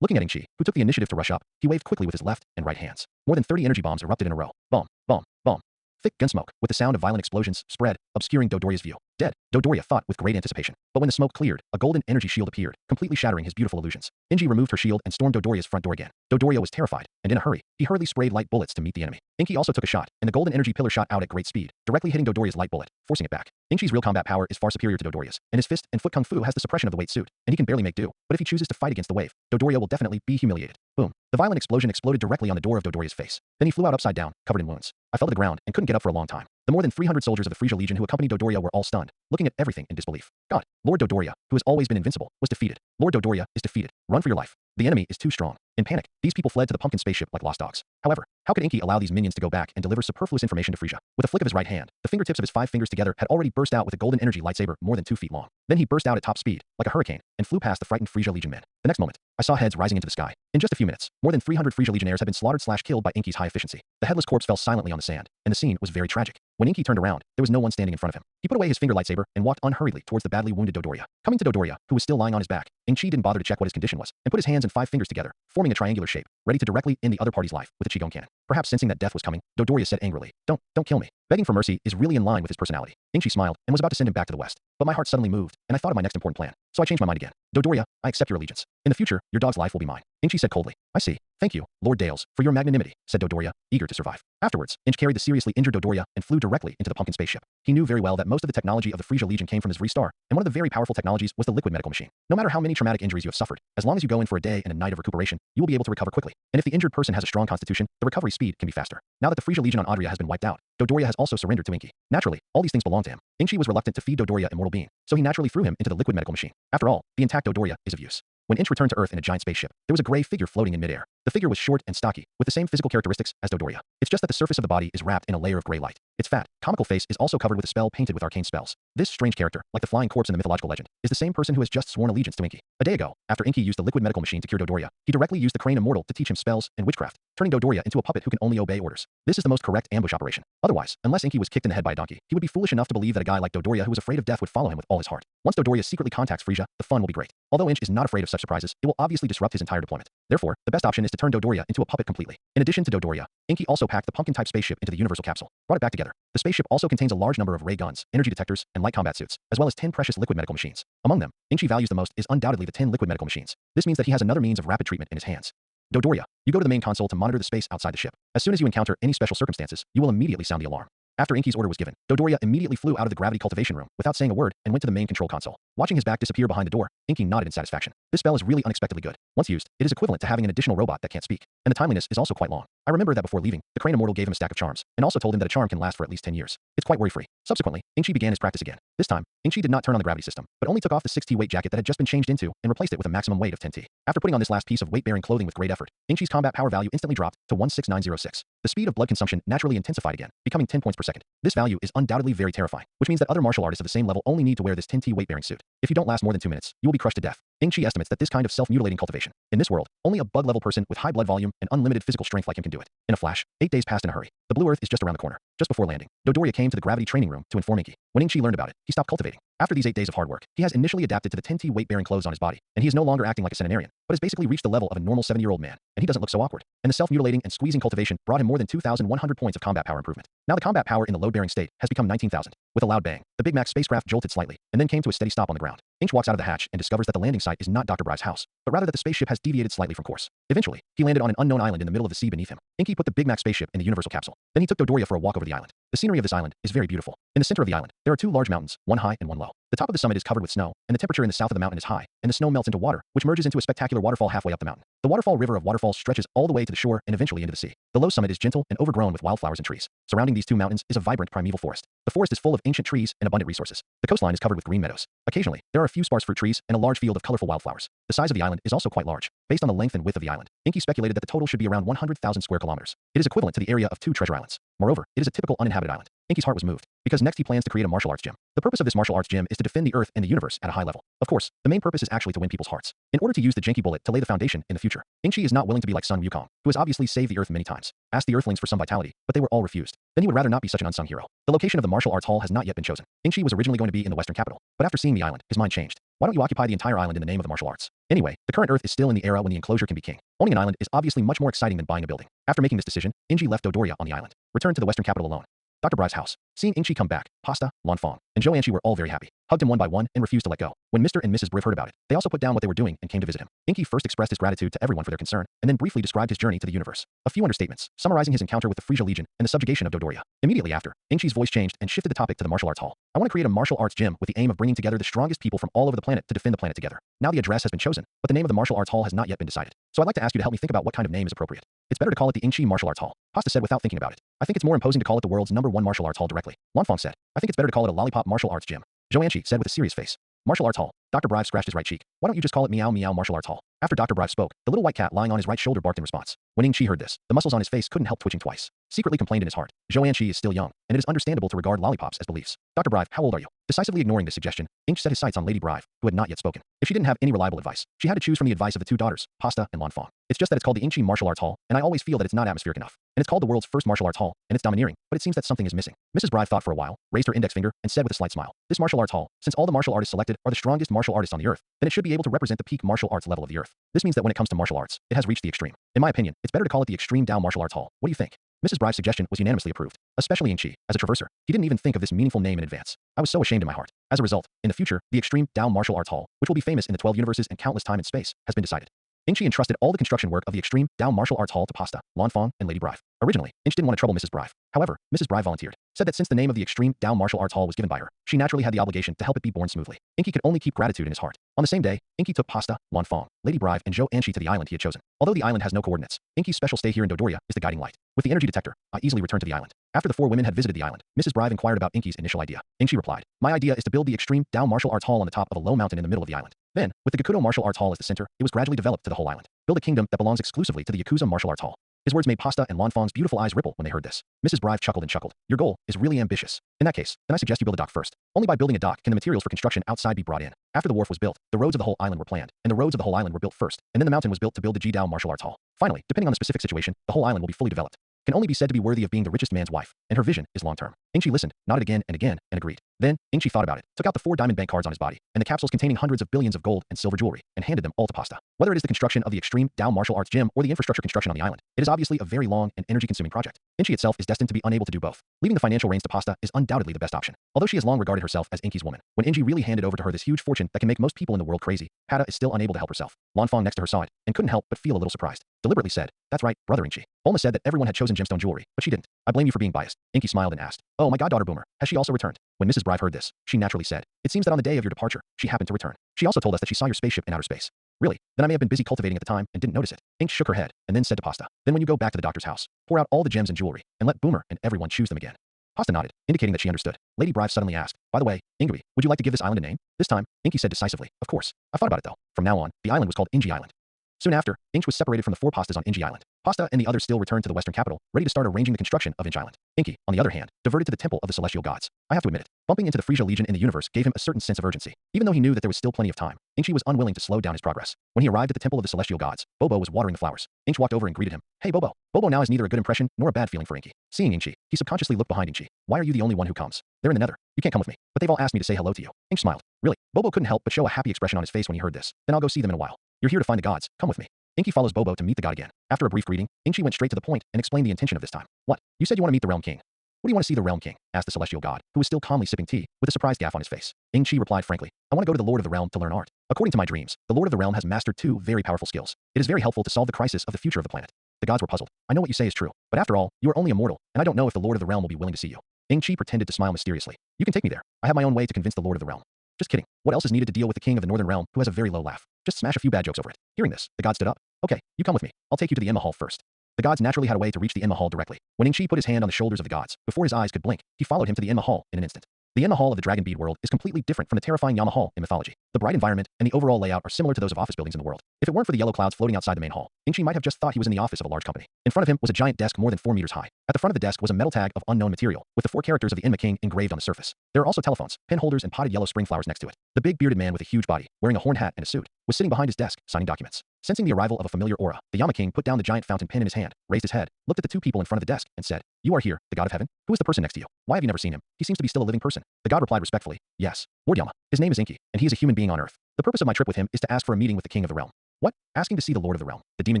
Looking at Inchi, who took the initiative to rush up, he waved quickly with his left and right hands. More than 30 energy bombs erupted in a row. Boom, boom, boom. Thick gunsmoke, with the sound of violent explosions, spread, obscuring Dodoria's view. Dead, Dodoria thought with great anticipation. But when the smoke cleared, a golden energy shield appeared, completely shattering his beautiful illusions. Inchi removed her shield and stormed Dodoria's front door again. Dodoria was terrified, and in a hurry, he hurriedly sprayed light bullets to meet the enemy. Inky also took a shot, and the golden energy pillar shot out at great speed, directly hitting Dodoria's light bullet, forcing it back. Inchi's real combat power is far superior to Dodoria's, and his fist and foot kung fu has the suppression of the weight suit, and he can barely make do. But if he chooses to fight against the wave, Dodoria will definitely be humiliated. Boom. The violent explosion exploded directly on the door of Dodoria's face. Then he flew out upside down, covered in wounds. I fell to the ground and couldn't get up for a long time. The more than 300 soldiers of the Frisia Legion who accompanied Dodoria were all stunned, looking at everything in disbelief. God, Lord Dodoria, who has always been invincible, was defeated. Lord Dodoria is defeated. Run for your life. The enemy is too strong. In panic, these people fled to the pumpkin spaceship like lost dogs. However, how could Inky allow these minions to go back and deliver superfluous information to Frisia? With a flick of his right hand, the fingertips of his 5 fingers together had already burst out with a golden energy lightsaber more than 2 feet long. Then he burst out at top speed, like a hurricane, and flew past the frightened Frisia Legion men. The next moment, I saw heads rising into the sky. In just a few minutes, more than 300 Frisia Legionnaires had been slaughtered/killed by Inky's high efficiency. The headless corpse fell silently on the sand, and the scene was very tragic. When Inky turned around, there was no one standing in front of him. He put away his finger lightsaber and walked unhurriedly towards the badly wounded Dodoria. Coming to Dodoria, who was still lying on his back, Inky didn't bother to check what his condition was, and put his hands and 5 fingers together, forming a triangular shape, ready to directly end the other party's life with a Qigong cannon. Perhaps sensing that death was coming, Dodoria said angrily, Don't kill me. Begging for mercy is really in line with his personality. Inky smiled and was about to send him back to the west, but my heart suddenly moved, and I thought of my next important plan. So I changed my mind again. Dodoria, I accept your allegiance. In the future, your dog's life will be mine. Inky said coldly. I see. Thank you, Lord Dales, for your magnanimity, said Dodoria, eager to survive. Afterwards, Inch carried the seriously injured Dodoria and flew directly into the pumpkin spaceship. He knew very well that most of the technology of the Frisia Legion came from his Star, and one of the very powerful technologies was the liquid medical machine. No matter how many traumatic injuries you have suffered, as long as you go in for a day and a night of recuperation, you will be able to recover quickly. And if the injured person has a strong constitution, the recovery speed can be faster. Now that the Frisia Legion on Adria has been wiped out, Dodoria has also surrendered to Inky. Naturally, all these things belong to him. Inky was reluctant to feed Dodoria immortal being, so he naturally threw him into the liquid medical machine. After all, the intact Dodoria is of use. When Inch returned to Earth in a giant spaceship, there was a gray figure floating in midair. The figure was short and stocky, with the same physical characteristics as Dodoria. It's just that the surface of the body is wrapped in a layer of gray light. Its fat, comical face is also covered with a spell painted with arcane spells. This strange character, like the flying corpse in the mythological legend, is the same person who has just sworn allegiance to Inky. A day ago, after Inky used the liquid medical machine to cure Dodoria, he directly used the Crane Immortal to teach him spells and witchcraft, turning Dodoria into a puppet who can only obey orders. This is the most correct ambush operation. Otherwise, unless Inky was kicked in the head by a donkey, he would be foolish enough to believe that a guy like Dodoria who was afraid of death would follow him with all his heart. Once Dodoria secretly contacts Frisia, the fun will be great. Although Inch is not afraid of such surprises, it will obviously disrupt his entire deployment. Therefore, the best option is to turn Dodoria into a puppet completely. In addition to Dodoria, Inky also packed the pumpkin-type spaceship into the universal capsule, brought it back together. The spaceship also contains a large number of ray guns, energy detectors, and light combat suits, as well as 10 precious liquid medical machines. Among them, Inky values the most is undoubtedly the 10 liquid medical machines. This means that he has another means of rapid treatment in his hands. Dodoria, you go to the main console to monitor the space outside the ship. As soon as you encounter any special circumstances, you will immediately sound the alarm. After Inky's order was given, Dodoria immediately flew out of the gravity cultivation room without saying a word and went to the main control console. Watching his back disappear behind the door, Inky nodded in satisfaction. This spell is really unexpectedly good. Once used, it is equivalent to having an additional robot that can't speak, and the timeliness is also quite long. I remember that before leaving, the Crane Immortal gave him a stack of charms, and also told him that a charm can last for at least 10 years. It's quite worry-free. Subsequently, Inky began his practice again. This time, Inky did not turn on the gravity system, but only took off the 6T weight jacket that had just been changed into and replaced it with a maximum weight of 10T. After putting on this last piece of weight-bearing clothing with great effort, Inky's combat power value instantly dropped to 16906. The speed of blood consumption naturally intensified again, becoming 10 points per second. This value is undoubtedly very terrifying, which means that other martial artists of the same level only need to wear this 10T weight-bearing suit. If you don't last more than 2 minutes, you will be crushed to death. Inky estimates that this kind of self-mutilating cultivation, in this world, only a bug-level person with high blood volume and unlimited physical strength like him can do it. In a flash, 8 days passed in a hurry. The blue earth is just around the corner. Just before landing, Dodoria came to the gravity training room to inform Inky. When Inky learned about it, he stopped cultivating. After these 8 days of hard work, he has initially adapted to the 10T weight-bearing clothes on his body, and he is no longer acting like a centenarian, but has basically reached the level of a normal 7-year-old man, and he doesn't look so awkward. And the self-mutilating and squeezing cultivation brought him more than 2,100 points of combat power improvement. Now the combat power in the load-bearing state has become 19,000. With a loud bang, the Big Mac spacecraft jolted slightly, and then came to a steady stop on the ground. Inch walks out of the hatch and discovers that the landing site is not Dr. Bry's house, but rather that the spaceship has deviated slightly from course. Eventually, he landed on an unknown island in the middle of the sea beneath him. Inky put the Big Mac spaceship in the universal capsule. Then he took Dodoria for a walk over the island. The scenery of this island is very beautiful. In the center of the island, there are 2 large mountains, one high and one low. The top of the summit is covered with snow, and the temperature in the south of the mountain is high, and the snow melts into water, which merges into a spectacular waterfall halfway up the mountain. The waterfall river of waterfalls stretches all the way to the shore and eventually into the sea. The low summit is gentle and overgrown with wildflowers and trees. Surrounding these 2 mountains is a vibrant primeval forest. The forest is full of ancient trees and abundant resources. The coastline is covered with green meadows. Occasionally, there are a few sparse fruit trees and a large field of colorful wildflowers. The size of the island is also quite large. Based on the length and width of the island, Inky speculated that the total should be around 100,000 square kilometers. It is equivalent to the area of 2 treasure islands. Moreover, it is a typical uninhabited island. Inky's heart was moved, because next he plans to create a martial arts gym. The purpose of this martial arts gym is to defend the Earth and the universe at a high level. Of course, the main purpose is actually to win people's hearts. In order to use the janky bullet to lay the foundation in the future, Inky is not willing to be like Sun Wukong, who has obviously saved the Earth many times, asked the Earthlings for some vitality, but they were all refused. Then he would rather not be such an unsung hero. The location of the martial arts hall has not yet been chosen. Inky was originally going to be in the western capital, but after seeing the island, his mind changed. Why don't you occupy the entire island in the name of the martial arts? Anyway, the current Earth is still in the era when the enclosure can be king. Owning an island is obviously much more exciting than buying a building. After making this decision, Inky left Dodoria on the island, returned to the western capital alone. Dr. Bry's house. Seeing Inky come back, Pasta, Lanfong, and Joanchi were all very happy, hugged him one by one, and refused to let go. When Mr. and Mrs. Briv heard about it, they also put down what they were doing and came to visit him. Inky first expressed his gratitude to everyone for their concern, and then briefly described his journey to the universe. A few understatements, summarizing his encounter with the Frisia Legion and the subjugation of Dodoria. Immediately after, Inky's voice changed and shifted the topic to the martial arts hall. I want to create a martial arts gym with the aim of bringing together the strongest people from all over the planet to defend the planet together. Now the address has been chosen, but the name of the martial arts hall has not yet been decided. So I'd like to ask you to help me think about what kind of name is appropriate. It's better to call it the Inky Martial Arts Hall. Pasta said without thinking about it. I think it's more imposing to call it the world's #1 martial arts hall directly. Lanfong said. I think it's better to call it a lollipop martial arts gym. Joanchi said with a serious face. Martial arts hall. Dr. Brive scratched his right cheek. Why don't you just call it Meow Meow Martial Arts Hall? After Dr. Brive spoke, the little white cat lying on his right shoulder barked in response. When Ing-Chi heard this, the muscles on his face couldn't help twitching twice. Secretly complained in his heart, Zhou-An-Chi is still young, and it is understandable to regard lollipops as beliefs. Dr. Brive, how old are you? Decisively ignoring this suggestion, Ing set his sights on Lady Brive, who had not yet spoken. If she didn't have any reliable advice, she had to choose from the advice of the two daughters, Pasta and Lanfang. It's just that it's called the Ing-Chi Martial Arts Hall, and I always feel that it's not atmospheric enough. And it's called the world's first martial arts hall, and it's domineering, but it seems that something is missing. Mrs. Brive thought for a while, raised her index finger, and said with a slight smile, this martial arts hall, since all the martial artists selected are the strongest martial artists on the earth, then it should be able to represent the peak martial arts level of the earth. This means that when it comes to martial arts, it has reached the extreme. In my opinion, it's better to call it the Extreme Dao Martial Arts Hall. What do you think? Mrs. Brive's suggestion was unanimously approved, especially Ing-Chi, as a traverser. He didn't even think of this meaningful name in advance. I was so ashamed in my heart. As a result, in the future, the Extreme Dao Martial Arts Hall, which will be famous in the 12 universes and countless time and space, has been decided. Ing-Chi entrusted all the construction work of the Extreme Dao Martial Arts Hall to Pasta, Lanfang, and Lady Brive. Originally, Ing didn't want to trouble Mrs. Brive. However, Mrs. Brive volunteered, said that since the name of the Extreme Dao Martial Arts Hall was given by her, she naturally had the obligation to help it be born smoothly. Ing could only keep gratitude in his heart. On the same day, Ing took Pasta, Lanfang, Lady Brive, and Zhou-An-Chi to the island he had chosen. Although the island has no coordinates, Ing-Chi's special stay here in Dodoria is the guiding light. With the energy detector, I easily returned to the island. After the four women had visited the island, Mrs. Brive inquired about Ing-Chi's initial idea. Ing-Chi replied, my idea is to build the Extreme Dao Martial Arts Hall on the top of a low mountain in the middle of the island. Then, with the Gakudo Martial Arts Hall as the center, it was gradually developed to the whole island. Build a kingdom that belongs exclusively to the Yakuza Martial Arts Hall. His words made Pasta and Lanfang's beautiful eyes ripple when they heard this. Mrs. Brive chuckled and chuckled. Your goal is really ambitious. In that case, then I suggest you build a dock first. Only by building a dock can the materials for construction outside be brought in. After the wharf was built, the roads of the whole island were planned, and the roads of the whole island were built first, and then the mountain was built to build the Ji-Dao Martial Arts Hall. Finally, depending on the specific situation, the whole island will be fully developed. Can only be said to be worthy of being the richest man's wife, and her vision is long-term. Ing-Chi listened, nodded again, and agreed. Then, Ing-Chi thought about it, took out the 4 diamond bank cards on his body, and the capsules containing hundreds of billions of gold and silver jewelry, and handed them all to Pasta. Whether it is the construction of the Extreme Dao Martial Arts Gym or the infrastructure construction on the island, it is obviously a very long and energy-consuming project. Ing-Chi itself is destined to be unable to do both. Leaving the financial reins to Pasta is undoubtedly the best option. Although she has long regarded herself as Ing-Chi's woman, when Ing-Chi really handed over to her this huge fortune that can make most people in the world crazy, Pata is still unable to help herself. Lanfang next to her saw it, and couldn't help but feel a little surprised. Deliberately said, that's right, brother Ing-Chi. Bulma said that everyone had chosen gemstone jewelry, but she didn't. I blame you for being biased. Ing-Chi smiled and asked, oh, my goddaughter Boomer, has she also returned? When Mrs. Brive heard this, she naturally said, it seems that on the day of your departure, she happened to return. She also told us that she saw your spaceship in outer space. Really? Then I may have been busy cultivating at the time and didn't notice it. Ing shook her head, and then said to Pasta, then when you go back to the doctor's house, pour out all the gems and jewelry, and let Boomer and everyone choose them again. Pasta nodded, indicating that she understood. Lady Brive suddenly asked, by the way, Ingui, would you like to give this island a name? This time, Inky said decisively, of course. I thought about it though. From now on, the island was called Inji Island. Soon after, Inch was separated from the 4 Pastas on Inji Island. Pasta and the others still returned to the western capital, ready to start arranging the construction of Inch Island. Inky, on the other hand, diverted to the Temple of the Celestial Gods. I have to admit it, bumping into the Frisia Legion in the universe gave him a certain sense of urgency. Even though he knew that there was still plenty of time, Inchi was unwilling to slow down his progress. When he arrived at the Temple of the Celestial Gods, Bobo was watering the flowers. Inch walked over and greeted him. Hey Bobo. Bobo now has neither a good impression nor a bad feeling for Inky. Seeing Inchi, he subconsciously looked behind Inchi. Why are you the only one who comes? They're in the nether. You can't come with me. But they've all asked me to say hello to you. Inch smiled. Really? Bobo couldn't help but show a happy expression on his face when he heard this. Then I'll go see them in a while. You're here to find the gods. Come with me. Inky follows Bobo to meet the god again. After a brief greeting, Inchi went straight to the point and explained the intention of this time. What? You said you want to meet the Realm King. What do you want to see the Realm King? Asked the Celestial God, who was still calmly sipping tea, with a surprised gaff on his face. Inchi replied frankly, I want to go to the Lord of the Realm to learn art. According to my dreams, the Lord of the Realm has mastered 2 very powerful skills. It is very helpful to solve the crisis of the future of the planet. The gods were puzzled. I know what you say is true, but after all, you are only a mortal, and I don't know if the Lord of the Realm will be willing to see you. Inchi pretended to smile mysteriously. You can take me there. I have my own way to convince the Lord of the Realm. Just kidding. What else is needed to deal with the King of the Northern Realm, who has a very low laugh? Just smash a few bad jokes over it. Hearing this, the god stood up. Okay, you come with me. I'll take you to the Emma Hall first. The gods naturally had a way to reach the Emma Hall directly. When Inchi put his hand on the shoulders of the gods, before his eyes could blink, he followed him to the Emma Hall in an instant. The Emma Hall of the Dragon Bead world is completely different from the terrifying Yama Hall in mythology. The bright environment and the overall layout are similar to those of office buildings in the world. If it weren't for the yellow clouds floating outside the main hall, Inchi might have just thought he was in the office of a large company. In front of him was a giant desk more than 4 meters high. At the front of the desk was a metal tag of unknown material, with the 4 characters of the Enma King engraved on the surface. There are also telephones, pen holders, and potted yellow spring flowers next to it. The big bearded man with a huge body, wearing a horn hat and a suit, was sitting behind his desk, signing documents. Sensing the arrival of a familiar aura, the Yama King put down the giant fountain pen in his hand, raised his head, looked at the 2 people in front of the desk, and said, You are here, the god of heaven? Who is the person next to you? Why have you never seen him? He seems to be still a living person. The god replied respectfully, Yes, Lord Yama. His name is Inky, and he is a human being on earth. The purpose of my trip with him is to ask for a meeting with the King of the Realm. What? Asking to see the Lord of the Realm. The Demon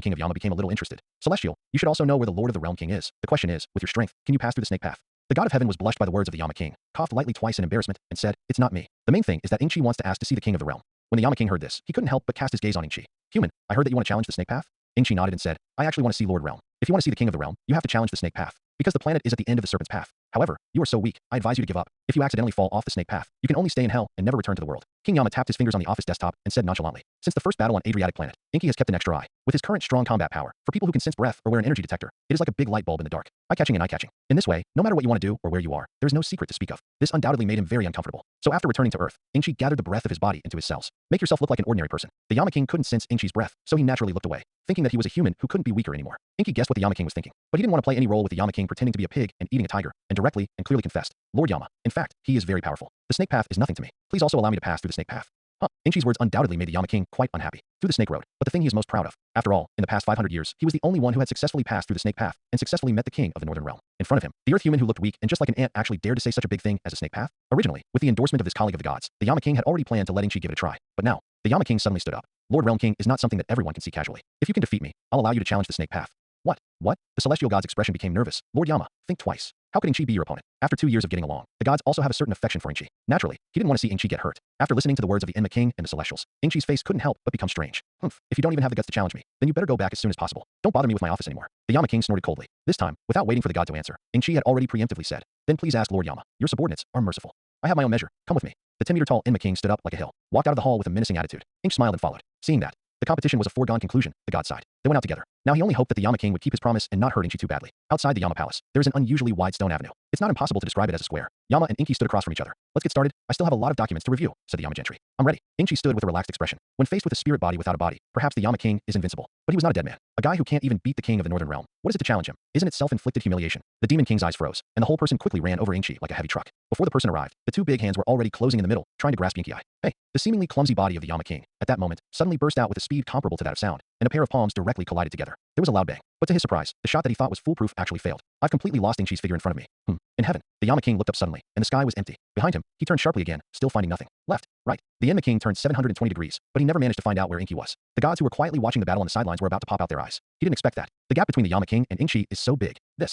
King of Yama became a little interested. Celestial, you should also know where the Lord of the Realm King is. The question is, with your strength, can you pass through the snake path? The god of heaven was blushed by the words of the Yama King, coughed lightly twice in embarrassment, and said, It's not me. The main thing is that Inchi wants to ask to see the King of the Realm. When the Yama King heard this, he couldn't help but cast his gaze on Inchi. Human, I heard that you want to challenge the snake path? Inchi nodded and said, I actually want to see Lord Realm. If you want to see the King of the Realm, you have to challenge the snake path, because the planet is at the end of the serpent's path. However, you are so weak, I advise you to give up. If you accidentally fall off the snake path, you can only stay in hell and never return to the world. King Yama tapped his fingers on the office desktop and said nonchalantly, since the first battle on Adriatic Planet, Inky has kept an extra eye. With his current strong combat power, for people who can sense breath or wear an energy detector, it is like a big light bulb in the dark, eye-catching and eye-catching. In this way, no matter what you want to do or where you are, there is no secret to speak of. This undoubtedly made him very uncomfortable. So after returning to Earth, Inchi gathered the breath of his body into his cells. Make yourself look like an ordinary person. The Yama King couldn't sense Inchi's breath, so he naturally looked away, thinking that he was a human who couldn't be weaker anymore. Inky guessed what the Yama King was thinking, but he didn't want to play any role with the Yama King pretending to be a pig and eating a tiger, and directly and clearly confessed, Lord Yama, in fact, he is very powerful. The snake path is nothing to me. Please also allow me to pass through the snake path. Inchi's words undoubtedly made the Yama King quite unhappy. Through the snake road, but the thing he is most proud of. After all, in the past 500 years, he was the only one who had successfully passed through the snake path and successfully met the king of the Northern Realm. In front of him, the Earth human who looked weak and just like an ant actually dared to say such a big thing as a snake path. Originally, with the endorsement of this colleague of the gods, the Yama King had already planned to let Inchi give it a try. But now, the Yama King suddenly stood up. Lord Realm King is not something that everyone can see casually. If you can defeat me, I'll allow you to challenge the snake path. What? What? The celestial god's expression became nervous. Lord Yama, think twice. How could Inchi be your opponent? After 2 years of getting along, the gods also have a certain affection for Inchi. Naturally, he didn't want to see Inchi get hurt. After listening to the words of the Enma King and the Celestials, Inchi's face couldn't help but become strange. If you don't even have the guts to challenge me, then you better go back as soon as possible. Don't bother me with my office anymore. The Yama King snorted coldly. This time, without waiting for the god to answer, Inchi had already preemptively said, then please ask Lord Yama. Your subordinates are merciful. I have my own measure. Come with me. The 10-meter-tall Enma King stood up like a hill, walked out of the hall with a menacing attitude. Inch smiled and followed. Seeing that, the competition was a foregone conclusion, the god sighed. They went out together. Now he only hoped that the Yama King would keep his promise and not hurt Inchi too badly. Outside the Yama Palace, there is an unusually wide stone avenue. It's not impossible to describe it as a square. Yama and Inky stood across from each other. Let's get started. I still have a lot of documents to review, said the Yama gentry. I'm ready. Inchi stood with a relaxed expression. When faced with a spirit body without a body, perhaps the Yama King is invincible. But he was not a dead man. A guy who can't even beat the king of the Northern Realm. What is it to challenge him? Isn't it self-inflicted humiliation? The Demon King's eyes froze, and the whole person quickly ran over Inchi like a heavy truck. Before the person arrived, the two big hands were already closing in the middle, trying to grasp Inky eye. Hey, the seemingly clumsy body of the Yama King, at that moment, suddenly burst out with a speed comparable to that of sound, and a pair of palms directly collided together. There was a loud bang, but to his surprise, the shot that he thought was foolproof actually failed. I've completely lost Inchi's figure in front of me. In heaven, the Yama King looked up suddenly, and the sky was empty. Behind him, he turned sharply again, still finding nothing. Left, right. The Enma King turned 720 degrees, but he never managed to find out where Inky was. The gods who were quietly watching the battle on the sidelines were about to pop out their eyes. He didn't expect that. The gap between the Yama King and Inchi is so big. The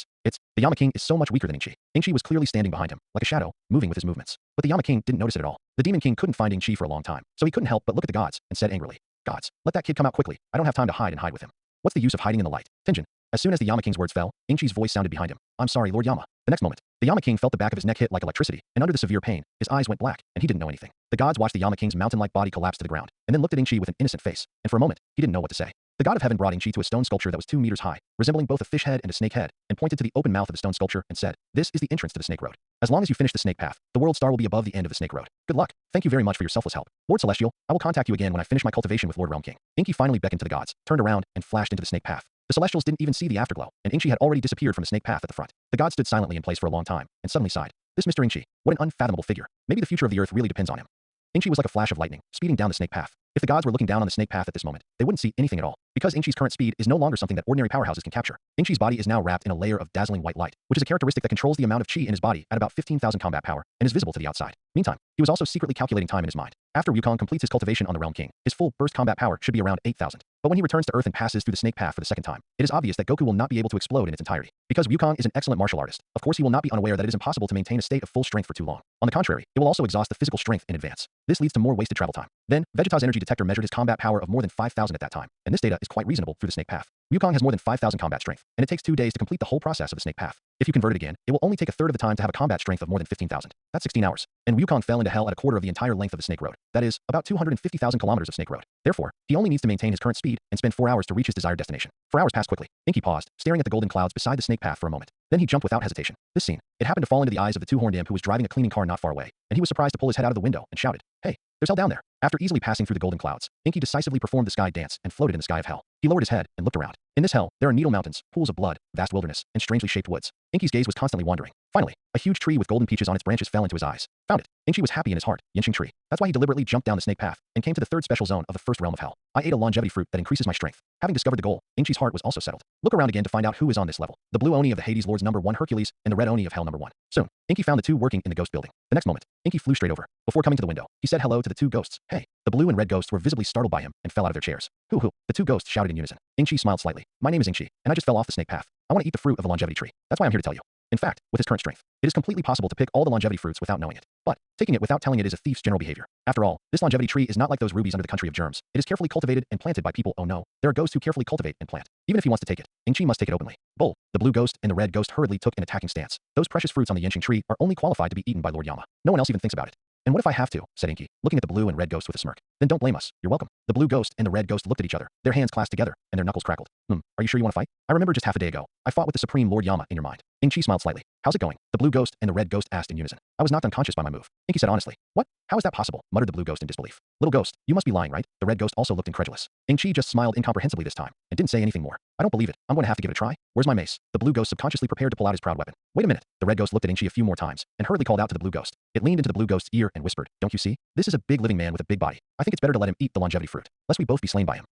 Yama King is so much weaker than Inchi. Inchi was clearly standing behind him, like a shadow, moving with his movements. But the Yama King didn't notice it at all. The Demon King couldn't find Inchi for a long time, so he couldn't help but look at the gods and said angrily, Gods, let that kid come out quickly. I don't have time to hide with him. What's the use of hiding in the light? Tenjin. As soon as the Yama King's words fell, Inchi's voice sounded behind him. I'm sorry, Lord Yama. The next moment, the Yama King felt the back of his neck hit like electricity, and under the severe pain, his eyes went black, and he didn't know anything. The gods watched the Yama King's mountain-like body collapse to the ground, and then looked at Inchi with an innocent face, and for a moment, he didn't know what to say. The god of heaven brought Inchi to a stone sculpture that was 2 meters high, resembling both a fish head and a snake head, and pointed to the open mouth of the stone sculpture and said, This is the entrance to the snake road. As long as you finish the snake path, the world star will be above the end of the snake road. Good luck. Thank you very much for your selfless help. Lord Celestial, I will contact you again when I finish my cultivation with Lord Realm King. Inky finally beckoned to the gods, turned around, and flashed into the snake path. The Celestials didn't even see the afterglow, and Inchi had already disappeared from the snake path at the front. The god stood silently in place for a long time, and suddenly sighed. This Mr. Inchi, what an unfathomable figure. Maybe the future of the earth really depends on him. Inchi was like a flash of lightning, speeding down the snake path. If the gods were looking down on the snake path at this moment, they wouldn't see anything at all, because Inchi's current speed is no longer something that ordinary powerhouses can capture. Inchi's body is now wrapped in a layer of dazzling white light, which is a characteristic that controls the amount of chi in his body at about 15,000 combat power, and is visible to the outside. Meantime, he was also secretly calculating time in his mind. After Wukong completes his cultivation on the Realm King, his full burst combat power should be around 8,000. But when he returns to Earth and passes through the snake path for the second time, it is obvious that Goku will not be able to explode in its entirety. Because Wukong is an excellent martial artist, of course he will not be unaware that it is impossible to maintain a state of full strength for too long. On the contrary, it will also exhaust the physical strength in advance. This leads to more wasted travel time. Then, Vegeta's energy detector measured his combat power of more than 5,000 at that time, and this data is quite reasonable through the snake path. Wukong has more than 5,000 combat strength, and it takes 2 days to complete the whole process of the snake path. If you convert it again, it will only take a third of the time to have a combat strength of more than 15,000. That's 16 hours. And Wukong fell into hell at a quarter of the entire length of the snake road. That is, about 250,000 kilometers of snake road. Therefore, he only needs to maintain his current speed and spend 4 hours to reach his desired destination. 4 hours passed quickly. Inky paused, staring at the golden clouds beside the snake path for a moment. Then he jumped without hesitation. This scene, it happened to fall into the eyes of the two-horned imp who was driving a cleaning car not far away, and he was surprised to pull his head out of the window and shouted, Hey, there's hell down there. After easily passing through the golden clouds, Inky decisively performed the sky dance and floated in the sky of hell. He lowered his head and looked around. In this hell, there are needle mountains, pools of blood, vast wilderness, and strangely shaped woods. Inky's gaze was constantly wandering. Finally, a huge tree with golden peaches on its branches fell into his eyes. Found it. Inky was happy in his heart. Yinqing tree. That's why he deliberately jumped down the snake path and came to the third special zone of the first realm of hell. I ate a longevity fruit that increases my strength. Having discovered the goal, Inky's heart was also settled. Look around again to find out who is on this level. The blue Oni of the Hades Lords #1 Hercules and the red Oni of Hell #1. Soon, Inky found the two working in the ghost building. The next moment, Inky flew straight over. Before coming to the window, he said hello to the two ghosts. Hey. The blue and red ghosts were visibly startled by him and fell out of their chairs. Hoo hoo. The two ghosts shouted in unison. Inchi smiled slightly. My name is Inchi, and I just fell off the snake path. I want to eat the fruit of the longevity tree. That's why I'm here to tell you. In fact, with his current strength, it is completely possible to pick all the longevity fruits without knowing it. But taking it without telling it is a thief's general behavior. After all, this longevity tree is not like those rubies under the country of germs. It is carefully cultivated and planted by people. Oh no, there are ghosts who carefully cultivate and plant. Even if he wants to take it, Ingchi must take it openly. Bull, the blue ghost and the red ghost hurriedly took an attacking stance. Those precious fruits on the Yenching tree are only qualified to be eaten by Lord Yama. No one else even thinks about it. And what if I have to? Said Inky, looking at the blue and red ghost with a smirk. Then don't blame us. You're welcome. The blue ghost and the red ghost looked at each other, their hands clasped together, and their knuckles crackled. Are you sure you want to fight? I remember just half a day ago, I fought with the supreme Lord Yama in your mind. Inky smiled slightly. How's it going? The blue ghost and the red ghost asked in unison. I was knocked unconscious by my move. Inky said honestly. What? How is that possible? Muttered the blue ghost in disbelief. Little ghost, you must be lying, right? The red ghost also looked incredulous. Inky just smiled incomprehensibly this time, and didn't say anything more. I don't believe it. I'm going to have to give it a try. Where's my mace? The blue ghost subconsciously prepared to pull out his proud weapon. Wait a minute. The red ghost looked at Inky a few more times, and hurriedly called out to the blue ghost. It leaned into the blue ghost's ear and whispered, don't you see? This is a big living man with a big body. I think it's better to let him eat the longevity fruit, lest we both be slain by him.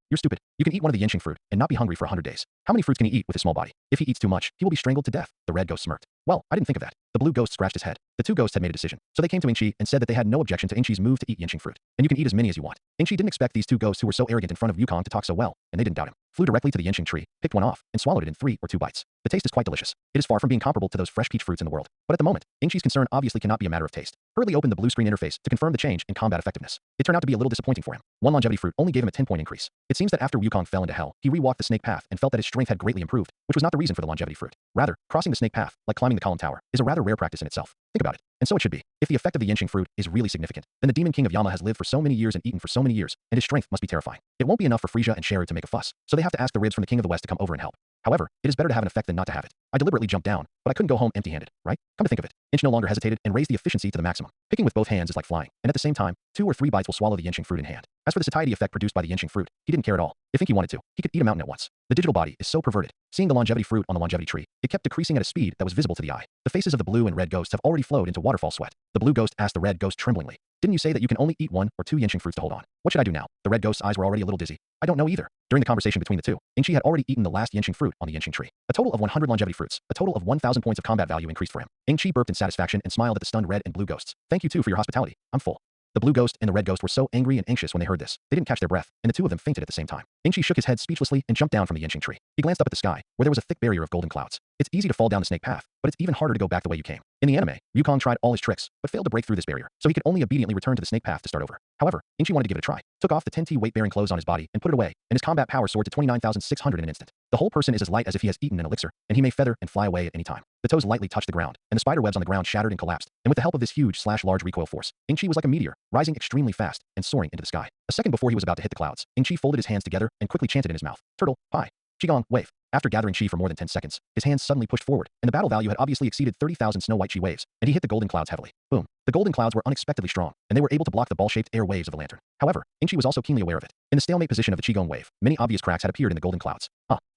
You're stupid. You can eat one of the Yenching fruit and not be hungry for 100 days. How many fruits can he eat with his small body? If he eats too much, he will be strangled to death. The red ghost smirked. Well, I didn't think of that. The blue ghost scratched his head. The two ghosts had made a decision, so they came to Inchi and said that they had no objection to Inchi's move to eat Yenching fruit. And you can eat as many as you want. Inchi didn't expect these two ghosts who were so arrogant in front of Yukong to talk so well, and they didn't doubt him. Flew directly to the Yenching tree, picked one off, and swallowed it in 3 or 2 bites. The taste is quite delicious. It is far from being comparable to those fresh peach fruits in the world. But at the moment, Inchi's concern obviously cannot be a matter of taste. Hurriedly opened the blue screen interface to confirm the change in combat effectiveness. It turned out to be a little disappointing for him. One longevity fruit only gave him a 10-point increase. It seems that after Wukong fell into hell, he rewalked the snake path and felt that his strength had greatly improved, which was not the reason for the longevity fruit. Rather, crossing the snake path, like climbing the column tower, is a rather rare practice in itself. Think about it. And so it should be. If the effect of the Yenching fruit is really significant, then the demon king of Yama has lived for so many years and eaten for so many years, and his strength must be terrifying. It won't be enough for Frisia and Sheru to make a fuss, so they have to ask the ribs from the king of the west to come over and help. However, it is better to have an effect than not to have it. I deliberately jumped down, but I couldn't go home empty-handed, right? Come to think of it, Inch no longer hesitated and raised the efficiency to the maximum. Picking with both hands is like flying, and at the same time, 2 or 3 bites will swallow the Yenching fruit in hand. As for the satiety effect produced by the Yenching fruit, he didn't care at all. If Inky wanted to, he could eat a mountain at once. The digital body is so perverted. Seeing the longevity fruit on the longevity tree, it kept decreasing at a speed that was visible to the eye. The faces of the blue and red ghosts have already flowed into waterfall sweat. The blue ghost asked the red ghost tremblingly, didn't you say that you can only eat 1 or 2 Yenching fruits to hold on? What should I do now? The red ghost's eyes were already a little dizzy. I don't know either. During the conversation between the two, Inchi had already eaten the last Yenching fruit on the Yenching tree. A total of 100 longevity fruits, a total of 1,000 points of combat value increased for him. Inchi burped in satisfaction and smiled at the stunned red and blue ghosts. Thank you too for your hospitality. I'm full. The blue ghost and the red ghost were so angry and anxious when they heard this, they didn't catch their breath, and the two of them fainted at the same time. Inchi shook his head speechlessly and jumped down from the Yenching tree. He glanced up at the sky, where there was a thick barrier of golden clouds. It's easy to fall down the snake path, but it's even harder to go back the way you came. In the anime, Wukong tried all his tricks, but failed to break through this barrier, so he could only obediently return to the snake path to start over. However, Inchi wanted to give it a try, took off the 10T weight-bearing clothes on his body and put it away, and his combat power soared to 29,600 in an instant. The whole person is as light as if he has eaten an elixir, and he may feather and fly away at any time. The toes lightly touched the ground, and the spider webs on the ground shattered and collapsed, and with the help of this huge/large recoil force, Inchi was like a meteor, rising extremely fast and soaring into the sky. A second before he was about to hit the clouds, Inchi folded his hands together and quickly chanted in his mouth, "Turtle, pie, Qigong, wave." After gathering chi for more than 10 seconds, his hands suddenly pushed forward, and the battle value had obviously exceeded 30,000 snow-white chi waves, and he hit the golden clouds heavily. Boom. The golden clouds were unexpectedly strong, and they were able to block the ball-shaped air waves of the lantern. However, Inchi was also keenly aware of it. In the stalemate position of the Qigong wave, many obvious cracks had appeared in the golden clouds.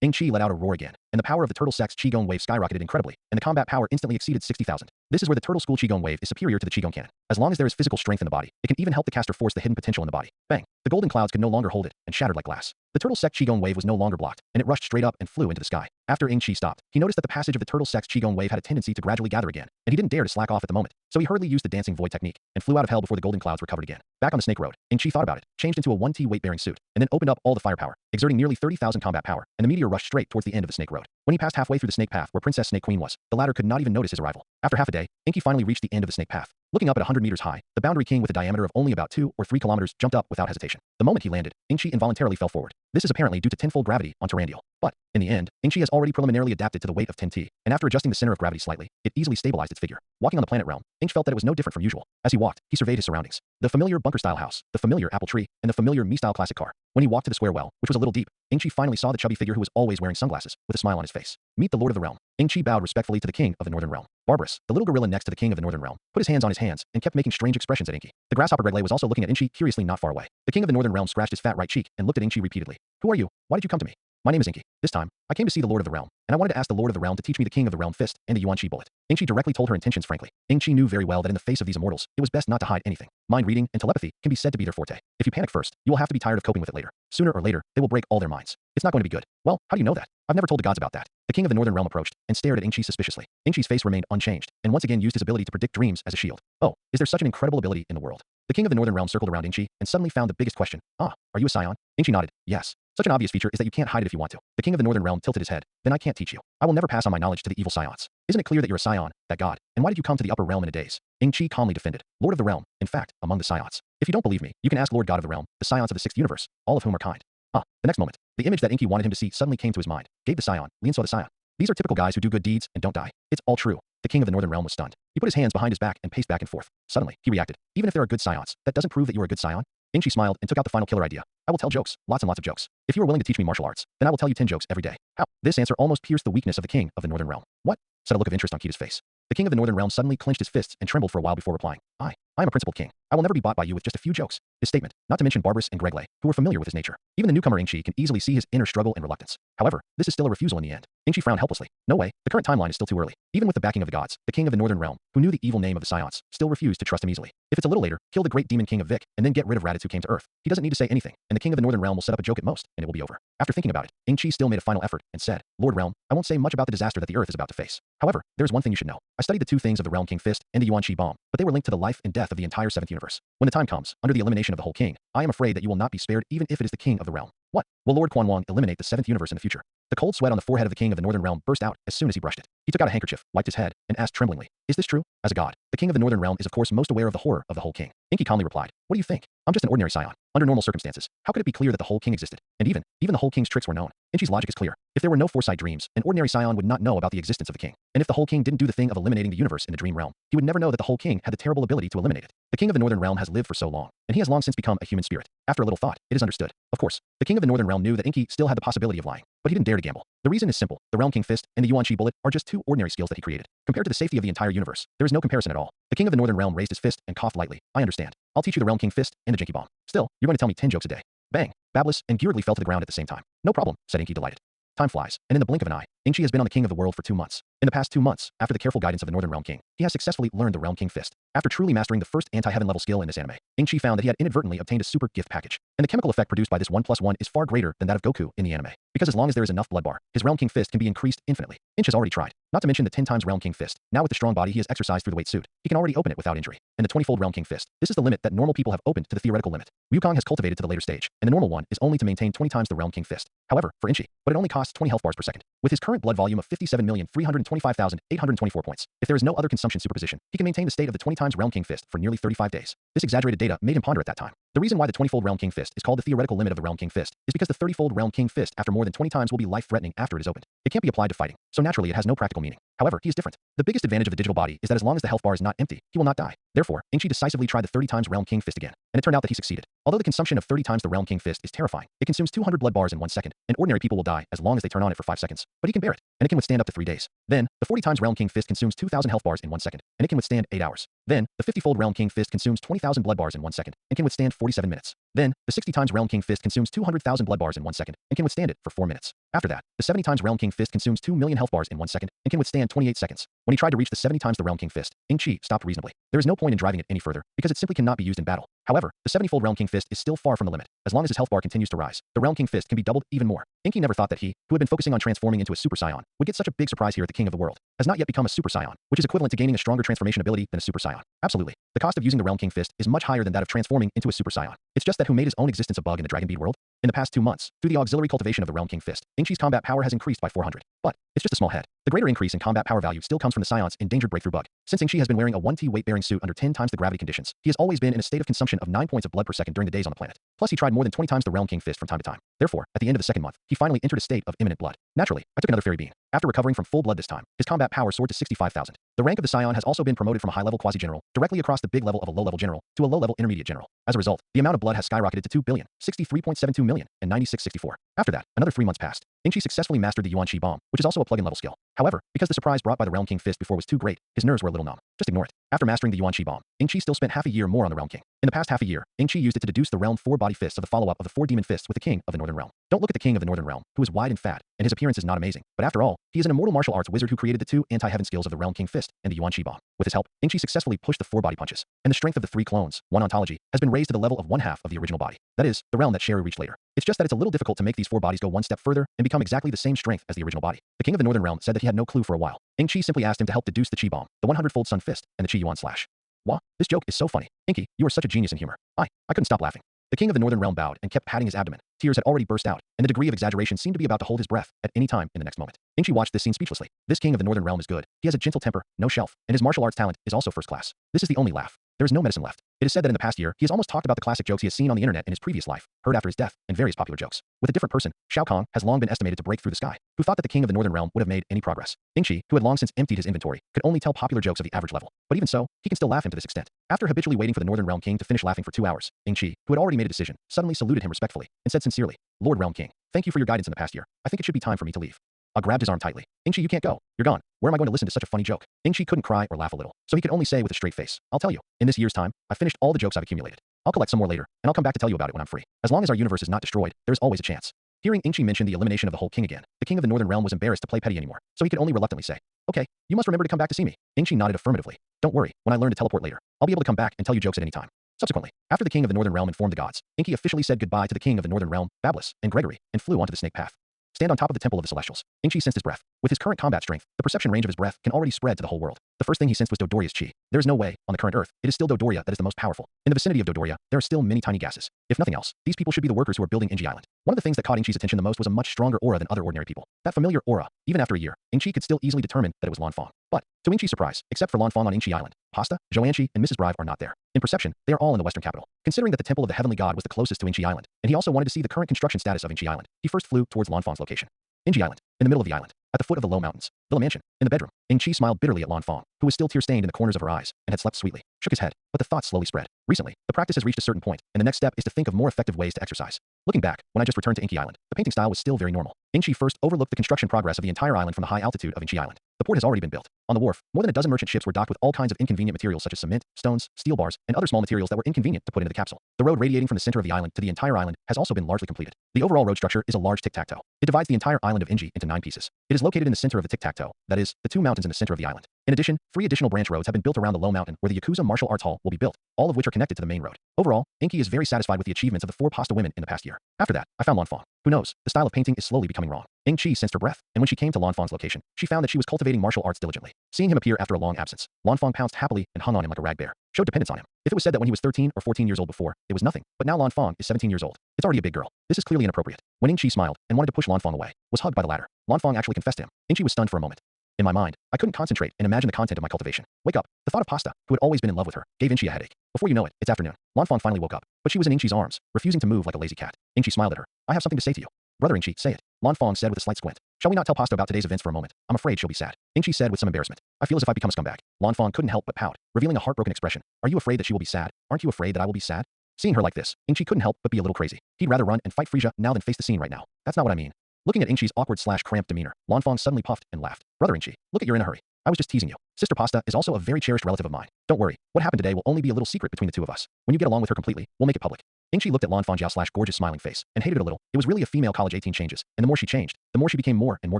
Inchi let out a roar again, and the power of the turtle sex Qigong wave skyrocketed incredibly, and the combat power instantly exceeded 60,000. This is where the turtle school Qigong wave is superior to the Qigong cannon. As long as there is physical strength in the body, it can even help the caster force the hidden potential in the body. Bang. The golden clouds could no longer hold it, and shattered like glass. The turtle sex Qigong wave was no longer blocked, and it rushed straight up and flew into the sky. After Inchi stopped, he noticed that the passage of the turtle sex Qigong wave had a tendency to gradually gather again, and he didn't dare to slack off at the moment, so he hurriedly used the dancing void technique, and flew out of hell before the golden clouds recovered again. Back on the snake road, Inchi thought about it, changed into a 1T weight-bearing suit, and then opened up all the firepower, exerting nearly 30,000 combat power, and the meteor rushed straight towards the end of the snake road. When he passed halfway through the snake path where Princess Snake Queen was, the latter could not even notice his arrival. After half a day, Inky finally reached the end of the snake path. Looking up at 100 meters high, the boundary king with a diameter of only about 2 or 3 kilometers jumped up without hesitation. The moment he landed, Inchi involuntarily fell forward. This is apparently due to tenfold gravity on Terrandial. But, in the end, Inchi has already preliminarily adapted to the weight of 10T, and after adjusting the center of gravity slightly, it easily stabilized its figure. Walking on the planet realm, Inch felt that it was no different from usual. As he walked, he surveyed his surroundings. The familiar bunker-style house, the familiar apple tree, and the familiar me-style classic car. When he walked to the square well, which was a little deep, Inchi finally saw the chubby figure who was always wearing sunglasses, with a smile on his face. Meet the Lord of the Realm. Inchi bowed respectfully to the king of the Northern Realm. Barbarous, the little gorilla next to the king of the Northern Realm, put his hands on his hands and kept making strange expressions at Inky. The grasshopper Gregley was also looking at Inchi curiously not far away. The king of the Northern Realm scratched his fat right cheek and looked at Inchi repeatedly. Who are you? Why did you come to me? My name is Inky. This time, I came to see the Lord of the Realm, and I wanted to ask the Lord of the Realm to teach me the King of the Realm fist and the Yuan Chi bullet. Inchi directly told her intentions frankly. Inchi knew very well that in the face of these immortals, it was best not to hide anything. Mind reading and telepathy can be said to be their forte. If you panic first, you will have to be tired of coping with it later. Sooner or later, they will break all their minds. It's not going to be good. Well, how do you know that? I've never told the gods about that. The king of the Northern Realm approached and stared at Inchi suspiciously. Inchi's face remained unchanged, and once again used his ability to predict dreams as a shield. Oh, is there such an incredible ability in the world? The king of the Northern Realm circled around Inchi and suddenly found the biggest question. Are you a Saiyan? Inchi nodded. Yes. Such an obvious feature is that you can't hide it if you want to. The king of the northern realm tilted his head. Then I can't teach you. I will never pass on my knowledge to the evil Scions. Isn't it clear that you're a Scion, that god? And why did you come to the upper realm in a daze? Ing-Chi calmly defended. Lord of the realm, in fact, among the Scions. If you don't believe me, you can ask Lord God of the realm, the Scions of the 6th universe, all of whom are kind. The next moment, the image that Inky wanted him to see suddenly came to his mind. Gabe the Scion, Lien saw the Scion. These are typical guys who do good deeds and don't die. It's all true. The king of the northern realm was stunned. He put his hands behind his back and paced back and forth. Suddenly, he reacted. Even if there are good Scions, that doesn't prove that you are a good Scion. Ing-Chi smiled and took out the final killer idea. I will tell jokes, lots and lots of jokes. If you are willing to teach me martial arts, then I will tell you 10 jokes every day. How? This answer almost pierced the weakness of the king of the northern realm. What? Said a look of interest on Kita's face. The king of the northern realm suddenly clenched his fists and trembled for a while before replying. I am a principled king. I will never be bought by you with just a few jokes. His statement, not to mention Barbarous and Gregley, who were familiar with his nature. Even the newcomer Ing-Chi can easily see his inner struggle and reluctance. However, this is still a refusal in the end. Ing-Chi frowned helplessly. No way, the current timeline is still too early. Even with the backing of the gods, the king of the northern realm, who knew the evil name of the Scions, still refused to trust him easily. If it's a little later, kill the great demon king of Vic, and then get rid of Raditz who came to Earth. He doesn't need to say anything, and the king of the northern realm will set up a joke at most, and it will be over. After thinking about it, Ing-Chi still made a final effort and said, Lord Realm, I won't say much about the disaster that the Earth is about to face. However, there is one thing you should know. I studied the 2 things of the Realm King Fist and the Yuan Shi Bomb, but they were linked to the life and death of the entire 7th universe. When the time comes, under the elimination of the whole king, I am afraid that you will not be spared even if it is the king of the realm. What? Will Lord Quan Wong eliminate the 7th universe in the future? The cold sweat on the forehead of the king of the northern realm burst out as soon as he brushed it. He took out a handkerchief, wiped his head, and asked tremblingly, Is this true? As a god, the king of the northern realm is of course most aware of the horror of the whole king. Inky calmly replied, What do you think? I'm just an ordinary Scion. Under normal circumstances, how could it be clear that the whole king existed? And even the whole king's tricks were known. Inchi's logic is clear. If there were no foresight dreams, an ordinary Scion would not know about the existence of the king. And if the whole king didn't do the thing of eliminating the universe in the dream realm, he would never know that the whole king had the terrible ability to eliminate it. The king of the northern realm has lived for so long, and he has long since become a human spirit. After a little thought, it is understood. Of course, the king of the northern realm knew that Inky still had the possibility of lying, but he didn't dare to gamble. The reason is simple. The Realm King Fist and the Yuan Shi Bullet are just 2 ordinary skills that he created. Compared to the safety of the entire universe, there is no comparison at all. The king of the northern realm raised his fist and coughed lightly. I understand. I'll teach you the Realm King Fist and the Jinky Bomb. Still, you're going to tell me 10 jokes a day. Bang! Babliss and Gearedly fell to the ground at the same time. No problem, said Inky delighted. Time flies, and in the blink of an eye, Ing-Chi has been on the king of the world for 2 months. In the past 2 months, after the careful guidance of the Northern Realm King, he has successfully learned the Realm King Fist. After truly mastering the first anti-heaven level skill in this anime, Ing-Chi found that he had inadvertently obtained a super gift package, and the chemical effect produced by this 1+1 is far greater than that of Goku in the anime. Because as long as there is enough blood bar, his Realm King Fist can be increased infinitely. Inch has already tried, not to mention the 10 times Realm King Fist. Now with the strong body he has exercised through the weight suit, he can already open it without injury. And the 20-fold Realm King Fist, this is the limit that normal people have opened to the theoretical limit. Wukong has cultivated to the later stage, and the normal one is only to maintain 20 times the Realm King Fist. However, for Inchi, but it only costs 20 health bars per second. With his current blood volume of 57,325,824 points, if there is no other consumption superposition, he can maintain the state of the 20 times Realm King Fist for nearly 35 days. This exaggerated data made him ponder at that time. The reason why the 20-fold Realm King Fist is called the theoretical limit of the Realm King Fist is because the 30-fold Realm King Fist after more than 20 times will be life-threatening after it is opened. It can't be applied to fighting, so naturally it has no practical meaning. However, he is different. The biggest advantage of the digital body is that as long as the health bar is not empty, he will not die. Therefore, Ing-Chi decisively tried the 30 times Realm King Fist again, and it turned out that he succeeded. Although the consumption of 30 times the Realm King Fist is terrifying, it consumes 200 blood bars in 1 second, and ordinary people will die as long as they turn on it for 5 seconds. But he can bear it, and it can withstand up to 3 days. Then, the 40 times Realm King Fist consumes 2,000 health bars in 1 second, and it can withstand 8 hours. Then, the 50-fold Realm King Fist consumes 20,000 blood bars in 1 second, and can withstand 47 minutes. Then, the 60 times Realm King Fist consumes 200,000 blood bars in 1 second, and can withstand it for 4 minutes. After that, the 70 times Realm King Fist consumes 2 million health bars in 1 second, and can withstand 28 seconds. When he tried to reach the 70 times the Realm King Fist, Ing-Chi stopped reasonably. There is no point in driving it any further, because it simply cannot be used in battle. However, the 70-fold Realm King Fist is still far from the limit. As long as his health bar continues to rise, the Realm King Fist can be doubled even more. Inky never thought that he, who had been focusing on transforming into a Super Saiyan, would get such a big surprise here at the King of the World. Has not yet become a Super Saiyan, which is equivalent to gaining a stronger transformation ability than a Super Saiyan. Absolutely. The cost of using the Realm King Fist is much higher than that of transforming into a Super Saiyan. It's just that who made his own existence a bug in the Dragon Bead world? In the past 2 months, through the auxiliary cultivation of the Realm King Fist, Ing-Chi's combat power has increased by 400. But it's just a small head. The greater increase in combat power value still comes from the Scion's endangered breakthrough bug. Since Ing-Chi has been wearing a 1T weight-bearing suit under 10 times the gravity conditions, he has always been in a state of consumption of 9 points of blood per second during the days on the planet. Plus he tried more than 20 times the Realm King Fist from time to time. Therefore, at the end of the 2nd month, he finally entered a state of imminent blood. Naturally, I took another fairy bean. After recovering from full blood this time, his combat power soared to 65,000. The rank of the Scion has also been promoted from a high-level quasi-general, directly across the big level of a low-level general, to a low-level intermediate general. As a result, the amount of blood has skyrocketed to 2 billion, 63.72 million, and 9664. After that, another 3 months passed. Ing-Chi successfully mastered the Yuan Shi Bomb, which is also a plug-in level skill. However, because the surprise brought by the Realm King Fist before was too great, his nerves were a little numb. Just ignore it. After mastering the Yuan Shi Bomb, Ing-Chi still spent half a year more on the Realm King. In the past half a year, Ing-Chi used it to deduce the Realm 4 body fists of the follow-up of the 4 demon fists with the King of the Northern Realm. Don't look at the King of the Northern Realm, who is wide and fat, and his appearance is not amazing. But after all, he is an immortal martial arts wizard who created the 2 anti-heaven skills of the Realm King Fist and the Yuan Shi Bomb. With his help, Ing-Chi successfully pushed the 4 body punches, and the strength of the 3 clones, 1 ontology, has been raised to the level of 1/2 of the original body. That is, the realm that Sherry reached later. It's just that it's a little difficult to make these 4 bodies go 1 step further and become exactly the same strength as the original body. The King of the Northern Realm said that he had no clue for a while. Ing-Chi simply asked him to help deduce the Chi Bomb, the 100-fold Sun Fist, and the Chi Yuan Slash. Wah, this joke is so funny. Inky, you are such a genius in humor. I couldn't stop laughing. The king of the northern realm bowed and kept patting his abdomen. Tears had already burst out, and the degree of exaggeration seemed to be about to hold his breath at any time in the next moment. Ingshi watched this scene speechlessly. This king of the northern realm is good. He has a gentle temper, no shelf, and his martial arts talent is also first class. This is the only laugh. There is no medicine left. It is said that in the past year, he has almost talked about the classic jokes he has seen on the internet in his previous life, heard after his death, and various popular jokes. With a different person, Shao Kong has long been estimated to break through the sky. Who thought that the king of the northern realm would have made any progress? Ingshi, who had long since emptied his inventory, could only tell popular jokes of the average level. But even so, he can still laugh him to this extent. After habitually waiting for the northern realm king to finish laughing for 2 hours, Ingshi, who had already made a decision, suddenly saluted him respectfully and said sincerely, "Lord Realm King, thank you for your guidance in the past year. I think it should be time for me to leave." I grabbed his arm tightly. "Ingshi, you can't go. You're gone. Where am I going to listen to such a funny joke?" Ingshi couldn't cry or laugh a little, so he could only say with a straight face, "I'll tell you. In this year's time, I finished all the jokes I've accumulated. I'll collect some more later, and I'll come back to tell you about it when I'm free. As long as our universe is not destroyed, there's always a chance." Hearing Ingshi mention the elimination of the whole king again, the king of the northern realm was embarrassed to play petty anymore, so he could only reluctantly say, "Okay, you must remember to come back to see me." Ingshi nodded affirmatively. "Don't worry, when I learn to teleport later, I'll be able to come back and tell you jokes at any time." Subsequently, after the king of the northern realm informed the gods, Inky officially said goodbye to the king of the northern realm, Bablis, and Gregory, and flew onto the snake path. Stand on top of the temple of the celestials. Ingshi sensed his breath. With his current combat strength, the perception range of his breath can already spread to the whole world. The first thing he sensed was Dodoria's chi. There is no way, on the current Earth, it is still Dodoria that is the most powerful. In the vicinity of Dodoria, there are still many tiny gases. If nothing else, these people should be the workers who are building Inji Island. One of the things that caught Ingchi's attention the most was a much stronger aura than other ordinary people. That familiar aura, even after a year, Ingchi could still easily determine that it was Lanfang. But, to Ingchi's surprise, except for Lanfang on Ingchi Island, Pasta, Zhouanshi, and Mrs. Brive are not there. In perception, they are all in the western capital. Considering that the temple of the heavenly god was the closest to Ingchi Island, and he also wanted to see the current construction status of Ingchi Island, he first flew towards Lanfang's location. Ingchi Island, in the middle of the island, at the foot of the low mountains, Villa Mansion, in the bedroom. Ingchi smiled bitterly at Lanfang, who was still tear-stained in the corners of her eyes, and had slept sweetly, shook his head, but the thoughts slowly spread. Recently, the practice has reached a certain point, and the next step is to think of more effective ways to exercise. Looking back, when I just returned to Inky Island, the painting style was still very normal. Ingchi first overlooked the construction progress of the entire island from the high altitude of Inchi Island. The port has already been built. On the wharf, more than a dozen merchant ships were docked with all kinds of inconvenient materials such as cement, stones, steel bars, and other small materials that were inconvenient to put into the capsule. The road radiating from the center of the island to the entire island has also been largely completed. The overall road structure is a large tic-tac-toe. It divides the entire island of Inji into 9 pieces. It is located in the center of the tic-tac-toe, that is, the 2 mountains in the center of the island. In addition, 3 additional branch roads have been built around the low mountain where the Yakuza Martial Arts Hall will be built, all of which are connected to the main road. Overall, Inky is very satisfied with the achievements of the 4 pasta women in the past year. After that, I found Lanfang. Who knows, the style of painting is slowly becoming wrong. Ingchi sensed her breath, and when she came to Lanfang's location, she found that she was cultivating martial arts diligently. Seeing him appear after a long absence, Lanfang pounced happily and hung on him like a rag bear, showed dependence on him. If it was said that when he was 13 or 14 years old before, it was nothing, but now Lanfang is 17 years old. It's already a big girl. This is clearly inappropriate. When Ingchi smiled and wanted to push Lanfang away, was hugged by the latter. Lanfang actually confessed to him. Ingchi was stunned for a moment. In my mind, I couldn't concentrate and imagine the content of my cultivation. Wake up. The thought of Pasta, who had always been in love with her, gave Ingchi a headache. Before you know it, it's afternoon. Lanfang finally woke up, but she was in Ingchi's arms, refusing to move like a lazy cat. Ingchi smiled at her. "I have something to say to you." "Brother Ingchi, say it." Lanfang said with a slight squint. "Shall we not tell Pasta about today's events for a moment? I'm afraid she'll be sad." Ingchi said with some embarrassment. "I feel as if I've become a scumbag." Lanfang couldn't help but pout, revealing a heartbroken expression. "Are you afraid that she will be sad? Aren't you afraid that I will be sad?" Seeing her like this, Ingchi couldn't help but be a little crazy. He'd rather run and fight Frisia now than face the scene right now. That's not what I mean. Looking at Ingchi's awkward/cramped demeanor, Lanfang suddenly puffed and laughed. "Brother Ingchi, look at you're in a hurry. I was just teasing you. Sister Pasta is also a very cherished relative of mine. Don't worry, what happened today will only be a little secret between the 2 of us. When you get along with her completely, we'll make it public." Ingchi looked at Lanfang Jiao/gorgeous smiling face and hated it a little. It was really a female college 18 changes, and the more she changed, the more she became more and more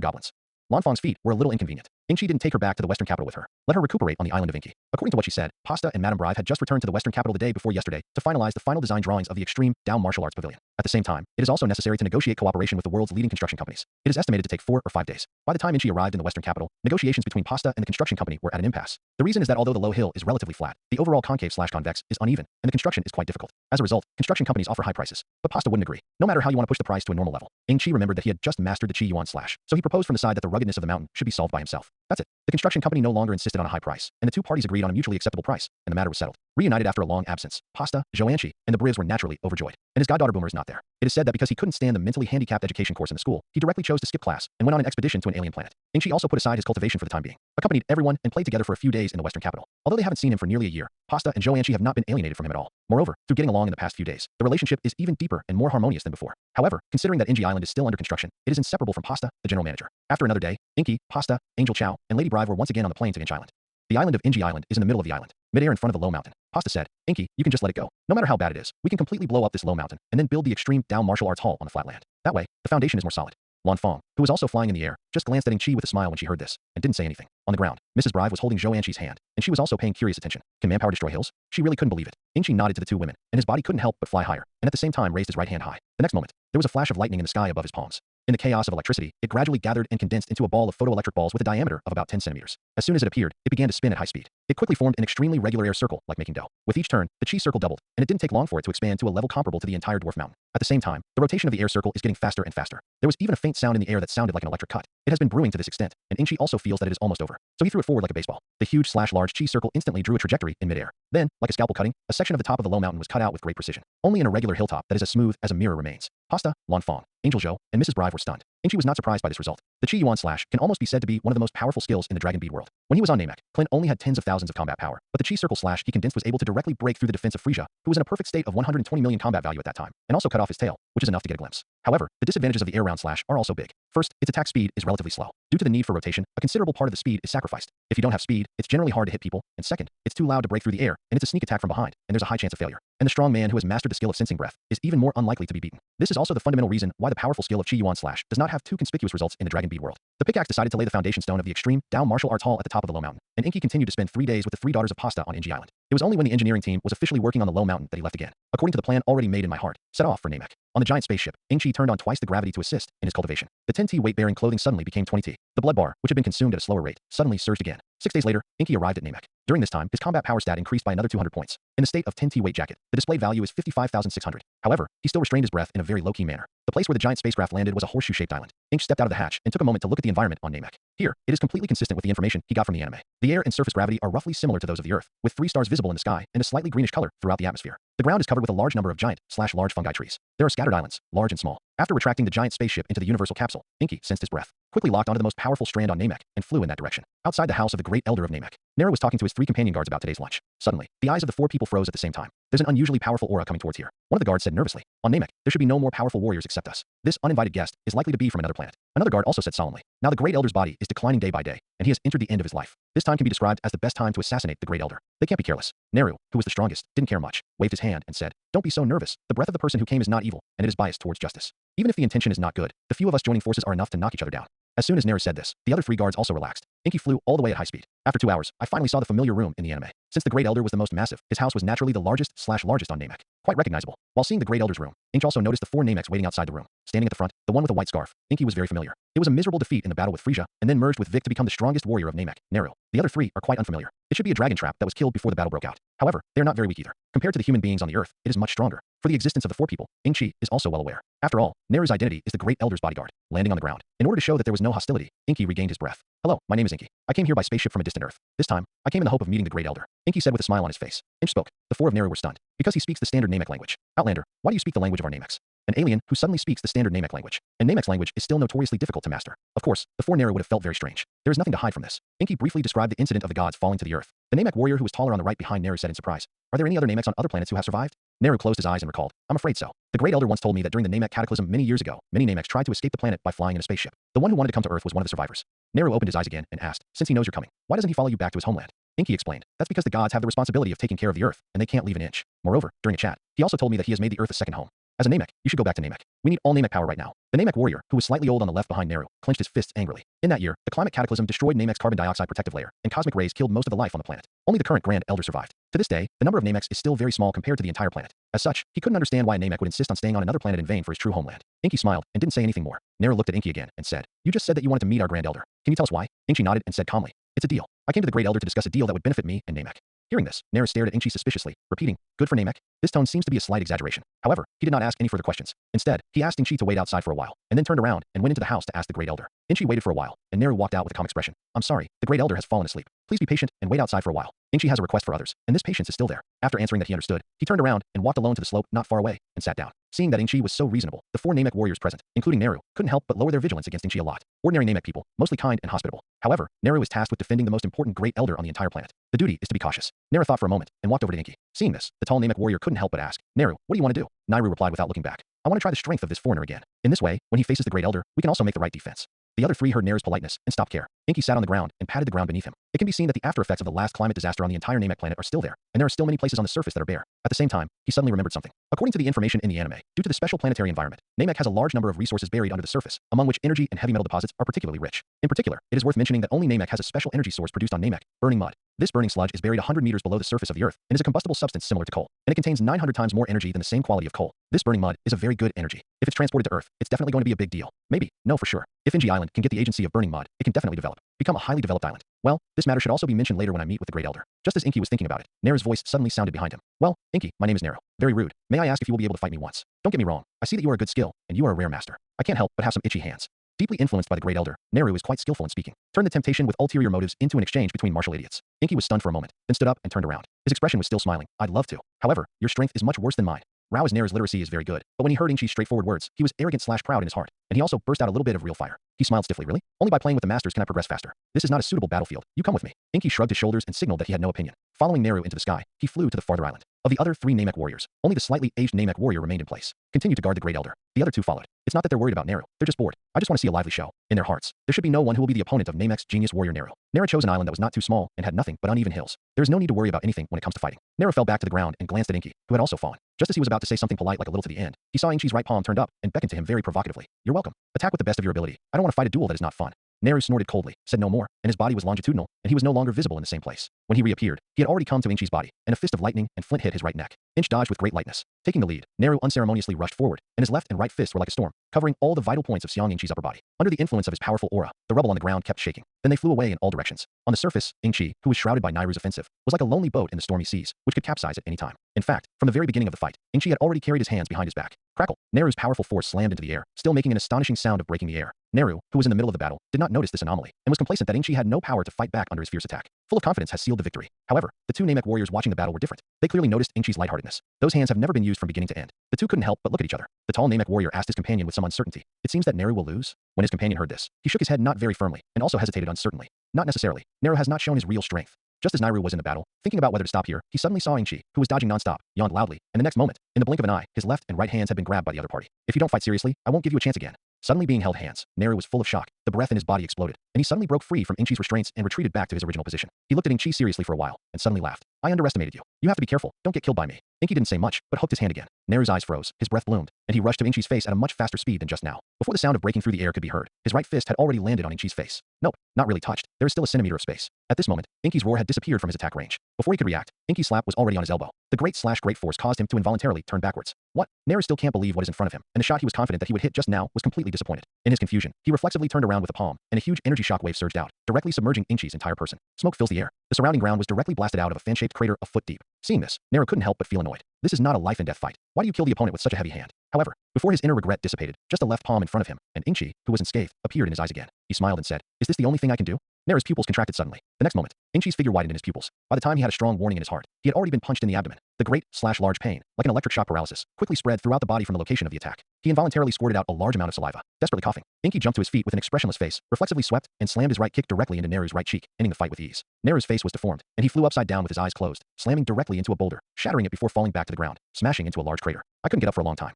goblins. Lanfang's feet were a little inconvenient. Ingchi didn't take her back to the western capital with her. Let her recuperate on the island of Inky. According to what she said, Pasta and Madame Brive had just returned to the western capital the day before yesterday to finalize the final design drawings of the extreme Down Martial Arts Pavilion. At the same time, it is also necessary to negotiate cooperation with the world's leading construction companies. It is estimated to take 4 or 5 days. By the time Inchi arrived in the western capital, negotiations between Pasta and the construction company were at an impasse. The reason is that although the low hill is relatively flat, the overall concave/convex is uneven, and the construction is quite difficult. As a result, construction companies offer high prices, but Pasta wouldn't agree, no matter how you want to push the price to a normal level. Ingchi remembered that he had just mastered the Chi Yuan slash, so he proposed from the side that the ruggedness of the mountain should be solved by himself. That's it. The construction company no longer insisted on a high price, and the 2 parties agreed on a mutually acceptable price, and the matter was settled. Reunited after a long absence, Pasta, Zhouanshi, and the Brives were naturally overjoyed. And his goddaughter Boomer is not there. It is said that because he couldn't stand the mentally handicapped education course in the school, he directly chose to skip class and went on an expedition to an alien planet. Ingchi also put aside his cultivation for the time being, accompanied everyone, and played together for a few days in the western capital. Although they haven't seen him for nearly a year, Pasta and Zhouanshi have not been alienated from him at all. Moreover, through getting along in the past few days, the relationship is even deeper and more harmonious than before. However, considering that Inji Island is still under construction, it is inseparable from Pasta, the general manager. After another day, Inky, Pasta, Angel Chow, and Lady Brive were once again on the plane to Inch Island. The island of Inji Island is in the middle of the island, midair in front of the low mountain. Pasta said, "Inky, you can just let it go. No matter how bad it is, we can completely blow up this low mountain and then build the extreme Down Martial Arts Hall on the flat land. That way, the foundation is more solid." Lanfang, who was also flying in the air, just glanced at Ingchi with a smile when she heard this, and didn't say anything. On the ground, Mrs. Brive was holding Zhouanqi's hand, and she was also paying curious attention. Can manpower destroy hills? She really couldn't believe it. Ingchi nodded to the 2 women, and his body couldn't help but fly higher, and at the same time raised his right hand high. The next moment, there was a flash of lightning in the sky above his palms. In the chaos of electricity, it gradually gathered and condensed into a ball of photoelectric balls with a diameter of about 10 centimeters. As soon as it appeared, it began to spin at high speed. It quickly formed an extremely regular air circle, like making dough. With each turn, the chi circle doubled, and it didn't take long for it to expand to a level comparable to the entire dwarf mountain. At the same time, the rotation of the air circle is getting faster and faster. There was even a faint sound in the air that sounded like an electric cut. It has been brewing to this extent, and Ingchi also feels that it is almost over. So he threw it forward like a baseball. The huge/large chi circle instantly drew a trajectory in midair. Then, like a scalpel cutting, a section of the top of the low mountain was cut out with great precision. Only an irregular hilltop that is as smooth as a mirror remains. Pasta, Lan Fong, Angel Zhou, and Mrs. Brive were stunned. Ingchi was not surprised by this result. The Chi Yuan slash can almost be said to be one of the most powerful skills in the Dragon Bead world. When he was on Namek, Clint only had tens of thousands of combat power, but the Chi Circle slash he condensed was able to directly break through the defense of Frisia, who was in a perfect state of 120 million combat value at that time, and also cut off his tail, which is enough to get a glimpse. However, the disadvantages of the air round slash are also big. First, its attack speed is relatively slow. Due to the need for rotation, a considerable part of the speed is sacrificed. If you don't have speed, it's generally hard to hit people, and second, it's too loud to break through the air, and it's a sneak attack from behind, and there's a high chance of failure. And the strong man who has mastered the skill of sensing breath is even more unlikely to be beaten. This is also the fundamental reason why the powerful skill of Chi Yuan slash does not have too conspicuous results in the Dragon Bead world. The pickaxe decided to lay the foundation stone of the extreme Dao martial arts hall at the top of the low mountain, and Inky continued to spend 3 days with the 3 daughters of Pasta on Inji Island. It was only when the engineering team was officially working on the low mountain that he left again. According to the plan already made in my heart, set off for Namek. On the giant spaceship, Ingchi turned on twice the gravity to assist in his cultivation. The 10T weight-bearing clothing suddenly became 20T. The blood bar, which had been consumed at a slower rate, suddenly surged again. 6 days later, Inky arrived at Namek. During this time, his combat power stat increased by another 200 points. In the state of 10T weight jacket, the displayed value is 55,600. However, he still restrained his breath in a very low-key manner. The place where the giant spacecraft landed was a horseshoe-shaped island. Inch stepped out of the hatch and took a moment to look at the environment on Namek. Here, it is completely consistent with the information he got from the anime. The air and surface gravity are roughly similar to those of the Earth, with 3 stars visible in the sky and a slightly greenish color throughout the atmosphere. The ground is covered with a large number of giant/large fungi trees. There are scattered islands, large and small. After retracting the giant spaceship into the universal capsule, Inky sensed his breath, quickly locked onto the most powerful strand on Namek, and flew in that direction. Outside the house of the Great Elder of Namek, Nero was talking to his 3 companion guards about today's lunch. Suddenly, the eyes of the 4 people froze at the same time. There's an unusually powerful aura coming towards here. One of the guards said nervously, on Namek, there should be no more powerful warriors except us. This uninvited guest is likely to be from another planet. Another guard also said solemnly, now the Great Elder's body is declining day by day, and he has entered the end of his life. This time can be described as the best time to assassinate the Great Elder. They can't be careless. Neru, who was the strongest, didn't care much, waved his hand and said, don't be so nervous. The breath of the person who came is not evil, and it is biased towards justice. Even if the intention is not good, the few of us joining forces are enough to knock each other down. As soon as Neru said this, the other 3 guards also relaxed. Inky flew all the way at high speed. After 2 hours, I finally saw the familiar room in the anime. Since the Great Elder was the most massive, his house was naturally the largest/largest on Namek. Quite recognizable. While seeing the Great Elder's room, Inky also noticed the 4 Nameks waiting outside the room. Standing at the front, the one with a white scarf, Inky was very familiar. It was a miserable defeat in the battle with Frisia, and then merged with Vic to become the strongest warrior of Namek, Neru. The other 3 are quite unfamiliar. It should be a dragon trap that was killed before the battle broke out. However, they are not very weak either. Compared to the human beings on the Earth, it is much stronger. For the existence of the 4 people, Ingchi is also well aware. After all, Neru's identity is the Great Elder's bodyguard. Landing on the ground, in order to show that there was no hostility, Inky regained his breath. Hello, my name is Inky. I came here by spaceship from a distant Earth. This time, I came in the hope of meeting the Great Elder. Inky said with a smile on his face. Inch spoke. The 4 of Neru were stunned. Because he speaks the standard Namek language. Outlander, why do you speak the language of our Nameks? An alien who suddenly speaks the standard Namek language. And Namek's language is still notoriously difficult to master. Of course, the 4 Neru would have felt very strange. There is nothing to hide from this. Inky briefly described the incident of the gods falling to the earth. The Namek warrior who was taller on the right behind Neru said in surprise, are there any other Nameks on other planets who have survived? Neru closed his eyes and recalled, I'm afraid so. The Great Elder once told me that during the Namek cataclysm many years ago, many Nameks tried to escape the planet by flying in a spaceship. The one who wanted to come to Earth was one of the survivors. Neru opened his eyes again and asked, since he knows you're coming, why doesn't he follow you back to his homeland? Inky explained, that's because the gods have the responsibility of taking care of the Earth, and they can't leave an inch. Moreover, during a chat, he also told me that he has made the Earth a second home. As a Namek, you should go back to Namek. We need all Namek power right now. The Namek warrior, who was slightly old on the left behind Neru, clenched his fists angrily. In that year, the climate cataclysm destroyed Namek's carbon dioxide protective layer, and cosmic rays killed most of the life on the planet. Only the current Grand Elder survived. To this day, the number of Nameks is still very small compared to the entire planet. As such, he couldn't understand why a Namek would insist on staying on another planet in vain for his true homeland. Inky smiled and didn't say anything more. Neru looked at Inky again and said, you just said that you wanted to meet our Grand Elder. Can you tell us why? Inky nodded and said calmly, it's a deal. I came to the Great Elder to discuss a deal that would benefit me and Namek. Hearing this, Neru stared at Inky suspiciously, repeating, good for Namek? This tone seems to be a slight exaggeration. However, he did not ask any further questions. Instead, he asked Inky to wait outside for a while, and then turned around and went into the house to ask the Great Elder. Inky waited for a while, and Neru walked out with a calm expression. I'm sorry, the Great Elder has fallen asleep. Please be patient and wait outside for a while. Inky has a request for others, and this patience is still there. After answering that he understood, he turned around and walked alone to the slope not far away, and sat down. Seeing that Inky was so reasonable, the 4 Namek warriors present, including Neru, couldn't help but lower their vigilance against Inky a lot. Ordinary Namek people, mostly kind and hospitable. However, Neru is tasked with defending the most important Great Elder on the entire planet. The duty is to be cautious. Neru thought for a moment, and walked over to Inky. Seeing this, the tall Namek warrior couldn't help but ask, Neru, what do you want to do? Neru replied without looking back. I want to try the strength of this foreigner again. In this way, when he faces the Great Elder, we can also make the right defense. The other 3 heard Neru's politeness and stopped care. Inky sat on the ground and patted the ground beneath him. It can be seen that the after effects of the last climate disaster on the entire Namek planet are still there, and there are still many places on the surface that are bare. At the same time, he suddenly remembered something. According to the information in the anime, due to the special planetary environment, Namek has a large number of resources buried under the surface, among which energy and heavy metal deposits are particularly rich. In particular, it is worth mentioning that only Namek has a special energy source produced on Namek, burning mud. This burning sludge is buried 100 meters below the surface of the Earth and is a combustible substance similar to coal, and it contains 900 times more energy than the same quality of coal. This burning mud is a very good energy. If it's transported to Earth, it's definitely going to be a big deal. Maybe, no for sure. If Inji Island can get the agency of burning mud, it can definitely become a highly developed island. Well, this matter should also be mentioned later when I meet with the Great Elder. Just as Inky was thinking about it, Neru's voice suddenly sounded behind him. Well, Inky, my name is Neru. Very rude. May I ask if you will be able to fight me once? Don't get me wrong. I see that you are a good skill, and you are a rare master. I can't help but have some itchy hands. Deeply influenced by the Great Elder, Neru is quite skillful in speaking. Turn the temptation with ulterior motives into an exchange between martial idiots. Inky was stunned for a moment, then stood up and turned around. His expression was still smiling. I'd love to. However, your strength is much worse than mine. Rao as Neru's literacy is very good, but when he heard Inky's straightforward words, he was arrogant/proud in his heart, and he also burst out a little bit of real fire. He smiled stiffly. Really? Only by playing with the masters can I progress faster. This is not a suitable battlefield. You come with me. Inky shrugged his shoulders and signaled that he had no opinion. Following Neru into the sky, he flew to the farther island. Of the other 3 Namek warriors, only the slightly aged Namek warrior remained in place, continued to guard the Great Elder. The other 2 followed. It's not that they're worried about Neru, they're just bored. I just want to see a lively show. In their hearts, there should be no one who will be the opponent of Namek's genius warrior Neru. Neru chose an island that was not too small and had nothing but uneven hills. There is no need to worry about anything when it comes to fighting. Neru fell back to the ground and glanced at Inky, who had also fallen. Just as he was about to say something polite like a little to the end, he saw Inky's right palm turned up and beckoned to him very provocatively. You're welcome. Attack with the best of your ability. I don't want to fight a duel that is not fun. Neru snorted coldly, said no more, and his body was longitudinal, and he was no longer visible in the same place. When he reappeared, he had already come to Inky's body, and a fist of lightning and flint hit his right neck. Inch dodged with great lightness. Taking the lead, Neru unceremoniously rushed forward, and his left and right fists were like a storm, covering all the vital points of Xiang Inchi's upper body. Under the influence of his powerful aura, the rubble on the ground kept shaking. Then they flew away in all directions. On the surface, Inchi, who was shrouded by Nairu's offensive, was like a lonely boat in the stormy seas, which could capsize at any time. In fact, from the very beginning of the fight, Inchi had already carried his hands behind his back. Crackle! Neru's powerful force slammed into the air, still making an astonishing sound of breaking the air. Neru, who was in the middle of the battle, did not notice this anomaly, and was complacent that Inchi had no power to fight back under his fierce attack. Full of confidence has sealed the victory. However, the 2 Namek warriors watching the battle were different. They clearly noticed Inchi's lightheartedness. Those hands have never been used from beginning to end. The 2 couldn't help but look at each other. The tall Namek warrior asked his companion with some uncertainty. It seems that Neru will lose? When his companion heard this, he shook his head not very firmly, and also hesitated uncertainly. Not necessarily. Neru has not shown his real strength. Just as Nairu was in the battle, thinking about whether to stop here, he suddenly saw Inchi, who was dodging nonstop, yawned loudly, and the next moment, in the blink of an eye, his left and right hands had been grabbed by the other party. If you don't fight seriously, I won't give you a chance again. Suddenly being held hands, Neru was full of shock. The breath in his body exploded, and he suddenly broke free from Inchi's restraints and retreated back to his original position. He looked at Inchi seriously for a while, and suddenly laughed. I underestimated you. You have to be careful. Don't get killed by me. Inchi didn't say much, but hooked his hand again. Neru's eyes froze, his breath bloomed, and he rushed to Inchi's face at a much faster speed than just now. Before the sound of breaking through the air could be heard, his right fist had already landed on Inchi's face. Nope, not really touched. There is still a centimeter of space. At this moment, Inky's roar had disappeared from his attack range. Before he could react, Inky's slap was already on his elbow. The great force caused him to involuntarily turn backwards. What? Neru still can't believe what is in front of him, and the shot he was confident that he would hit just now was completely disappointed. In his confusion, he reflexively turned around with a palm, and a huge energy shockwave surged out, directly submerging Inchi's entire person. Smoke fills the air. The surrounding ground was directly blasted out of a fan-shaped crater a foot deep. Seeing this, Neru couldn't help but feel annoyed. This is not a life and death fight. Why do you kill the opponent with such a heavy hand? However, before his inner regret dissipated, just a left palm in front of him, and Inchi, who was unscathed, appeared in his eyes again. He smiled and said, is this the only thing I can do? Neru's pupils contracted suddenly. The next moment, Inchi's figure widened in his pupils. By the time he had a strong warning in his heart, he had already been punched in the abdomen. The great/large pain, like an electric shock paralysis, quickly spread throughout the body from the location of the attack. He involuntarily squirted out a large amount of saliva, desperately coughing. Inky jumped to his feet with an expressionless face, reflexively swept, and slammed his right kick directly into Neru's right cheek, ending the fight with ease. Neru's face was deformed, and he flew upside down with his eyes closed, slamming directly into a boulder, shattering it before falling back to the ground, smashing into a large crater. I couldn't get up for a long time.